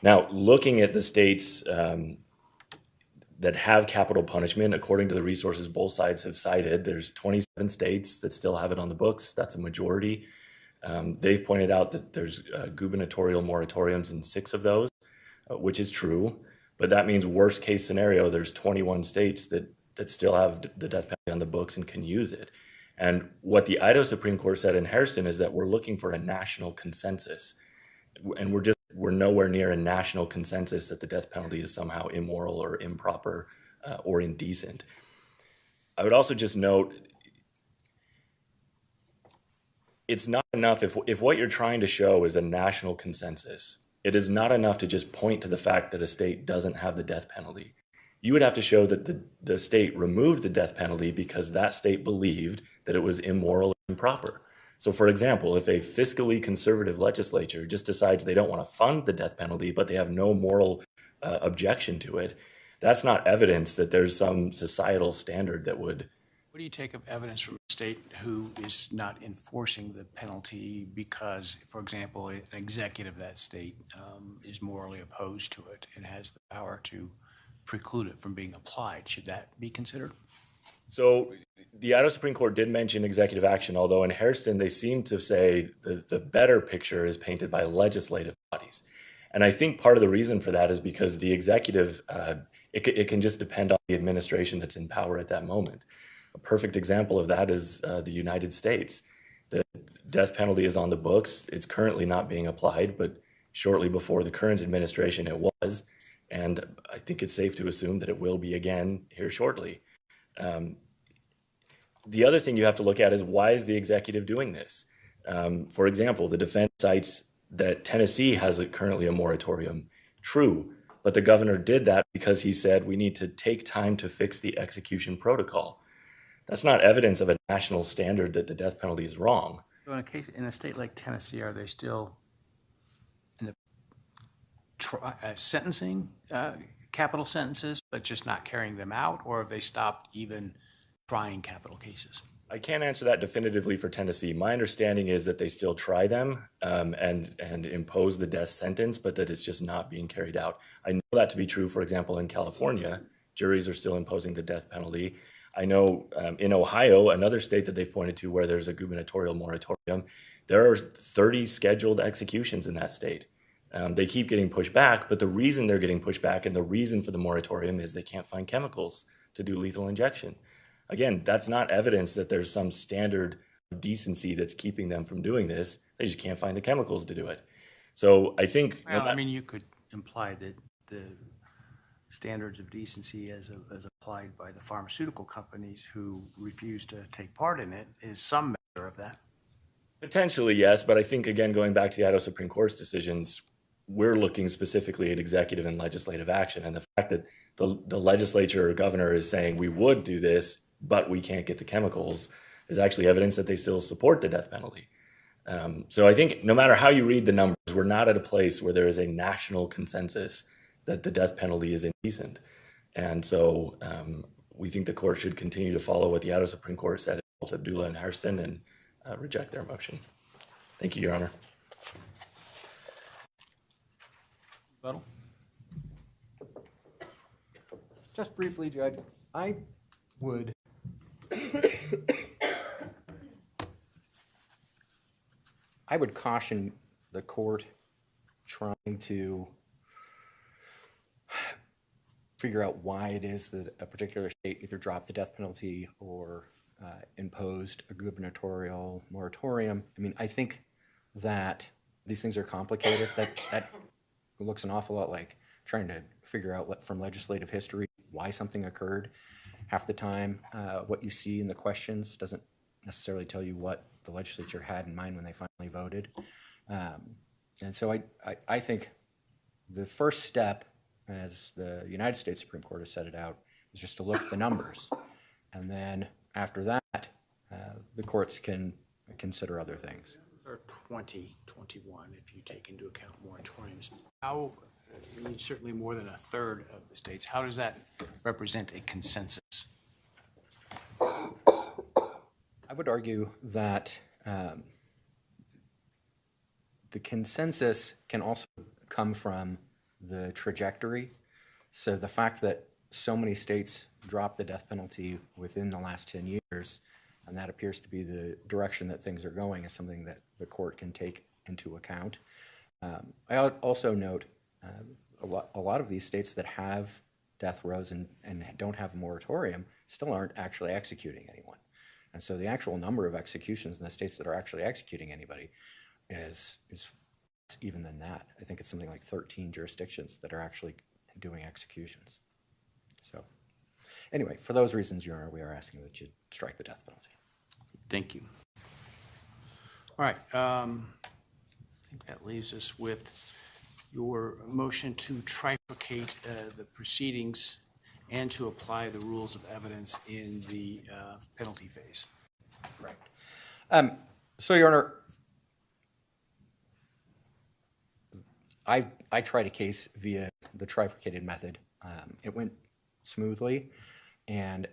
Now, looking at the states that have capital punishment, according to the resources both sides have cited, there's 27 states that still have it on the books. That's a majority. They've pointed out that there's gubernatorial moratoriums in 6 of those, which is true. But that means worst case scenario, there's 21 states that still have the death penalty on the books and can use it. And what the Idaho Supreme Court said in Hurston is that we're looking for a national consensus. And we're nowhere near a national consensus that the death penalty is somehow immoral or improper or indecent. I would also just note, it's not enough if what you're trying to show is a national consensus, it is not enough to just point to the fact that a state doesn't have the death penalty. You would have to show that the state removed the death penalty because that state believed that it was immoral or improper. So for example, if a fiscally conservative legislature just decides they don't want to fund the death penalty, but they have no moral objection to it, that's not evidence that there's some societal standard that would. What do you take of evidence from a state who is not enforcing the penalty because, for example, an executive of that state is morally opposed to it and has the power to preclude it from being applied? Should that be considered? So the Idaho Supreme Court did mention executive action, although in Hurston they seem to say the better picture is painted by legislative bodies. And I think part of the reason for that is because the executive, it can just depend on the administration that's in power at that moment. A perfect example of that is the United States. The death penalty is on the books. It's currently not being applied, but shortly before the current administration it was. And I think it's safe to assume that it will be again here shortly. The other thing you have to look at is, why is the executive doing this? For example, the defense cites that Tennessee has currently a moratorium. True, but the governor did that because he said we need to take time to fix the execution protocol. That's not evidence of a national standard that the death penalty is wrong. So in a state like Tennessee, are they still in the sentencing capital sentences, but just not carrying them out, or have they stopped even trying capital cases? I can't answer that definitively for Tennessee. My understanding is that they still try them and impose the death sentence, but that it's just not being carried out. I know that to be true, for example, in California, juries are still imposing the death penalty. I know in Ohio, another state that they've pointed to where there's a gubernatorial moratorium, there are 30 scheduled executions in that state. They keep getting pushed back, but the reason they're getting pushed back and the reason for the moratorium is they can't find chemicals to do lethal injection. Again, that's not evidence that there's some standard of decency that's keeping them from doing this. They just can't find the chemicals to do it. So I think... Well, I mean, you could imply that the standards of decency as applied by the pharmaceutical companies who refuse to take part in it is some measure of that. Potentially, yes, but I think, again, going back to the Idaho Supreme Court's decisions, we're looking specifically at executive and legislative action. And the fact that the legislature or governor is saying we would do this, but we can't get the chemicals, is actually evidence that they still support the death penalty. So I think no matter how you read the numbers, we're not at a place where there is a national consensus that the death penalty is indecent. And so we think the court should continue to follow what the Idaho Supreme Court said in Abdullah and Hairston and reject their motion. Thank you, Your Honor. Buttle? Just briefly, Judge, I would caution the court trying to figure out why it is that a particular state either dropped the death penalty or imposed a gubernatorial moratorium. I mean, I think that these things are complicated. That looks an awful lot like trying to figure out from legislative history why something occurred. Half the time, what you see in the questions doesn't necessarily tell you what the legislature had in mind when they finally voted. And so I think the first step, as the United States Supreme Court has set it out, is just to look at the numbers. And then after that, the courts can consider other things. Or 2021, if you take into account moratoriums. How, I mean, certainly more than a third of the states, how does that represent a consensus? I would argue that the consensus can also come from the trajectory. So the fact that so many states dropped the death penalty within the last 10 years, and that appears to be the direction that things are going, is something that the court can take into account. I also note a lot of these states that have death rows and don't have a moratorium still aren't actually executing anyone. And so the actual number of executions in the states that are actually executing anybody is even than that. I think it's something like 13 jurisdictions that are actually doing executions. So anyway, for those reasons, Your Honor, we are asking that you strike the death penalty. Thank you. All right. I think that leaves us with your motion to trifurcate the proceedings and to apply the rules of evidence in the penalty phase. Right. So, Your Honor, I tried a case via the trifurcated method. It went smoothly, and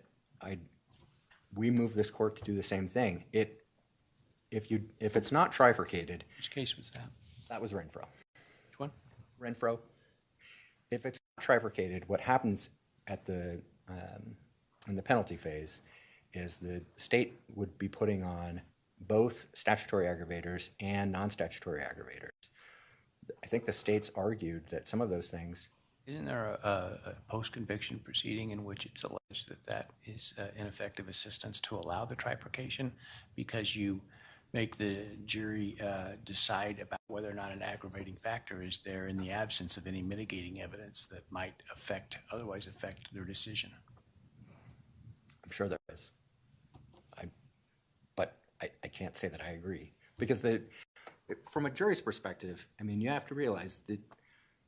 we moved this court to do the same thing. If it's not trifurcated. Which case was that? That was Renfro. Which one? Renfro. If it's not trifurcated, what happens at in the penalty phase is the state would be putting on both statutory aggravators and non-statutory aggravators. I think the states argued that some of those things. Isn't there a post-conviction proceeding in which it's alleged that that is ineffective assistance to allow the trifurcation because you make the jury decide about whether or not an aggravating factor is there in the absence of any mitigating evidence that might otherwise affect their decision? I'm sure there is. But I can't say that I agree. Because from a jury's perspective, I mean, you have to realize that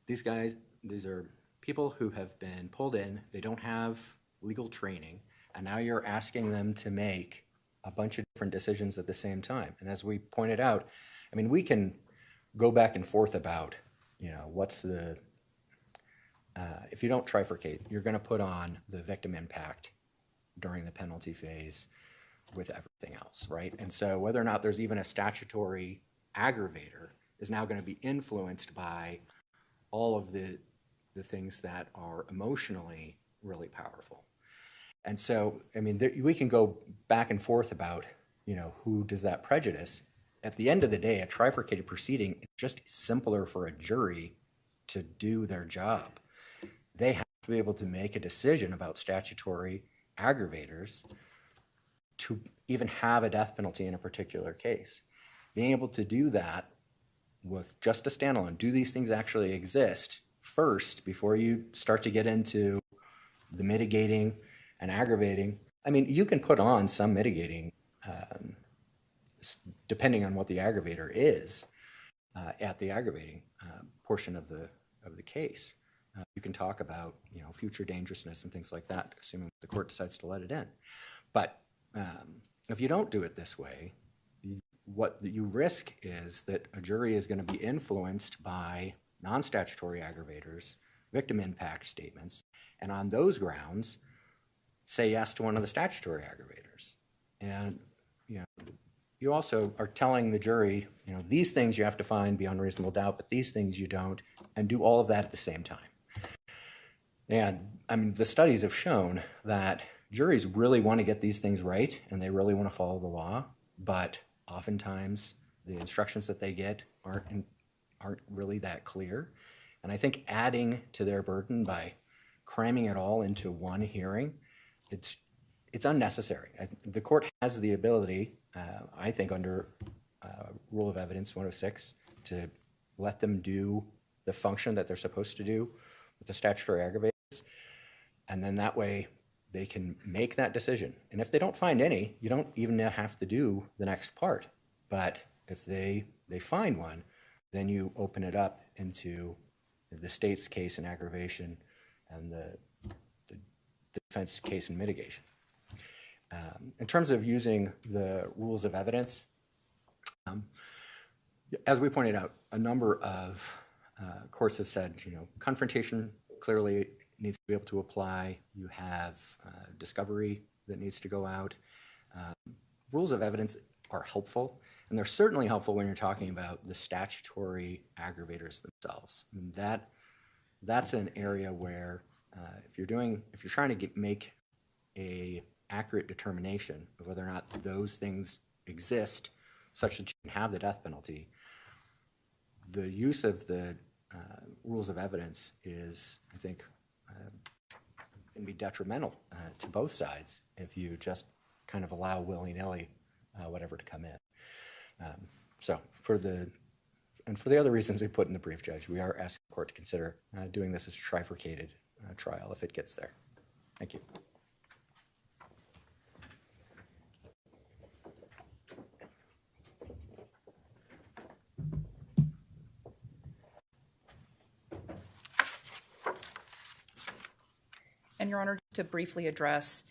these are people who have been pulled in, they don't have legal training, and now you're asking them to make a bunch of different decisions at the same time. And as we pointed out, I mean, we can go back and forth about, what's the, if you don't trifurcate, you're going to put on the victim impact during the penalty phase with everything else, right? And so whether or not there's even a statutory aggravator is now going to be influenced by all of the things that are emotionally really powerful. And so, I mean, we can go back and forth about, who does that prejudice. At the end of the day, a trifurcated proceeding is just simpler for a jury to do their job. They have to be able to make a decision about statutory aggravators to even have a death penalty in a particular case. Being able to do that with just a standalone, do these things actually exist first before you start to get into the mitigating and aggravating. I mean, you can put on some mitigating depending on what the aggravator is at the aggravating portion of the case. You can talk about future dangerousness and things like that, assuming the court decides to let it in. But If you don't do it this way, what you risk is that a jury is going to be influenced by non-statutory aggravators, victim impact statements, and on those grounds, say yes to one of the statutory aggravators. And you also are telling the jury, these things you have to find beyond reasonable doubt, but these things you don't, and do all of that at the same time. And I mean, the studies have shown that juries really want to get these things right, and they really want to follow the law, but oftentimes the instructions that they get aren't really that clear. And I think adding to their burden by cramming it all into one hearing, it's unnecessary. The court has the ability, I think under Rule of Evidence 106, to let them do the function that they're supposed to do with the statutory aggravators, and then that way they can make that decision. And if they don't find any, you don't even have to do the next part. But if they find one, then you open it up into the state's case in aggravation and the defense case in mitigation. In terms of using the rules of evidence, as we pointed out, a number of courts have said, confrontation clearly needs to be able to apply. You have discovery that needs to go out. Rules of evidence are helpful, and they're certainly helpful when you're talking about the statutory aggravators themselves. And that's an area where if you're trying to make a accurate determination of whether or not those things exist such that you can have the death penalty, the use of the rules of evidence is, I think, can be detrimental to both sides if you just kind of allow willy-nilly whatever to come in. So for the other reasons we put in the brief, Judge, we are asking the court to consider doing this as a trifurcated trial if it gets there. Thank you. And Your Honor, to briefly address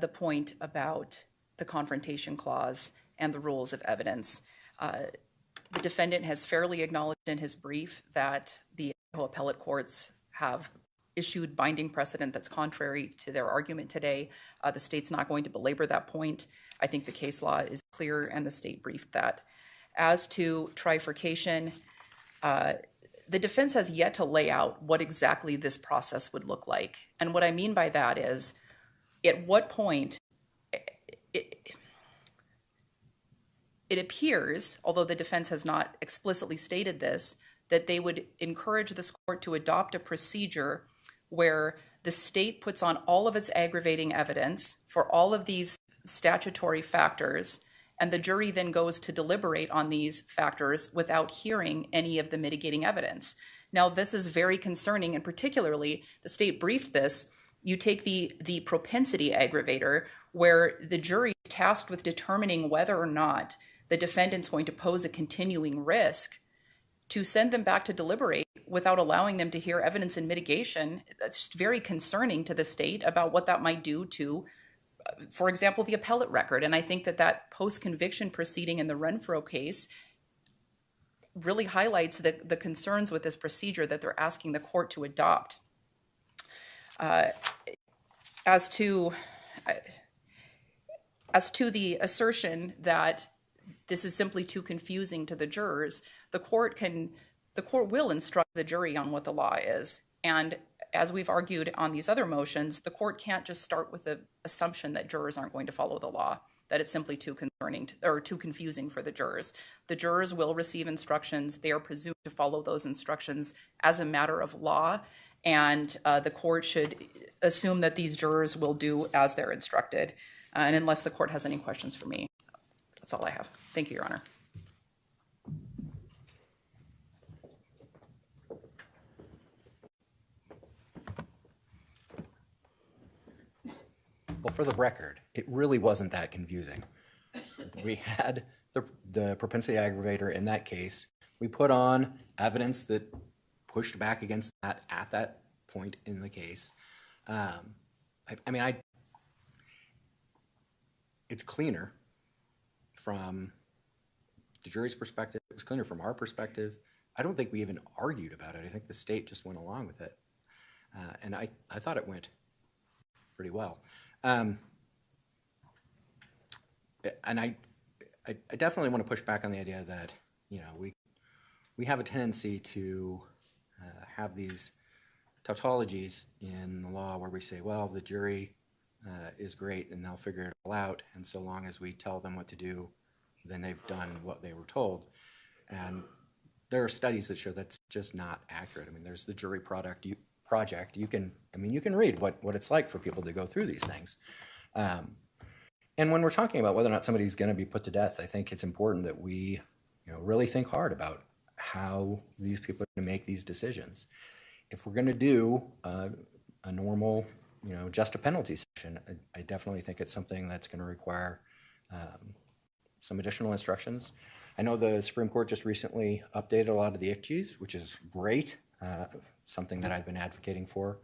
the point about the confrontation clause and the rules of evidence. The defendant has fairly acknowledged in his brief that the Idaho appellate courts have issued binding precedent that's contrary to their argument today. The state's not going to belabor that point. I think the case law is clear and the state briefed that. As to trifurcation, the defense has yet to lay out what exactly this process would look like. And what I mean by that is, at what point it appears, although the defense has not explicitly stated this, that they would encourage this court to adopt a procedure where the state puts on all of its aggravating evidence for all of these statutory factors, and the jury then goes to deliberate on these factors without hearing any of the mitigating evidence. Now, this is very concerning, and particularly, the state briefed this. You take the propensity aggravator, where the jury is tasked with determining whether or not the defendant's going to pose a continuing risk, to send them back to deliberate without allowing them to hear evidence in mitigation. That's very concerning to the state about what that might do to, for example, the appellate record. And I think that post-conviction proceeding in the Renfro case really highlights the concerns with this procedure that they're asking the court to adopt. As to the assertion that this is simply too confusing to the jurors, the court will instruct the jury on what the law is. And as we've argued on these other motions, the court can't just start with the assumption that jurors aren't going to follow the law, that it's simply too concerning or too confusing for the jurors. The jurors will receive instructions. They are presumed to follow those instructions as a matter of law, and the court should assume that these jurors will do as they're instructed. And unless the court has any questions for me, that's all I have. Thank you, Your Honor. Well, for the record, it really wasn't that confusing. We had the propensity aggravator in that case. We put on evidence that pushed back against that at that point in the case. It's cleaner from the jury's perspective. It was cleaner from our perspective. I don't think we even argued about it. I think the state just went along with it. And I thought it went pretty well. And I definitely want to push back on the idea that, we have a tendency to have these tautologies in the law where we say, well, the jury is great and they'll figure it all out, and so long as we tell them what to do, then they've done what they were told. And there are studies that show that's just not accurate. I mean, there's the jury project. You can read what it's like for people to go through these things. And when we're talking about whether or not somebody's going to be put to death, I think it's important that we, really think hard about how these people are going to make these decisions. If we're going to do a normal, just a penalty session, I definitely think it's something that's going to require some additional instructions. I know the Supreme Court just recently updated a lot of the ICGs, which is great, something that I've been advocating for.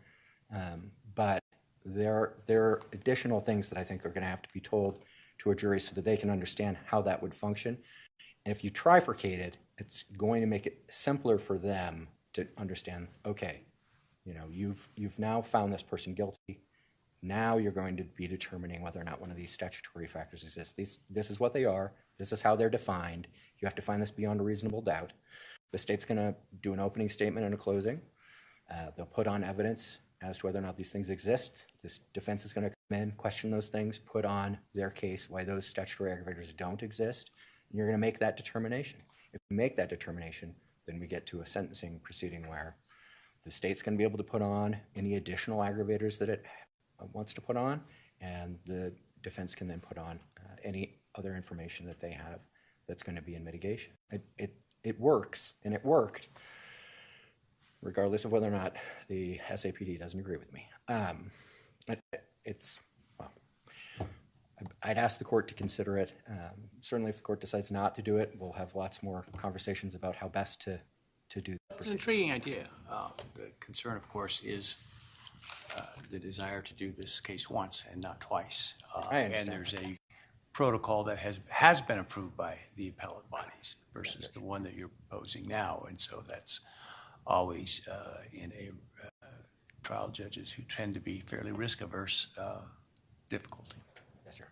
But there are additional things that I think are going to have to be told to a jury so that they can understand how that would function. And if you trifurcate it, it's going to make it simpler for them to understand, okay, you've now found this person guilty. Now you're going to be determining whether or not one of these statutory factors exists. This is what they are. This is how they're defined. You have to find this beyond a reasonable doubt. The state's going to do an opening statement and a closing. They'll put on evidence as to whether or not these things exist. This defense is going to come in, question those things, put on their case why those statutory aggravators don't exist, and you're going to make that determination. If you make that determination, then we get to a sentencing proceeding where the state's going to be able to put on any additional aggravators that it wants to put on, and the defense can then put on any other information that they have that's going to be in mitigation. It works, and it worked, regardless of whether or not the SAPD doesn't agree with me. I'd ask the court to consider it. Certainly, if the court decides not to do it, we'll have lots more conversations about how best to do that. It's an intriguing idea. The concern, of course, is the desire to do this case once and not twice. I understand. And there's a protocol that has been approved by the appellate bodies versus the one that you're proposing now, and so that's always in a trial judges who tend to be fairly risk averse difficulty. Yes, sir.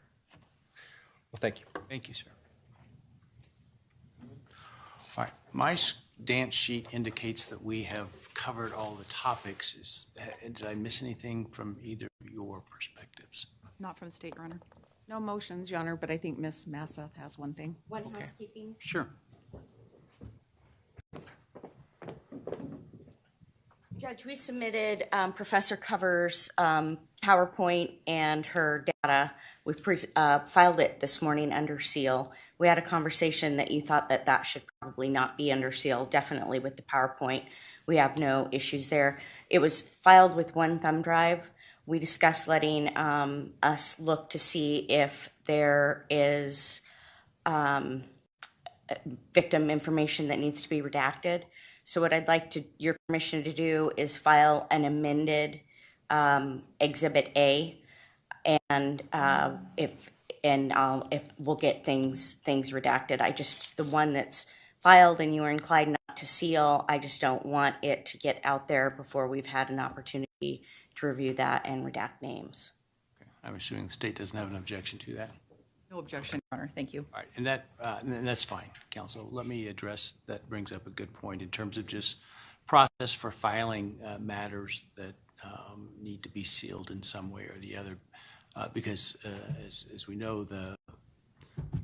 Well, thank you. Thank you, sir. All right, my dance sheet indicates that we have covered all the topics. Did I miss anything from either of your perspectives? Not from the state, Your Honor. No motions, Your Honor, but I think Ms. Massa has one thing. One housekeeping. Sure. Judge, we submitted Professor Cover's PowerPoint and her data. We filed it this morning under seal. We had a conversation that you thought that should probably not be under seal. Definitely with the PowerPoint, we have no issues there. It was filed with one thumb drive. We discussed letting us look to see if there is victim information that needs to be redacted. So what I'd like your permission to do is file an amended Exhibit A, and if we'll get things redacted. The one that's filed and you are inclined not to seal, I just don't want it to get out there before we've had an opportunity to review that and redact names. Okay. I'm assuming the state doesn't have an objection to that. No objection, Your Honor. Thank you. All right, and that's fine, counsel. Let me address, that brings up a good point in terms of just process for filing matters that need to be sealed in some way or the other, because as we know, the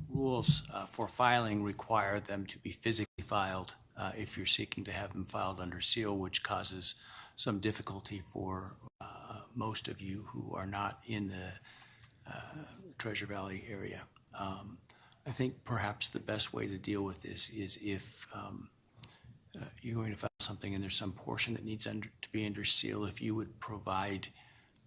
rules for filing require them to be physically filed if you're seeking to have them filed under seal, which causes some difficulty for most of you who are not in the Treasure Valley area. I think perhaps the best way to deal with this is if you're going to file something and there's some portion that needs to be under seal, if you would provide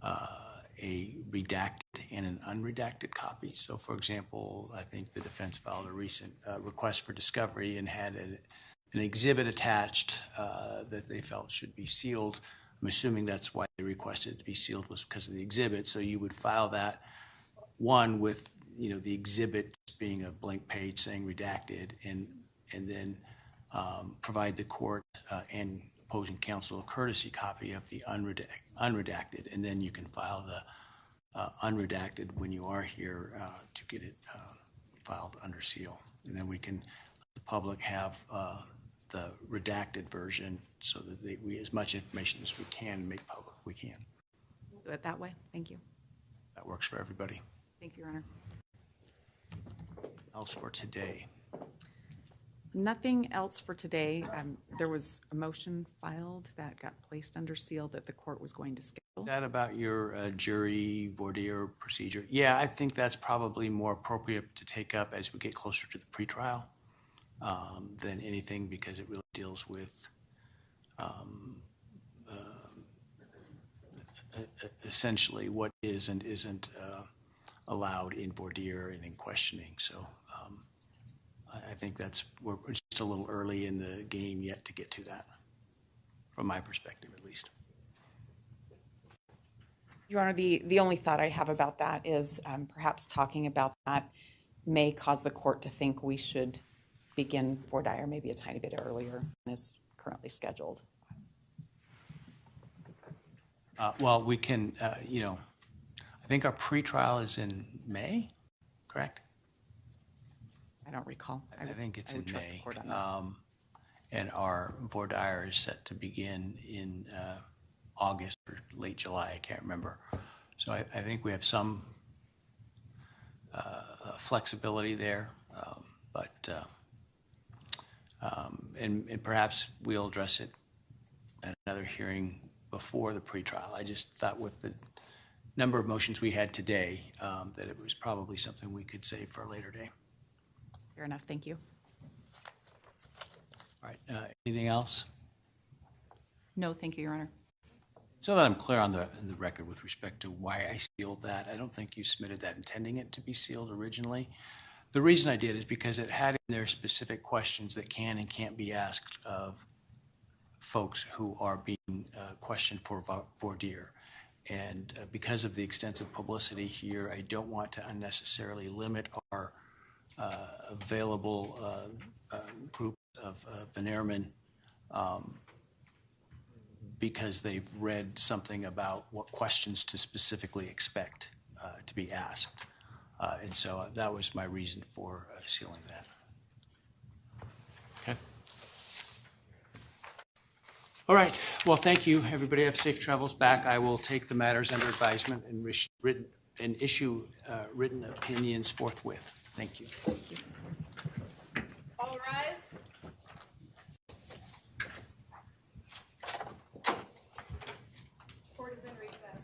a redacted and an unredacted copy. So for example, I think the defense filed a recent request for discovery and had an exhibit attached that they felt should be sealed. I'm assuming that's why they requested it to be sealed, was because of the exhibit. So you would file that one with the exhibit being a blank page saying redacted, and then provide the court and opposing counsel a courtesy copy of the unredacted, and then you can file the unredacted when you are here to get it filed under seal. And then we can, the public have the redacted version so that we, as much information as we can make public, we can. We'll do it that way. Thank you. That works for everybody. Thank you, Your Honor. Else for today? Nothing else for today. There was a motion filed that got placed under seal that the court was going to schedule. Is that about your jury voir dire procedure? Yeah, I think that's probably more appropriate to take up as we get closer to the pretrial than anything, because it really deals with essentially what is and isn't allowed in voir dire and in questioning. So I think we're just a little early in the game yet to get to that, from my perspective at least. Your Honor, the only thought I have about that is perhaps talking about that may cause the court to think we should begin voir dire maybe a tiny bit earlier than is currently scheduled. Well, we can, I think our pretrial is in May, correct? I don't recall. I think it's in trust the May. court on that. And our voir dire is set to begin in August or late July, I can't remember. So I think we have some flexibility there, and perhaps we'll address it at another hearing before the pretrial. I just thought with the number of motions we had today that it was probably something we could save for a later day. Fair enough. Thank you. All right. Anything else? No, thank you, Your Honor. So that I'm clear on the record with respect to why I sealed that, I don't think you submitted that intending it to be sealed originally. The reason I did is because it had in there specific questions that can and can't be asked of folks who are being questioned for voir dire. And because of the extensive publicity here, I don't want to unnecessarily limit our available group of veneermen because they've read something about what questions to specifically expect to be asked. And so that was my reason for sealing that. Okay. All right. Well, thank you. Everybody have safe travels back. I will take the matters under advisement and issue written opinions forthwith. Thank you. Thank you. All rise. Court is in recess.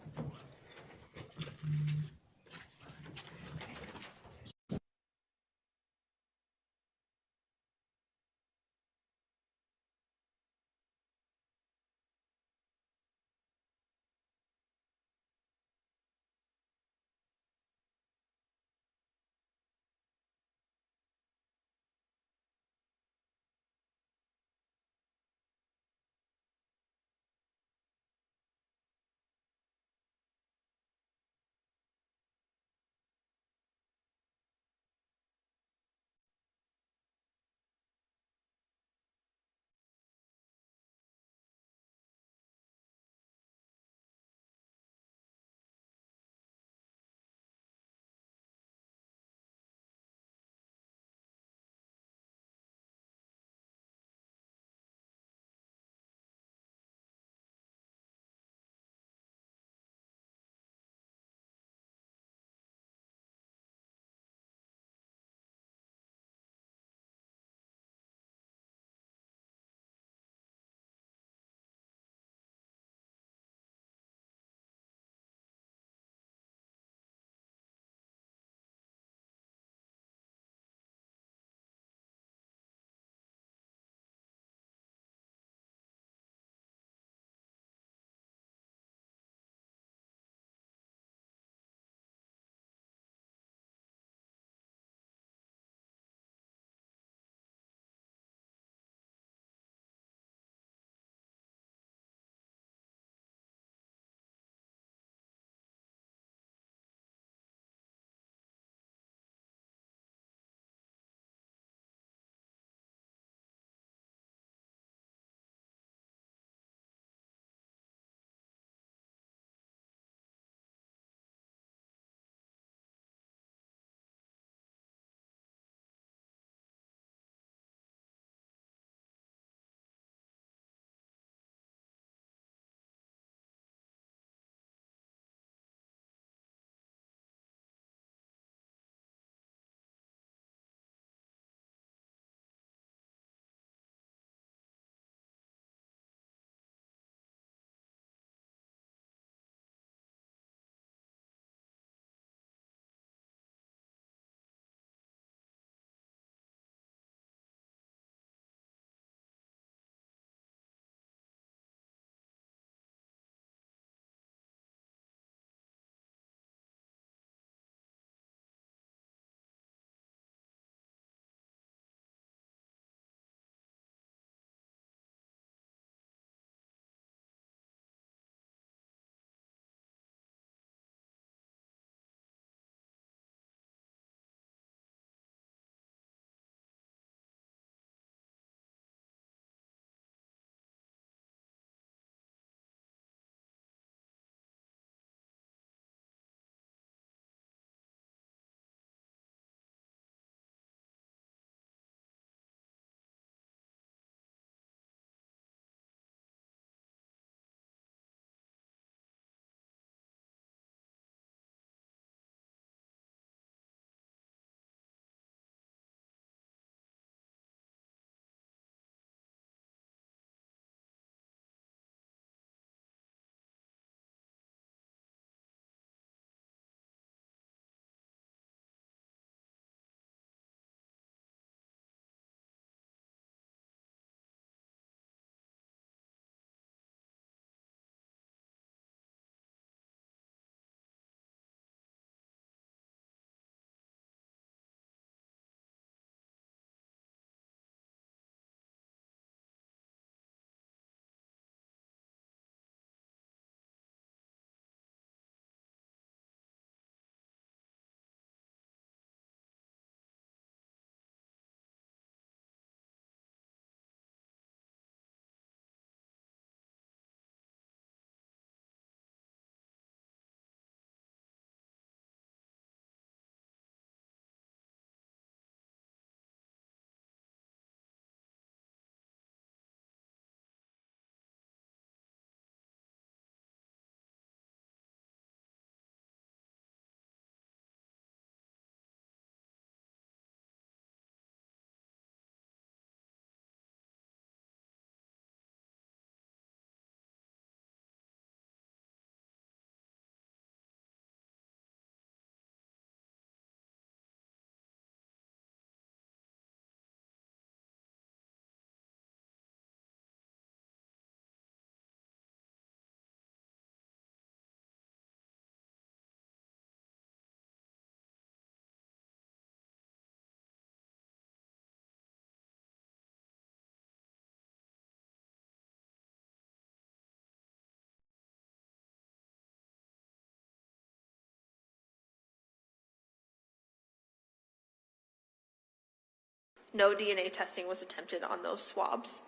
No DNA testing was attempted on those swabs.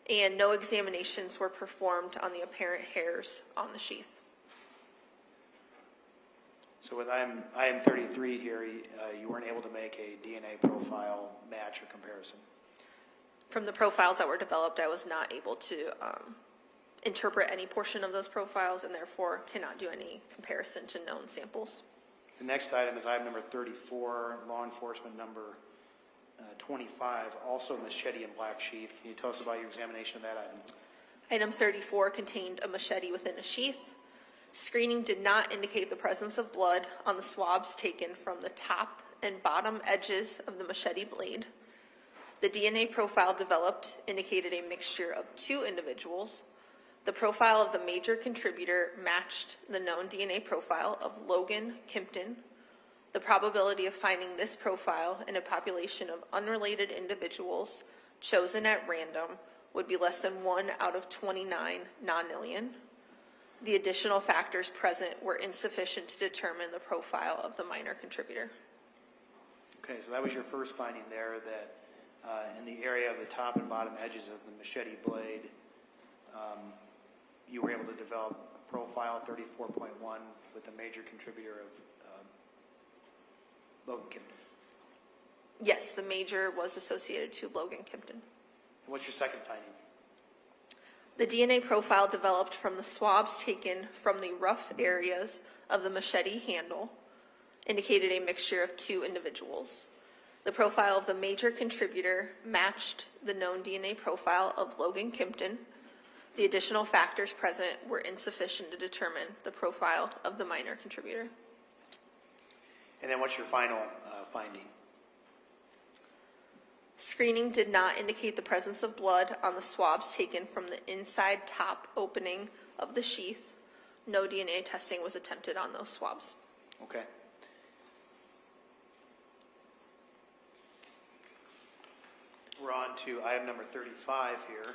And no examinations were performed on the apparent hairs on the sheath. So with item 33 here, you weren't able to make a DNA profile match or comparison. From the profiles that were developed, I was not able to interpret any portion of those profiles and therefore cannot do any comparison to known samples. The next item is item number 34, law enforcement number 25, also machete and black sheath. Can you tell us about your examination of that item? Item 34 contained a machete within a sheath. Screening did not indicate the presence of blood on the swabs taken from the top and bottom edges of the machete blade. The DNA profile developed indicated a mixture of 2 individuals. The profile of the major contributor matched the known DNA profile of Logan Kimpton. The probability of finding this profile in a population of unrelated individuals chosen at random would be less than 1 out of 29 nonillion. The additional factors present were insufficient to determine the profile of the minor contributor. Okay, so that was your first finding there, that in the area of the top and bottom edges of the machete blade, you were able to develop a profile 34.1 with the major contributor of Logan Kimpton. Yes, the major was associated to Logan Kimpton. And what's your second finding? The DNA profile developed from the swabs taken from the rough areas of the machete handle indicated a mixture of 2 individuals. The profile of the major contributor matched the known DNA profile of Logan Kimpton. The additional factors present were insufficient to determine the profile of the minor contributor. And then what's your final finding? Screening did not indicate the presence of blood on the swabs taken from the inside top opening of the sheath. No DNA testing was attempted on those swabs. Okay. We're on to item number 35 here,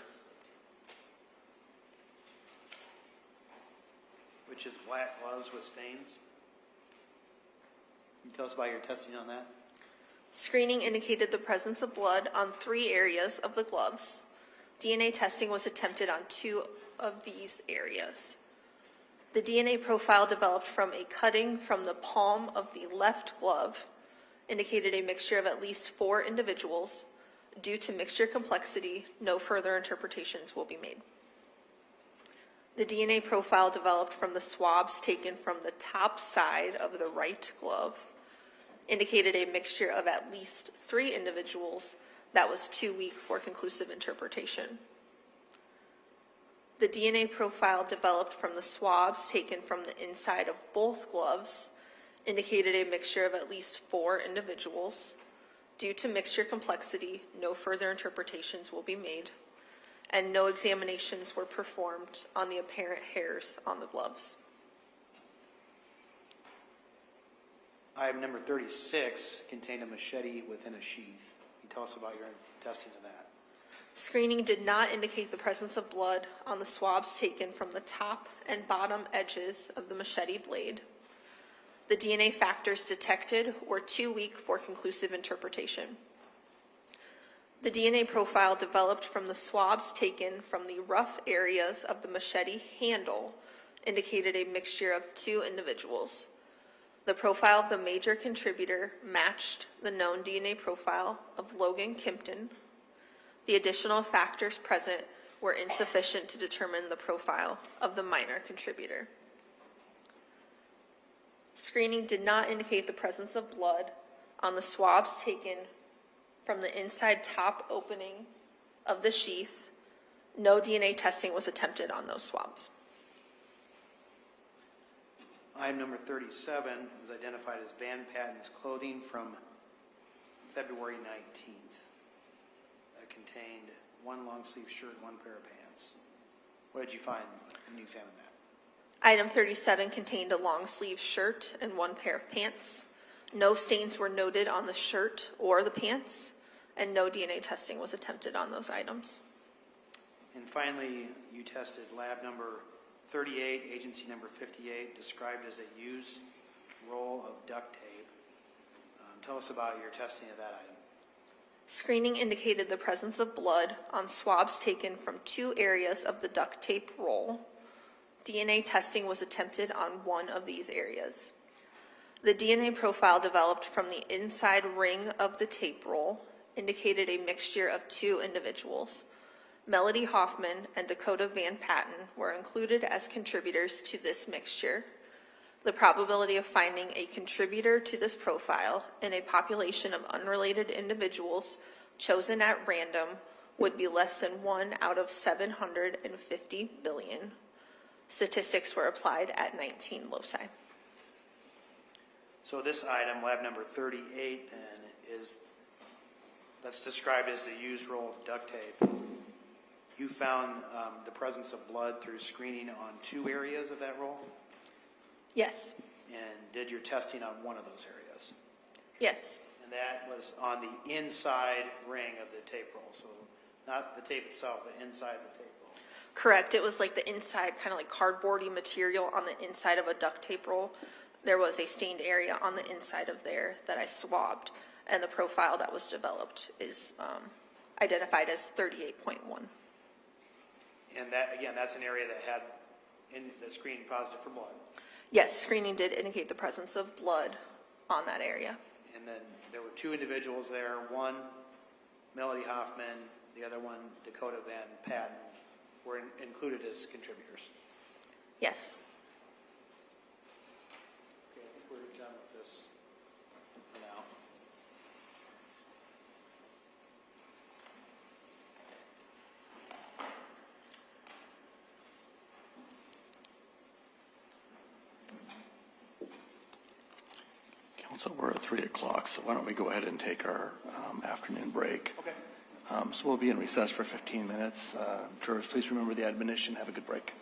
which is black gloves with stains. Can you tell us about your testing on that? Screening indicated the presence of blood on 3 areas of the gloves. DNA testing was attempted on 2 of these areas. The DNA profile developed from a cutting from the palm of the left glove indicated a mixture of at least 4 individuals. Due to mixture complexity, no further interpretations will be made. The DNA profile developed from the swabs taken from the top side of the right glove indicated a mixture of at least 3 individuals that was too weak for conclusive interpretation. The DNA profile developed from the swabs taken from the inside of both gloves indicated a mixture of at least 4 individuals. Due to mixture complexity, no further interpretations will be made, and no examinations were performed on the apparent hairs on the gloves. Item number 36 contained a machete within a sheath. Can you tell us about your testing of that? Screening did not indicate the presence of blood on the swabs taken from the top and bottom edges of the machete blade. The DNA factors detected were too weak for conclusive interpretation. The DNA profile developed from the swabs taken from the rough areas of the machete handle indicated a mixture of 2 individuals. The profile of the major contributor matched the known DNA profile of Logan Kimpton. The additional factors present were insufficient to determine the profile of the minor contributor. Screening did not indicate the presence of blood on the swabs taken from the inside top opening of the sheath. No DNA testing was attempted on those swabs. Item number 37 is identified as Van Patten's clothing from February 19th. That contained 1 long sleeve shirt, 1 pair of pants. What did you find when you examined that? Item 37 contained a long sleeve shirt and 1 pair of pants. No stains were noted on the shirt or the pants, and no DNA testing was attempted on those items. And finally, you tested lab number 38, agency number 58, described as a used roll of duct tape. Tell us about your testing of that item. Screening indicated the presence of blood on swabs taken from 2 areas of the duct tape roll. DNA testing was attempted on one of these areas. The DNA profile developed from the inside ring of the tape roll indicated a mixture of 2 individuals. Melody Hoffman and Dakota Van Patten were included as contributors to this mixture. The probability of finding a contributor to this profile in a population of unrelated individuals chosen at random would be less than 1 out of 750 billion. Statistics were applied at 19 loci. So this item, lab number 38, then, that's described as the used roll of duct tape. You found the presence of blood through screening on 2 areas of that roll? Yes. And did your testing on one of those areas? Yes. And that was on the inside ring of the tape roll, so not the tape itself, but inside the tape roll. Correct. It was like the inside, kind of like cardboardy material on the inside of a duct tape roll. There was a stained area on the inside of there that I swabbed, and the profile that was developed is identified as 38.1. And that, again, that's an area that had in the screening positive for blood. Yes, screening did indicate the presence of blood on that area. And then there were 2 individuals there, one Melody Hoffman, the other one Dakota Van Patten, were included as contributors. Yes. Okay, I think we're done with this for now. Council, we're at 3 o'clock, so why don't we go ahead and take our afternoon break. Okay. So we'll be in recess for 15 minutes. Jurors, please remember the admonition. Have a good break.